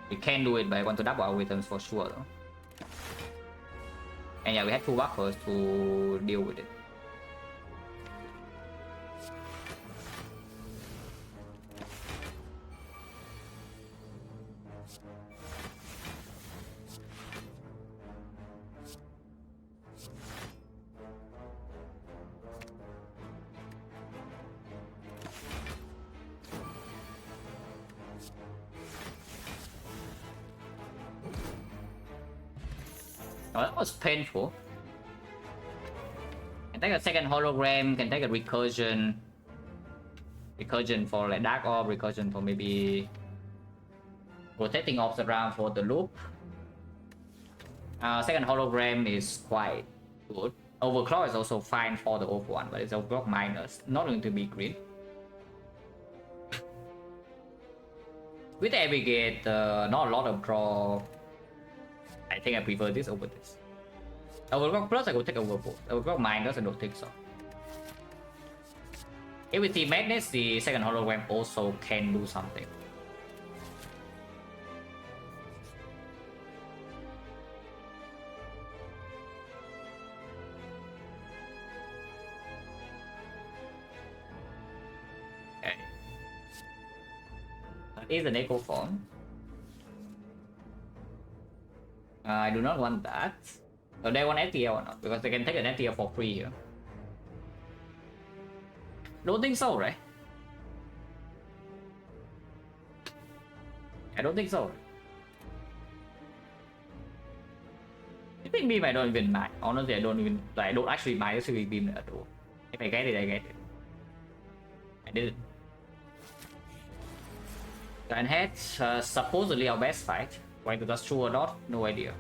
we can do it, but I want to double our returns for sure though. And yeah, we had 2 buffers to deal with it. Oh, that was painful. Can take a second hologram, can take a recursion. Recursion for like Dark Orb, recursion for maybe rotating orbs around for the loop. Second hologram is quite good. Overclock is also fine for the off one, but it's overclock minus, not going to be great. With Abrogate, not a lot of draw. I think I prefer this over this. Overclock plus, I will take Overclock. Overclock minus, I don't think so. If we see Madness, the second hologram also can do something. Okay. That is an echo form. I do not want that. So they want FTL or not? Because they can take an FTL for free here. Don't think so, right? I don't think so. Sweeping beam I don't even mind. Honestly, I don't actually mind the sweeping beam at all. If I get it, I get it. I didn't. And had supposedly our best fight. Whether that's true or not, no idea.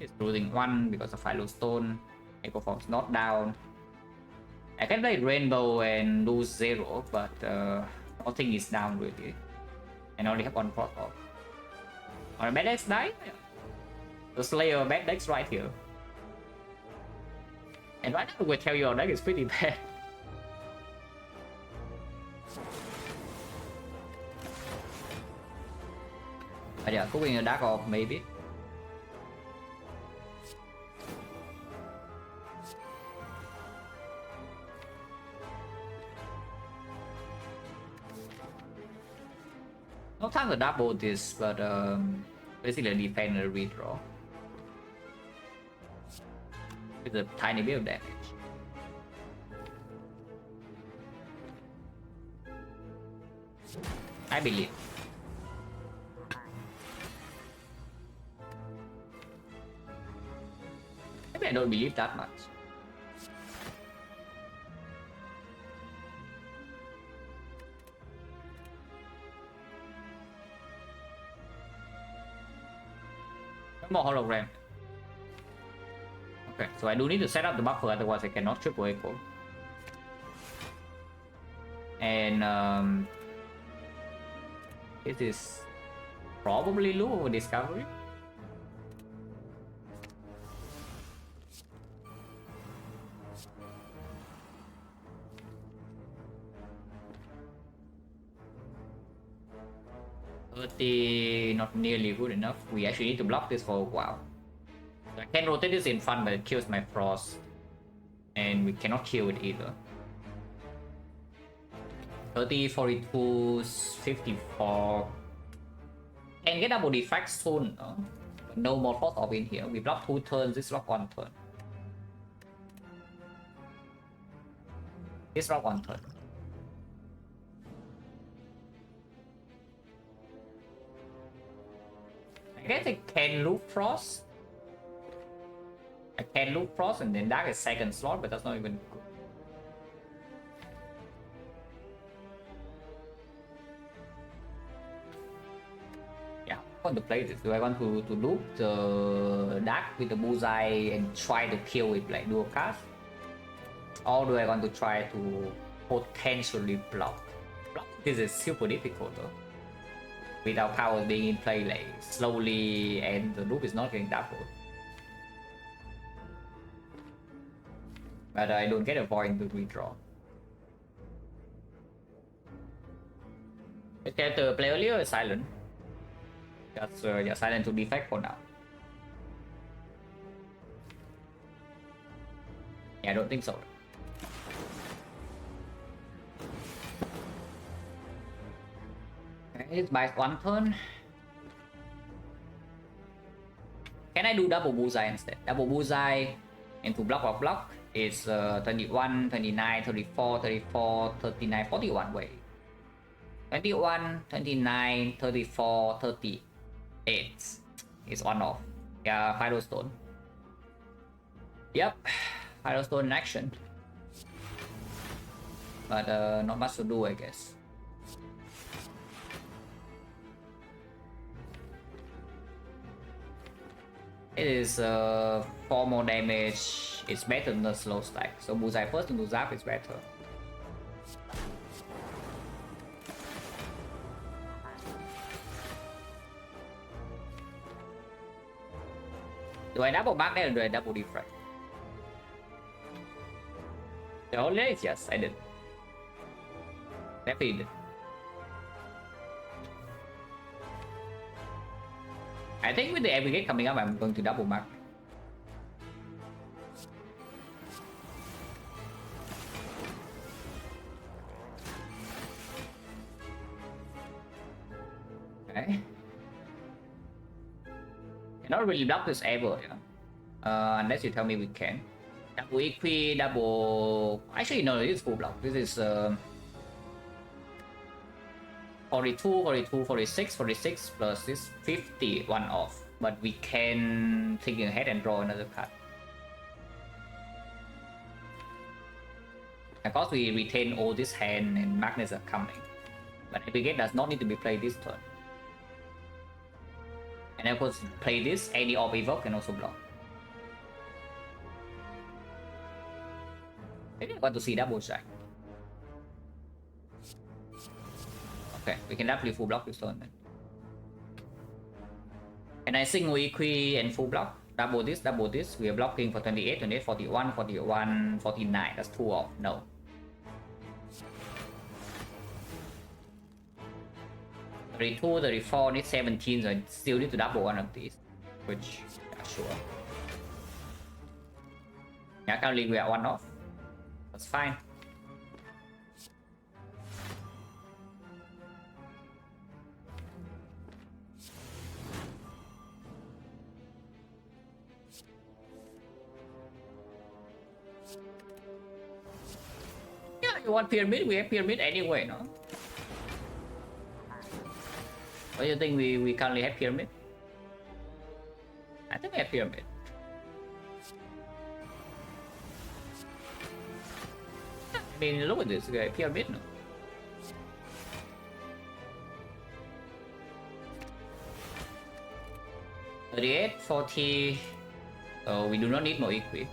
It's losing 1 because of Philo Stone. Echo Form's not down. I can play Rainbow and lose 0, but nothing is down really. And only have 1 cross off. On a bad deck's die? The Slayer bad deck's right here. And right now, we tell you our deck is pretty bad. But yeah, cooking a dark off maybe. No time to double this, but basically defend and redraw with a tiny bit of damage. I believe. Maybe I don't believe that much. More hologram. Okay, so I do need to set up the buffer, otherwise I cannot triple echo. And this is probably low over discovery. Not nearly good enough. We actually need to block this for a while. I can rotate this in front, but it kills my frost. And we cannot kill it either. 30, 42, 54. Can get double defect soon. No more frost off in here. We block 2 turns, this block 1 turn. This block 1 turn. I guess I can loop frost. I can loop frost and then dark is second slot, but that's not even good. Yeah, I want to play this. Do I want to loop the dark with the bullseye and try to kill it like dual cast? Or do I want to try to potentially block? This is super difficult though. Without powers being in play like slowly and the loop is not getting doubled. But I don't get a point to redraw. The character play earlier is Silent. Just Silent to Defect for now. Yeah, I don't think so. It buys 1 turn. Can I do double bullseye instead? Double bullseye into block is 21, 29, 34, 34, 39, 41 way. 21, 29, 34, 38 is on off. Yeah, Final Stone. Yep, Final Stone in action. But not much to do, I guess. It is 4 more damage. It's better than the slow stack. So bullseye first into zap is better. Do I double mark there or do I double defect? The only is yes, I did. Definitely did. I think with the aggregate coming up, I'm going to double mark. Okay. Not really block this ever, yeah. Unless you tell me we can. Double equi, double. Actually, no, this is full block. This is 42, 42, 46, 46 plus this 50, one off. But we can think ahead and draw another card. Of course, we retain all this hand and magnets are coming. But Brigade does not need to be played this turn. And of course, play this, any off evoke can also block. Maybe I want to see double strike. Okay, we can definitely full block this turn then. And I single equi and full block. Double this, double this. We are blocking for 28, 28, 41, 41, 49. That's 2 off. No. 32, 34, need 17, so I still need to double one of these. Which, yeah, sure. Yeah, currently we are 1 off. That's fine. Yeah, you want pyramid? We have pyramid anyway, no? What do you think we currently have pyramid? I think we have pyramid. I mean, look at this guy, pyramid, no? $38, 40. So we do not need more equi.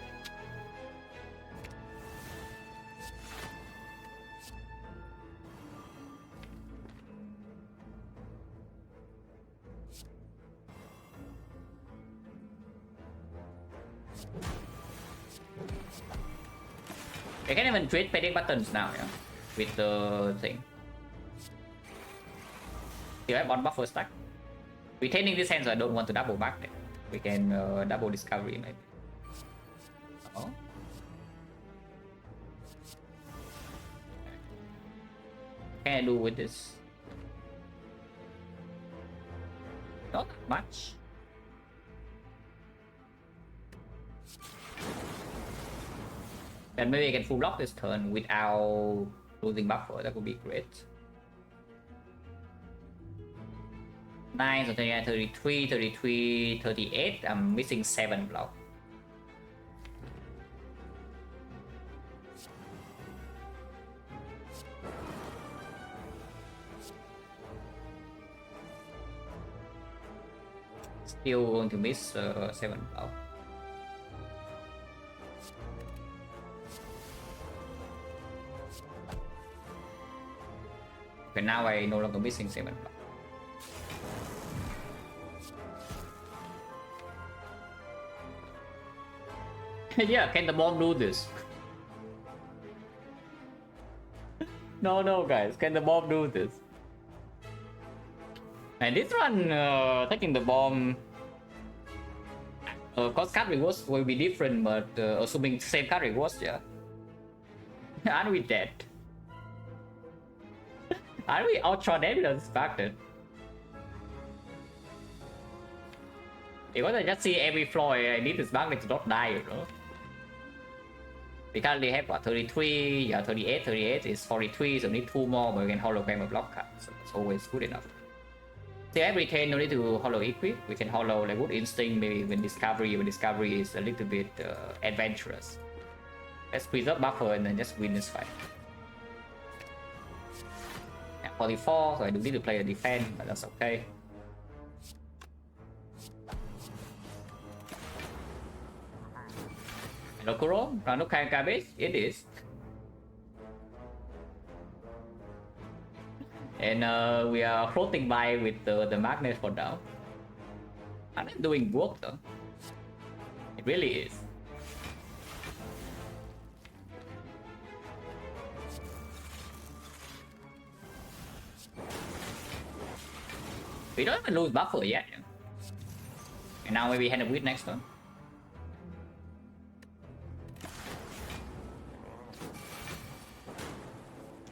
I can even create panic buttons now, yeah, with the thing. Still have one buffer stack. Retaining this hand, so I don't want to double back it. We can double discovery maybe. Oh. What can I do with this? Not that much. Then maybe I can full block this turn without losing buffer. That would be great. 9, so 29, 33, 33, 38. I'm missing 7 block. Still going to miss 7 block. Okay, now I no longer missing 7 block. Yeah, can the bomb do this? No, guys, can the bomb do this? And this one, taking the bomb, cost card rewards will be different, but assuming same card rewards, yeah. Aren't we dead? Aren't we ultra dead with unexpected? Because I just see every floor, I need this magnet to not die, you know. We currently have what, 33, yeah, 38, 38 is 43, so we need 2 more, but we can hologram a block card, so it's always good enough. See, every retain, no need to hollow equip. We can hollow like Wood Instinct, maybe when discovery is a little bit adventurous. Let's preserve buffer and then just win this fight. Yeah, 44, so I do need to play a defense, but that's okay. Lokuro, Ranukai garbage, it is. And we are floating by with the magnet for now. I'm not doing work though. It really is. We don't even lose buffer yet. And now maybe hand a wheat next turn.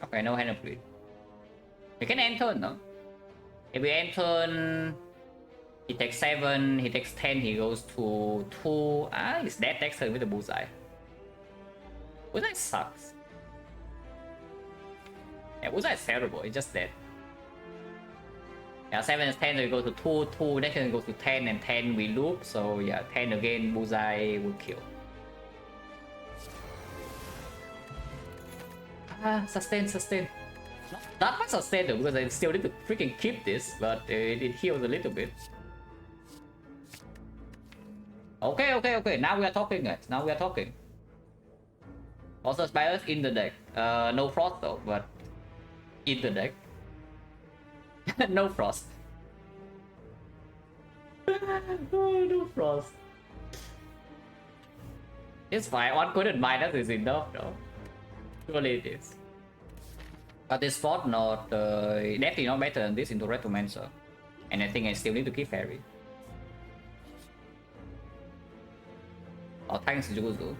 Okay, no hand of greed. We can end turn, no? If we end turn... He takes 7, he takes 10, he goes to 2. Ah, he's dead next turn with the bullseye. Bullseye sucks. Yeah, bullseye is terrible, it's just dead. Yeah, 7 is 10, so we go to 2, 2, next turn goes to 10, and 10 we loop, so yeah, 10 again, bullseye will kill. Ah, sustain, sustain. Not that much sustain though, because I still need to freaking keep this, but it heals a little bit. Okay, okay, okay, now we are talking, guys. Now we are talking. Also, spiders in the deck. No frost though, but in the deck. No frost. Oh, no frost. It's fine. One couldn't minus is enough, though. Surely it is. But this spot not definitely not better than this into Retromancer. And I think I still need to keep Fairy. Oh, thanks, Juzu.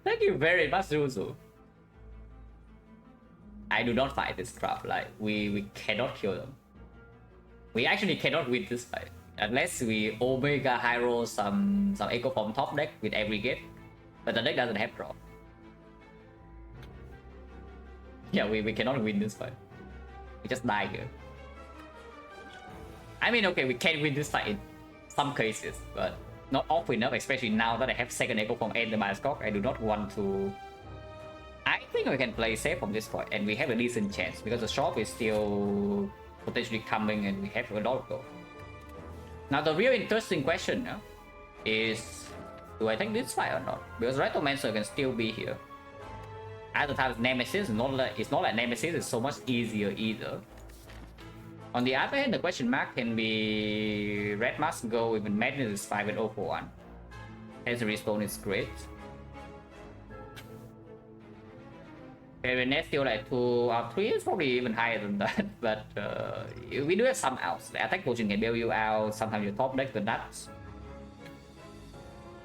Thank you very much, Juzu. I do not fight this trap. Like, we cannot kill them. We actually cannot win this fight. Unless we Omega Hero some Echo from top deck with every gate. But the deck doesn't have draw. Yeah, we cannot win this fight. We just die here. I mean, okay, we can win this fight in some cases, but not often enough, especially now that I have second Echo from and the Mascot. I do not want to... I think we can play safe from this point, and we have a decent chance, because the shop is still potentially coming, and we have a lot of gold. Now, the real interesting question is, do I take this fight or not? Because Retromancer can still be here. At the time, Nemesis, it's not like Nemesis is so much easier either. On the other hand, the question mark can be Red must go even Madness is 5 and 0 for 1. Hence the respawn is great. Baronet still like 2 or 3 is probably even higher than that, but we do have some outs. The attack potion can bail you out, sometimes you top deck the nuts.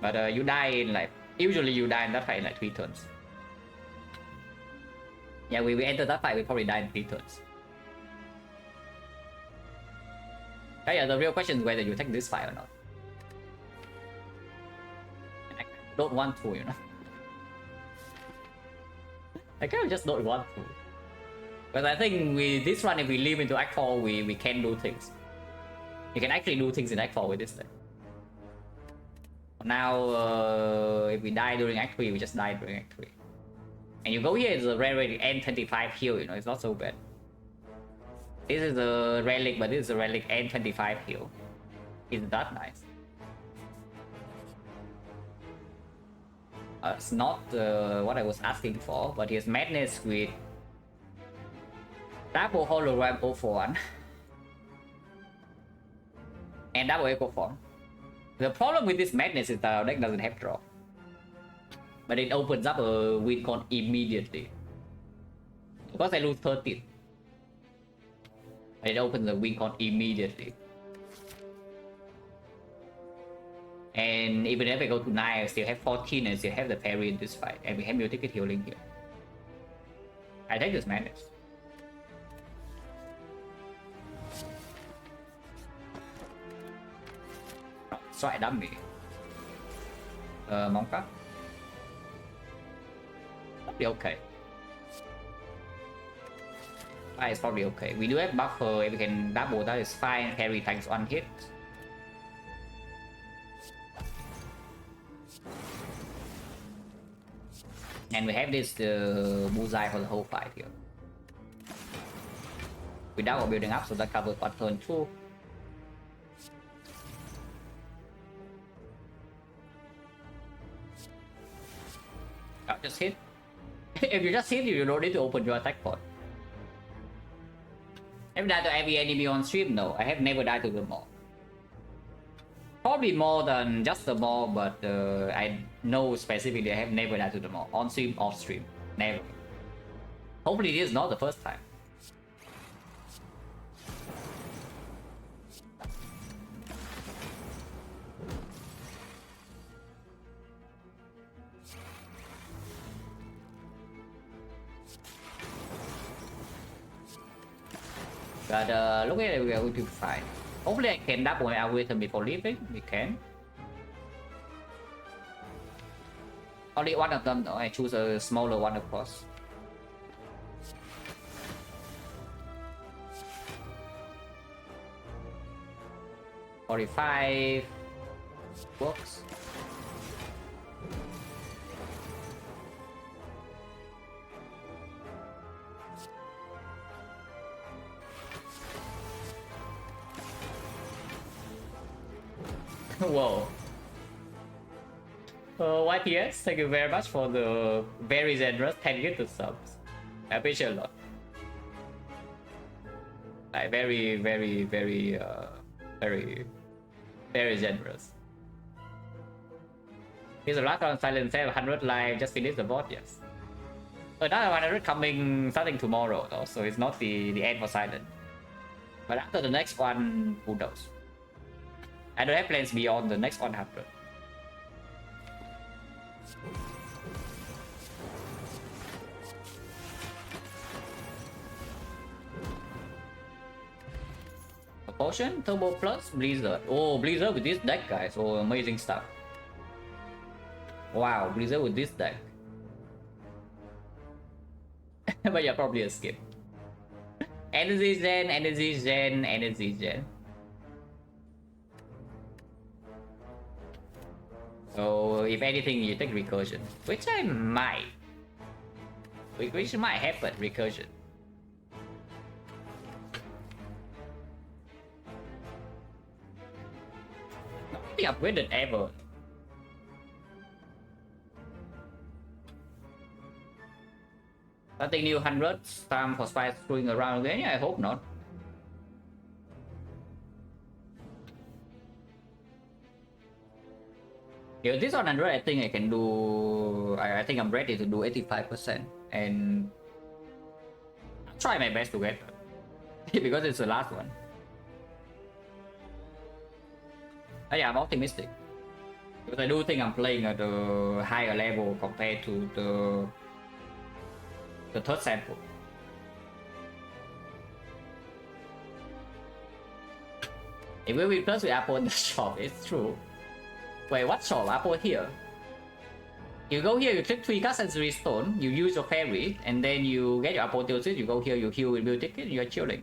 But you die in like, usually you die in that fight in like 3 turns. Yeah, we enter that fight, we probably die in 3 turns. But yeah, the real question is whether you take this fight or not. And I don't want to, you know. I kind of just don't want to. But I think with this run, if we leave into Act 4, we can do things. You can actually do things in Act 4 with this thing. Now, if we die during Act 3, we just die during Act 3. And you go here, it's a rare relic N25 heal, you know, it's not so bad. This is a relic, but this is a relic N25 heal. Isn't that nice? It's not what I was asking for, but here's Madness with double hologram 0 for 1 and double echo form. The problem with this Madness is the deck doesn't have draw, but it opens up a win con immediately. Because I lose 13, it opens the win con immediately. And even if I go to 9, I still have 14 and still have the parry in this fight. And we have Muted Healing here. I take this Madness. Strike dummy. Monka. Probably okay. That is probably okay. We do have buffer, if we can double that is fine. Parry tanks 1 hit. And we have this bullseye for the whole fight here. Without building up, so that covers 1 turn 2. Just hit. If you just hit, you don't need to open your attack point. Have you died to every enemy on stream? No, I have never died to the mob. Probably more than just the mob, but I know specifically I have never died to the mob. On stream, off stream. Never. Hopefully this is not the first time. But look at it, we are going to be fine. Hopefully I can double my algorithm before leaving. We can. Only one of them though. I choose a smaller one of course. $45 works. Whoa. YPS, thank you very much for the very generous 10 gifted subs. I appreciate a lot. Like very generous. Here's the last one, Silent 700 live, just finished the bot, yes. Another 100 coming starting tomorrow though, so it's not the end for Silent. But after the next one, who knows? I don't have plans beyond the next 100. A potion, Turbo Plus, Blizzard. Oh, Blizzard with this deck, guys. Oh, amazing stuff. Wow, Blizzard with this deck. But yeah, probably a skip. Energy Gen, Energy Gen, Energy Gen. So if anything, you take recursion, which I might, which might happen. Recursion. Not really upgraded ever. Nothing new 100s. Time for spies screwing around again. Yeah, I hope not. Yeah, this 100, I think I can do. I think I'm ready to do 85%, and I'll try my best to get it because it's the last one. But yeah, I'm optimistic because I do think I'm playing at a higher level compared to the third sample. It will be plus with Apple in the shop. It's true. Wait, what shop? Apple here. You go here, you click 3 cards and 3 stone, you use your fairy, and then you get your apotheosis, you go here, you heal with build ticket, you're chilling.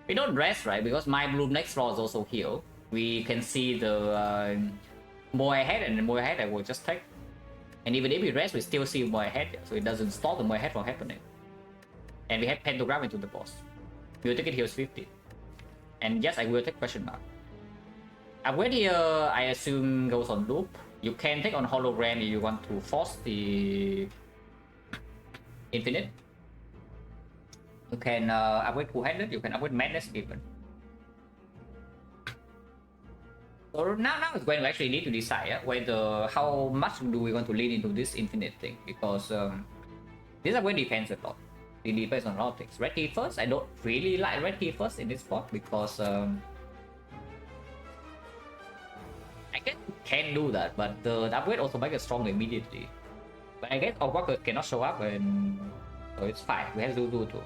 We don't rest, right? Because my bloom next floor is also heal. We can see the more ahead, and the more ahead I will just take. And even if we rest, we still see more ahead, so it doesn't stop the more ahead from happening. And we have pentagram into the boss. We'll take it heals 50. And yes, I will take question mark. Upgrade here, I assume goes on loop. You can take on hologram if you want to force the infinite. You can upgrade two-handed, you can upgrade madness even. So now it's when we actually need to decide whether how much do we want to lean into this infinite thing, because this upgrade depends a lot. It depends on a lot of things. Red key first, I don't really like red key first in this spot because I guess you can do that, but the upgrade also makes it strong immediately. But I guess our worker cannot show up, and so it's fine. We have to do too.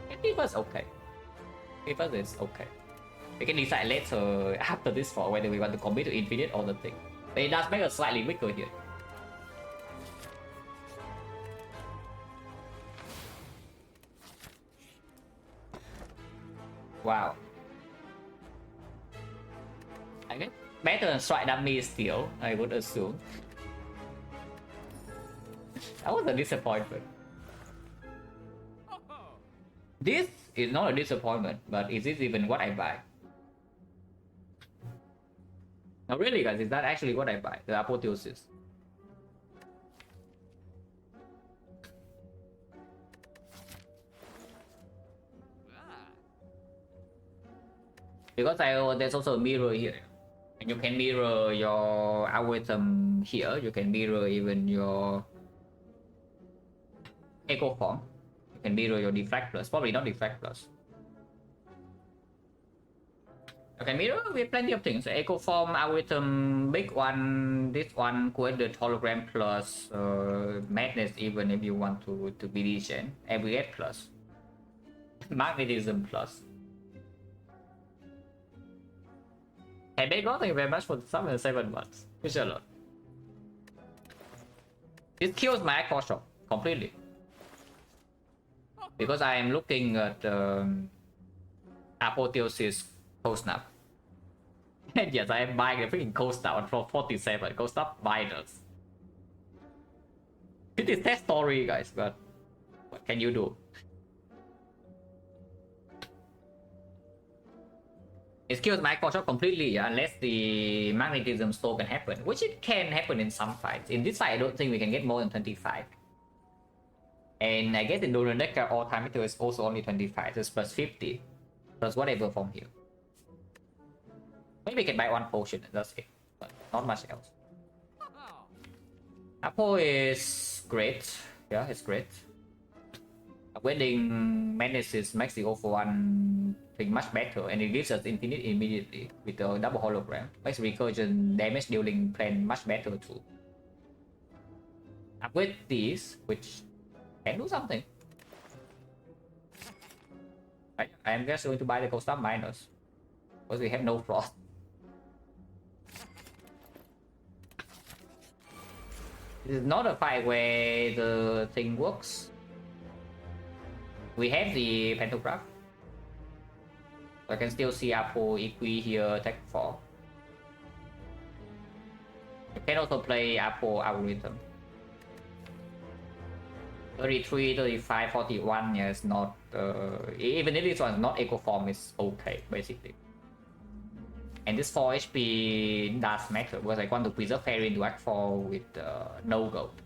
Red key first, okay. Red key first is okay. We can decide later after this for whether we want to commit to infinite or the thing. But it does make us slightly weaker here. Wow. I guess better than strike dummy still, I would assume. That was a disappointment. This is not a disappointment, but is this even what I buy? No, really guys, is that actually what I buy? The apotheosis. Because there's also a mirror here, and you can mirror your algorithm here. You can mirror even your echo form. You can mirror your defect plus, probably not defect plus. Okay, mirror, we have plenty of things. Echo form, algorithm, big one, this one, coordinate hologram plus madness, even if you want to be degen. Aggregate plus. Magnetism plus. Hey, big thank you very much for the 7 months. Appreciate a lot. This kills my core shop completely. Because I am looking at apotheosis cold snap. And yes, I am buying a freaking cold snap for 47. Cold snap minus. It is that story, guys, but what can you do? It kills my core shop completely, unless the magnetism slow can happen, which it can happen in some fights. In this fight, I don't think we can get more than 25. And I guess in Duran Decker all-time meter is also only 25, so it's plus 50. Plus whatever from here. Maybe we can buy one potion and that's it. But not much else. Apple is great. Yeah, it's great. Wedding Menaces makes the over one thing much better, and it gives us infinite immediately with the double hologram. Makes recursion damage dealing plan much better too. Upgrade these, which can do something. I am just going to buy the cold stuff minus because we have no frost. This is not a fight where the thing works. We have the pantograph. So I can still see Apple Equi here, tech 4. You can also play Apple algorithm. 33, 35, 41, yeah, it's not even if this one's not eco form, it's okay basically. And this 4 HP does matter because I want to preserve fairy into Act 4 with no gold.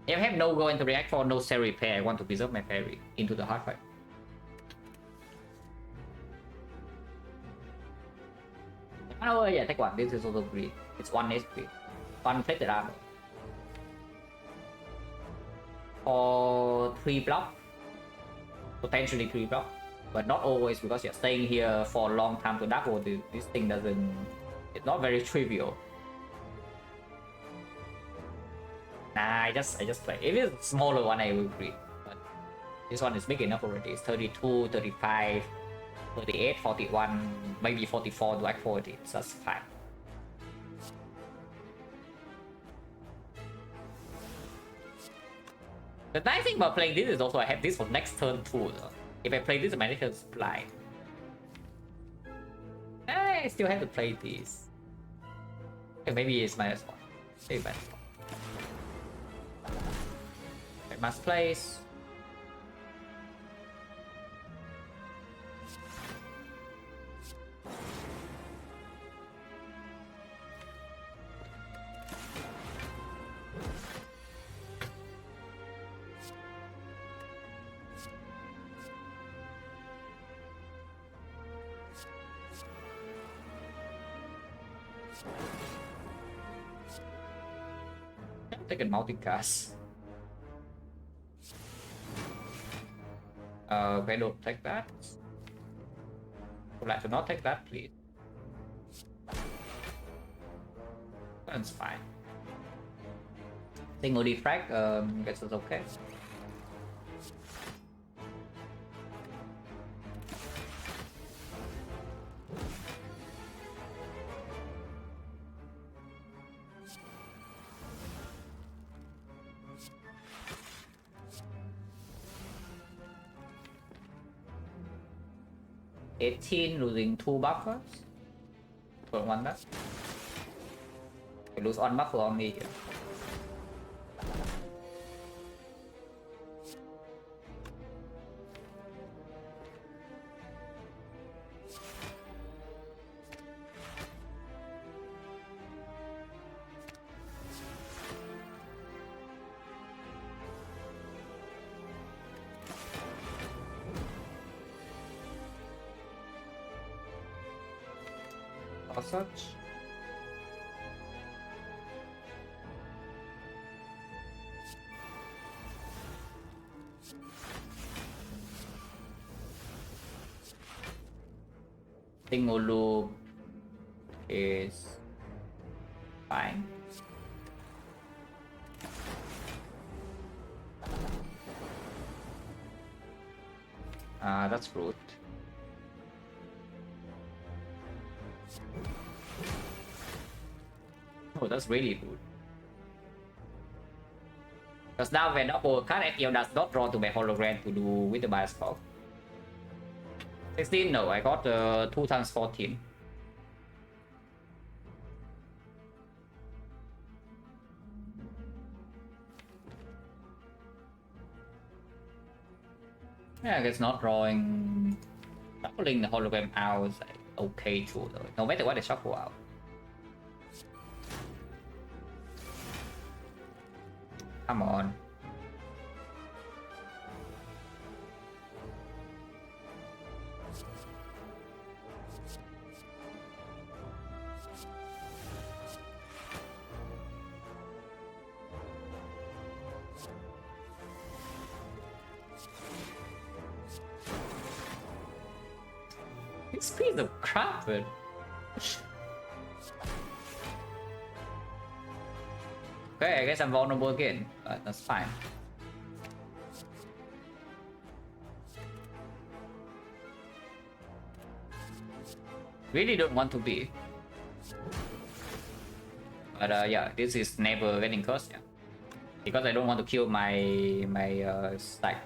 If I have no gold into React 4, no cell repair, I want to preserve my fairy into the hard fight. Oh yeah, take one. This is also green. It's 1 HP. One plated armor. For 3 block. Potentially 3 block. But not always because you're staying here for a long time to double. This thing doesn't... It's not very trivial. Nah, I just play. If it's a smaller one, I will agree. But this one is big enough already. It's 32, 35, 38, 41, maybe 44 to Act 40. So that's fine. The nice thing about playing this is also I have this for next turn too. Though. If I play this, my next turn is blind. I still have to play this. Okay, maybe it's minus 1. Maybe minus 1. I must place. Take a multicast. Okay, don't take that. Would like to not take that, please. That's fine. Single defrag, guess it's okay. Losing 2 buffers. For 1 buff. We lose 1 buffer only here. Or such. Single loop is fine. That's good. Oh, that's really good. Because now when double card FL does not draw to my hologram to do with the bioscope. 16, no, I got 2 times 14. Yeah, I guess not drawing. Shuffling the hologram out is like okay too, though. No matter what I shuffle out. Come on. This piece of crap, man. Okay, I guess I'm vulnerable again, but that's fine. Really don't want to be. But yeah, this is never getting cursed, yeah. Because I don't want to kill my stack.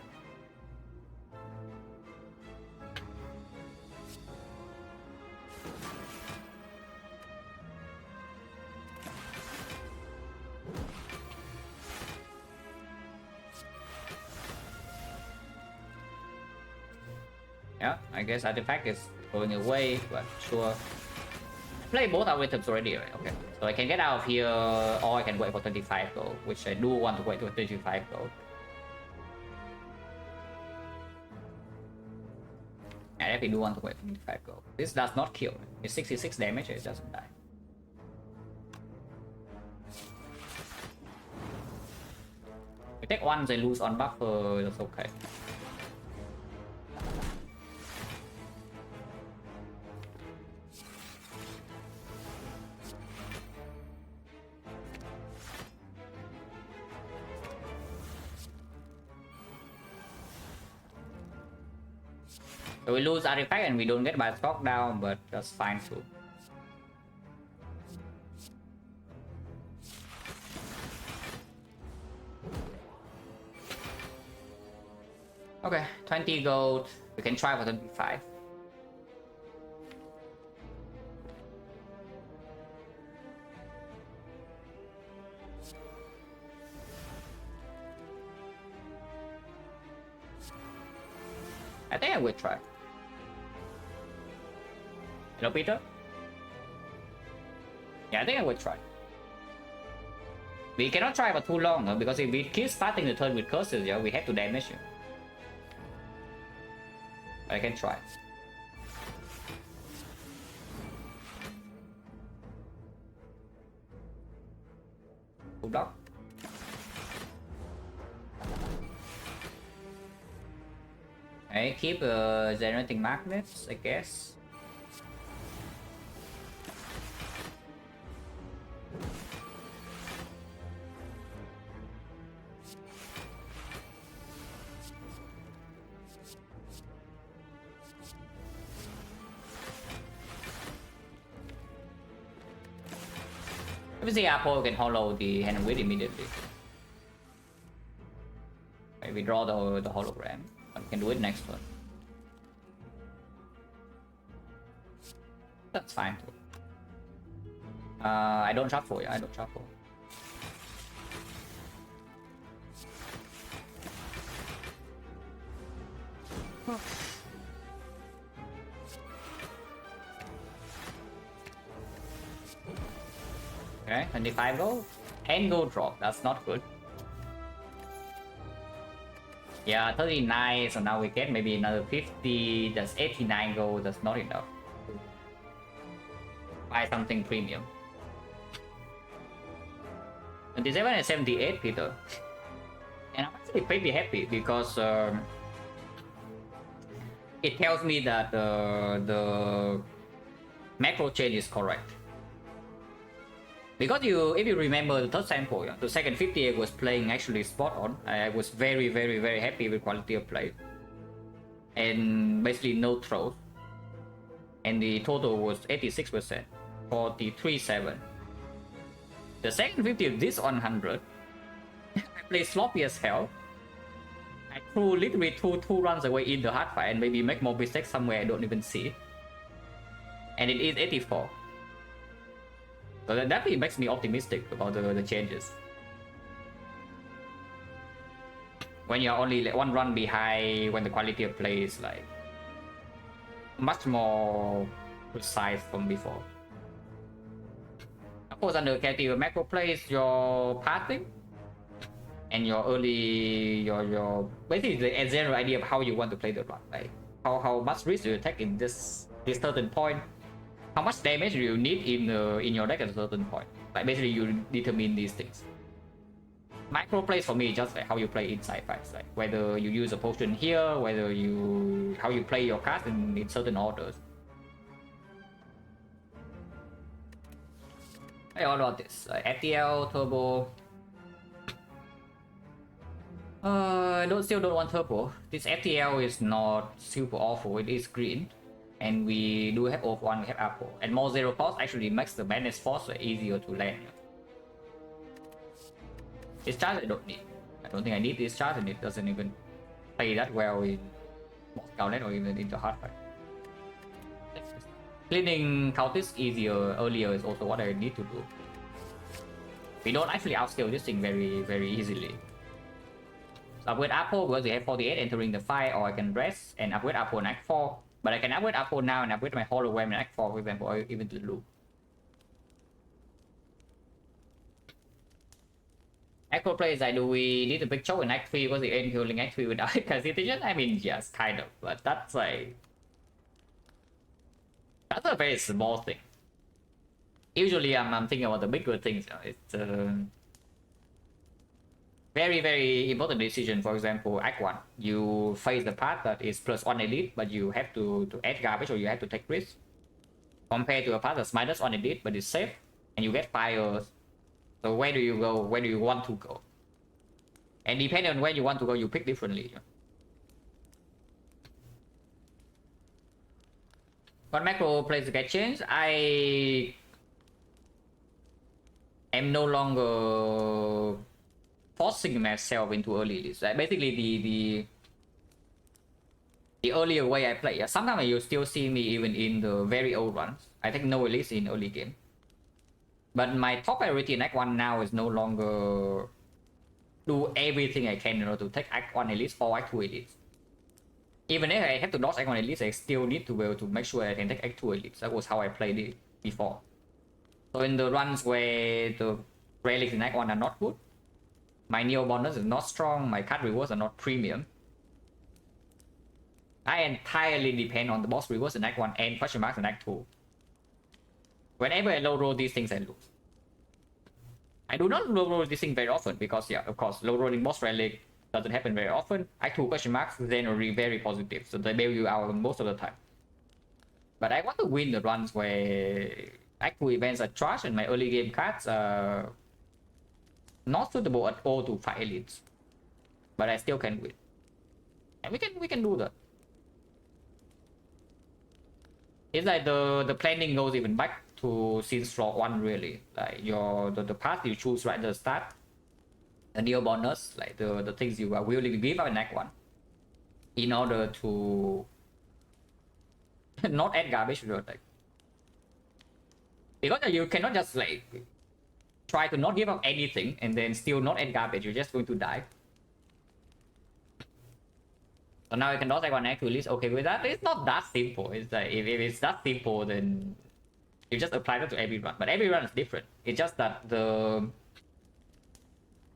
Yeah, I guess Artifact is going away, but sure. I play both our items already, right? Okay. So I can get out of here, or I can wait for 25 gold, which I do want to wait for 25 gold. I definitely do want to wait for 25 gold. This does not kill. It's 66 damage, it doesn't die. We take one, they lose on buffer, that's okay. So we lose Artifact and we don't get Bioscope down, but that's fine too. Okay, 20 gold. We can try for 25. I think I will try. Hello, Peter? Yeah, I think I will try. We cannot try for too long, though, because if we keep starting the turn with curses, yeah, we have to damage you. But I can try. Full block. Okay, keep generating magnets, I guess. Obviously, Apple can hollow the hand with immediately. Okay, we draw the hologram. We can do it next turn. That's fine too. I don't shuffle, yeah, I don't shuffle. Okay, 25 gold. 10 gold drop, that's not good. Yeah, 39, so now we get maybe another 50. That's 89 gold, that's not enough. Buy something premium. 27 and 78, Peter. And I'm actually pretty happy because it tells me that the macro change is correct. Because if you remember the third sample, the second 58 was playing actually spot on. I was very, very, very happy with quality of play. And basically no throws. And the total was 86%, 43-7. The second 50 of this 100, I played sloppy as hell. I threw literally two runs away in the hard fight and maybe make more mistakes somewhere I don't even see. And it is 84. So that definitely makes me optimistic about the changes. When you're only like 1 run behind, when the quality of play is like much more precise from before. Of course, under category macro plays, your pathing and your your basically the general idea of how you want to play the run, like how much risk do you take in this certain point, how much damage do you need in your deck at a certain point. Like basically you determine these things. Micro plays for me is just like how you play inside fights, like whether you use a potion here, whether how you play your cards in certain orders. Hey, all about this FTL turbo. Still don't want turbo. This FTL is not super awful. It is green, and we do have OF1, we have Apple, and more zero cost actually makes the Madness Force easier to land. This charge I don't need. I don't think I need this charge, and it doesn't even play that well in Gauntlet or even into hard fight. Cleaning Countess earlier is also what I need to do. We don't actually outscale this thing very, very easily. So upgrade Apple because we have 48 entering the fight, or I can rest and upgrade Apple in Act 4. But I can upgrade Apple now and upgrade my hologram in Act 4, for example, or even to the loop. Echo plays like, do we need a big choke in Act 3 because the end healing Act 3 without constitution? I mean, yes, kind of, but that's like... That's a very small thing. Usually I'm thinking about the bigger things. It's very, very important decision. For example, Act 1, you face the path that is +1 elite, but you have to add garbage or you have to take risks. Compared to a path that's -1 elite, but it's safe, and you get fires. So where do you go? Where do you want to go? And depending on where you want to go, you pick differently. What macro plays get changed? I am no longer forcing myself into early leads. Like basically the earlier way I play. Sometimes you still see me even in the very old runs. I take no elites in early game. But my top priority in Act 1 now is no longer do everything I can in order to take Act 1 elites or Act 2 elites. Even if I have to dodge Act 1 elites, I still need to be able to make sure I can take Act 2 elites. That was how I played it before. So in the runs where the relics in Act 1 are not good, my Neo bonus is not strong, my card rewards are not premium, I entirely depend on the boss rewards in Act 1 and question marks in Act 2. Whenever I low roll these things, I lose. I do not low roll this thing very often because, yeah, of course, low rolling boss relic doesn't happen very often. Act 2 question marks generally very positive, so they bail you out most of the time. But I want to win the runs where Act 2 events are trash and my early game cards are not suitable at all to fight elites. But I still can win. And we can do that. It's like the planning goes even back to since slot 1 really. Like the path you choose right at the start, the Neo bonus, like the things you are willing to give up in Act 1 in order to not add garbage to your deck. Because you cannot just like try to not give up anything and then still not add garbage, you're just going to die. So now I can dodge Act 1 Act 2 list. Okay with that? It's not that simple. It's like if it's that simple, then you just apply that to every run. But every run is different. It's just that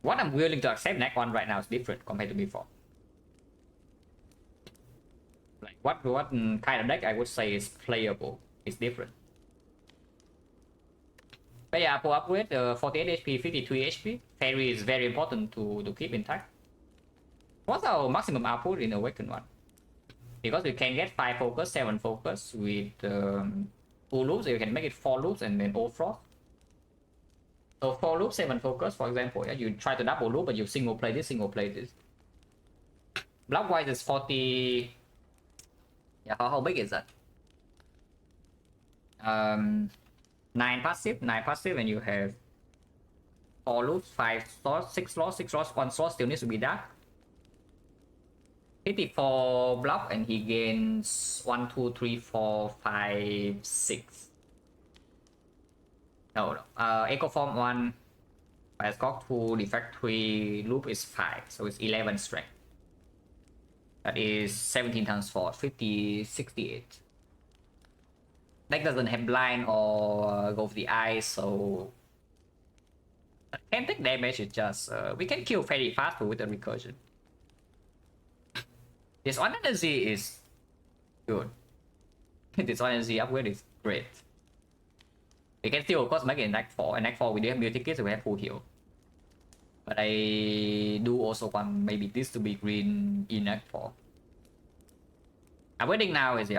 what I'm willing to accept in Act 1 right now is different compared to before. Like what kind of deck I would say is playable is different. But yeah, Apple upgrade 48 HP, 53 HP. Fairy is very important to keep intact. What's our maximum output in Awakened 1? Because we can get 5 focus, 7 focus with 2 loops, you can make it 4 loops and then all frost. So 4 loops, 7 focus, for example, yeah, you try to double loop, but you single play this, single play this. Block wise is 40. Yeah, how big is that? 9 passive, and you have 4 loops, 5 slots, 6 slots, 6 slots, 1 slot still needs to be dark. 54 block, and he gains 1, 2, 3, 4, 5, 6. No. Echo Form 1, Firescock 2, Defect 3, Loop is 5, so it's 11 strength. That is 17 times 4, 50, 68. Deck doesn't have blind or go for the eyes, so can take damage. It's just we can kill fairly fast with the recursion. This one energy is good. This one energy upgrade is great. We can still of course make it in Act 4. In Act 4 we do have beauty kit, so we have full heal. But I do also want maybe this to be green in Act 4. Upgrading now is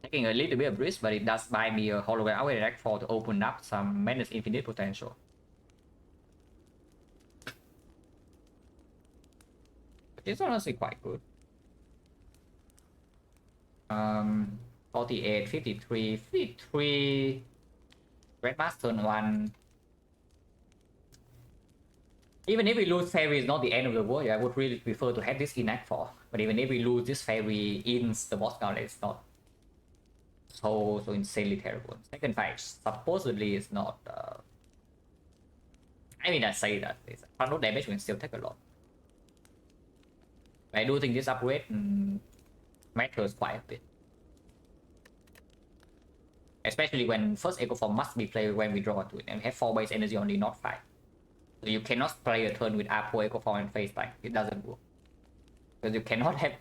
taking a little bit of risk, but it does buy me a hologram upgrade in Act 4 to open up some Madness Infinite potential. It's honestly quite good. 48, 53, 53. Red Mask turn 1. Even if we lose fairy, it's not the end of the world. I would really prefer to have this in Act 4. But even if we lose this fairy in the boss count, it's not so insanely terrible. Second fight supposedly is not. I mean, I say that front load damage will still take a lot. But I do think this upgrade matters quite a bit. Especially when first Echo Form must be played when we draw to it, and we have 4 base energy only, not 5. So you cannot play a turn with Apo Echo Form and face tank. It doesn't work. Because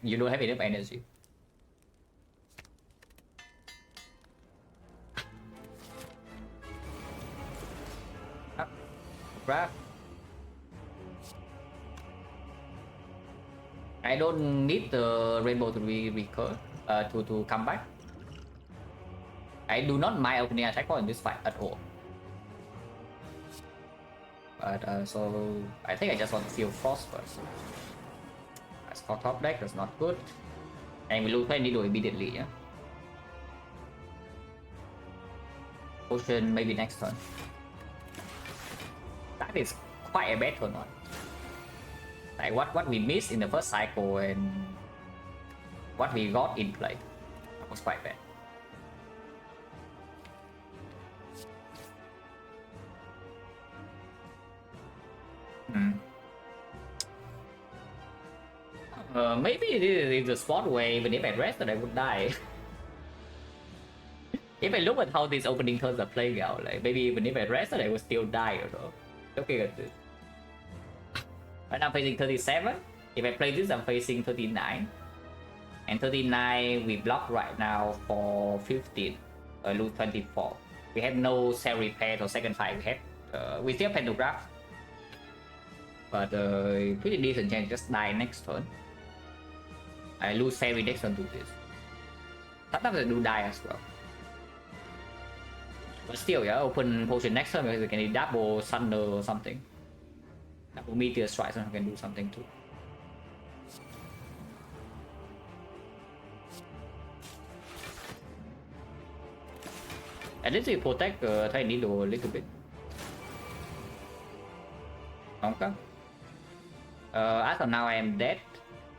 you don't have enough energy. Grab. I don't need the rainbow to recur to come back. I do not mind opening attack point in this fight at all. But so I think I just want to feel frost first. I score top deck, that's not good. And we lose play needle immediately, yeah. Potion maybe next turn. That is quite a bad turn on. Like what we missed in the first cycle and what we got in play. That was quite bad. Maybe it is the spot where even if I rested I would die. If I look at how these opening turns are playing out, like maybe even if I rested I would still die or so. Looking at this. Right now I'm facing 37. If I play this I'm facing 39. And 39 we block right now for 15. I lose 24. We have no cell repair or second fight. We still have pantograph. But pretty decent chance just die next turn. I lose fairy next turn to this. Sometimes I do die as well. But still, yeah, open potion next turn because I can double thunder or something. Double meteor strike, so I can do something too. At least we protect Thai Needle a little bit. Okay. As of now I am dead.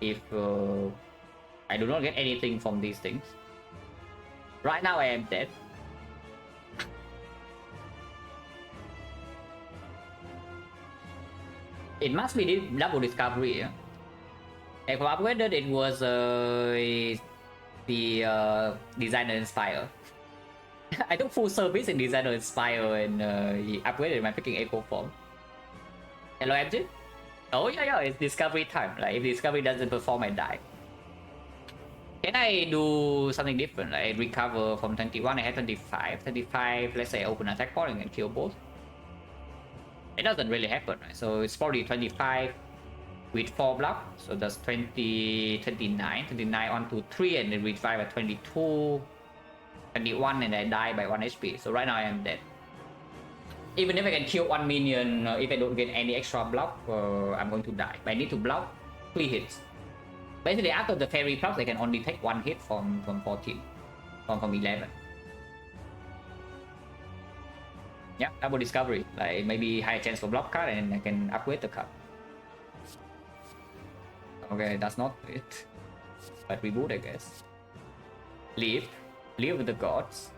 If I do not get anything from these things. Right now I am dead. It must be double discovery. Yeah? If I upgraded it was the Designer Inspire. I took full service in Designer Inspire and he upgraded my freaking Echo Form. Hello MG? Oh yeah, it's discovery time. Like if discovery doesn't perform, I die. Can I do something different? Like recover from 21, I have 25. 25, let's say I open attack point and kill both. It doesn't really happen, right? So it's probably 25 with 4 block. So that's 20, 29. 29 on to 3 and then revive at 22. 21 and I die by 1 HP. So right now I am dead. Even if I can kill one minion, if I don't get any extra block, I'm going to die. But I need to block 3 hits. Basically, after the fairy procs, I can only take 1 hit from 14, from 11. Yeah, double discovery. Like maybe high chance for block card, and I can upgrade the card. Okay, that's not it. But reboot, I guess. Live with the gods.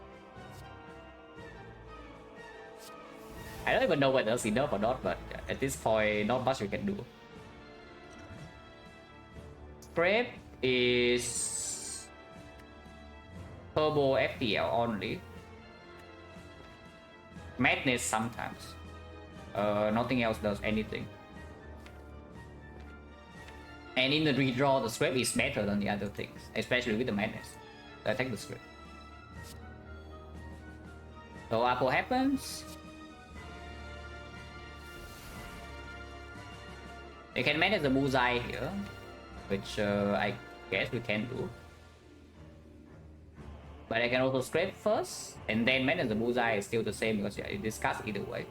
I don't even know whether it's enough or not, but at this point, not much we can do. Spread is turbo FPL only. Madness sometimes. Nothing else does anything. And in the redraw, the script is better than the other things, especially with the madness. So I take the script. So Apple happens. You can manage the bullseye here, which I guess we can do. But I can also scrape first, and then manage the bullseye is still the same because yeah, it discards either way.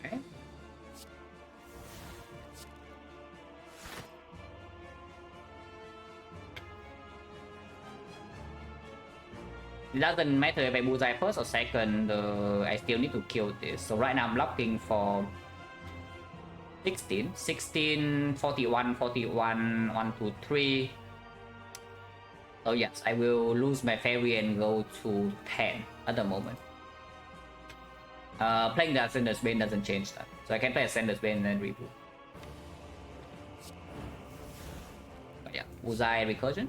Okay. It doesn't matter if I bullseye first or second, I still need to kill this. So right now I'm locking for 16, 41, 41, 1, 2, 3. So yes, I will lose my fairy and go to 10 at the moment. Playing the Ascender's Bane doesn't change that. So I can play Ascender's Bane and then reboot. But yeah, bullseye recursion.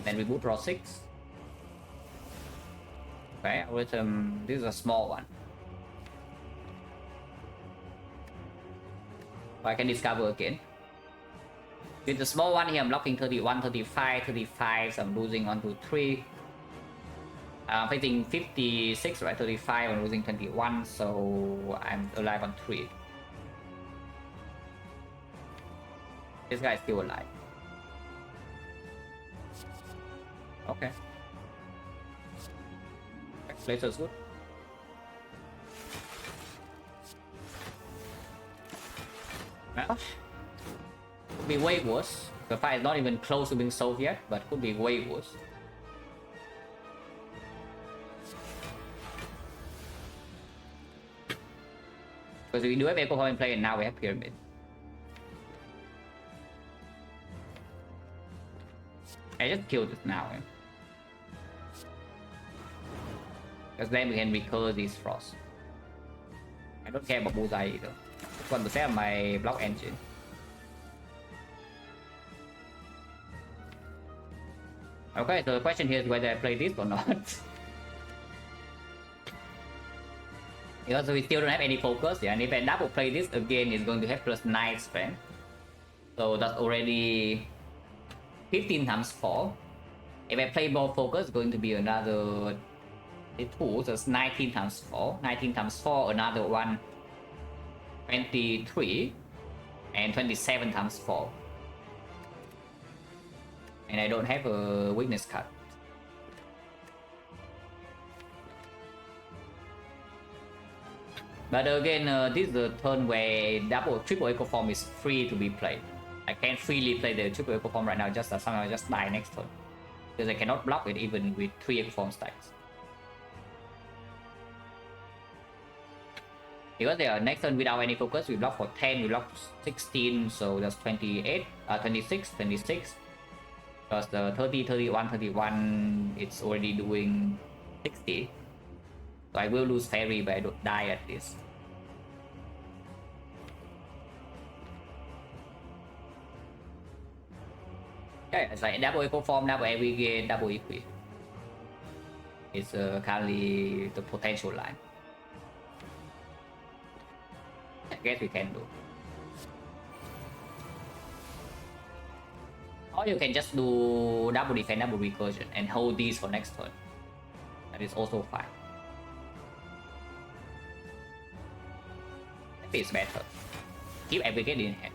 Then reboot draw 6. Okay, this is a small one. So I can discover again. With the small one here, I'm locking 31, 35, 35, so I'm losing 1, 2, 3. I'm facing 56, right? 35, I'm losing 21, so I'm alive on 3. This guy is still alive. Okay. Laser is good. Well, could be way worse. The fight is not even close to being solved yet, but could be way worse. Because we do have Echo in play and now we have Pyramid. I just killed it now. Because then we can recur these frosts. I don't care about bullseye either. Just want to set up my block engine. Okay, so the question here is whether I play this or not. Because we still don't have any focus, yeah, and if I double play this again, it's going to have +9 strength. So that's already 15 times 4. If I play more focus, it's going to be another 2, so it's 19 times 4. 19 times 4, another one, 23, and 27 times 4. And I don't have a weakness card. But again, this is the turn where triple echo form is free to be played. I can't freely play the triple echo form right now, just somehow I just die next turn. Because I cannot block it even with 3 echo form stacks. Because they are next turn without any focus, we block for 10, we block 16, so that's 28, 26, 26. Because the 30, 31, 31, it's already doing 60. So I will lose fairy, but I don't die at this. Yeah, it's like double echo form, double every game, double equi. It's currently the potential line. I guess we can do. Or you can just do double defense, double recursion, and hold these for next turn. That is also fine. maybe it's better. Keep Aggregate in hand.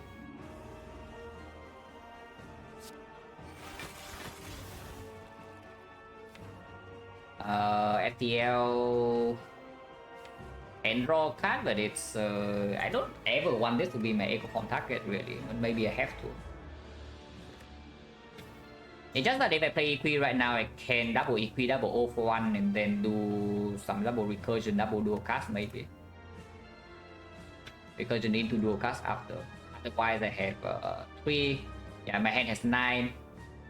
FTL and draw card, but it's I don't ever want this to be my echo form target really, but maybe I have to. It's just that if I play Equi right now, I can double Equi, double O for 1, and then do some double recursion, double dual cast maybe. Recursion into dual cast after. Otherwise, I have 3. Yeah, my hand has 9,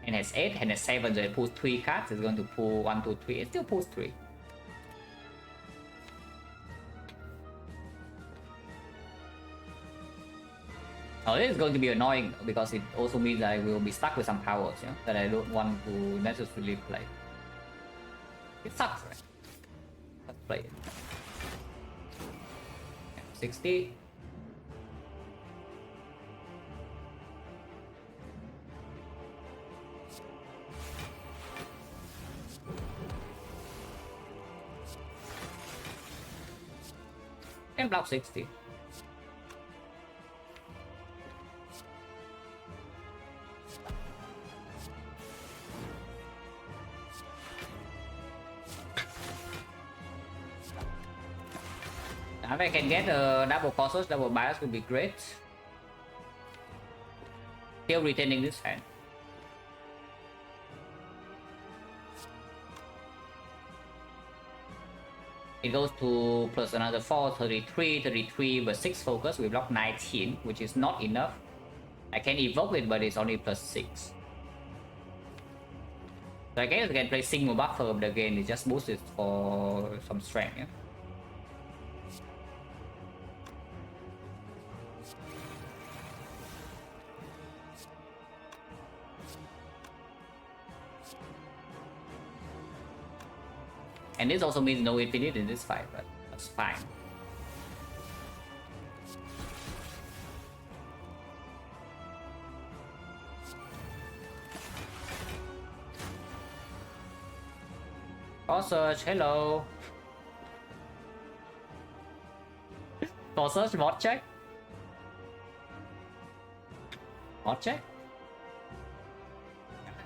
hand has 8, hand has 7, so it pulls 3 cards. It's going to pull 1, 2, 3. It still pulls 3. Oh, this is going to be annoying because it also means that I will be stuck with some powers, yeah, that I don't want to necessarily play. It sucks, right? Let's play it. 60. And block 60. If I can get a double Colossus, double bias would be great. Still retaining this hand. It goes to plus another 4, 33, 33, but 6 focus. We block 19, which is not enough. I can evoke it, but it's only plus 6. So I guess I can play single buffer, but again, it just boosts it for some strength. Yeah? And this also means no infinite in this fight, but that's fine. Search, hello. Search, mod check. Mod check.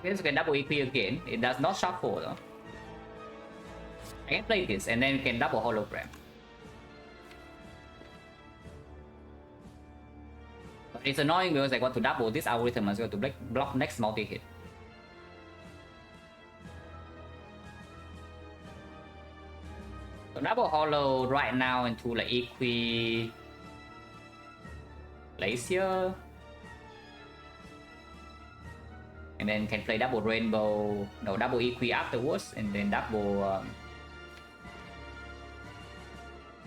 This can double EP again. It does not shuffle though. I can play this and then can double hologram. But it's annoying because I want to double this algorithm as well to block next multi-hit. So double holo right now into like Equi Glacier. And then can play double rainbow, no, double Equi afterwards, and then double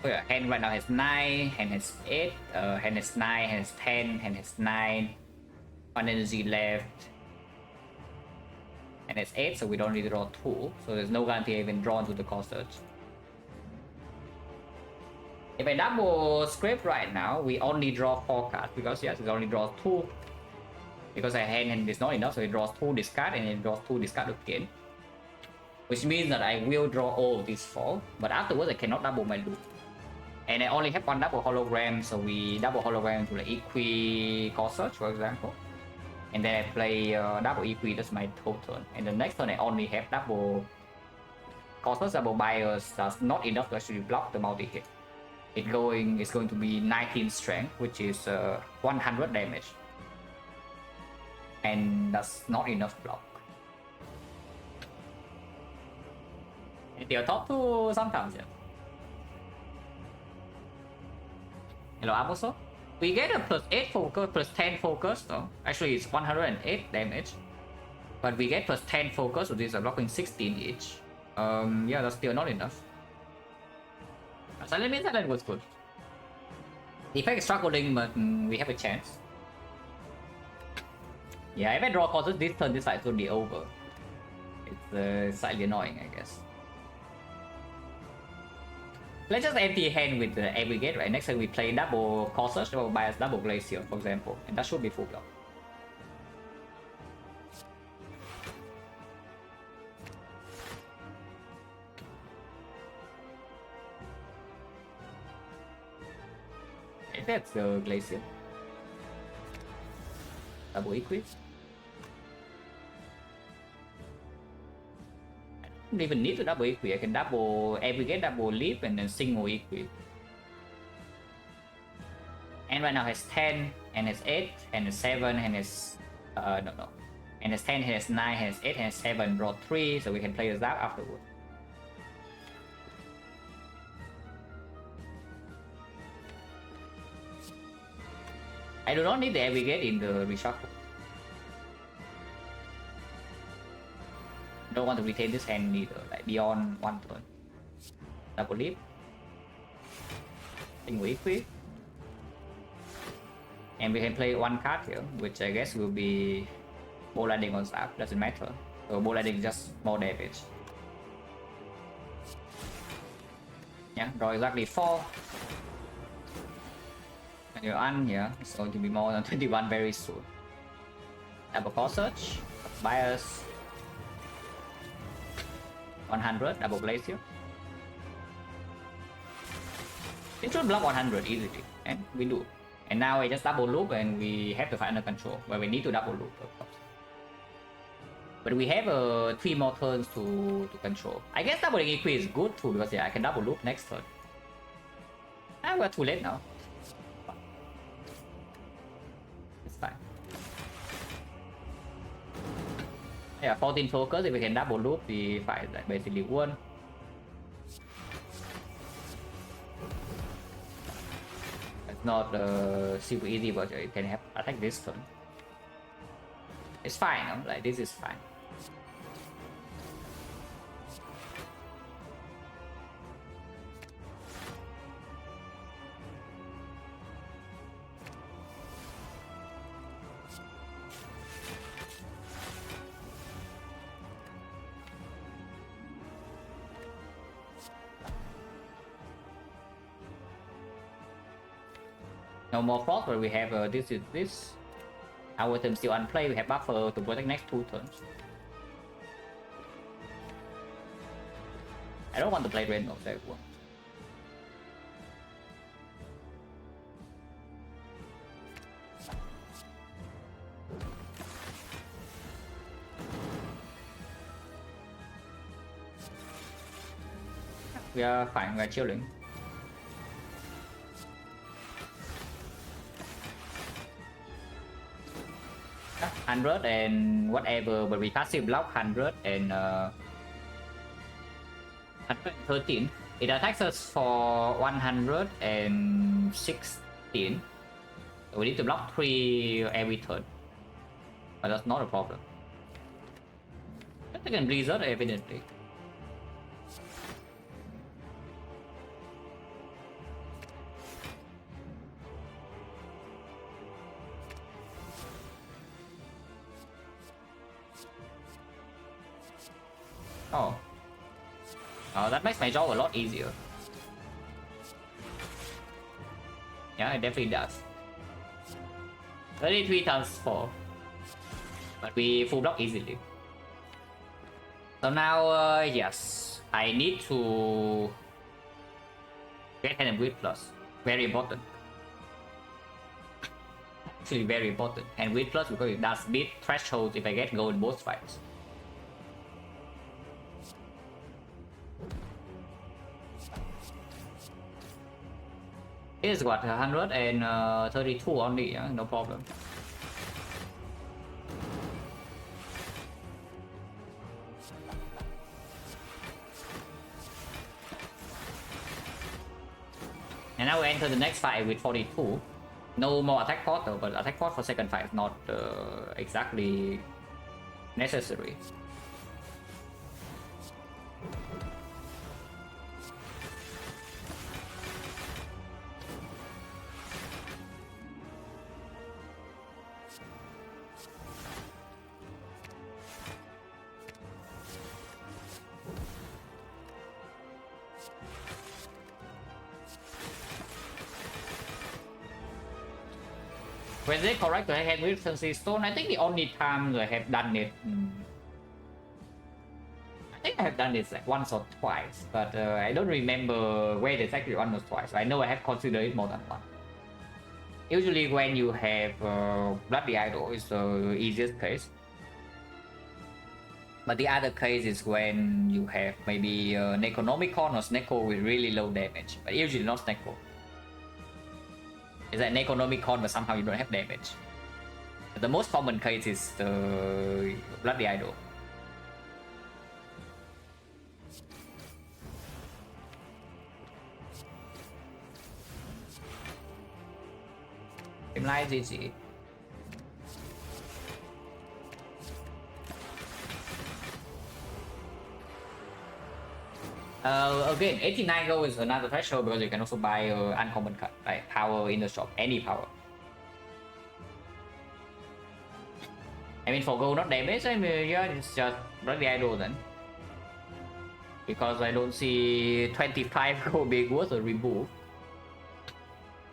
oh yeah, hand right now has 9, hand has 8, hand has 9, hand has 10, hand has 9, 1 energy left, and it's 8, so we don't need to draw 2, so there's no guarantee I even drawn to the core search. If I double script right now, we only draw 4 cards, because yes, it only draws 2, because I hand is not enough, so it draws 2 discard, and it draws 2 discard again. Which means that I will draw all of these 4, but afterwards I cannot double my loop. And I only have 1 double hologram, so we double hologram to the Equi core search, for example. And then I play double Equi, that's my total. And the next turn I only have double core search, double bias, that's not enough to actually block the multi-hit. It's going to be 19 strength, which is 100 damage. And that's not enough block. And they'll talk to sometimes, yeah. Hello, Amoso. We get a plus 8 focus, plus 10 focus though. Actually, it's 108 damage. But we get plus 10 focus, so these are blocking 16 each. Yeah, that's still not enough. Silent means Silent was good. Defect is struggling, but we have a chance. Yeah, if I draw causes this turn, this fight will be over. It's slightly annoying, I guess. Let's just empty hand with the Aggregate, right? Next time we play double core search, double bias, double glacier, for example. And that should be full block. that's the Glacier. Double equip. I don't even need to double equip. I can double aggregate, double leap, and then single equip. And right now has 10, and has 8, and has 7, and has no. And has 10, has 9, has 8, has 7, draw 3, so we can play the Zap afterward. I do not need the aggregate in the reshuffle. Don't want to retain this hand either, like beyond one turn. Double leap. Single equip. And we can play one card here, which I guess will be Ball Landing on Zap, doesn't matter. So Ball Landing just more damage. Yeah, draw exactly 4. And your yeah, it's going to be more than 21 very soon. Double Core Search, Bias 100, double Glacier. It should block 100 easily, and we do. And now I just double loop and we have to fight under control, where we need to double loop, of course. But we have 3 more turns to control. I guess doubling equi is good too, because yeah, I can double loop next turn. Ah, we're too late now. It's fine. Yeah, 14 focus, if we can double loop, we fight like basically 1. It's not super easy, but you can have attack this turn. It's fine, no? Like this is fine. No more frost, but we have this. Our item still unplayed. We have buffer to protect next 2 turns. I don't want to play Red of that one. We are fine. We are chilling. Yeah, 100 and whatever, but we passive block 100 and 113. It attacks us for 116. So we need to block 3 every turn. But that's not a problem. I can Blizzard evidently. Oh. Oh, that makes my job a lot easier. Yeah, it definitely does. 33 times 4. But we full block easily. So now, yes, I need to get hand and Breed Plus. Very important. Actually very important. And Breed Plus because it does beat thresholds if I get gold in both fights. It is what, 132 only, yeah? No problem. And now we enter the next fight with 42. No more attack pot though, but attack pot for second fight is not exactly necessary. When they correct the hand with Sensi Stone, I think the only time I have done it, I think I have done this like once or twice, but I don't remember where it's actually once or twice. I know I have considered it more than once. Usually when you have Bloody Idol is the easiest case. But the other case is when you have maybe Necronomicon or Snecko with really low damage. But usually not Snecko. It's like Necronomicon but somehow you don't have damage. But the most common case is the Bloody Idol. Like GG. Again, 89 gold is another threshold because you can also buy uncommon card, like power in the shop, any power. I mean, for gold, not damage, I mean, yeah, it's just Bloody Idol then. Because I don't see 25 gold being worth a remove.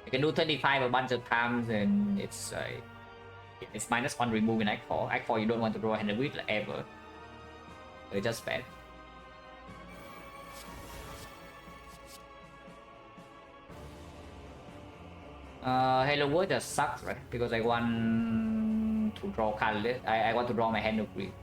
You can do 25 a bunch of times and it's -1 remove in Act 4. Act 4 you don't want to draw hand with ever. It's just bad. Hello World just sucks, right? Because I want to draw colorless. I want to draw my hand of green.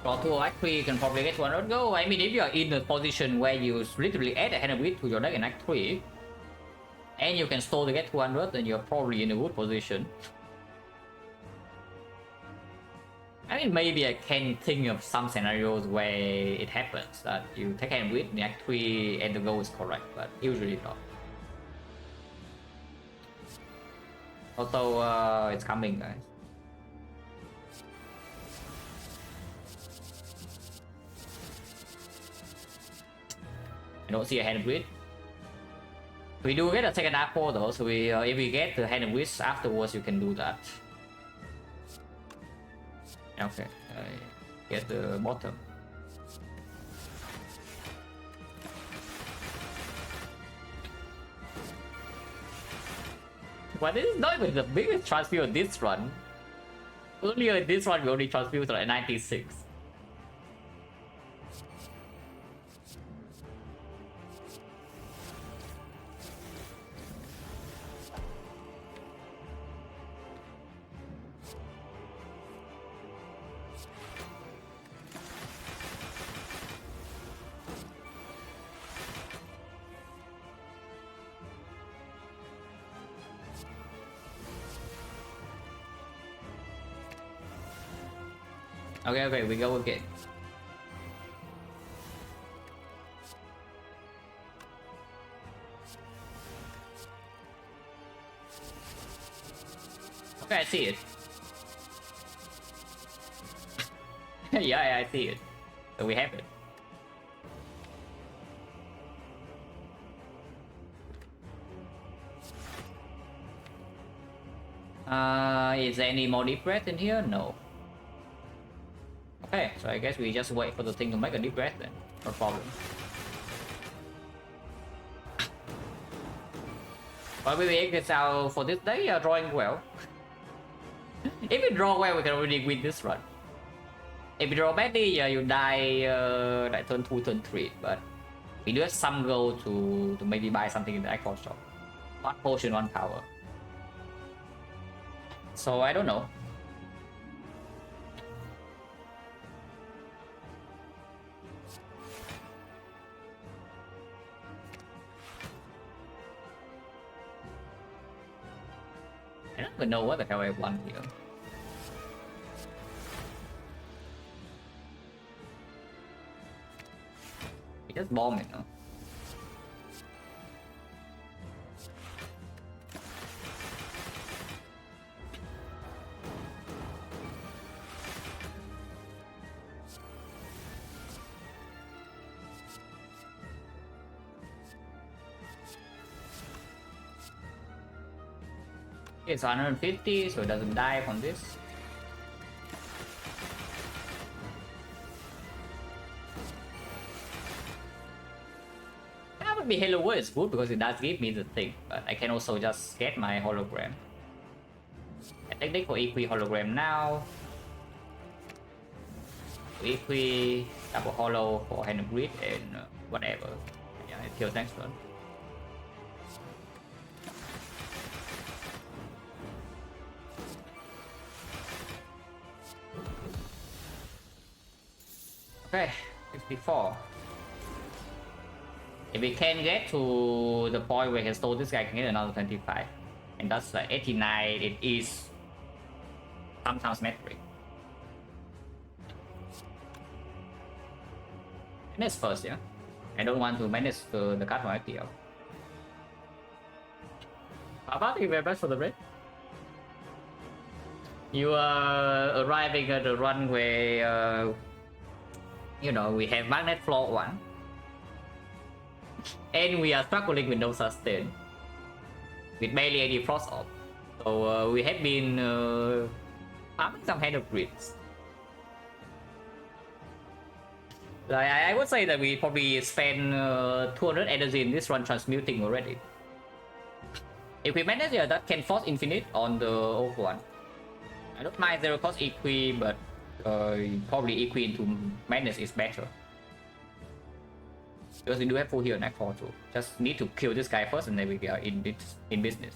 Draw 2 Act 3, you can probably get 100 gold. I mean, if you are in a position where you literally add a hand of wheat to your deck in Act 3, and you can stall to get 200, then you're probably in a good position. I mean, maybe I can think of some scenarios where it happens that you take hand of wheat in Act 3 and the goal is correct, but usually not. Although it's coming, guys. I don't see a hand of wheat. We do get a second apple though, so if we get the hand of wheat afterwards, you can do that. Okay, I get the bottom. But this is not even the biggest transfer on this run. Earlier this run we only transferred like 96. Okay, we go again. Okay, I see it. Yeah, I see it. So we have it. Is there any more deep breath in here? No. Okay, so I guess we just wait for the thing to make a deep breath then. No problem. But maybe it's out for this day, drawing well. If we draw well, we can already win this run. If you draw badly, you die like turn 2, turn 3. But we do have some gold to maybe buy something in the icon shop. 1 potion, 1 power. So I don't know. I don't even know what the hell I want here. We just bomb it, no? It's 150, so it doesn't die from this. Maybe Hello World is good because it does give me the thing, but I can also just get my hologram. I think they for Equi hologram now. Equi, double holo for Hand of Greed and whatever. Yeah, it kills next one. Okay, 54. If we can get to the point where we can store this guy, I can get another 25. And that's like 89. It is sometimes metric. Menace first, yeah. I don't want to menace the card from IPL. How about you very for the red? You are arriving at the run where you know, we have magnet floor 1. And we are struggling with no sustain. With barely any frost off. So we have been farming some Hand of Grids. I would say that we probably spent 200 energy in this run transmuting already. If we manage that can force infinite on the over one. I don't mind zero cost equi, but probably equi into madness is better. Because we do have full heal next 4 too. Just need to kill this guy first and then we are in business.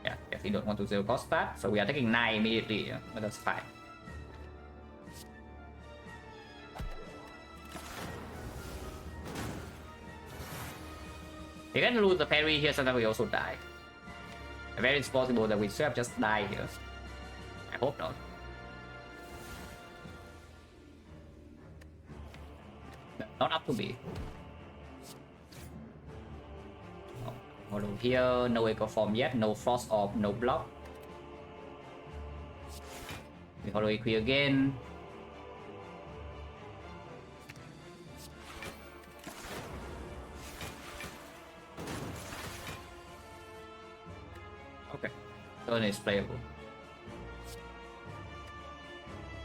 Yeah, definitely don't want to zero cost that. So we are taking 9 immediately, yeah, but that's fine. We can lose the parry here, sometimes we also die. Very it's possible that we should have just die here. I hope not. Not up to me. Oh, hold on here, no echo form yet, no frost orb, no block. We hollow equi again. Okay, turn is playable.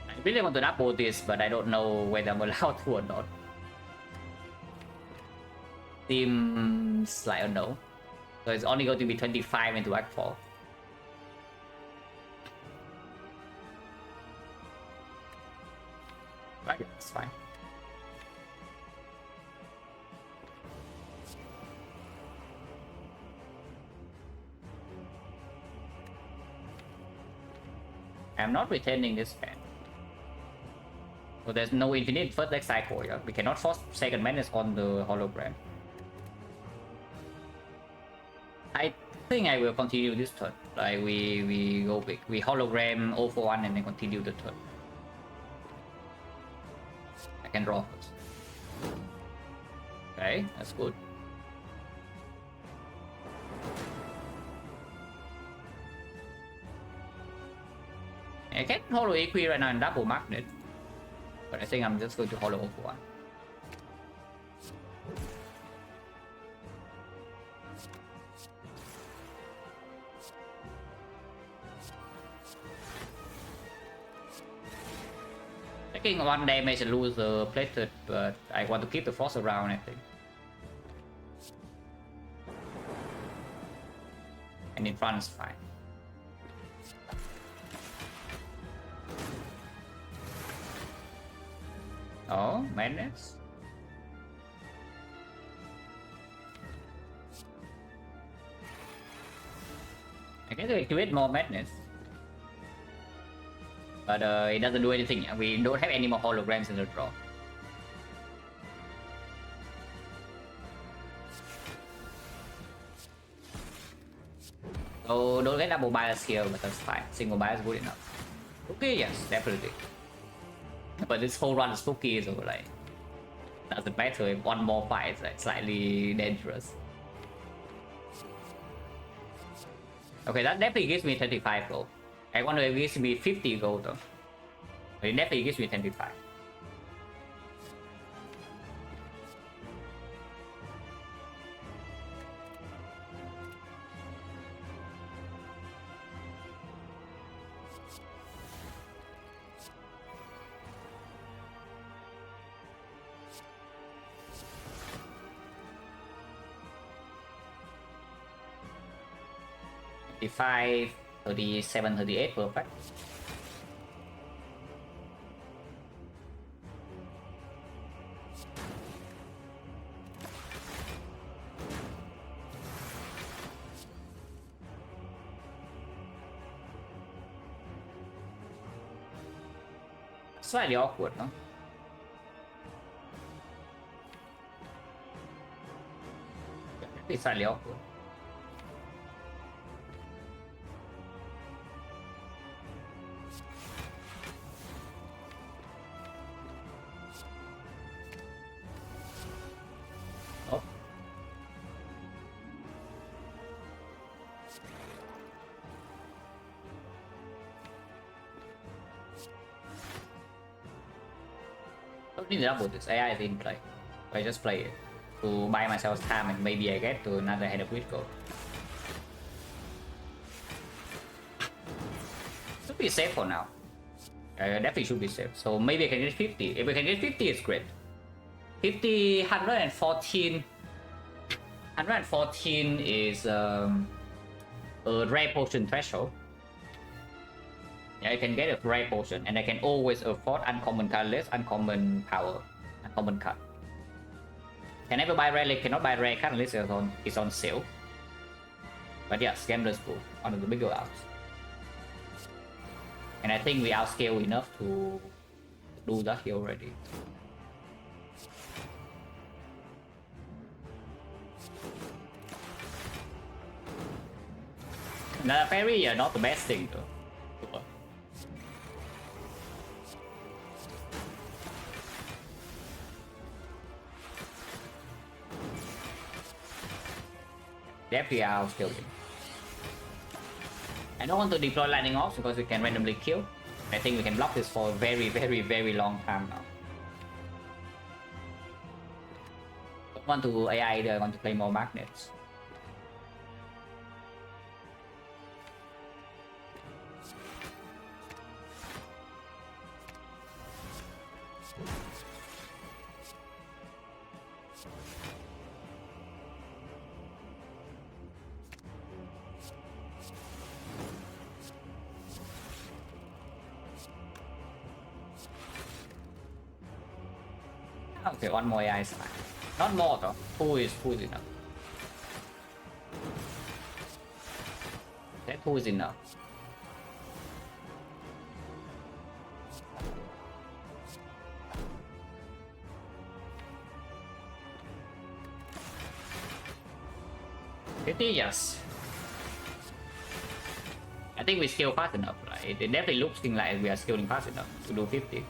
I really want to double this, but I don't know whether I'm allowed to or not. Seems like a no. So it's only going to be 25 into Act 4. Right, that's fine. I'm not retaining this fan. So there's no infinite first deck cycle, yeah? We cannot force second madness on the hologram. I think I will continue this turn. Like we go big. We hologram 0 for 1 and then continue the turn. I can draw first. Okay, that's good. I can holo equi right now and double magnet. But I think I'm just going to holo 0 for 1. Taking 1 damage and lose the plated, but I want to keep the frost around, I think. And in front is fine. Oh, madness. I can activate more madness. But it doesn't do anything. We don't have any more holograms in the draw. So don't get double bias here, but that's fine. Single bias is good enough. Okay, yes, definitely. But this whole run is spooky, so like doesn't matter if one more fight is like slightly dangerous. Okay, that definitely gives me 25 gold. I wonder if it gives me 50 gold though. But it definitely gives me 25. 35, 37, 38, perfect. Slightly awkward, no? It's slightly awkward. Oh. Don't need to double this. AI is in play. I just play it to buy myself time and maybe I get to another head of critical. Should be safe for now. Definitely should be safe. So maybe I can get 50. If we can get 50, it's great. 50, 114. 114 is a rare potion threshold. Yeah, I can get a rare potion and I can always afford uncommon colorless, uncommon power, uncommon cut. Can never buy rare, cannot buy rare cut unless it's on sale. But yes, Gambler's Pool, one of the bigger outs. And I think we outscale enough to do that here already. Now, fairy are not the best thing though. Definitely outscaling. I don't want to deploy lightning off because we can randomly kill. I think we can block this for a very long time now. Don't want to AI either, I want to play more magnets. Okay, one more AI is fine. Not more though. Two is enough. That two is enough. Yes. I think we scale fast enough, right? It definitely looks like we are scaling fast enough to do 50.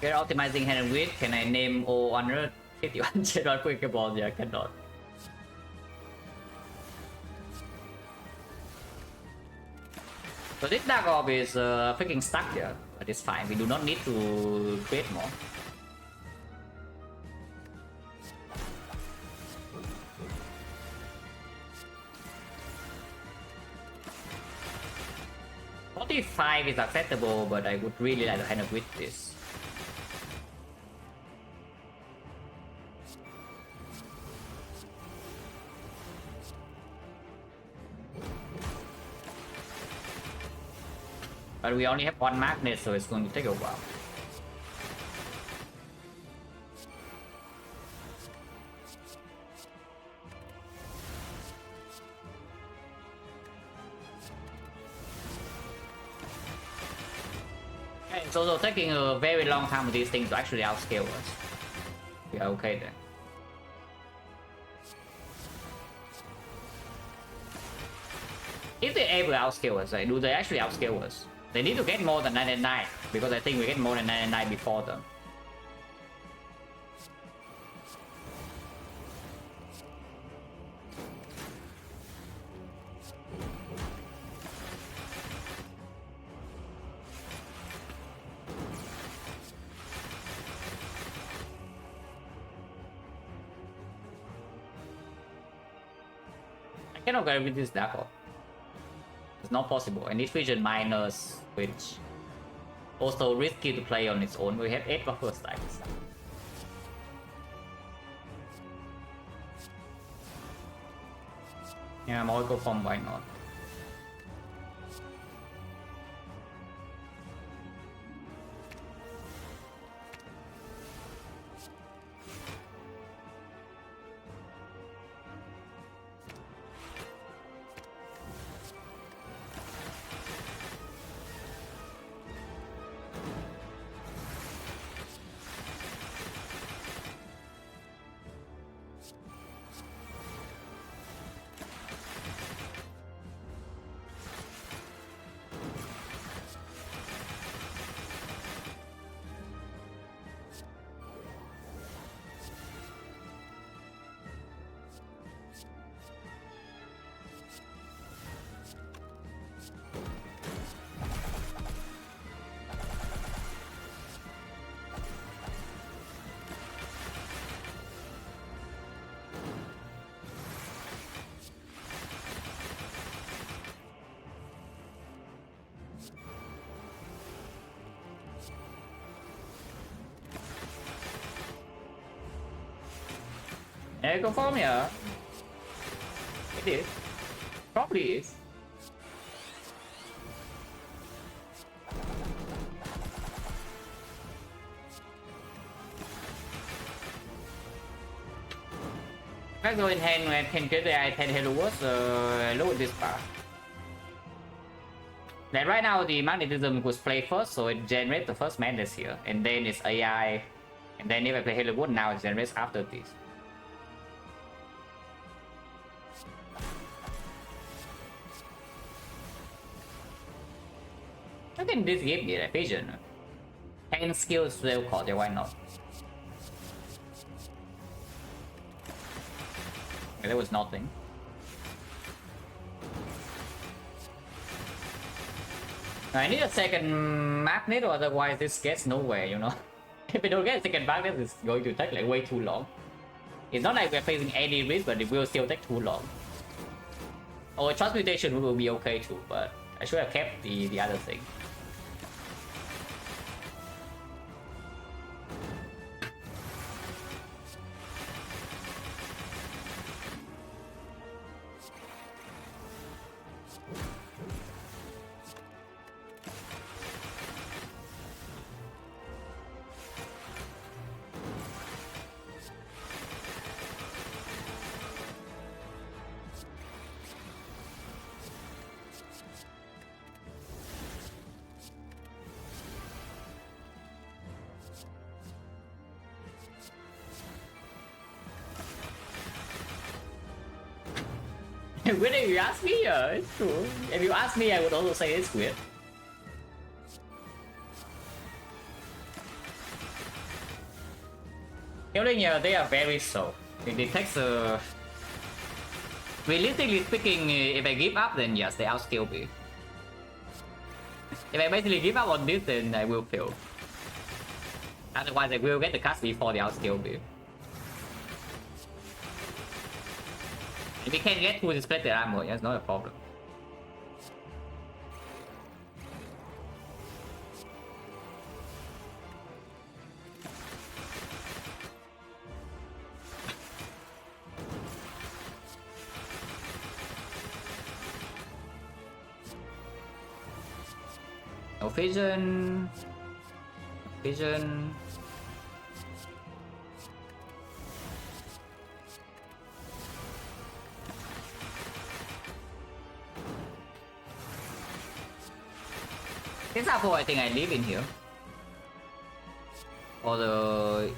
We're optimizing hand and width. Can I name 151 general Pokeball? Yeah, I cannot. So this Dark Orb is freaking stuck here, but it's fine. We do not need to create more. $45 is acceptable, but I would really like to hand up with this. But we only have one magnet, so it's going to take a while. Okay, so taking a very long time with these things to actually outscale us. We are okay then. If they ever outscale us, do they actually outscale us? They need to get more than 99, because I think we get more than 99 before them. cannot get with this Dark Orb. It's not possible. I need Vision minus, which also risky to play on its own. We have 8 buffer stacks. Yeah, Morgul form, why not? Yeah, go for me, yeah. It is. Probably is. Let's go in hand when 10 get the I 10 hello was load this bar. Then right now the magnetism was play first, so it generates the first madness here, and then it's AI, and then if I play Hello Wood now it generates after this. I think this gave me a vision. 10 skills 12 core, why not? Okay, there was nothing. I need a second magnet, or otherwise this gets nowhere, you know? If we don't get a second magnet, it's going to take like way too long. It's not like we're facing any risk, but it will still take too long. Or transmutation will be okay too, but I should have kept the other thing. Weird if you ask me, it's true. If you ask me, I would also say it's weird. Healing, they are very slow. It detects realistically speaking, if I give up, then yes, they outskill me. If I basically give up on this, then I will fail. Otherwise, I will get the cast before they outskill me. If we can get to the splitted armor, that's not a problem. No vision. Vision. This apple, I think I leave in here. Or the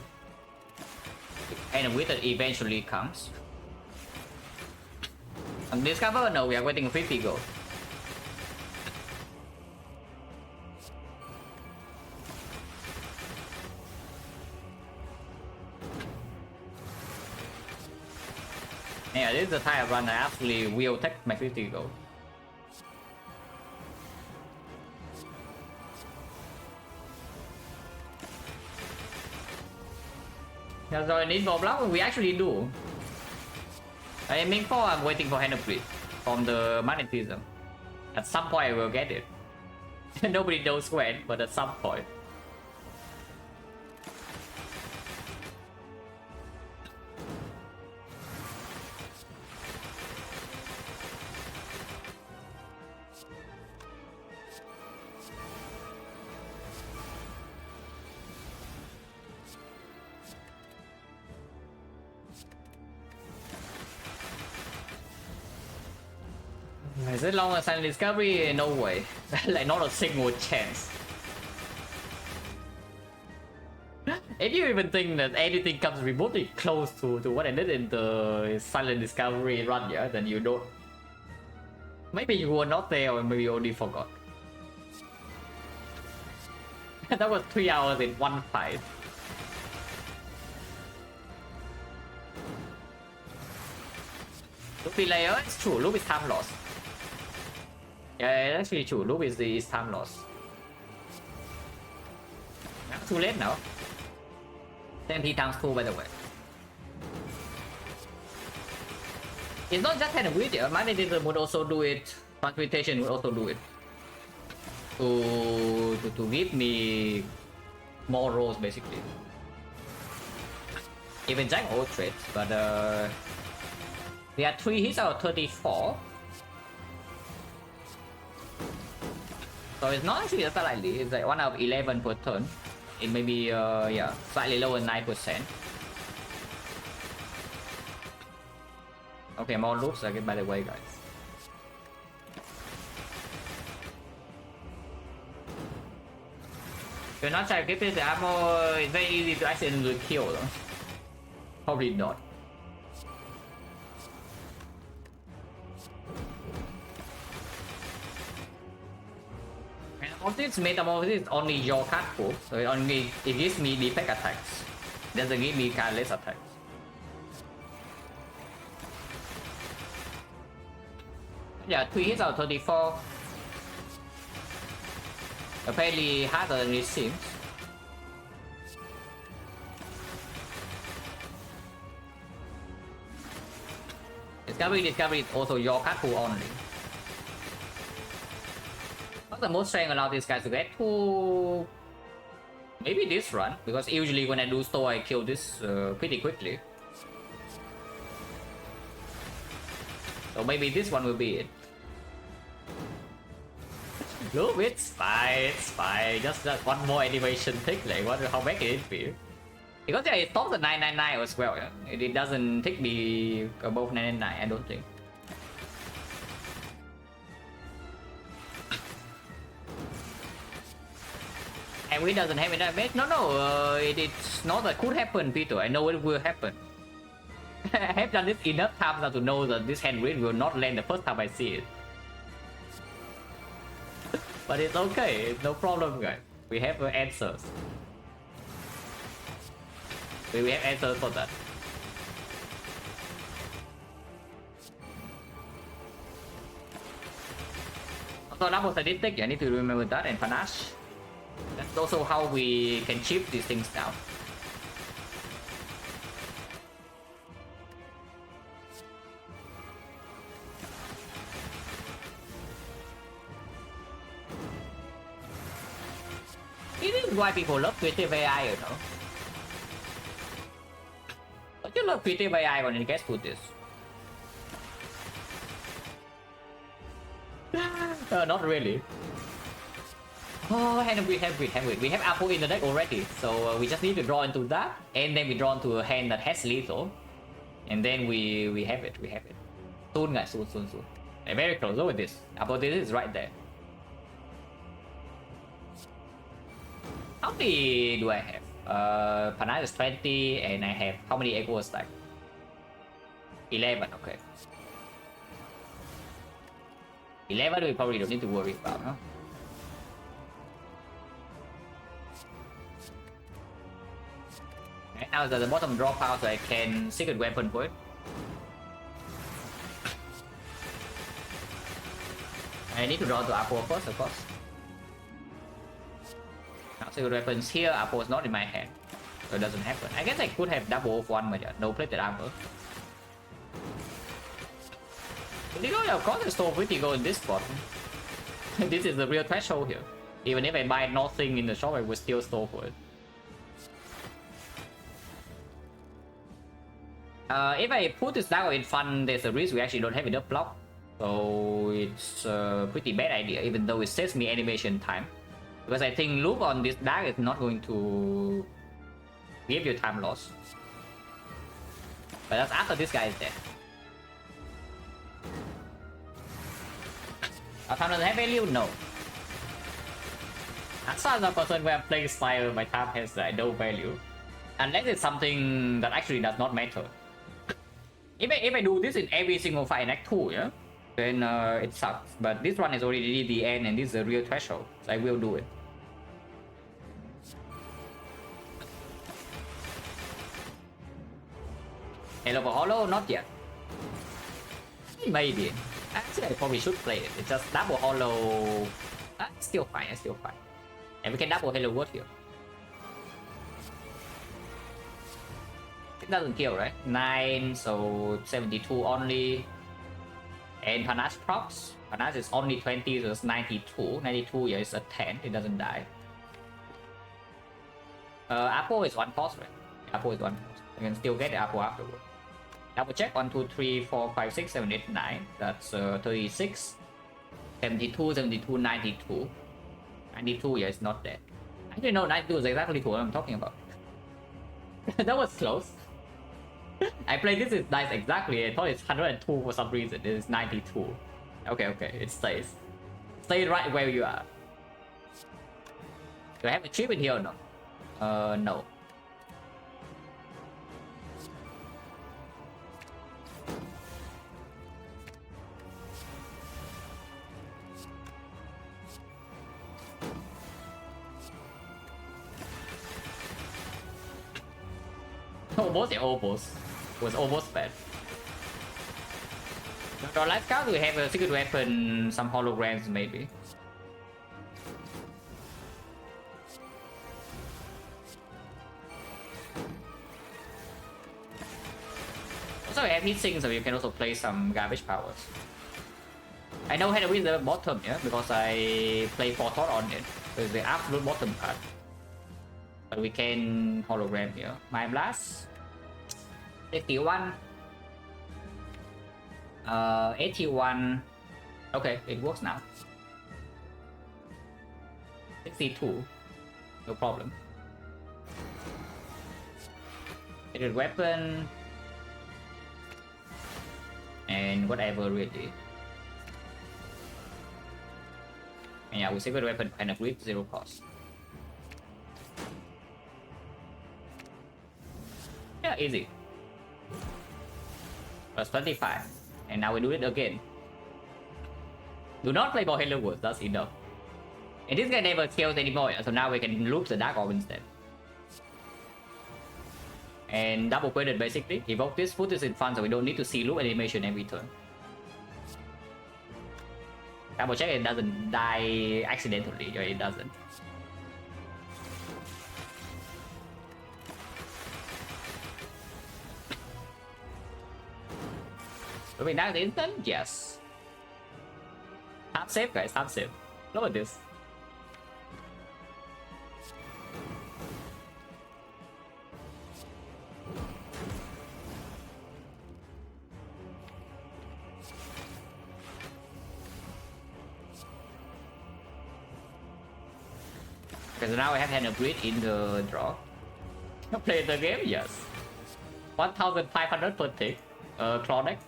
and wizard eventually comes. Discover? No, we are waiting 50 gold. Yeah, this is the type of run that actually will take my 50 gold. Yeah, so I need more block, we actually do. I am aiming for, I'm waiting for Hand of Breed. from the magnetism. At some point I will get it. Nobody knows when, but at some point. Is it long as Silent Discovery? No way. Like not a single chance. If you even think that anything comes remotely close to what I did in the Silent Discovery run, yeah, then you don't. Maybe you were not there, or maybe you only forgot. That was 3 hours in one fight. Loop layer, it's true. Loop is time loss. Yeah, it's actually true. Loop is time loss. Too late now. 10p times 2, by the way. It's not just kind of weird, magnetism would also do it. Transmutation would also do it. To give me more rolls, basically. Even Jack old traits, but we are 3 hits out of 34. So it's not actually that likely. It's like 1 out of 11 per turn. It may be yeah, slightly lower than 9%. Okay, more loops again, by the way, guys. If you're not trying to keep the ammo, it's very easy to accidentally kill them. Probably not. This metamorphosis is only your card pool, so it gives me defect attacks. It doesn't give me cardless attacks. Yeah, 3 hits out of 34. Apparently harder than it seems. Discovery is also your card pool only. What's the most strength allow these guys to get to? Maybe this run, because usually when I do store I kill this pretty quickly. So maybe this one will be it. Look, it's fine. Just that one more animation tick, like how bad can it be? Because yeah, it stops at 999 as well. Yeah? It doesn't take me above 999, I don't think. And it doesn't have any damage? No, it's not that could happen, Peter. I know it will happen. I have done this enough times now to know that this hand raid will not land the first time I see it. But it's okay, it's no problem, guys. We have answers. We have answers for that. Also, double statistic, I need to remember that, and panache. That's also how we can chip these things down. It is why people love creative AI, you know. Don't you love creative AI when it gets to this? Not really. Oh, and we have Apple in the deck already, so we just need to draw into that, and then we draw into a hand that has lethal, and then we have it. Soon, guys, soon. I'm very close. Look at this. Apple this is right there. How many do I have? Panache is 20, and I have how many equals stack? 11. Okay. 11 we probably don't need to worry about, huh? Okay, now the bottom drop out so I can secret weapon for it. I need to draw to Apple first, of course. Now secret weapons here, Apple is not in my hand, so it doesn't happen. I guess I could have double of one, but yeah, no plated armor. Of course, it's so critical in this spot. This is the real threshold here. Even if I buy nothing in the shop, I will still store for it. If I put this dagger in front, there's a risk we actually don't have enough block. So it's a pretty bad idea, even though it saves me animation time. Because I think loop on this dagger is not going to give you time loss. But that's after this guy is dead. Our time doesn't have value? No. As far as I'm concerned, when I'm playing Spire, my time has no value. Unless it's something that actually does not matter. If I do this in every single fight in Act 2, yeah, then it sucks. But this one is already the end and this is the real threshold, so I will do it. Hello for Hollow? Not yet. Maybe. Actually, I probably should play it. It's just double Hollow. Still fine, it's still fine. And we can double Hello World here. It doesn't kill, right? 9, so 72 only. And Panache procs. Panache is only 20, so it's 92. 92, yeah, it's a 10. It doesn't die. Apple is 1 cost, right? Apple is 1 cost. You can still get the Apple afterward. Double check. 1, 2, 3, 4, 5, 6, 7, 8, 9. That's 36. 72, 72, 92. 92, yeah, it's not dead. Actually, no, 92 is exactly what I'm talking about. That was close. I played this is nice exactly. I thought it's 102 for some reason. It is 92. Okay, it stays. Stay right where you are. Do I have a chip in here or no? No. Almost was almost bad. For life card, we have a secret weapon, some holograms maybe. Also, we have heat sinks, so you can also play some garbage powers. I know how to win the bottom, yeah, because I play 4 thought on it. So it's the absolute bottom card. But we can hologram here. My blast. 51. 81. Okay, it works now. 62. No problem. Secret weapon. And whatever really. And yeah, with secret weapon kind of with 0 cost. Yeah, easy. Plus 25. And now we do it again. Do not play for Hello World, that's enough. And this guy never kills anymore, so now we can loop the Dark Orb instead. And double quaded basically. Evoke this, put this in front so we don't need to see loop animation every turn. Double check it doesn't die accidentally, yeah, it doesn't. Do we knock the instant? Yes. Half save, guys, half save. Look at this. Okay, so now we have had a grid in the draw. Play the game? Yes. 1,500 per tick. Claw deck.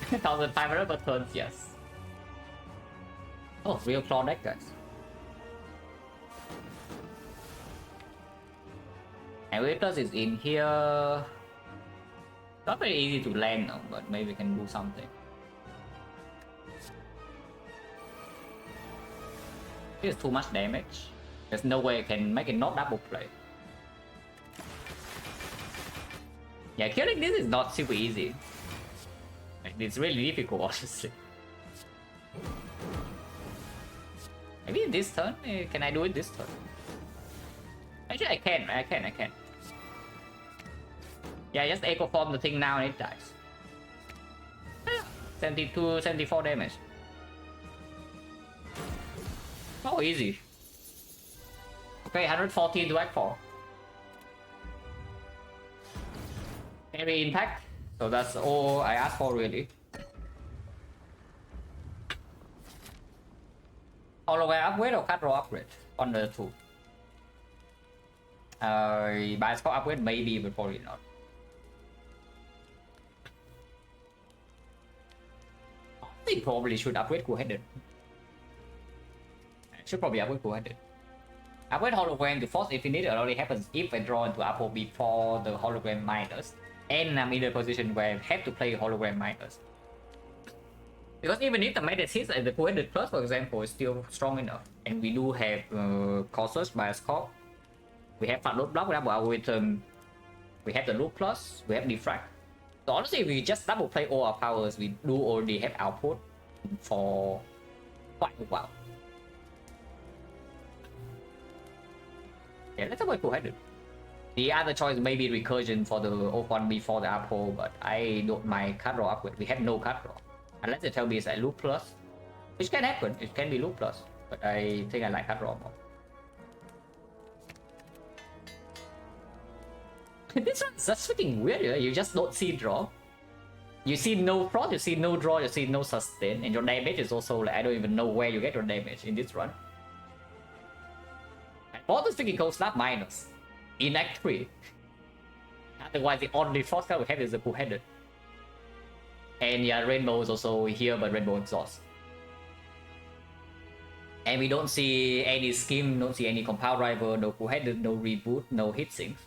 $1,500 per turns, yes. Oh, real claw deck, guys. And Waiters is in here. Not very easy to land now, but maybe we can do something. This is too much damage. There's no way I can make it not double play. Yeah, killing this is not super easy. Like, It's really difficult, honestly. Maybe this turn? Can I do it this turn? Actually, I can. Yeah, just echo form the thing now and it dies. 72, 74 damage. Oh, easy. Okay, 114 to act for. Heavy impact. So that's all I asked for, really. Hologram upgrade or card draw upgrade on the two? Bias score upgrade maybe, but probably not. They probably should upgrade cool-headed. Should probably upgrade cool-headed. Upgrade hologram to force infinite only happens if I draw into Apple before the hologram minus, and I'm in a position where I have to play hologram minus. Because even if the Madness hits the cool-headed plus, for example, is still strong enough, and we do have Cautious Bias Score, we have Fat Load Block, we have Algorithm, we have the Loop Plus, we have Defect. So honestly, if we just double play all our powers, we do already have output for quite a while. Yeah, let's avoid cool-headed. The other choice may be recursion for the O1 before the Apple, but I don't mind card draw upgrade. We have no card draw. Unless they tell me it's like Loop Plus, which can happen. It can be Loop Plus, but I think I like card draw more. This one's just freaking weird, yeah? You just don't see draw. You see no fraud, you see no draw, you see no sustain, and your damage is also like, I don't even know where you get your damage in this run. And all the freaking cold snap minus in Act 3. Otherwise, the only force card we have is the cool-headed. And yeah, Rainbow is also here, but Rainbow exhaust. And we don't see any scheme, don't see any compound rival, no cool-headed, no reboot, no hit sinks.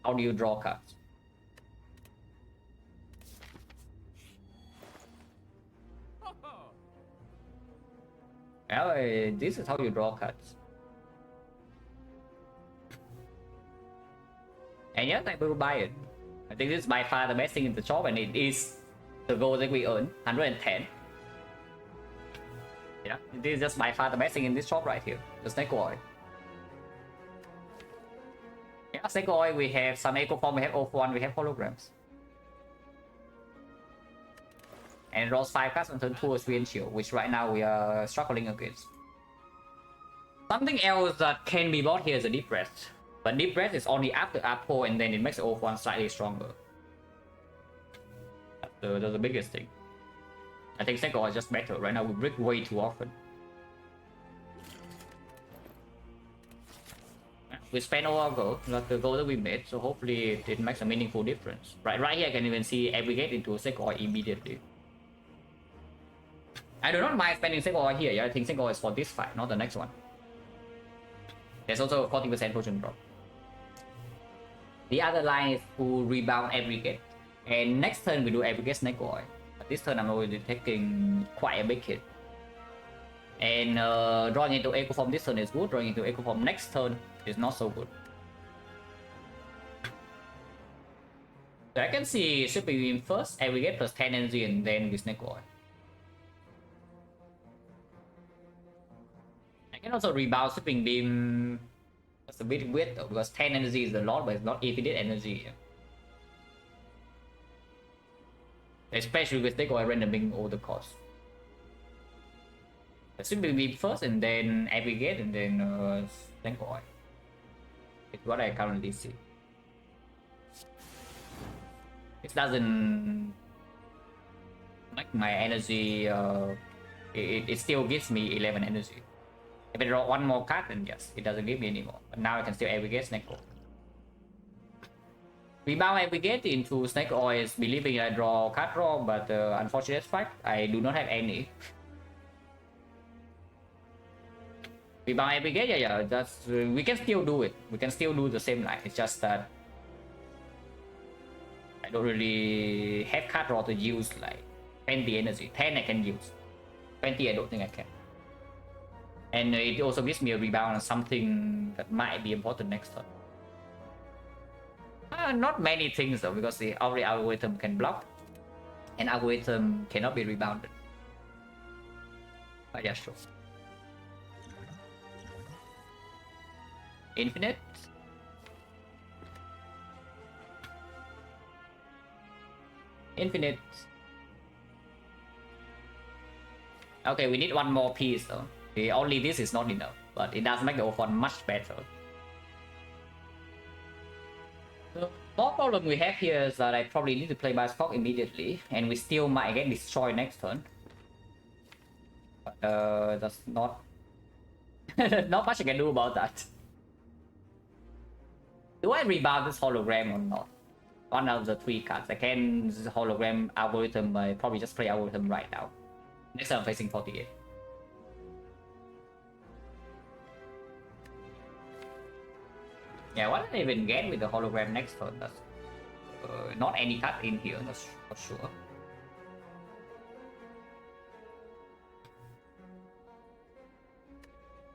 How do you draw cards? Well, this is how you draw cards. And yes, I will buy it. I think this is by far the best thing in the shop, and it is the gold that we earn, 110. Yeah, this is just by far the best thing in this shop right here, the Snake Oil. Yeah, Snake Oil, we have some Echo Form, we have O1, we have holograms. And draws 5 cards on turn 2 as Wind Shield, which right now we are struggling against. Something else that can be bought here is a Deep Breath. But Deep Breath is only after Apple, and then it makes the O1 slightly stronger. That's the biggest thing. I think Snake Oil is just better. Right now we break way too often. We spent all our gold, not the gold that we made, so hopefully it makes a meaningful difference. Right here I can even see Aggregate into Snake Oil immediately. I do not mind spending Snake Oil here. Yeah, I think Snake Oil is for this fight, not the next one. There's also a 40% potion drop. The other line is to rebound Aggregate. And next turn we do Aggregate Snake Oil. But this turn I'm already taking quite a big hit. And drawing into Echo Form this turn is good, drawing into Echo Form next turn is not so good. So I can see Sweeping Beam first, Aggregate plus 10 energy, and then with Snake Oil. I can also rebound Sweeping Beam. That's a bit weird though, because 10 energy is a lot, but it's not infinite energy. Especially with Snake Oil randoming all the costs. Sweeping Beam first, and then Aggregate, and then Snake Oil. It's what I currently see. It doesn't make my energy, it still gives me 11 energy. If I draw one more card, then yes, it doesn't give me anymore. But now I can still Aggregate Snake Oil. Rebound Aggregate into Snake Oil is believing I draw card draw, but unfortunate fact, I do not have any. Rebound Aggregate, yeah, that's we can still do it. We can still do the same line. It's just that I don't really have card draw to use like 20 energy. 10 I can use. 20 I don't think I can. And it also gives me a rebound on something that might be important next turn. Not many things though, because the every algorithm can block, and algorithm cannot be rebounded. But yeah, sure. Infinite. Infinite. Okay, we need one more piece though. Only this is not enough, but it does make the O1 much better. The more problem we have here is that I probably need to play my Spock immediately, and we still might get destroyed next turn. But that's not not much I can do about that. Do I rebound this hologram or not? One of the 3 cards. I can hologram algorithm. I probably just play algorithm right now. Next time I'm facing 48. Yeah, what did I even get with the hologram next turn? That's not any card in here, that's for sure.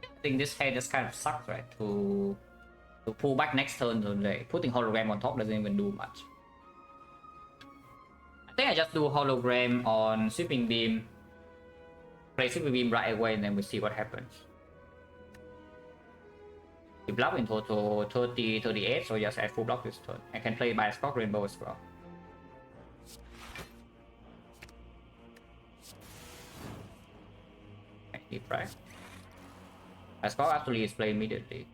I think this hand just kind of sucks, right? To pull back next turn, so like putting hologram on top doesn't even do much. I think I just do hologram on sweeping beam, play sweeping beam right away, and then we see what happens. We block in total 30, 38, so just add full block this turn. I can play by Spock Rainbow as well. Deep right. Spock actually is played immediately.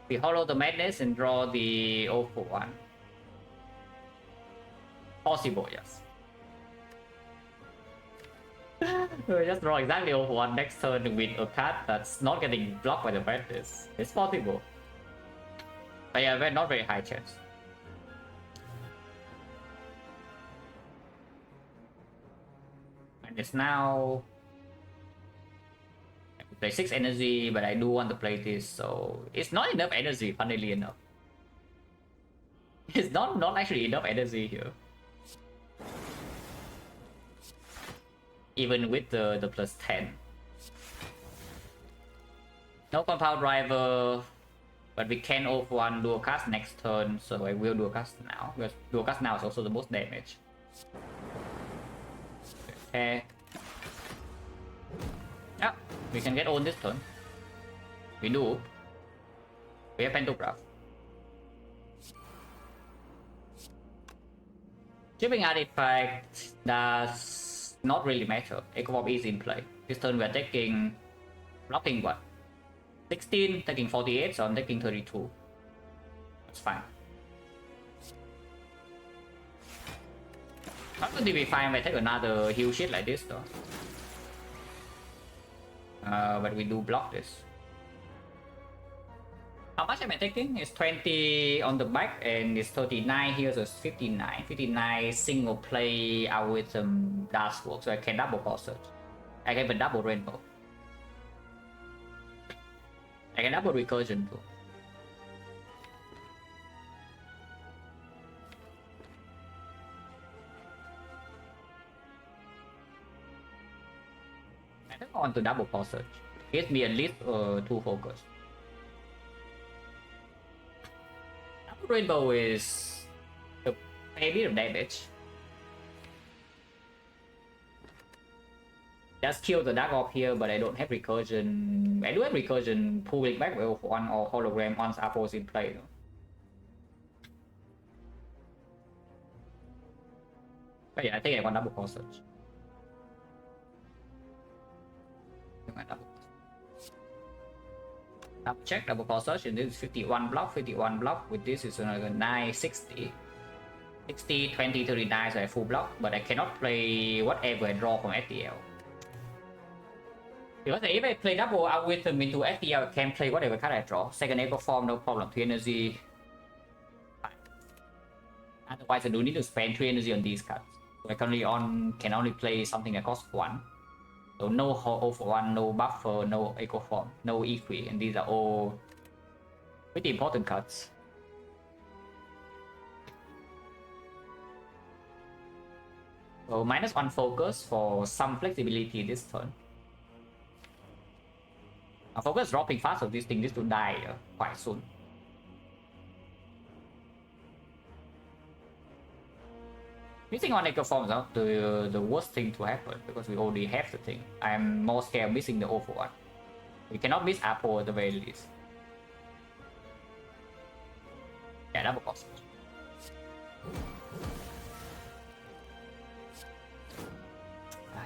We hollow the madness and draw the 041. Possible, yes. We just draw exactly 041 next turn with a card that's not getting blocked by the madness. It's possible. But yeah, not very high chance. And it's now play 6 energy, but I do want to play this, so it's not enough energy, funnily enough. It's not actually enough energy here. Even with the plus 10. No compound driver, but we can off one dual cast next turn, so I will dual cast now, because dual cast now is also the most damage. Okay. Yeah, we can get on this turn. We do. We have pantograph. Shipping artifact does not really matter. Echo Bomb is in play. This turn we are taking blocking what? 16, taking 48, so I'm taking 32. That's fine. Not going to be fine if I take another heal shit like this though. But we do block this. How much am I taking? It's 20 on the back and it's 39 here, so it's 59. 59 single play algorithm does work, so I can double call search. I can even double rainbow. I can double recursion too. I don't want to double call search. Gives me at least 2 focus. Double rainbow is a bit of damage. Just kill the dark orb here, but I don't have recursion. I do have recursion pulling back with one or hologram once Apple is in play though. But yeah, I think I want double call search. Double check, double call search, and this is 51 block, 51 block. With this is another 960. 60, 20, 39, so I full block, but I cannot play whatever I draw from FTL. Because if I play double algorithm into FTL, I can play whatever card I draw. Second Echo Form, no problem. 3 energy. Otherwise, I do need to spend 3 energy on these cards. So I can only play something that costs 1. So no O for 1, no buffer, no Echo Form, no Equi, and these are all pretty important cards. So -1 focus for some flexibility this turn. Our focus dropping fast, so this thing needs to die quite soon. Missing on Echo Form is not the worst thing to happen, because we already have the thing. I'm more scared of missing the O for one. We cannot miss Apple at the very least. Yeah, double cost.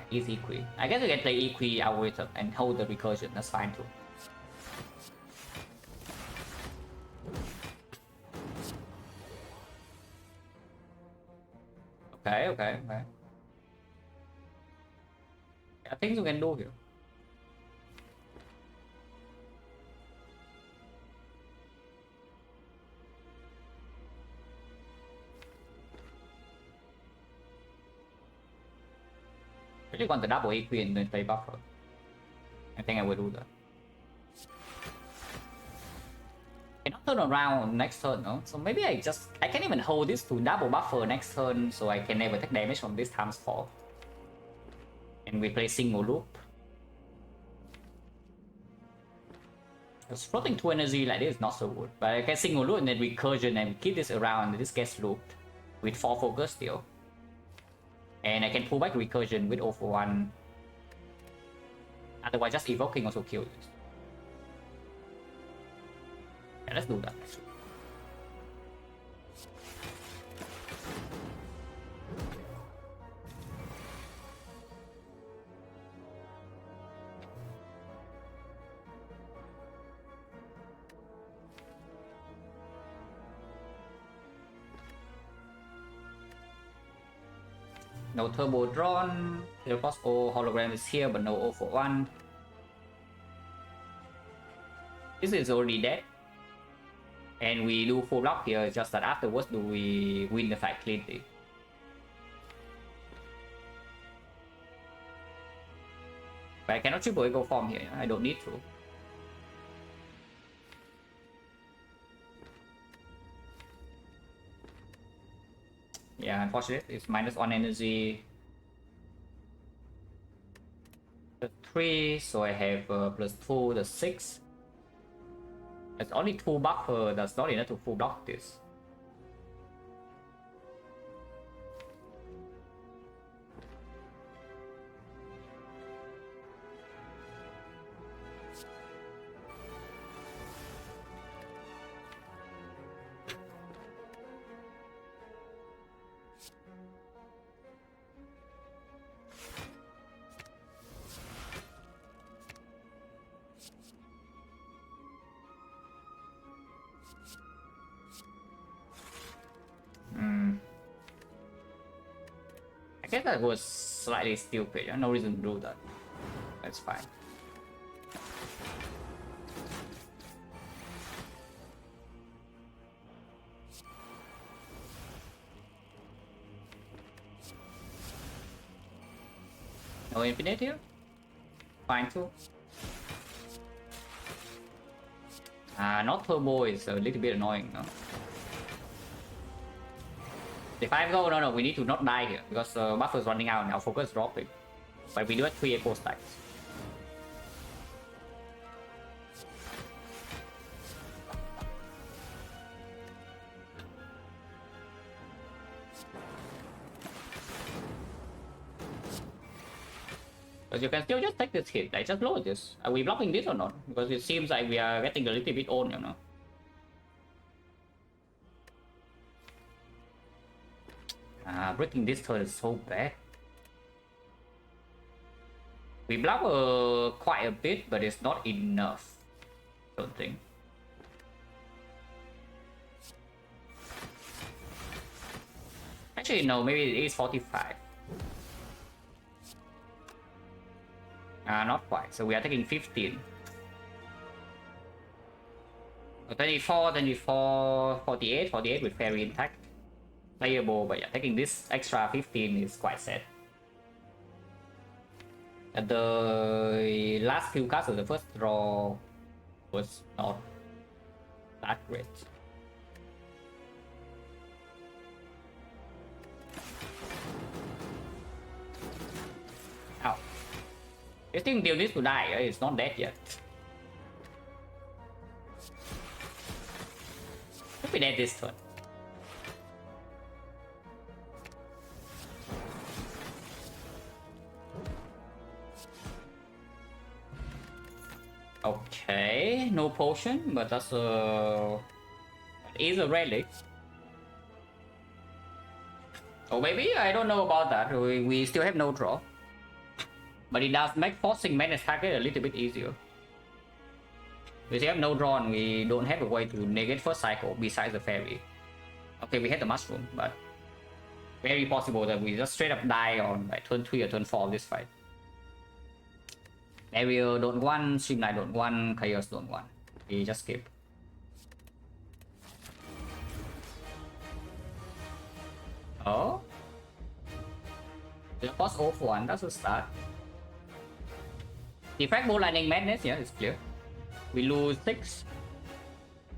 Easy Equi. I guess you can play Equi Algorithm and hold the recursion, that's fine too. Okay. I think you can do here. I really want the double Equi and then play buffer. I think I will do that. Cannot turn around next turn, no? So maybe I can even hold this to double buffer next turn, so I can never take damage from this times 4. And we play single loop. Because floating 2 energy like this is not so good. But I can single loop and then recursion and keep this around and this gets looped with 4 focus still. And I can pull back recursion with 0 for 1. Otherwise just evoking also kills it. Yeah, let's do that. No turbo drone. Teleports O hologram is here, but no O for 1. This is already dead. And we do full block here, just that afterwards do we win the fight cleanly. But I cannot triple echo form here, I don't need to. Yeah, unfortunate, it's -1 energy. The 3, so I have +2, the 6. It's only 2 buffer, that's not enough to full block this. I guess that was slightly stupid, no reason to do that. That's fine. No infinite here? Fine too. Not turbo is a little bit annoying, no? If I go, no, we need to not die here because buffer is running out and our focus is dropping. But we do have 3 echo stacks. Because you can still just take this hit, like just load this. Are we blocking this or not? Because it seems like we are getting a little bit old, you know. Breaking this turn is so bad. We block quite a bit, but it's not enough. Don't think. Actually, no, maybe it is 45. Not quite. So we are taking 15. 24, 24, 48, 48 with fairy intact. Playable, but yeah, taking this extra 15 is quite sad. And the last few cards of the first draw was not that great. Ow. This thing still needs to die, it's not dead yet. Infinite this turn. Okay, no potion, but that's is a relic. Oh, maybe I don't know about that. We still have no draw, but it does make forcing menace target a little bit easier. We still have no draw, and we don't have a way to negate first cycle besides the fairy. Okay, we had the mushroom, but very possible that we just straight up die on like turn 3 or turn 4 of this fight. Ariel don't want, Streamlight don't want, Chaos don't want. We just skip. Oh? The boss off one, that's a start. Defect Ball Lightning Madness, yeah, it's clear. We lose 6,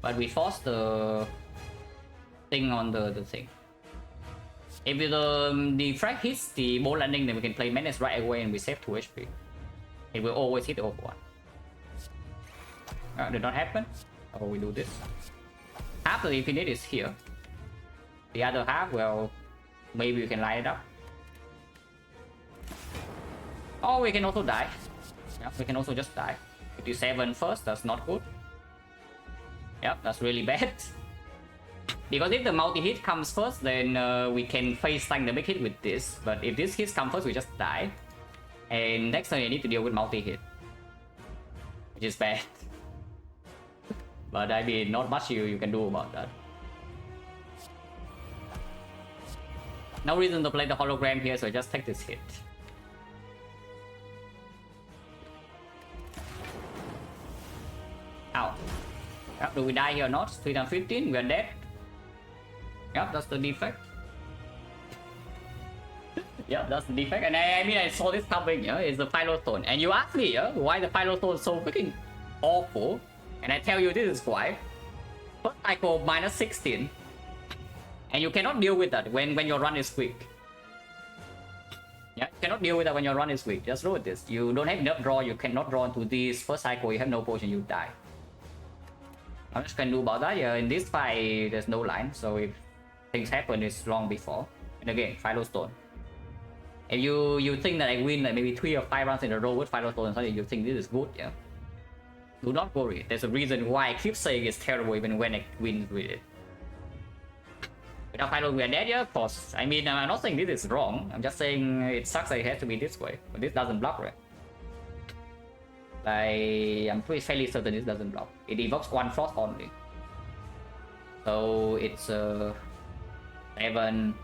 but we force the thing on the thing. If the Defect hits the Ball Lightning, then we can play Madness right away and we save 2 HP. It will always hit over 1. Did not happen. Oh, we do this. Half the Infinite is here. The other half, well, maybe we can line it up. Or we can also die. Yeah, we can also just die. 57 first, that's not good. Yep, that's really bad. Because if the multi-hit comes first, then we can face tank the big hit with this. But if this hit comes first, we just die. And next time you need to deal with multi-hit. Which is bad. But I mean, not much you can do about that. No reason to play the hologram here, so I just take this hit. Ow. Yep, do we die here or not? 3 times 15, we are dead. Yep, that's the defect. Yeah, that's the defect. And I mean, I saw this coming, yeah, it's the Phylostone. And you ask me, yeah, why the Phylostone is so freaking awful. And I tell you this is why. First cycle minus 16. And you cannot deal with that when your run is quick. Yeah, you cannot deal with that when your run is quick. Just roll with this. You don't have enough draw, you cannot draw into this first cycle, you have no potion, you die. I'm just gonna do about that. Yeah, in this fight, there's no line, so if things happen, it's long before. And again, Phylostone. If you think that I win like maybe 3 or 5 rounds in a row with Phylostone and suddenly you think this is good, yeah, do not worry. There's a reason why I keep saying it's terrible even when I win with it. Without Phylostone we are dead, yeah, of course. I mean, I'm not saying this is wrong. I'm just saying it sucks that it has to be this way. But this doesn't block, right? I'm pretty fairly certain this doesn't block. It evokes 1 frost only. So it's 7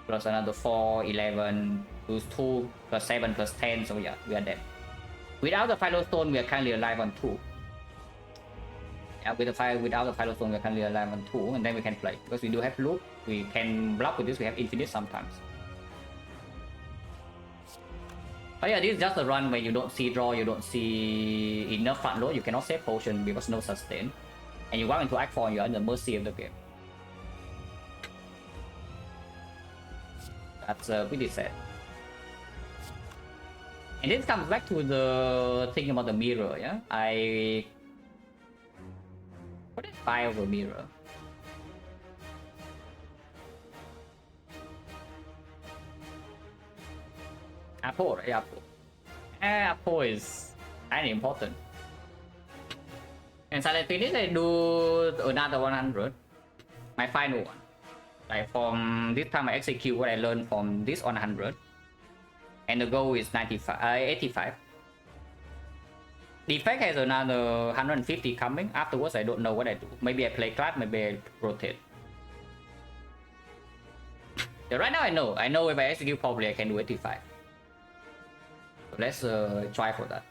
plus another 4, 11, plus 2, plus 7, plus 10, so yeah, we are dead. Without the Phylostone, we are currently alive on 2. Yeah, without the Phylostone, we are currently alive on 2, and then we can play. Because we do have loop, we can block with this, we have infinite sometimes. But yeah, this is just a run where you don't see draw, you don't see enough front load, you cannot save potion because no sustain. And you walk into Act 4 and you're at the mercy of the game. That's pretty sad. And this comes back to the thing about the mirror, yeah? What is 5 of a mirror? Apple, right? Apple. Apple is kind of important. And Silent Finish, I do another 100. My final one. Like from this time I execute what I learned from this 100. And the goal is 85. Defect has another 150 coming. Afterwards, I don't know what I do. Maybe I play clap, maybe I rotate. Yeah, right now I know if I execute properly I can do 85. So let's try for that.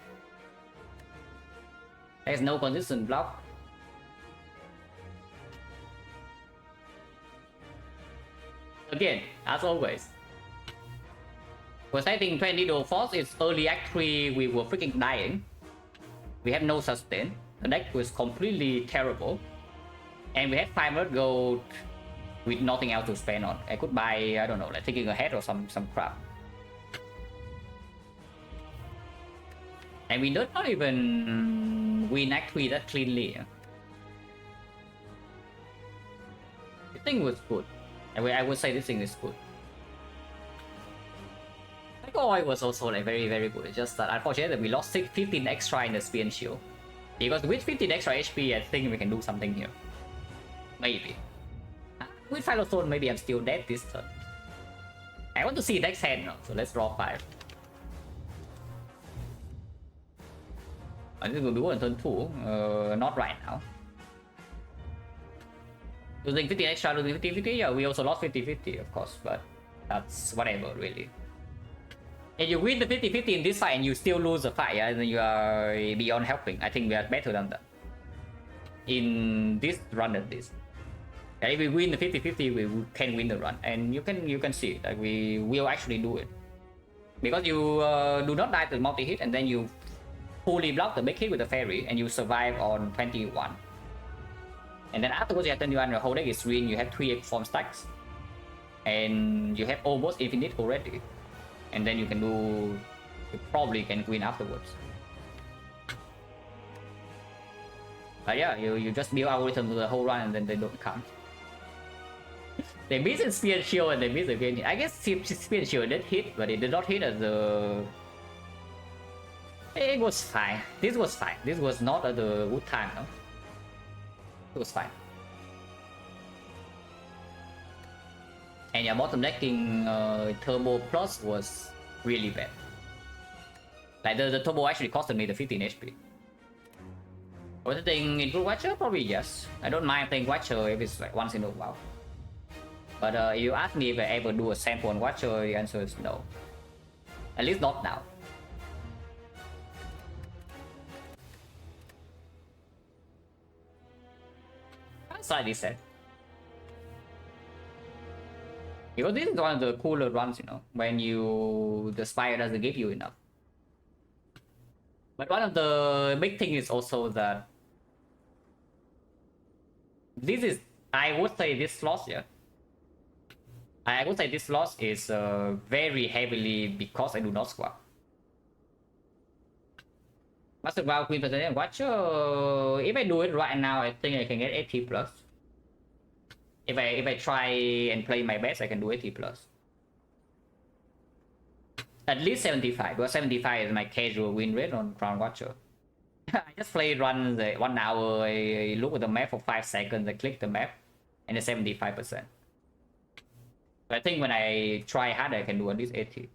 There's no consistent block. Again, as always. For setting 20 Needle Force, it's early act 3, we were freaking dying. We have no sustain. The deck was completely terrible. And we had 500 gold with nothing else to spend on. I could buy, I don't know, like taking a head or some crap. And we did not even win act 3 that cleanly. thing was good. I would say this thing is good. Oil was also like very good. It's just that unfortunately we lost 15 extra in the spear and shield. Because with 15 extra HP, I think we can do something here. Maybe. With Philostone, maybe I'm still dead this turn. I want to see next hand now, so let's draw 5. I think we'll do on turn 2. Not right now. Losing 15 extra, losing 50-50, yeah, we also lost 50-50, of course, but that's whatever, really. If you win the 50-50 in this fight and you still lose the fight, yeah, then you are beyond helping. I think we are better than that. In this run at least. Yeah, if we win the 50-50, we can win the run. And you can see that we will actually do it. Because you do not die to multi-hit and then you fully block the big hit with the fairy and you survive on 21. And then afterwards you have 21, your whole deck is green, you have 3 form stacks. And you have almost infinite already. And then you can do... You probably can win afterwards. But yeah, you just build algorithm to the whole run and then they don't count. They missed in Spear and Shield and they missed again. I guess Spear and Shield did hit, but it did not hit at the... It was fine. This was fine. This was not at the good time, no? It was fine. And yeah, bottom decking Turbo Plus was really bad. Like the Turbo actually costed me the 15 HP. Was the thing include Watcher? Probably yes. I don't mind playing Watcher if it's like once in a while. But if you ask me if I ever do a sample on Watcher, the answer is no. At least not now. Slightly sad. Because this is one of the cooler runs, you know, when the Spire doesn't give you enough. But one of the big things is also that this is, I would say this loss, yeah. I would say this loss is very heavily because I do not swap. Master Vow Queen percent Watcher, if I do it right now, I think I can get 80 plus. If I try and play my best, I can do 80 plus. At least 75, because 75 is my casual win rate on Crown Watcher. I just play runs 1 hour, I look at the map for 5 seconds, I click the map, and it's 75%. I think when I try hard, I can do at least 80.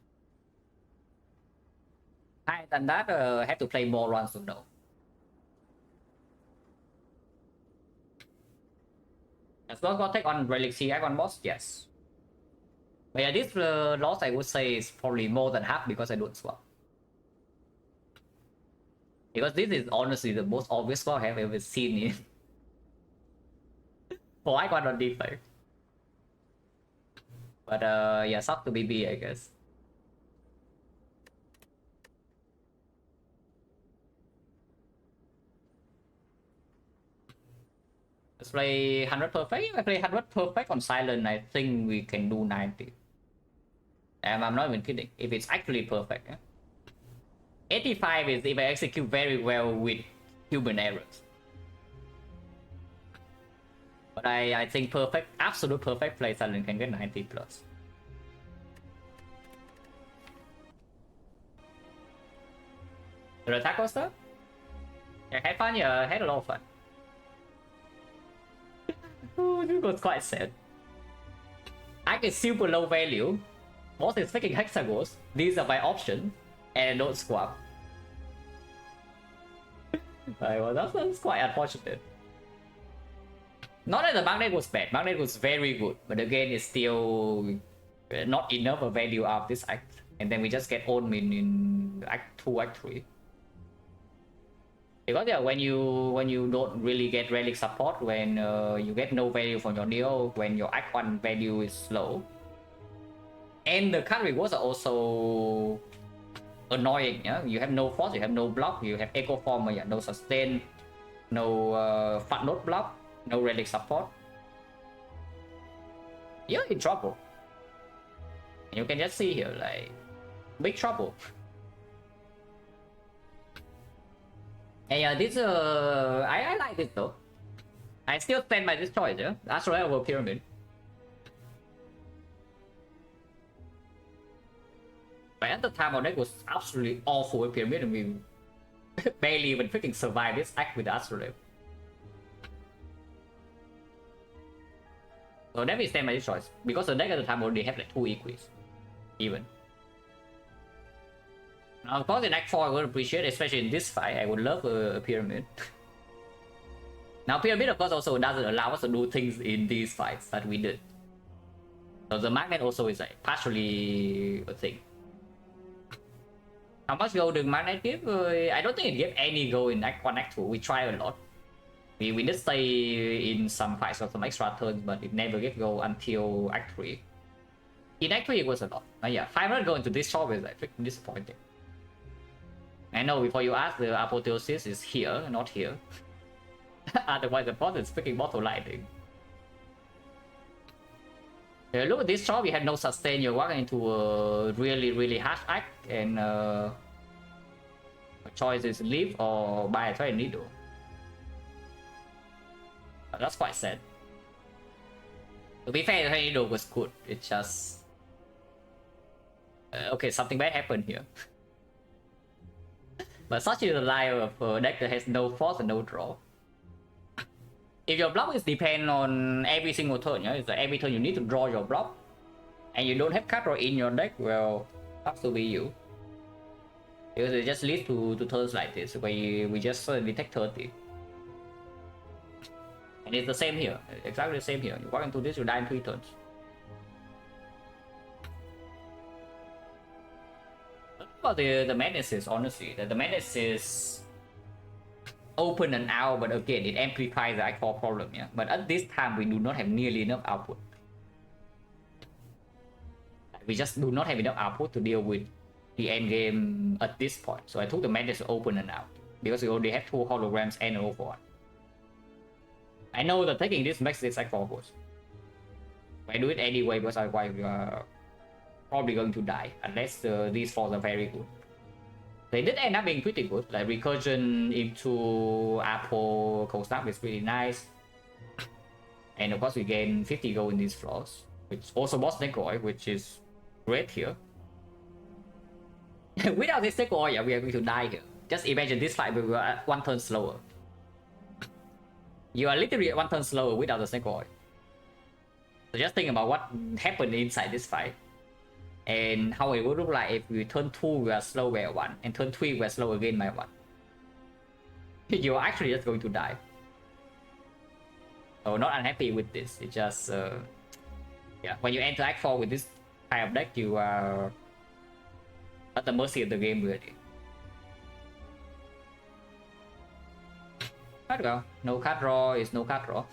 Higher than that, I have to play more runs to know. As well, go take on Relic Sea on boss, yes. But yeah, this loss I would say is probably more than half because I don't swap. Because this is honestly the most obvious swap I have ever seen in for Icon on Defect. But yeah, suck to BB, I guess. Let's play 100 perfect. If I play 100 perfect on Silent, I think we can do 90. And I'm not even kidding. If it's actually perfect. Yeah? 85 is if I execute very well with human errors. But I think perfect, absolute perfect play Silent can get 90 plus. The attack coaster? Yeah, had fun, yeah, had a lot of fun. Oh, this was quite sad. I get super low value. Boss is freaking hexagons. These are my options. And don't swap. Well, that's quite unfortunate. Not that the magnet was bad. Magnet was very good. But again, it's still not enough of value of this act. And then we just get old min in act 2, act 3. Because yeah, when you don't really get relic support, when you get no value from your Neo, when your Act 1 value is low. And the card rewards are also annoying, yeah? You have no force, you have no block, you have Echo Form, yeah, no sustain, no Fat Note block, no relic support. You're in trouble. And you can just see here, like, big trouble. And yeah, this I like this though. I still stand by this choice, yeah. Astral over Pyramid. at the time our deck was absolutely awful with Pyramid, and we barely even freaking survived this act with the Astrolabe. So that we stand by this choice, because the deck at the time already have like 2 equities, even. Now, of course, in Act 4 I would appreciate, especially in this fight, I would love a Pyramid. Now, Pyramid of course also doesn't allow us to do things in these fights that we did. So the magnet also is like partially a thing. How much gold did magnet give? I don't think it gave any gold in Act 1, Act 2. We tried a lot. We did stay in some fights or some extra turns, but it never gave gold until Act 3. In Act 3 it was a lot. Yeah, 500 gold into this shop is like freaking disappointing. I know, before you ask, the apotheosis is here, not here. Otherwise the pot is freaking bottle lighting. Look at this shop, you had no sustain, you're walking into a really harsh act, and a choice is leave or buy a trade needle. That's quite sad. To be fair, the trade needle was good, it's just... okay, something bad happened here. But such is the life of a deck that has no force and no draw. If your block is depend on every single turn, yeah, it's like every turn you need to draw your block, and you don't have card draw in your deck, well, has to be you. Because it just leads to turns like this, where we just suddenly take 30. And it's the same here, exactly the same here. You walk into this, you die in 3 turns. About the madnesses, honestly, the madness is open and out, but again it amplifies the Act 4 problem, yeah. But at this time we do not have nearly enough output. We just do not have enough output to deal with the end game at this point. So I took the madness to open and out, because we already have 2 holograms and an override. I know that taking this makes this Act 4 worse. I do it anyway because otherwise we are probably going to die, unless these 4s are very good. They did end up being pretty good, like recursion into Apple Cold Snap is pretty nice. And of course we gain 50 gold in these floors, which also was Nekoi, which is great here. Without this Nekoi, yeah, we are going to die here. Just imagine this fight, we were at 1 turn slower. You are literally at 1 turn slower without the Nekoi. So just think about what happened inside this fight, and how it would look like if we turn 2 we are slow by 1, and turn 3 we are slow again by 1. You're actually just going to die. So not unhappy with this, it's just... yeah, when you enter Act 4 with this kind of deck, you are at the mercy of the game really. Card draw. No card draw is no card draw.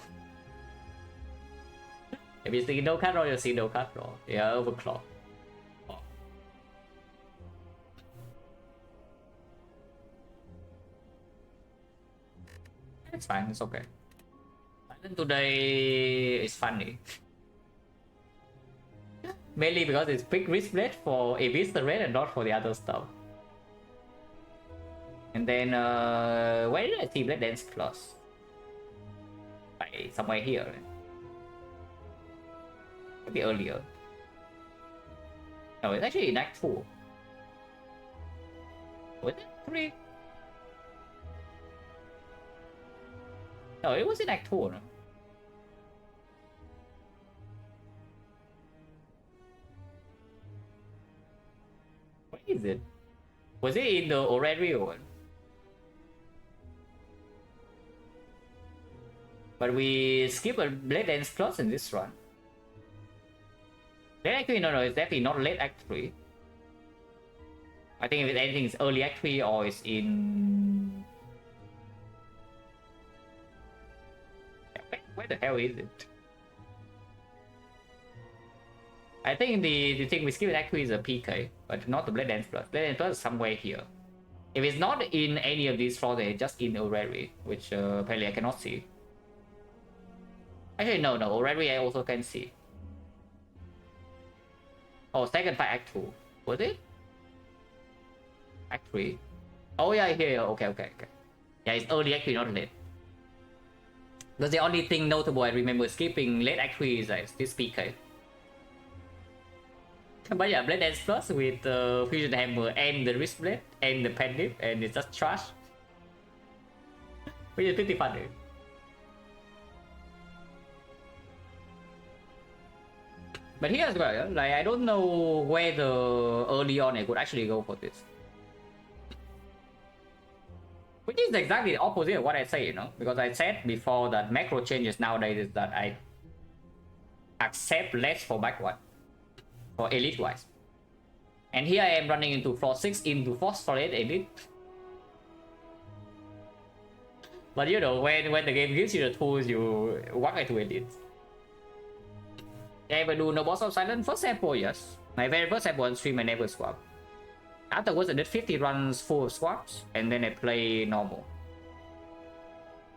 If you see no card draw, you see no card draw. Yeah, overclock. It's fine, it's okay. Silent today is funny. Mainly because it's big risk rate for Abyss the red and not for the other stuff. And then where did I see Blade Dance Plus? Like somewhere here. Maybe earlier. No, it's actually in Act 2. Was it 3? No, it was in Act 2, no? Where is it? Was it in the Aurelio one? But we skip a Blade Dance Plus in this run. Late Act 3, no, it's definitely not Late Act 3. I think if it's anything, it's early Act 3 or it's in... Where the hell is it? I think the thing we skip in Act 3 is a PK, but not the Blade Dance Plus. Blade Dance Plus is somewhere here. If it's not in any of these floors, then it's just in Orrery, which apparently I cannot see. Actually, no, Orrery I also can see. Oh, second fight Act 2. Was it? Act 3. Oh yeah, here, okay. Yeah, it's early Act 3, not late. Because the only thing notable I remember skipping late Act 3 is like this PK. But yeah, Blade Dance Plus with Fusion Hammer and the Wrist Blade and the Pendip, and it's just trash. Which is pretty funny. But here as well, yeah? Like I don't know whether early on I could actually go for this. Which is exactly the opposite of what I say, you know, because I said before that macro changes nowadays is that I accept less for back one, for elite wise. And here I am running into floor 6 into phosphorate elite. But you know, when the game gives you the tools, you walk into elite. Yeah, if I do no boss of silent first sample, yes. My very first sample on stream I never swap. Afterwards I did 50 runs full swaps and then I play normal.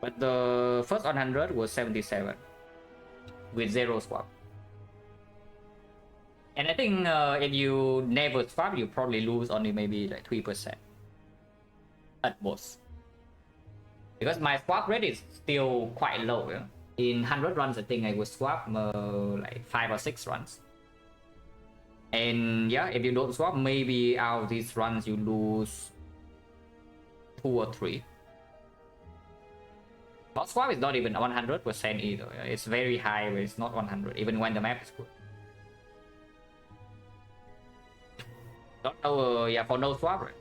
But the first 100 was 77 with 0 swap. And I think if you never swap, you probably lose only maybe like 3% at most. Because my swap rate is still quite low. Yeah? In 100 runs, I think I would swap like 5 or 6 runs. And yeah, if you don't swap, maybe out of these runs you lose 2 or 3. But swap is not even 100% either. It's very high, but it's not 100, even when the map is good. Don't know, yeah, for no swap, right?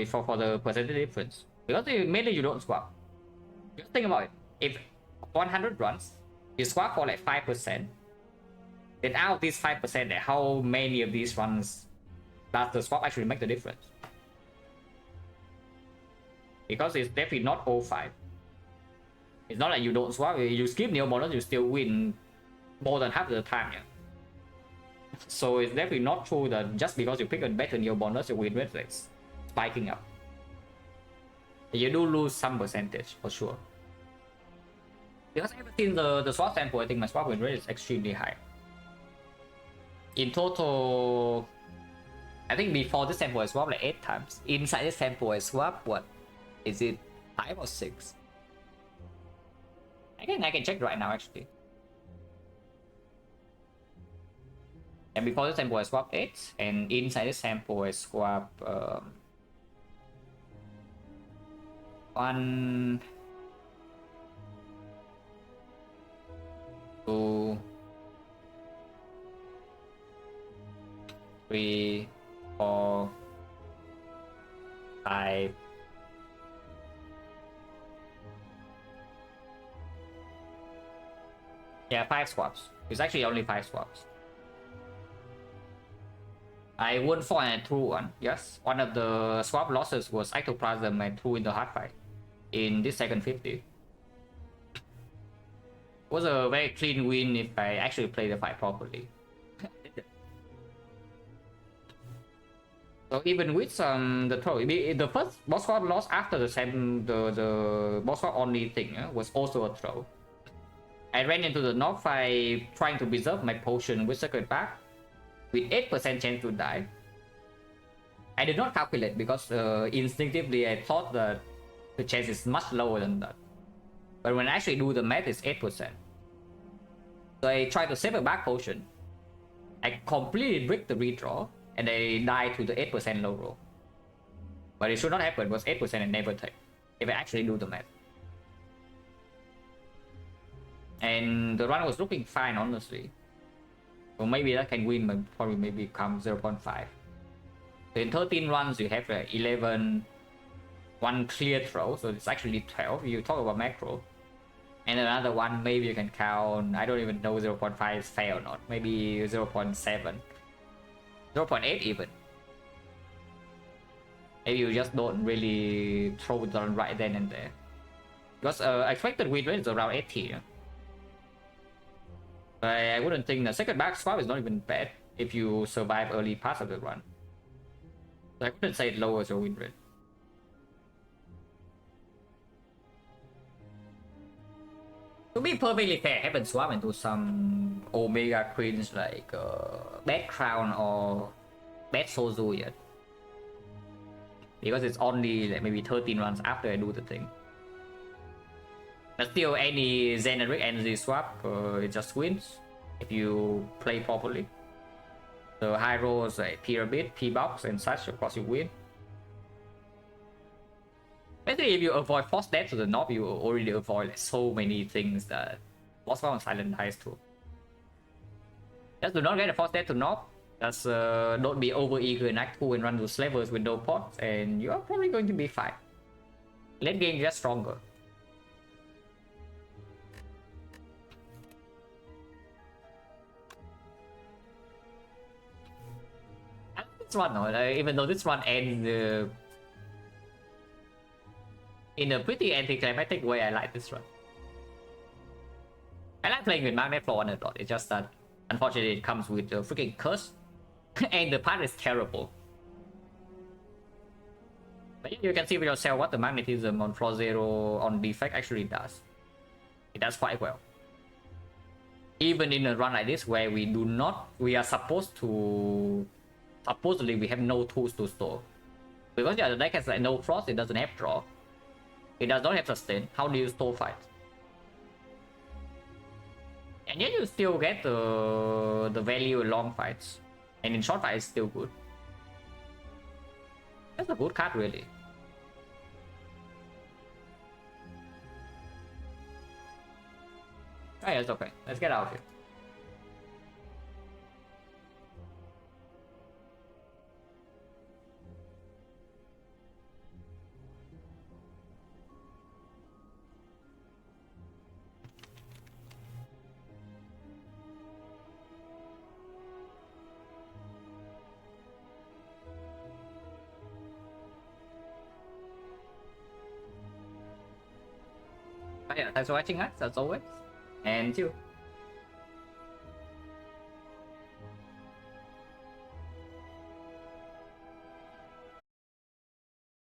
For the percentage difference. Because mainly you don't swap. Just think about it. If 100 runs, you swap for like 5%. Then out of these 5%, how many of these runs does the swap actually make the difference? Because it's definitely not all 5. It's not like you don't swap, you skip neo bonus, you still win more than half of the time. Yeah? So it's definitely not true that just because you pick a better neo bonus, your win rate is spiking up. You do lose some percentage for sure. Because ever since the swap sample, I think my swap win rate is extremely high. In total, I think before this sample I swapped like 8 times. Inside this sample I swapped, what? Is it 5 or 6? I can check right now actually. And before this sample I swapped 8, and inside this sample I swapped 1, 2, 3, 4, 5. Yeah, 5 swaps. It's actually only 5 swaps. I won for and threw one. Yes, one of the swap losses was ectoplasm and threw in the hard fight in this second 50. Was a very clean win if I actually played the fight properly. So even with the throw, the first boss swap loss after the boss swap only thing was also a throw. I ran into the knock fight trying to preserve my potion with circuit back with 8% chance to die. I did not calculate because instinctively I thought that the chance is much lower than that. But when I actually do the math, it's 8%. So I tried to save a back potion. I completely bricked the redraw and I died to the 8% low roll. But it should not happen, it was 8% and never take if I actually do the math. And the run was looking fine, honestly. So maybe that can win, but probably maybe come 0.5. So in 13 runs, you have 11, 1 clear throw, so it's actually 12. You talk about macro. And another one, maybe you can count, I don't even know 0.5 is fair or not. Maybe 0.7. 0.8 even. Maybe you just don't really throw it on right then and there. Because expected win rate is around 80. Yeah? I wouldn't think the second back swap is not even bad if you survive early parts of the run. So I wouldn't say it lowers your win rate. To be perfectly fair, I haven't swapped into some Omega Queens like Bad Crown or Bad Sozu yet. Because it's only like maybe 13 runs after I do the thing. But still, any generic energy swap, it just wins if you play properly. The high rolls like pyramid, P-box, and such, of course you win. Basically, if you avoid force death to the knob, you already avoid like so many things that boss round silent dies to. Just do not get a force death to knob. Just don't be over eager in Act 2 and run to slavers with no pots, and you are probably going to be fine. Late game just stronger. And this one, even though this one ends in a pretty anticlimactic way, I like this one. I like playing with Magnet Floor a lot. It's just that unfortunately it comes with a freaking curse. And the part is terrible. But you can see for yourself what the magnetism on floor 0 on Defect actually does. It does quite well. Even in a run like this where we are supposedly we have no tools to store. Because the other deck has like no frost, it doesn't have draw. It does not have sustain. How do you store fights? And yet you still get the value in long fights. And in short fights, it's still good. That's a good card, really. Oh, yeah, it's okay. Let's get out of here. But yeah, thanks for watching, guys, as always. And see you.